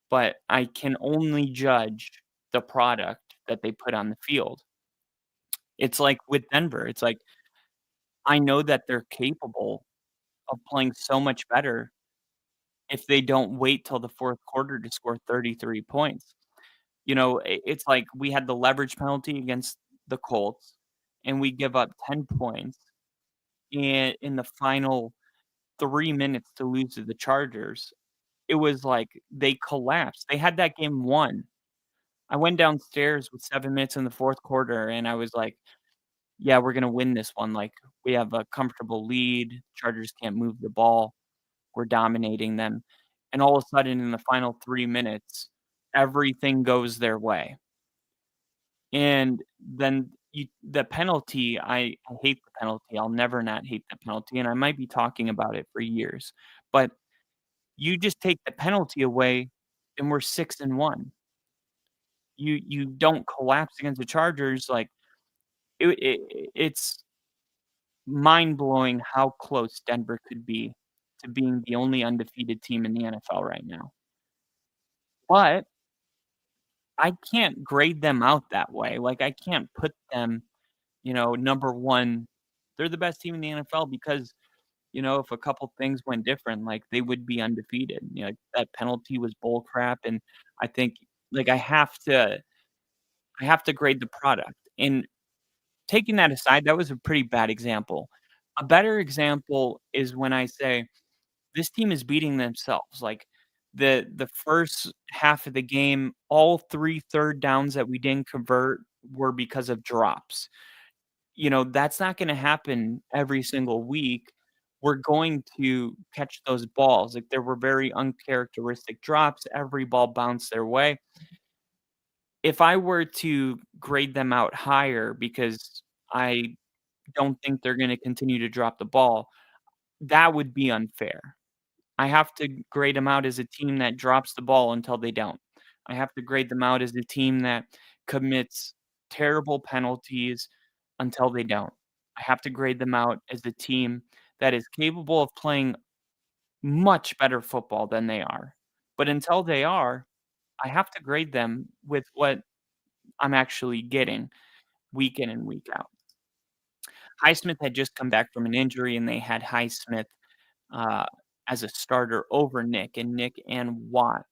But I can only judge the product that they put on the field. It's like with Denver. It's like, I know that they're capable of playing so much better if they don't wait till the fourth quarter to score 33 points. It's like we had the leverage penalty against the Colts, and we give up 10 points in the final 3 minutes to lose to the Chargers. It was like they collapsed. They had that game won. I went downstairs with 7 minutes in the fourth quarter, and I was like, yeah, we're going to win this one. Like, we have a comfortable lead. Chargers can't move the ball. We're dominating them. And all of a sudden, in the final 3 minutes, everything goes their way. And then the penalty, I hate the penalty. I'll never not hate the penalty, and I might be talking about it for years. But you just take the penalty away, and we're 6-1. You don't collapse against the Chargers, like, it's mind-blowing how close Denver could be to being the only undefeated team in the NFL right now. But I can't grade them out that way. Like, I can't put them, number 1. They're the best team in the NFL because, if a couple things went different, like, they would be undefeated. Like, that penalty was bull crap, and I think, like, I have to grade the product. And taking that aside, that was a pretty bad example. A better example is when I say, "This team is beating themselves." Like, the first half of the game, all 3 third downs that we didn't convert were because of drops. That's not gonna happen every single week. We're going to catch those balls. Like, there were very uncharacteristic drops, every ball bounced their way. If I were to grade them out higher because I don't think they're gonna continue to drop the ball, that would be unfair. I have to grade them out as a team that drops the ball until they don't. I have to grade them out as a team that commits terrible penalties until they don't. I have to grade them out as a team that is capable of playing much better football than they are. But until they are, I have to grade them with what I'm actually getting week in and week out. Highsmith had just come back from an injury, and they had Highsmith uh, as a starter over Nick, and Nick and Watt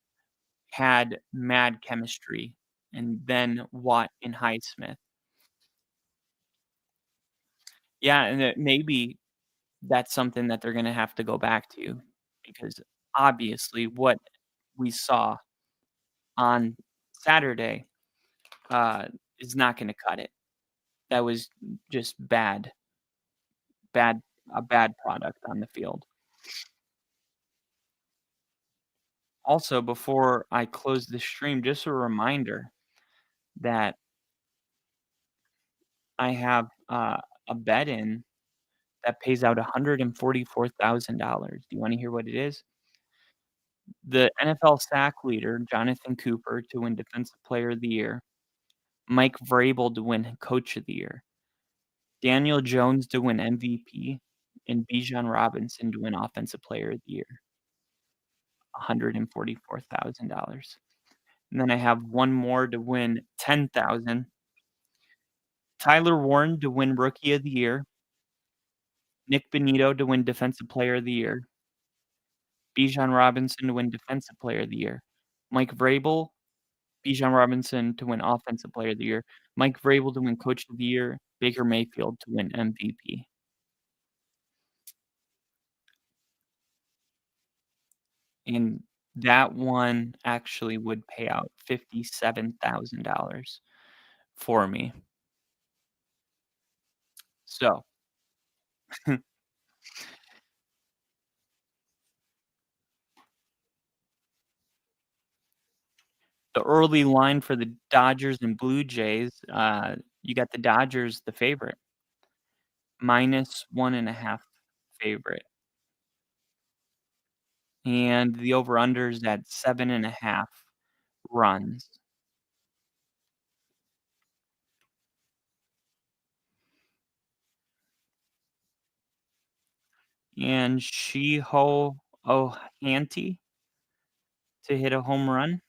had mad chemistry, and then Watt and Highsmith. Yeah, and maybe that's something that they're gonna have to go back to because obviously what we saw on Saturday, uh, is not gonna cut it. That was just bad a bad product on the field. Also, before I close the stream, just a reminder that I have, a bet in that pays out $144,000. Do you wanna hear what it is? The NFL sack leader, Jonathan Cooper, to win Defensive Player of the Year, Mike Vrabel to win Coach of the Year, Daniel Jones to win MVP, and Bijan Robinson to win Offensive Player of the Year, $144,000. And then I have one more to win 10,000. Tyler Warren to win Rookie of the Year, Nick Benito to win Defensive Player of the Year, Bijan Robinson to win Defensive Player of the Year, Mike Vrabel, Bijan Robinson to win Offensive Player of the Year, Mike Vrabel to win Coach of the Year, Baker Mayfield to win MVP. And that one actually would pay out $57,000 for me. So the early line for the Dodgers and Blue Jays, you got the Dodgers the favorite, -1.5 favorite. And the over-under is at 7.5 runs. And Shiho Ohtani to hit a home run.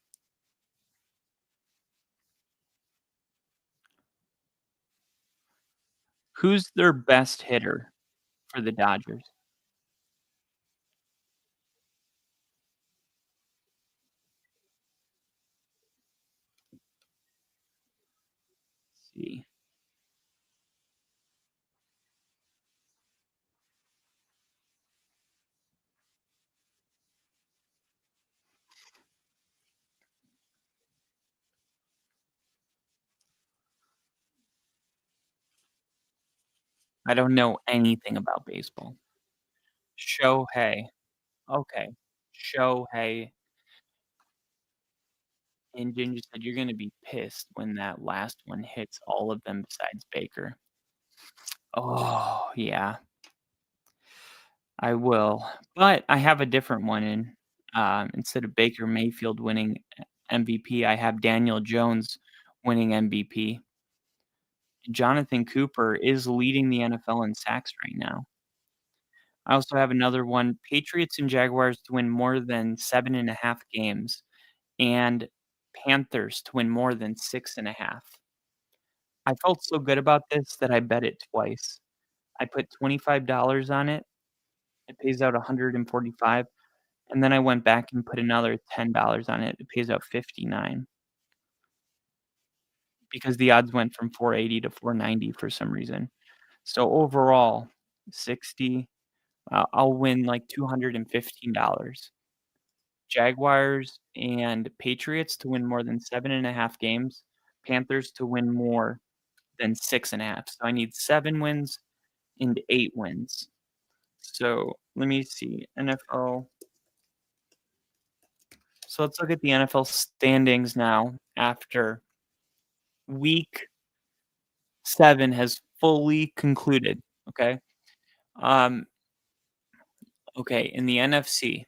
Who's their best hitter for the Dodgers? Let's see. I don't know anything about baseball. Shohei. Okay. Shohei. And Ginger said, you're going to be pissed when that last one hits all of them besides Baker. Oh, yeah. I will. But I have a different one in. Instead of Baker Mayfield winning MVP, I have Daniel Jones winning MVP. Jonathan Cooper is leading the NFL in sacks right now. I also have another one, Patriots and Jaguars to win more than 7.5 games, and Panthers to win more than 6.5. I felt so good about this that I bet it twice. I put $25 on it. It pays out $145. And then I went back and put another $10 on it. It pays out $59. Because the odds went from 480 to 490 for some reason. So overall, 60. I'll win like $215. Jaguars and Patriots to win more than 7.5 games. Panthers to win more than 6.5. So I need 7 wins and 8 wins. So let me see. NFL. So let's look at the NFL standings now after week 7 has fully concluded. Okay. Okay. In the NFC,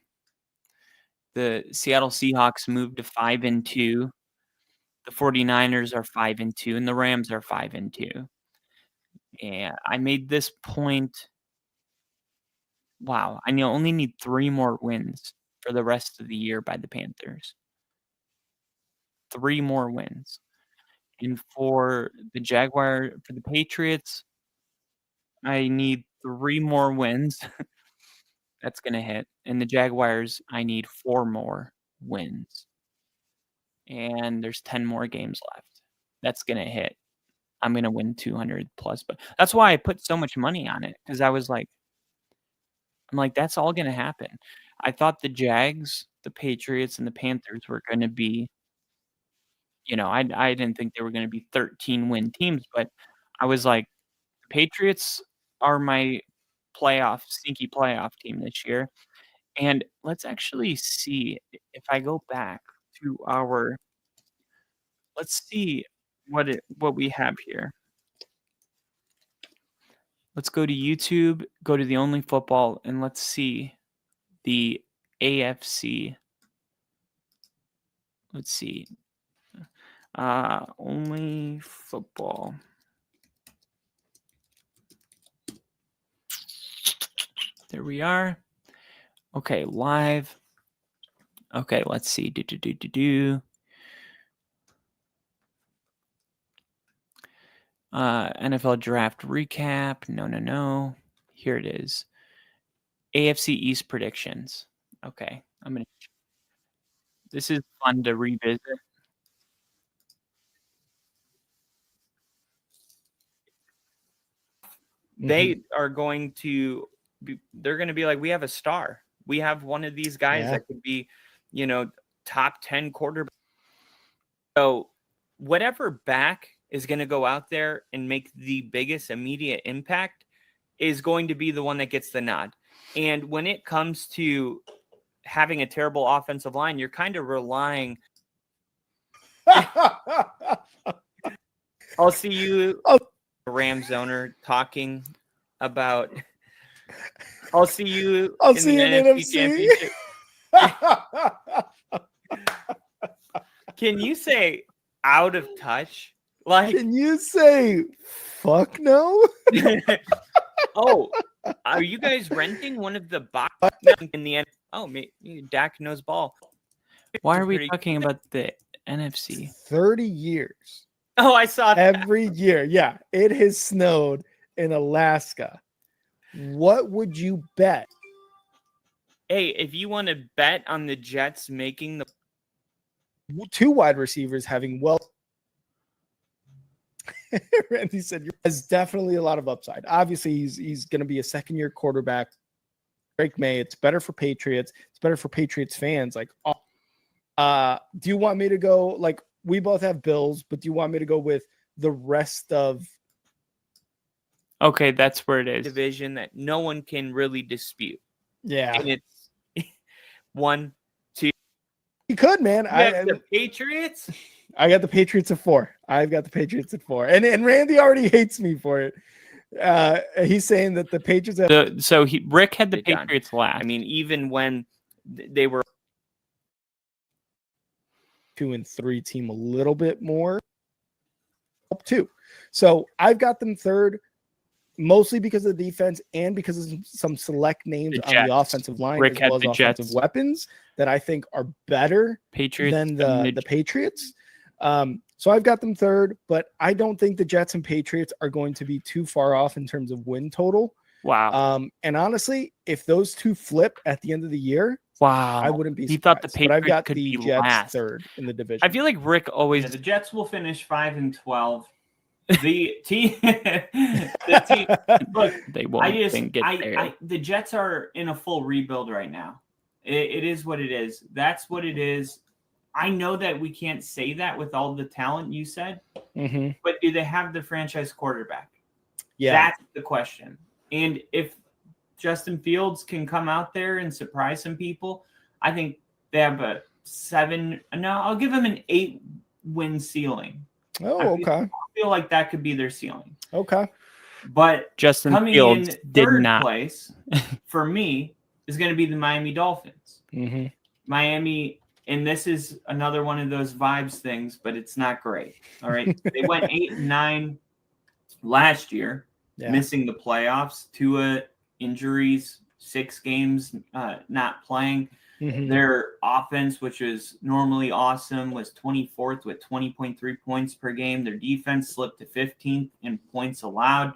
the Seattle Seahawks moved to 5-2. The 49ers are 5-2, and the Rams are 5-2. And I made this point. Wow. I only need 3 more wins for the rest of the year by the Panthers. 3 more wins. And for the Patriots, I need 3 more wins. That's going to hit. And the Jaguars, I need 4 more wins. And there's 10 more games left. That's going to hit. I'm going to win 200 plus. But that's why I put so much money on it, because I'm like, that's all going to happen. I thought the Jags, the Patriots, and the Panthers were going to be, I didn't think they were going to be 13-win teams, but I was like, Patriots are my sneaky playoff team this year. And let's actually see if I go back to let's see what we have here. Let's go to YouTube, go to the Only Football, and let's see the AFC. Let's see. Only Football. There we are. Okay, live. Okay, let's see. NFL draft recap. No. Here it is. AFC East predictions. Okay, this is fun to revisit. They are going to they're going to be like, we have a star. We have one of these guys that could be, top 10 quarterback. So whatever back is going to go out there and make the biggest immediate impact is going to be the one that gets the nod. And when it comes to having a terrible offensive line, you're kind of relying. I'll see you, Rams owner, talking about. I'll see you in the NFC Championship. Can you say out of touch? Like, can you say fuck no? Oh, are you guys renting one of the box in the end? Oh, maybe Dak knows ball. Why are we talking about the NFC? 30 years. Oh, I saw that. Every year. Yeah, it has snowed in Alaska. What would you bet? Hey, if you want to bet on the Jets making the 2 wide receivers having Randy said there's definitely a lot of upside. Obviously, he's going to be a second-year quarterback. Drake May. It's better for Patriots. It's better for Patriots fans. Like, do you want me to go? Like, we both have Bills, but do you want me to go with the rest of? Okay, that's where it is. Division that no one can really dispute. Yeah, and it's 1, 2. He could, man. The Patriots. I got the Patriots at 4. I've got the Patriots at 4, and Randy already hates me for it. He's saying that the Patriots. Rick had the Patriots last. I mean, even when they were 2 and 3 team, a little bit more up too. So I've got them third, mostly because of the defense and because of some select names on the offensive line, Rick as well as offensive weapons that I think are better than the Patriots. So I've got them third, but I don't think the Jets and Patriots are going to be too far off in terms of win total. Wow. And honestly, if those two flip at the end of the year, I wouldn't be surprised. He thought the Patriots but I've got could the be Jets last. third in the division. I feel like Rick always. The Jets will finish 5-12. The team, look, they won't get there. The Jets are in a full rebuild right now. It is what it is. That's what it is. I know that we can't say that with all the talent you said, but do they have the franchise quarterback? Yeah, that's the question. And if Justin Fields can come out there and surprise some people, I think they have a 7. No, I'll give them an 8-win ceiling. Oh, okay. I feel like that could be their ceiling. Okay. But Justin coming Fields in did third not. place for me is going to be the Miami Dolphins. Miami, and this is another one of those vibes things, but it's not great. All right. They went 8-9 last year, missing the playoffs. Tua injuries, 6 games not playing. Their offense, which is normally awesome, was 24th with 20.3 points per game. Their defense slipped to 15th in points allowed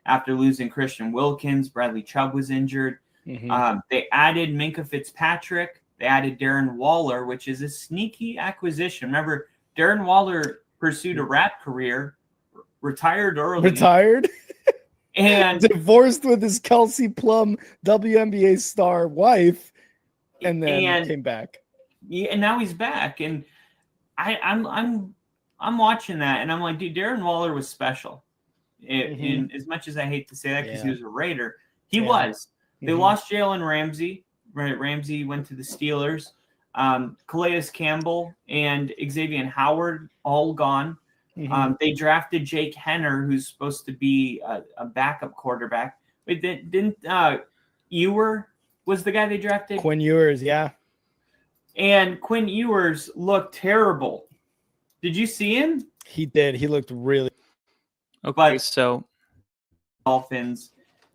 after losing Christian Wilkins. Bradley Chubb was injured. They added Minkah Fitzpatrick. They added Darren Waller, which is a sneaky acquisition. Remember, Darren Waller pursued a rap career, retired early. And divorced with his Kelsey Plum WNBA star wife. And then came back. Yeah, and now he's back. And I'm watching that, and I'm like, dude, Darren Waller was special. And as much as I hate to say that because he was a Raider, he was. They lost Jalen Ramsey. Right, Ramsey went to the Steelers. Calais Campbell and Xavier Howard all gone. They drafted Jake Henner, who's supposed to be a backup quarterback. But didn't Ewer was the guy they drafted? Quinn Ewers, yeah. And Quinn Ewers looked terrible. Did you see him? He did. He looked really. Okay, so Dolphins.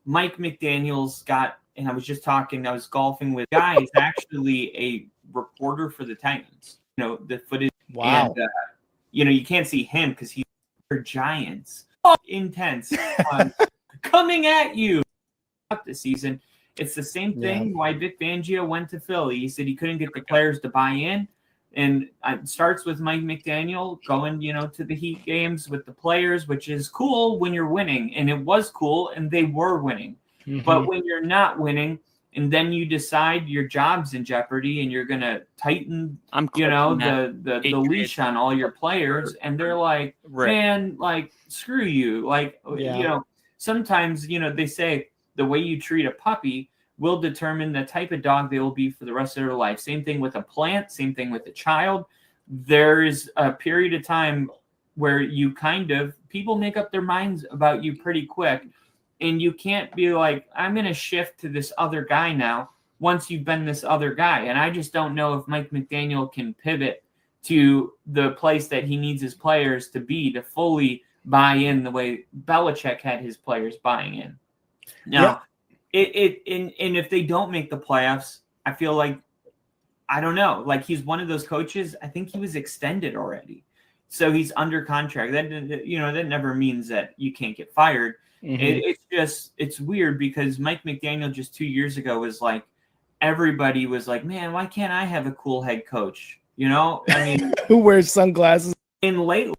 Mike McDaniel's got, and I was golfing with a guy who's actually a reporter for the Titans. You know, the footage. Wow. And, you can't see him because he's Giants. Intense. Coming at you this season. It's the same thing why Vic Fangio went to Philly. He said he couldn't get the players to buy in. And it starts with Mike McDaniel going, to the Heat games with the players, which is cool when you're winning. And it was cool, and they were winning. But when you're not winning, and then you decide your job's in jeopardy and you're going to tighten, the leash on all your players, and they're like, man, like, screw you. Like, sometimes, they say, the way you treat a puppy will determine the type of dog they will be for the rest of their life. Same thing with a plant, same thing with a child. There's a period of time where people make up their minds about you pretty quick. And you can't be like, I'm going to shift to this other guy now once you've been this other guy. And I just don't know if Mike McDaniel can pivot to the place that he needs his players to be to fully buy in the way Belichick had his players buying in. Now, and if they don't make the playoffs, I feel like, I don't know, like he's one of those coaches. I think he was extended already, so he's under contract. That never means that you can't get fired. It's weird because Mike McDaniel just 2 years ago was like, everybody was like, man, why can't I have a cool head coach? I mean, who wears sunglasses? In lately.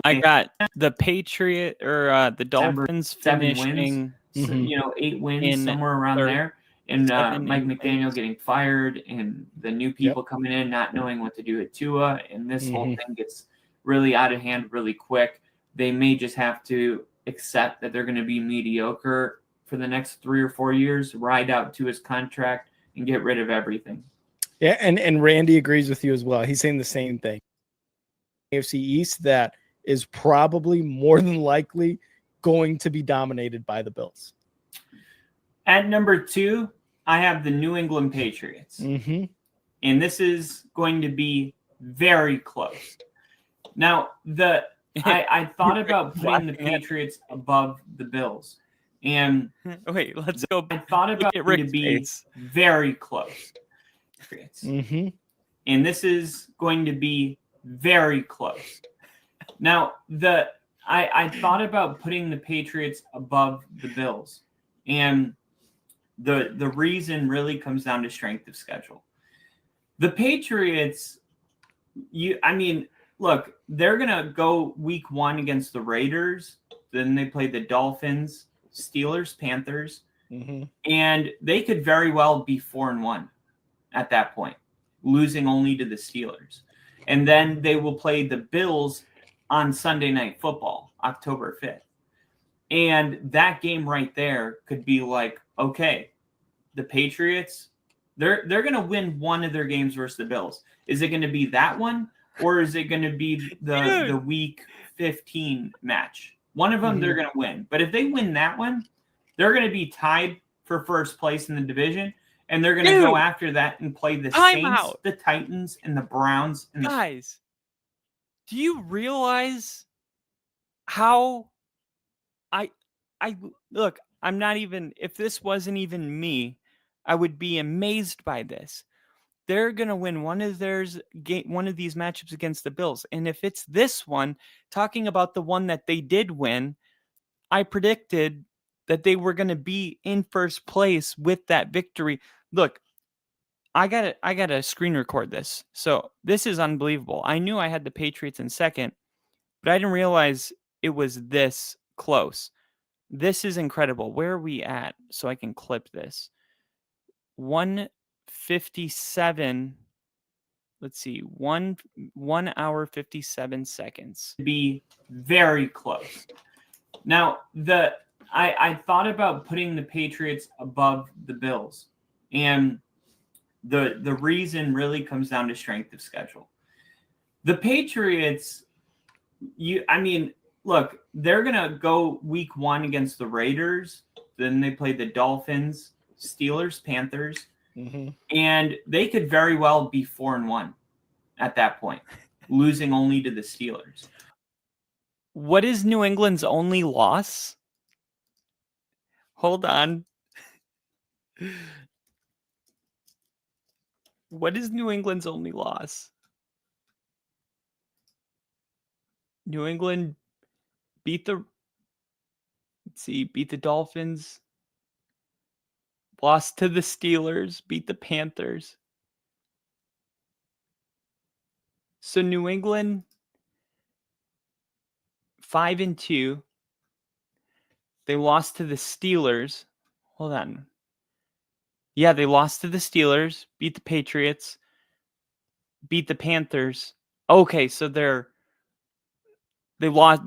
I got the Patriot or the Dolphins 7 finishing, wins, 8 wins somewhere around there, and Mike McDaniel getting fired, and the new people coming in not knowing what to do at Tua, and this whole thing gets really out of hand really quick. They may just have to accept that they're going to be mediocre for the next 3 or 4 years, ride out Tua's contract, and get rid of everything. Yeah, and Randy agrees with you as well. He's saying the same thing. AFC East that is probably more than likely going to be dominated by the Bills. At number 2, I have the New England Patriots. Mm-hmm. And this is going to be very close. Now, I thought about putting the Patriots above the Bills. And wait, let's go. I thought about it to be very close. Mm-hmm. And this is going to be very close. Now, I thought about putting the Patriots above the Bills. And the reason really comes down to strength of schedule. The Patriots, look, they're going to go week 1 against the Raiders. Then they play the Dolphins, Steelers, Panthers. Mm-hmm. And they could very well be 4-1 at that point, losing only to the Steelers. And then they will play the Bills on Sunday Night Football, October 5th. And that game right there could be like, okay, the Patriots, they're going to win one of their games versus the Bills. Is it going to be that one, or is it going to be the Week 15 match? One of them they're going to win. But if they win that one, they're going to be tied for first place in the division, and they're going to go after that and play the Saints, the Titans, and the Browns. And Guys, do you realize how I look? I'm not even. If this wasn't even me, I would be amazed by this. They're gonna win one of these matchups against the Bills, and if it's this one, talking about the one that they did win, I predicted that they were gonna be in first place with that victory. Look, I gotta screen record this. So this is unbelievable. I knew I had the Patriots in second, but I didn't realize it was this close. This is incredible. Where are we at? So I can clip this. 1:57. Let's see. 1 hour 57 seconds. Be very close. Now, I thought about putting the Patriots above the Bills, and the reason really comes down to strength of schedule. The Patriots, look, they're going to go week 1 against the Raiders. Then they play the Dolphins, Steelers, Panthers. Mm-hmm. And they could very well be 4-1 at that point, losing only to the Steelers. What is New England's only loss? Hold on. What is New England's only loss? New England beat the Dolphins, lost to the Steelers, beat the Panthers. So New England 5-2. They lost to the Steelers. Hold on. Yeah, they lost to the Steelers, beat the Patriots, beat the Panthers. Okay, so they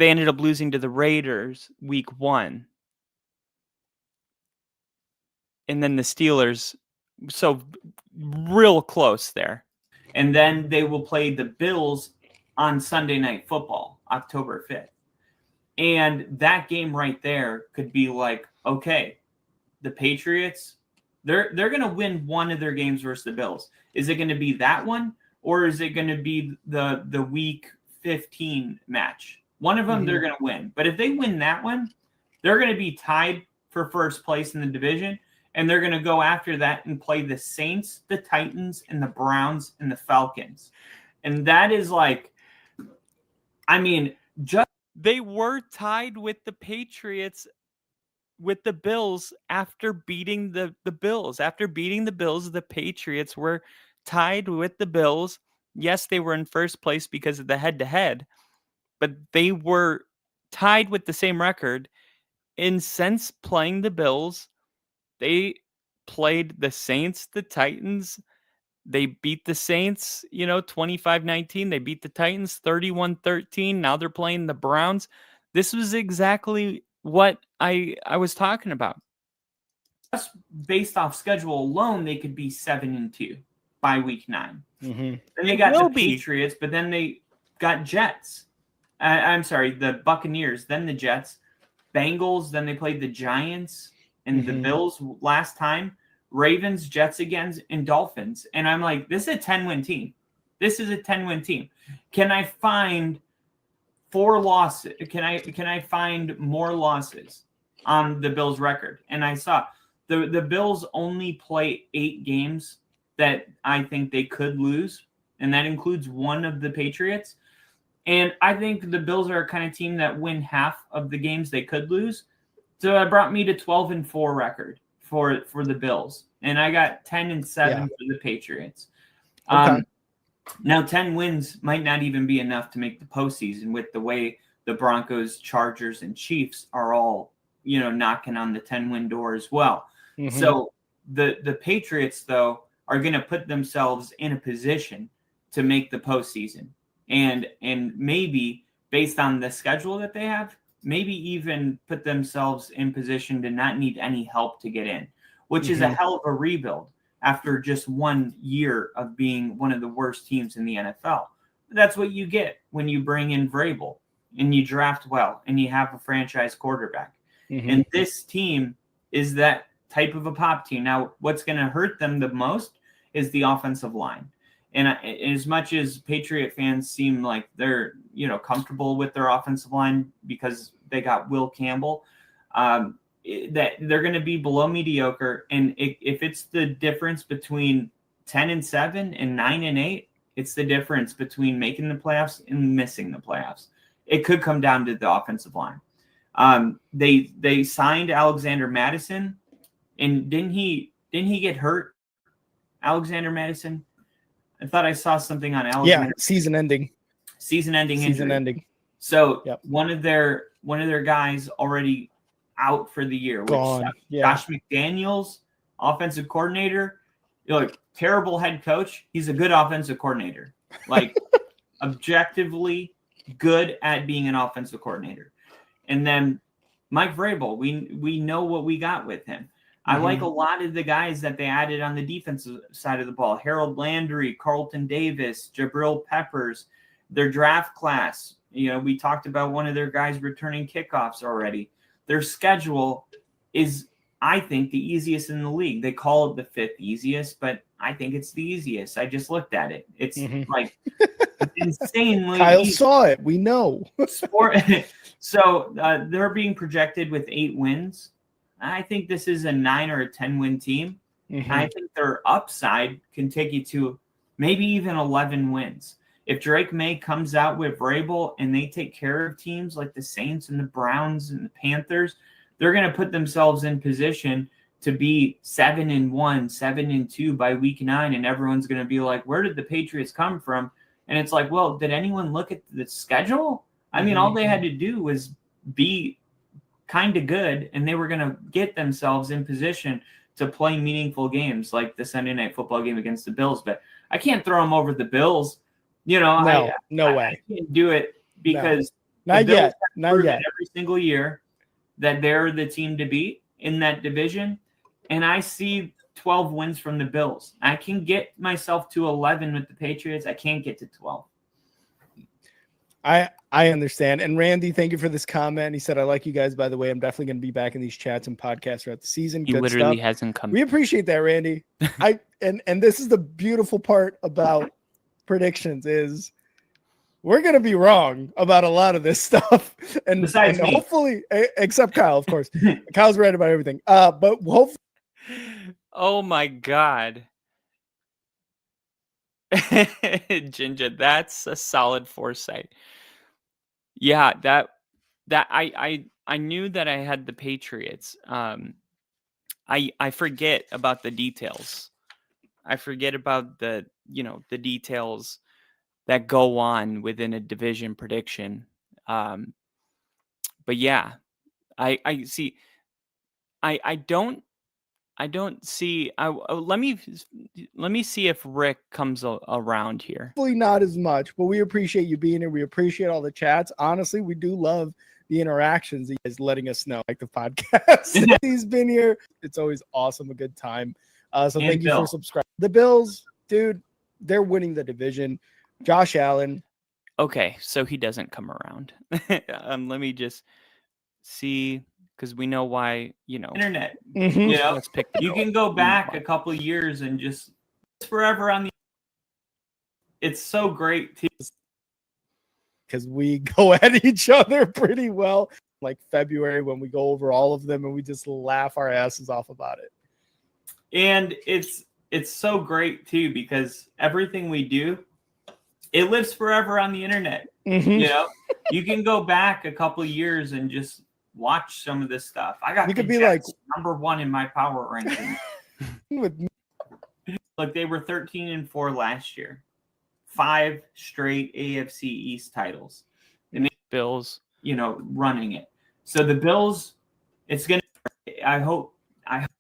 ended up losing to the Raiders week 1. And then the Steelers, so real close there. And then they will play the Bills on Sunday Night Football, October 5th. And that game right there could be like, okay, the Patriots, they're going to win one of their games versus the Bills. Is it going to be that one, or is it going to be the Week 15 match? One of them they're going to win. But if they win that one, they're going to be tied for first place in the division, and they're going to go after that and play the Saints, the Titans, and the Browns and the Falcons. And that is like, just they were tied with the Patriots, with the Bills after beating the Bills. After beating the Bills, the Patriots were tied with the Bills. Yes, they were in first place because of the head-to-head, but they were tied with the same record. And since playing the Bills, they played the Saints, the Titans. They beat the Saints, 25-19. They beat the Titans 31-13. Now they're playing the Browns. This was exactly what I was talking about. Just based off schedule alone, they could be 7-2. by week 9. Mm-hmm. Then they got the Patriots, but then they got Jets. I'm sorry, the Buccaneers, then the Jets, Bengals, then they played the Giants and the Bills last time, Ravens, Jets again, and Dolphins. And I'm like, this is a 10-win team. This is a 10-win team. Can I find 4 losses? Can I find more losses on the Bills' record? And I saw the Bills only play 8 games that I think they could lose, and that includes one of the Patriots. And I think the Bills are a kind of team that win half of the games they could lose. So that brought me to 12-4 record for the Bills. And I got 10-7 for the Patriots. Okay. Now 10 wins might not even be enough to make the postseason with the way the Broncos, Chargers, and Chiefs are all, knocking on the 10-win door as well. Mm-hmm. So the Patriots, though, are going to put themselves in a position to make the postseason. And maybe based on the schedule that they have, maybe even put themselves in position to not need any help to get in, which is a hell of a rebuild after just 1 year of being one of the worst teams in the NFL. That's what you get when you bring in Vrabel and you draft well and you have a franchise quarterback. And this team is that type of a pop team. Now, what's going to hurt them the most is the offensive line. And as much as Patriot fans seem like they're, comfortable with their offensive line because they got Will Campbell, that they're going to be below mediocre. And if it's the difference between 10-7 and 9-8, it's the difference between making the playoffs and missing the playoffs. It could come down to the offensive line. They signed Alexander Madison, and didn't he get hurt? Alexander Madison. I thought I saw something on Alexander. Yeah, season-ending injury. So one of their guys already out for the year. Gone. Josh McDaniels, offensive coordinator, terrible head coach. He's a good offensive coordinator, objectively good at being an offensive coordinator. And then Mike Vrabel, we know what we got with him. I like a lot of the guys that they added on the defensive side of the ball. Harold Landry, Carlton Davis, Jabril Peppers, their draft class. We talked about one of their guys returning kickoffs already. Their schedule is, I think, the easiest in the league. They call it the 5th easiest, but I think it's the easiest. I just looked at it. It's insanely Kyle easy. saw it. We know. So they're being projected with 8 wins. I think this is a 9 or a 10-win team. I think their upside can take you to maybe even 11 wins. If Drake May comes out with Vrabel and they take care of teams like the Saints and the Browns and the Panthers, they're going to put themselves in position to be 7-1, 7-2 by week 9, and everyone's going to be like, where did the Patriots come from? And it's like, well, did anyone look at the schedule? I mean, all they had to do was be kind of good, and they were going to get themselves in position to play meaningful games like the Sunday Night Football game against the Bills. But I can't throw them over the Bills. No way. I can't do it because not yet. Every single year that they're the team to beat in that division. And I see 12 wins from the Bills. I can get myself to 11 with the Patriots. I can't get to 12. I understand. And Randy, thank you for this comment. He said, I like you guys, by the way. I'm definitely going to be back in these chats and podcasts throughout the season. He literally hasn't come. We appreciate that, Randy. And this is the beautiful part about predictions is we're going to be wrong about a lot of this stuff. And hopefully, except Kyle, of course. Kyle's right about everything. But hopefully. Oh, my God. Ginger, that's a solid foresight. Yeah, that I knew that I had the Patriots. I forget about the details. I forget about the details that go on within a division prediction. But yeah, I see. I don't see. Let me see if Rick comes around here. Hopefully not as much, but we appreciate you being here. We appreciate all the chats. Honestly, we do love the interactions. You guys letting us know, like the podcast. He's been here. It's always awesome, a good time. So thank you for subscribing. The Bills dude, they're winning the division. Josh Allen. Okay, so he doesn't come around. Let me just see, because we know why, Internet. Mhm. You know, let's pick the you Dolphins. can go back a couple years and just it's forever on the. It's so great too. Because we go at each other pretty well. Like February when we go over all of them and we just laugh our asses off about it. And it's so great too because everything we do, it lives forever on the internet. Mhm. You know, you can go back a couple years and just watch some of this stuff. I got You the could be Jets number 1 in my power ranking. With Look, they were 13-4 last year. 5 straight AFC East titles. They made Bills. running it. So the Bills, it's gonna. I hope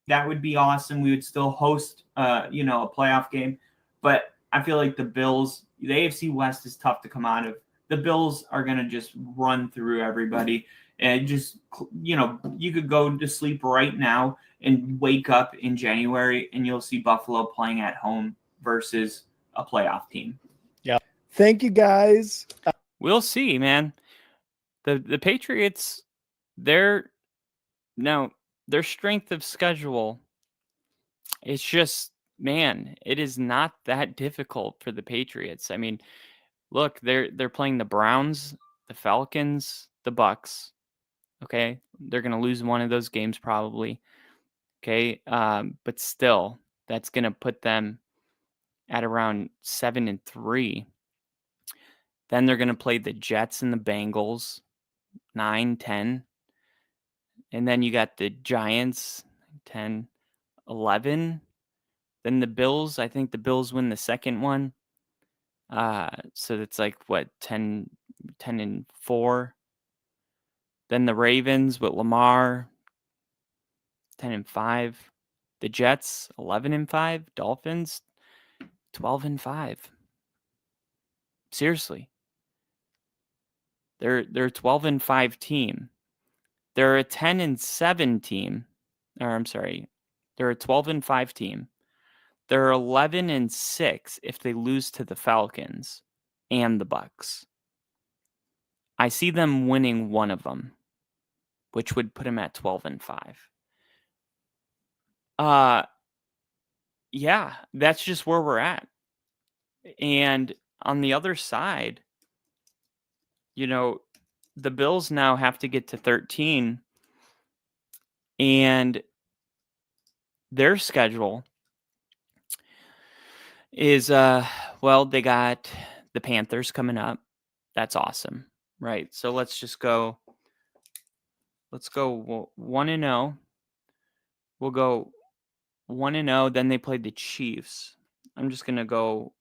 that would be awesome. We would still host, a playoff game, but I feel like the Bills, the AFC West is tough to come out of. The Bills are gonna just run through everybody, and just you could go to sleep right now and wake up in January, and you'll see Buffalo playing at home versus a playoff team. Yeah. Thank you guys. We'll see, man. The Patriots, their strength of schedule, it's just, man, it is not that difficult for the Patriots. I mean, look, they're playing the Browns, the Falcons, the Bucks. Okay, they're gonna lose one of those games probably. Okay, but still, that's gonna put them at around 7-3. Then they're gonna play the Jets and the Bengals, 9-10. And then you got the Giants, 10-11. Then the Bills, I think the Bills win the second one. So it's like, what, 10-4. Then the Ravens with Lamar, 10-5. The Jets, 11-5. Dolphins, 12-5. Seriously. They're a 12-5 team. They're a 10-7 team. Or I'm sorry. They're a 12-5 team. They're 11-6 if they lose to the Falcons and the Bucks. I see them winning one of them, which would put them at 12-5. Yeah, that's just where we're at. And on the other side, the Bills now have to get to 13, and their schedule is they got the Panthers coming up. That's awesome, right? So let's go 1-0. We'll go 1-0. Then they played the Chiefs. I'm just gonna go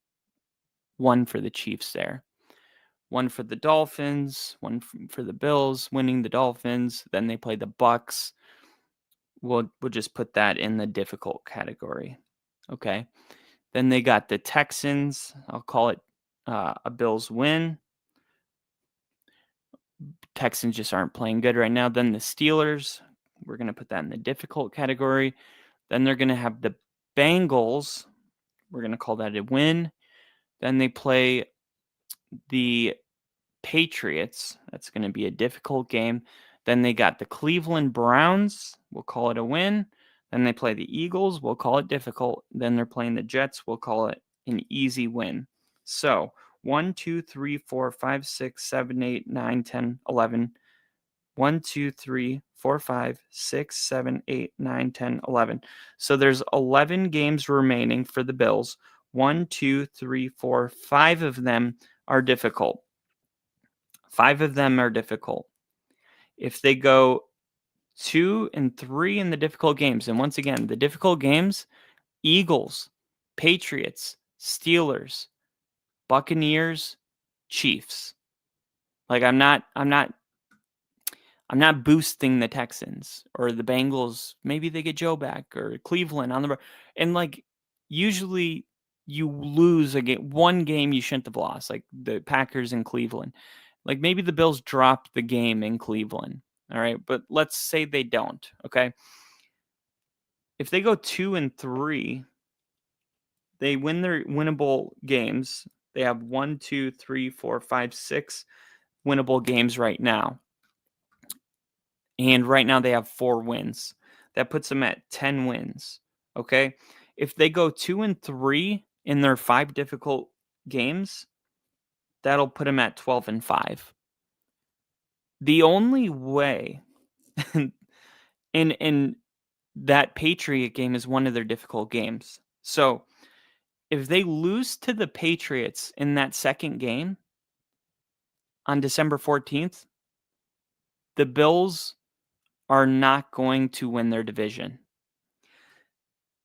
1 for the Chiefs there. 1 for the Dolphins. 1 for the Bills, winning the Dolphins. Then they play the Bucks. We'll just put that in the difficult category. Okay. Then they got the Texans. I'll call it a Bills win. Texans just aren't playing good right now. Then the Steelers. We're going to put that in the difficult category. Then they're going to have the Bengals. We're going to call that a win. Then they play the Patriots. That's going to be a difficult game. Then they got the Cleveland Browns. We'll call it a win. Then they play the Eagles. We'll call it difficult. Then they're playing the Jets. We'll call it an easy win. So 1, 2, 3, 4, 5, 6, 7, 8, 9, 10, 11. 1, 2, 3, 4, 5, 6, 7, 8, 9, 10, 11. So there's 11 games remaining for the Bills. 1, 2, 3, 4, 5 of them are difficult. 5 of them are difficult. If they go 2 and 3 in the difficult games, and once again, the difficult games, Eagles, Patriots, Steelers, Buccaneers, Chiefs. Like I'm not boosting the Texans or the Bengals. Maybe they get Joe back, or Cleveland on the, and like usually you lose one game you shouldn't have lost, like the Packers in Cleveland. Like maybe the Bills dropped the game in Cleveland. All right. But let's say they don't. Okay. If they go 2 and 3, they win their winnable games, they have 1, 2, 3, 4, 5, 6 winnable games right now. And right now they have 4 wins. That puts them at 10 wins. Okay. If they go 2-3 in their 5 difficult games, that'll put them at 12-5. The only way, and that Patriot game is one of their difficult games. So if they lose to the Patriots in that second game on December 14th, the Bills are not going to win their division.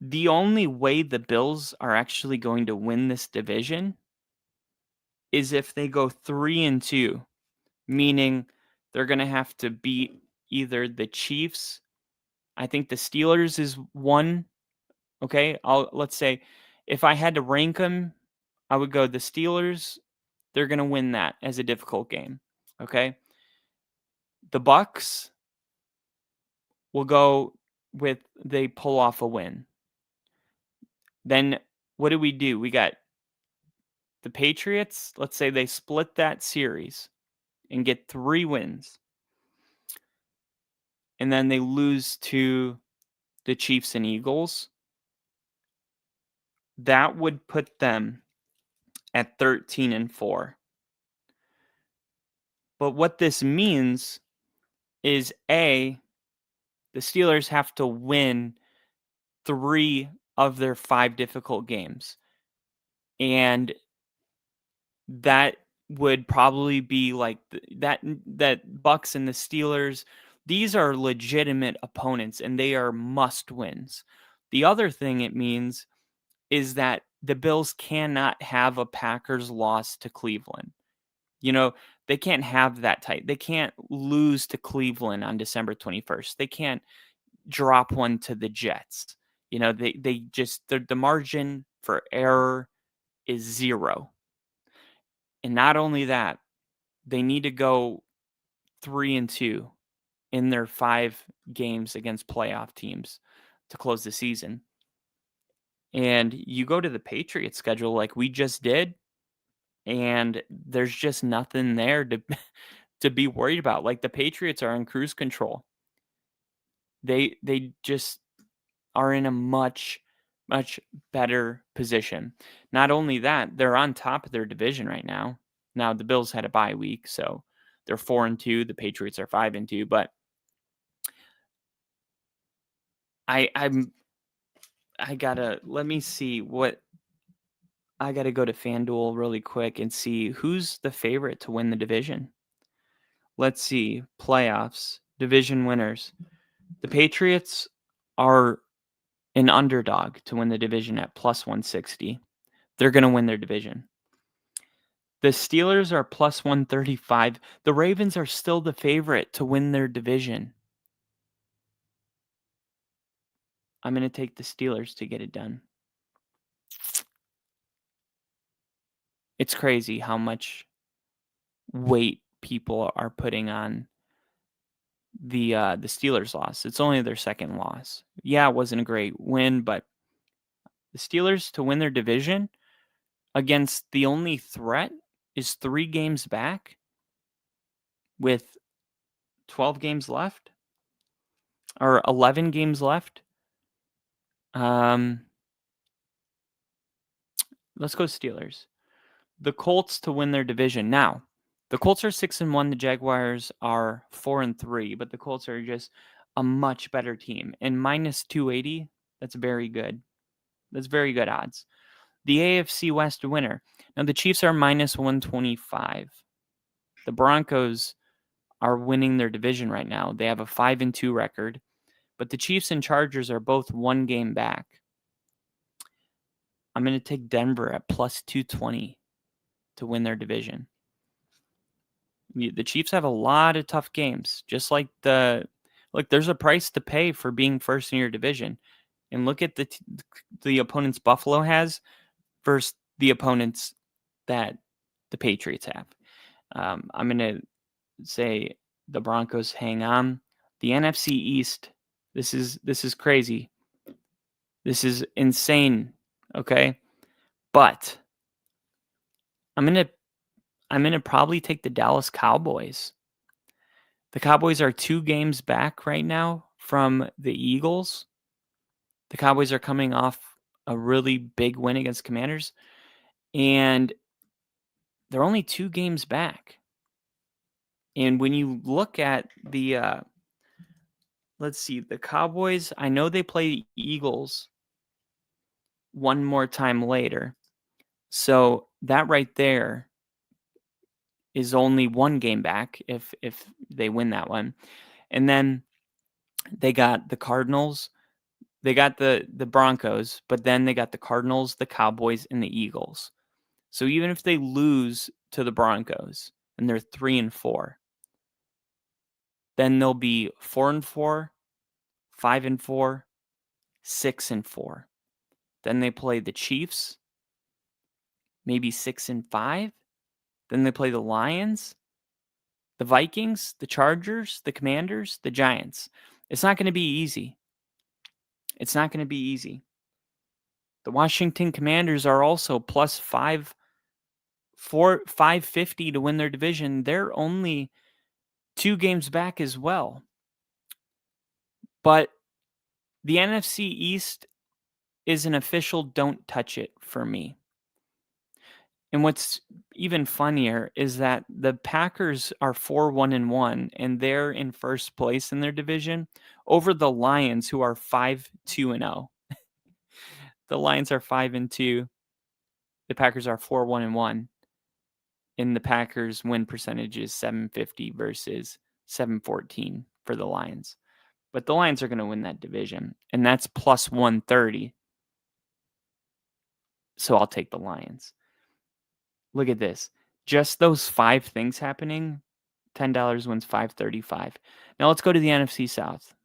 The only way the Bills are actually going to win this division is if they go 3-2, meaning they're going to have to beat either the Chiefs. I think the Steelers is one. Okay, let's say if I had to rank them, I would go the Steelers. They're going to win that as a difficult game. Okay, the Bucks will go with they pull off a win. Then what do? We got the Patriots. Let's say they split that series and get 3 wins. And then they lose to the Chiefs and Eagles. That would put them at 13-4. But what this means is the Steelers have to win 3 of their 5 difficult games. And that would probably be like that Bucks and the Steelers, these are legitimate opponents and they are must wins. The other thing it means is that the Bills cannot have a Packers loss to Cleveland. They can't have that tight. They can't lose to Cleveland on December 21st. They can't drop one to the Jets. They just the margin for error is 0. And not only that, they need to go 3-2 in their 5 games against playoff teams to close the season. And you go to the Patriots schedule like we just did, and there's just nothing there to be worried about. Like the Patriots are in cruise control. They just are in a much, much better position. Not only that, they're on top of their division right now. Now the Bills had a bye week, so they're 4-2. The Patriots are 5-2. But let me see what I gotta go to FanDuel really quick and see who's the favorite to win the division. Let's see. Playoffs, division winners. The Patriots are an underdog to win the division at plus 160. They're going to win their division. The Steelers are plus 135. The Ravens are still the favorite to win their division. I'm going to take the Steelers to get it done. It's crazy how much weight people are putting on the Steelers loss. It's only their second loss. Yeah, it wasn't a great win, but the Steelers to win their division against the only threat is 3 games back with 12 games left or 11 games left. Let's go Steelers. The Colts to win their division. Now, the Colts are 6-1. The Jaguars are 4-3, but the Colts are just a much better team. And minus 280, that's very good. That's very good odds. The AFC West winner. Now, the Chiefs are minus 125. The Broncos are winning their division right now. They have a 5-2 record, but the Chiefs and Chargers are both 1 game back. I'm going to take Denver at plus 220 to win their division. The Chiefs have a lot of tough games, just like there's a price to pay for being first in your division. And look at the opponents Buffalo has versus the opponents that the Patriots have. I'm going to say the Broncos hang on. The NFC East, this is crazy. This is insane, okay? But I'm gonna probably take the Dallas Cowboys. The Cowboys are 2 games back right now from the Eagles. The Cowboys are coming off a really big win against Commanders, and they're only 2 games back. And when you look at the, let's see, the Cowboys, I know they play Eagles one more time later. So that right there is only 1 game back if they win that one. And then they got the Cardinals, they got the Broncos, but then they got the Cardinals, the Cowboys, and the Eagles. So even if they lose to the Broncos and they're 3-4, then they'll be 4-4, 5-4, 6-4. Then they play the Chiefs, maybe 6-5. Then they play the Lions, the Vikings, the Chargers, the Commanders, the Giants. It's not going to be easy. It's not going to be easy. The Washington Commanders are also plus 550 to win their division. They're only 2 games back as well. But the NFC East is an official don't touch it for me. And what's even funnier is that the Packers are 4-1-1, and they're in first place in their division over the Lions, who are 5-2-0. The Lions are 5-2. The Packers are 4-1-1. And the Packers win percentage is 750 versus 714 for the Lions. But the Lions are going to win that division, and that's plus 130. So I'll take the Lions. Look at this. Just those 5 things happening, $10 wins $535. Now let's go to the NFC South.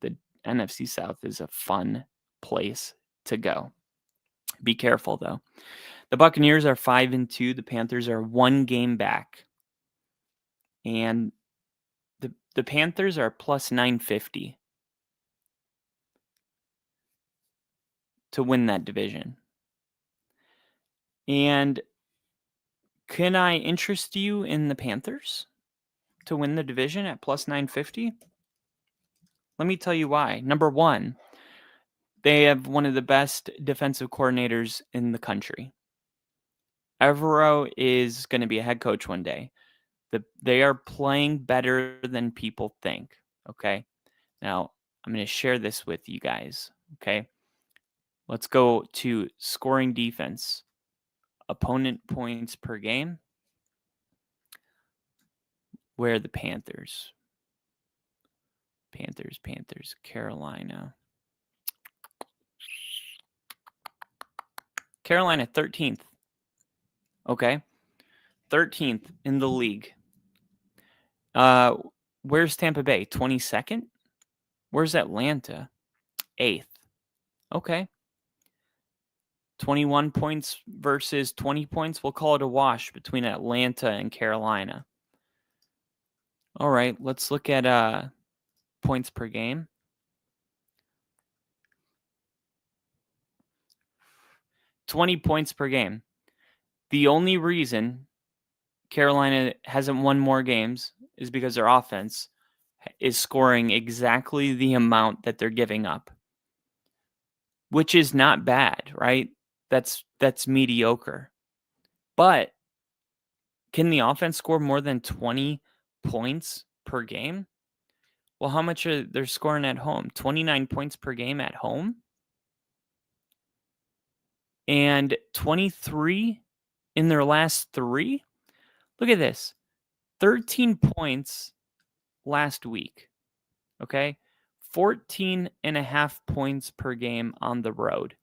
The NFC South is a fun place to go. Be careful, though. The Buccaneers are 5-2. The Panthers are 1 game back. And the Panthers are plus 950 to win that division. And can I interest you in the Panthers to win the division at plus 950? Let me tell you why. Number 1, they have one of the best defensive coordinators in the country. Evero is going to be a head coach one day. They are playing better than people think, okay? Now, I'm going to share this with you guys, okay? Let's go to scoring defense. Opponent points per game. Where are the Panthers? Panthers, Carolina. Carolina 13th. Okay. 13th in the league. Where's Tampa Bay? 22nd? Where's Atlanta? 8th. Okay. 21 points versus 20 points. We'll call it a wash between Atlanta and Carolina. All right, let's look at points per game. $20 points per game. The only reason Carolina hasn't won more games is because their offense is scoring exactly the amount that they're giving up, which is not bad, right? That's mediocre. But can the offense score more than 20 points per game? Well, how much are they scoring at home? 29 points per game at home? And 23 in their last 3? Look at this. 13 points last week. Okay? 14.5 points per game on the road.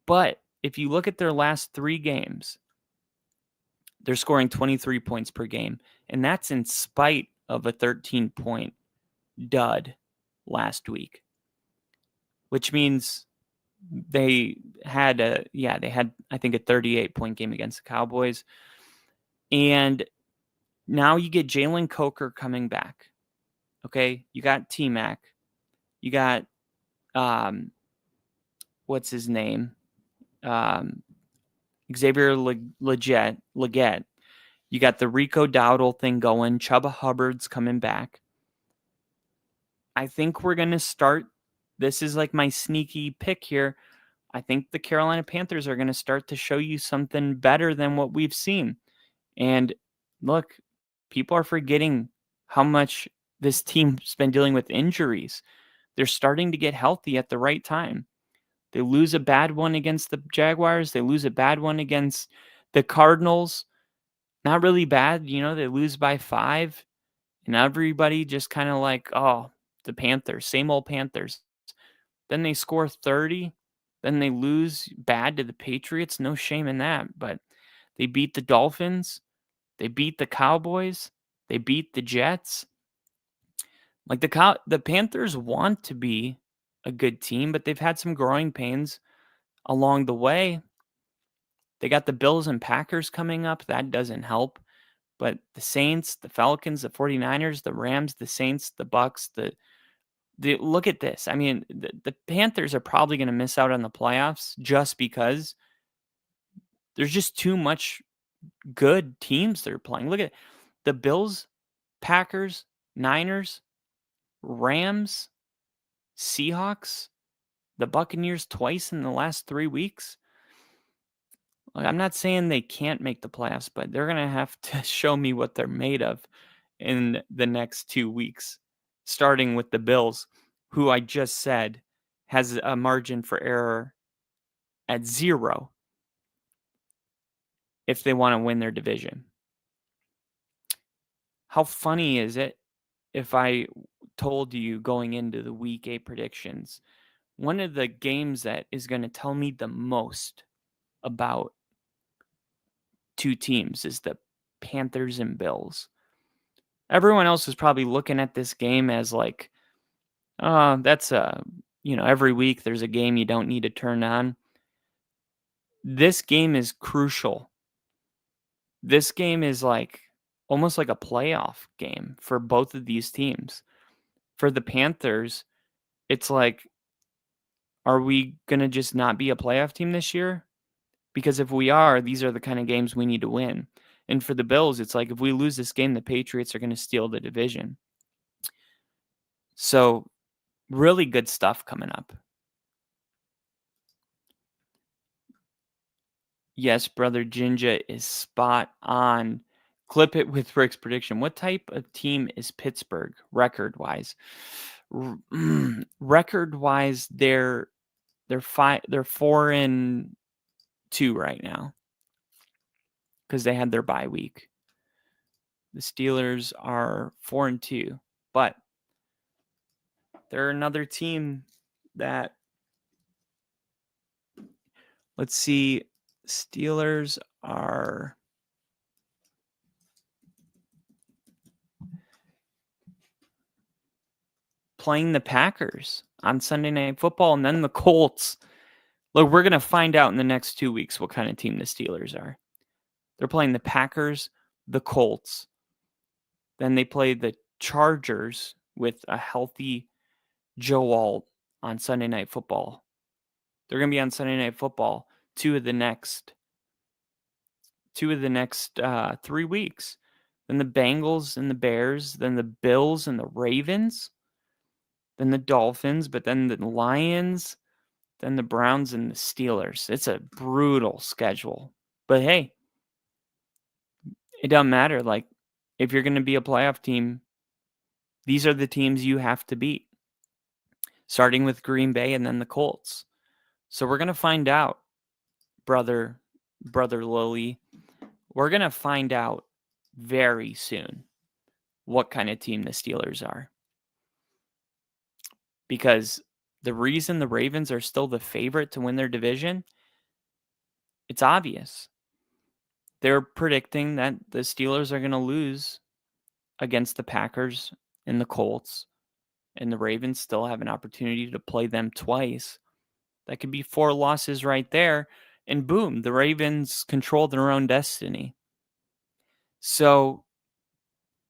But if you look at their last 3 games, they're scoring 23 points per game. And that's in spite of a 13-point dud last week. Which means they had I think a 38-point game against the Cowboys. And now you get Jalen Coker coming back. Okay? You got T-Mac. You got what's his name? Xavier Legette. You got the Rico Dowdle thing going. Chuba Hubbard's coming back. I think we're going to start. This is like my sneaky pick here. I think the Carolina Panthers are going to start to show you something better than what we've seen. And look, people are forgetting how much this team's been dealing with injuries. They're starting to get healthy at the right time. They lose a bad one against the Jaguars. They lose a bad one against the Cardinals. Not really bad. They lose by 5. And everybody just kind of like, oh, the Panthers, same old Panthers. Then they score 30. Then they lose bad to the Patriots. No shame in that. But they beat the Dolphins. They beat the Cowboys. They beat the Jets. Like the Panthers want to be a good team, but they've had some growing pains along the way. They got the Bills and Packers coming up. That doesn't help. But the Saints, the Falcons, the 49ers, the Rams, the Saints, the Bucks, the look at this. I mean, the Panthers are probably going to miss out on the playoffs just because there's just too much good teams they're playing. Look at the Bills, Packers, Niners, Rams, Seahawks, the Buccaneers twice in the last 3 weeks. Like, I'm not saying they can't make the playoffs, but they're going to have to show me what they're made of in the next 2 weeks, starting with the Bills, who I just said has a margin for error at 0 if they want to win their division. How funny is it if I told you going into the Week 8 predictions, one of the games that is going to tell me the most about 2 teams is the Panthers and Bills. Everyone else is probably looking at this game as like, that's every week there's a game you don't need to turn on. This game is crucial. This game is like almost like a playoff game for both of these teams. For the Panthers, it's like, are we going to just not be a playoff team this year? Because if we are, these are the kind of games we need to win. And for the Bills, it's like if we lose this game, the Patriots are going to steal the division. So really good stuff coming up. Yes, Brother Jinja is spot on. Clip it with Rick's prediction. What type of team is Pittsburgh record-wise? Record-wise, they're 4-2 right now because they had their bye week. The Steelers are 4-2, but they're another team that, let's see, Steelers are playing the Packers on Sunday Night Football and then the Colts. Look, we're going to find out in the next 2 weeks what kind of team the Steelers are. They're playing the Packers, the Colts. Then they play the Chargers with a healthy Joe Alt on Sunday Night Football. They're going to be on Sunday Night Football two of the next 3 weeks. Then the Bengals and the Bears, then the Bills and the Ravens, then the Dolphins, but then the Lions, then the Browns and the Steelers. It's a brutal schedule. But hey, it doesn't matter. Like, if you're going to be a playoff team, these are the teams you have to beat, starting with Green Bay and then the Colts. So we're going to find out, brother Lily. We're going to find out very soon what kind of team the Steelers are. Because the reason the Ravens are still the favorite to win their division, it's obvious. They're predicting that the Steelers are going to lose against the Packers and the Colts, and the Ravens still have an opportunity to play them twice. That could be 4 losses right there, and boom, the Ravens control their own destiny. So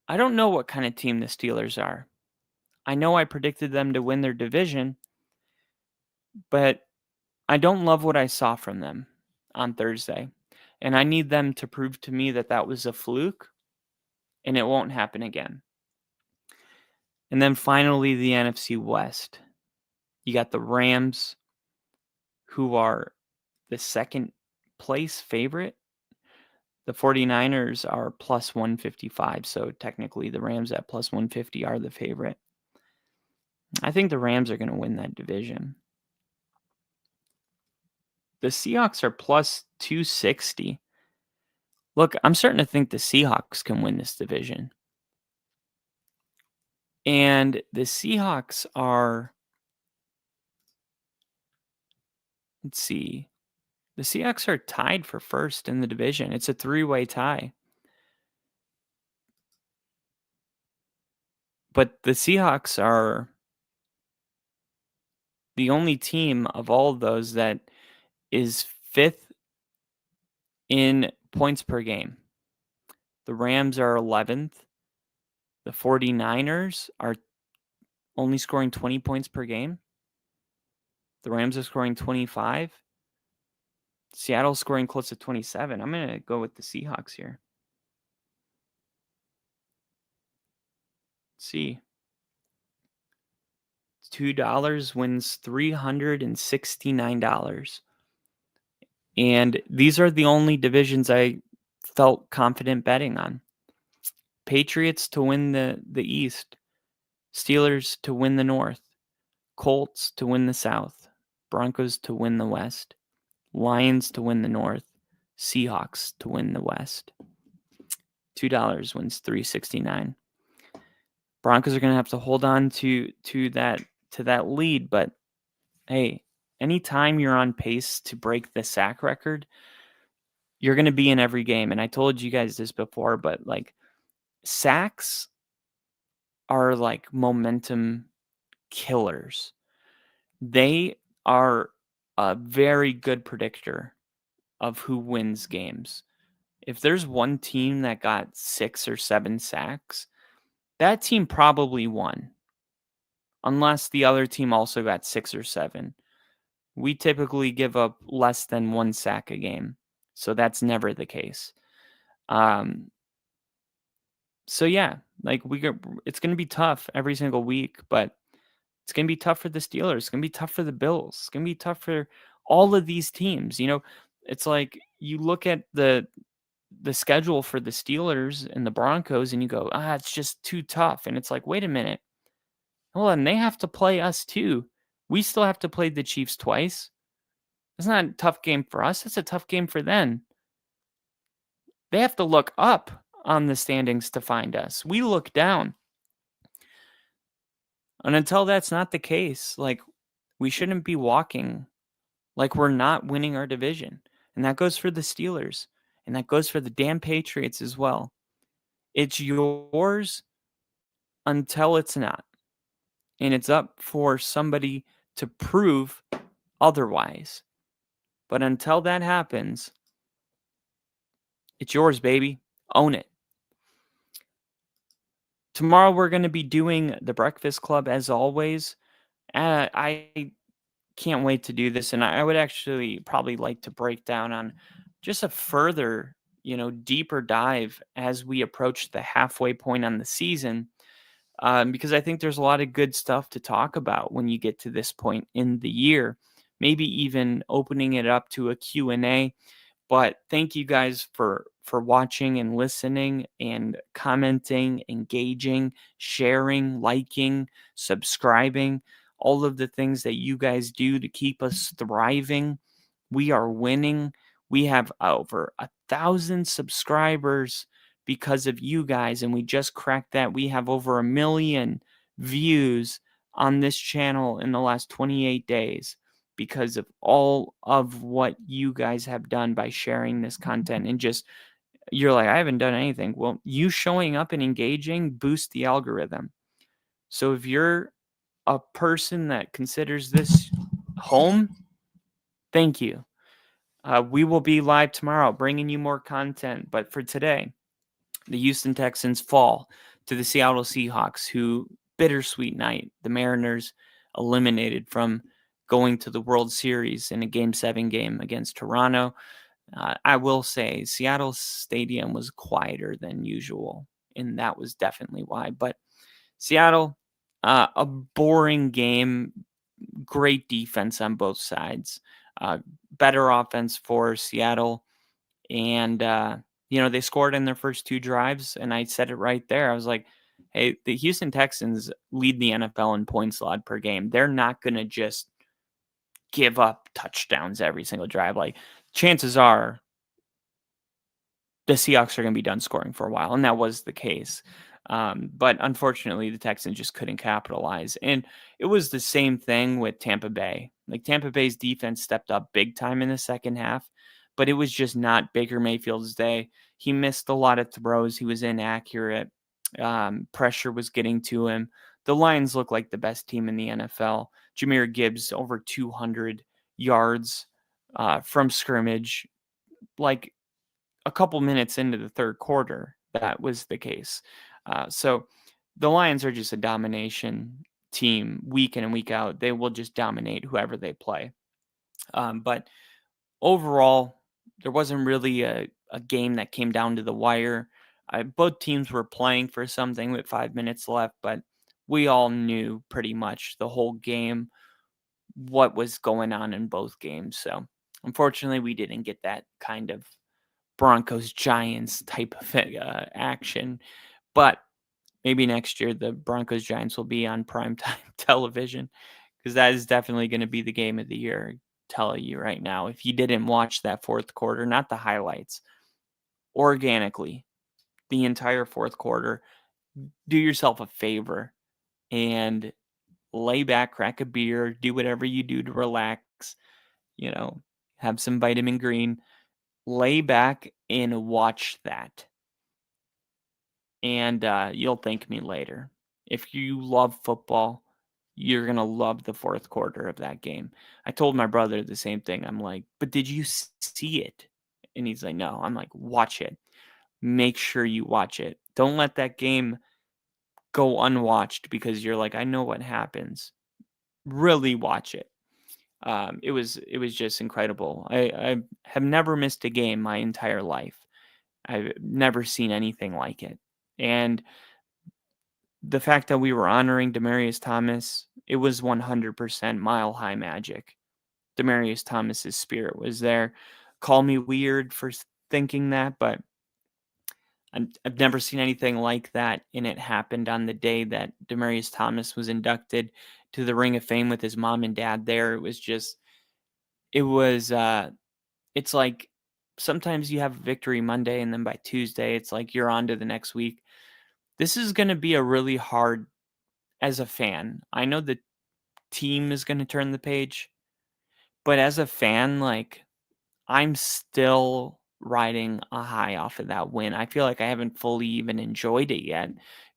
I don't know what kind of team the Steelers are. I know I predicted them to win their division, but I don't love what I saw from them on Thursday, and I need them to prove to me that that was a fluke and it won't happen again. And then finally, the NFC West. You got the Rams, who are the second place favorite. The 49ers are plus 155, so technically the Rams at plus 150 are the favorite. I think the Rams are going to win that division. The Seahawks are plus 260. Look, I'm starting to think the Seahawks can win this division. And the Seahawks are, let's see, the Seahawks are tied for first in the division. It's a three-way tie. But the Seahawks are the only team of all of those that is fifth in points per game. The Rams are 11th. The 49ers are only scoring 20 points per game. The Rams are scoring 25. Seattle's scoring close to 27. I'm going to go with the Seahawks here. Let's see. $2 wins $369. And these are the only divisions I felt confident betting on. Patriots to win the East. Steelers to win the North. Colts to win the South. Broncos to win the West. Lions to win the North. Seahawks to win the West. $2 wins $369. Broncos are going to have to hold on to that lead, but hey, anytime you're on pace to break the sack record, you're going to be in every game. And I told you guys this before, but like sacks are like momentum killers. They are a very good predictor of who wins games. If there's one team that got 6 or 7 sacks, that team probably won. Unless the other team also got 6 or 7. We typically give up less than 1 sack a game. So that's never the case. So yeah, like it's going to be tough every single week, but it's going to be tough for the Steelers. It's going to be tough for the Bills. It's going to be tough for all of these teams. You know, it's like you look at the schedule for the Steelers and the Broncos and you go, it's just too tough. And it's like, wait a minute. Hold on, they have to play us too. We still have to play the Chiefs twice. It's not a tough game for us. It's a tough game for them. They have to look up on the standings to find us. We look down. And until that's not the case, like we shouldn't be walking like we're not winning our division. And that goes for the Steelers. And that goes for the damn Patriots as well. It's yours until it's not. And it's up for somebody to prove otherwise. But until that happens, it's yours, baby. Own it. Tomorrow we're going to be doing the Breakfast Club as always. I can't wait to do this. And I would actually probably like to break down on just a further, deeper dive as we approach the halfway point on the season. Because I think there's a lot of good stuff to talk about when you get to this point in the year, maybe even opening it up to a Q&A. But thank you guys for watching and listening and commenting, engaging, sharing, liking, subscribing, all of the things that you guys do to keep us thriving. We are winning. We have over 1,000 subscribers because of you guys, and we just cracked that. We have over 1 million views on this channel in the last 28 days because of all of what you guys have done by sharing this content. And just, you're like, I haven't done anything. Well, you showing up and engaging boosts the algorithm. So if you're a person that considers this home, thank you. We will be live tomorrow bringing you more content. But for today, the Houston Texans fall to the Seattle Seahawks, who bittersweet night. The Mariners eliminated from going to the World Series in a Game 7 game against Toronto. I will say Seattle's stadium was quieter than usual, and that was definitely why. But Seattle, a boring game, great defense on both sides, better offense for Seattle. And, they scored in their first 2 drives, and I said it right there. I was like, hey, the Houston Texans lead the NFL in points allowed per game. They're not going to just give up touchdowns every single drive. Like, chances are the Seahawks are going to be done scoring for a while, and that was the case. But unfortunately, the Texans just couldn't capitalize. And it was the same thing with Tampa Bay. Like, Tampa Bay's defense stepped up big time in the second half, but it was just not Baker Mayfield's day. He missed a lot of throws. He was inaccurate. Pressure was getting to him. The Lions look like the best team in the NFL. Jahmyr Gibbs, over 200 yards from scrimmage. Like, a couple minutes into the third quarter, that was the case. So the Lions are just a domination team week in and week out. They will just dominate whoever they play. But overall, there wasn't really a game that came down to the wire. Both teams were playing for something with 5 minutes left, but we all knew pretty much the whole game what was going on in both games. So unfortunately, we didn't get that kind of Broncos Giants type of action, but maybe next year the Broncos Giants will be on primetime television, because that is definitely going to be the game of the year. I tell you right now, if you didn't watch that fourth quarter, not the highlights, organically, the entire fourth quarter, do yourself a favor and lay back, crack a beer, do whatever you do to relax, have some vitamin green, lay back and watch that. And you'll thank me later. If you love football, you're going to love the fourth quarter of that game. I told my brother the same thing. I'm like, but did you see it? And he's like, no. I'm like, watch it. Make sure you watch it. Don't let that game go unwatched because you're like, I know what happens. Really watch it. It was just incredible. I have never missed a game my entire life. I've never seen anything like it. And the fact that we were honoring Demaryius Thomas, it was 100% Mile High magic. Demaryius Thomas's spirit was there. Call me weird for thinking that, but I've never seen anything like that, and it happened on the day that Demaryius Thomas was inducted to the Ring of Fame with his mom and dad there. It was just, it's like sometimes you have Victory Monday, and then by Tuesday, it's like you're on to the next week. This is going to be a really hard, as a fan. I know the team is going to turn the page, but as a fan, like, I'm still riding a high off of that win. I feel like I haven't fully even enjoyed it yet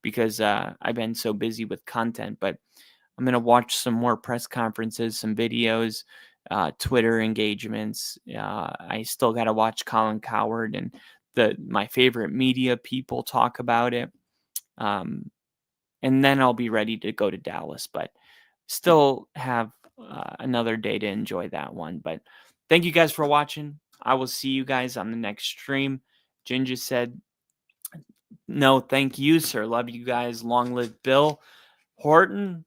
because I've been so busy with content, but I'm going to watch some more press conferences, some videos, Twitter engagements. I still got to watch Colin Cowherd and my favorite media people talk about it. And then I'll be ready to go to Dallas, but still have another day to enjoy that one. But thank you guys for watching. I will see you guys on the next stream. Ginger said, no, thank you, sir. Love you guys. Long live Bill Horton,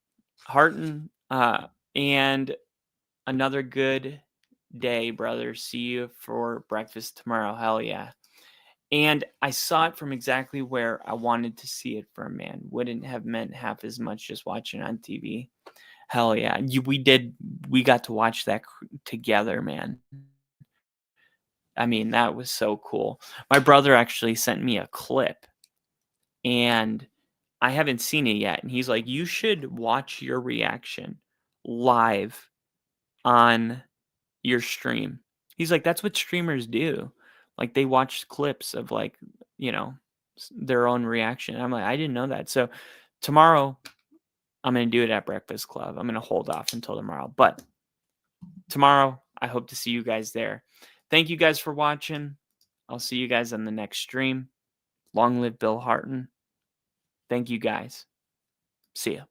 and another good day, brother. See you for breakfast tomorrow. Hell yeah. And I saw it from exactly where I wanted to see it from, man. Wouldn't have meant half as much just watching on TV. Hell yeah. We got to watch that together, man. I mean, that was so cool. My brother actually sent me a clip, and I haven't seen it yet. And he's like, you should watch your reaction live on your stream. He's like, that's what streamers do. Like, they watch clips of, like, their own reaction. I'm like, I didn't know that. So tomorrow I'm going to do it at Breakfast Club. I'm going to hold off until tomorrow. But tomorrow, I hope to see you guys there. Thank you guys for watching. I'll see you guys on the next stream. Long live Bill Horton. Thank you guys. See ya.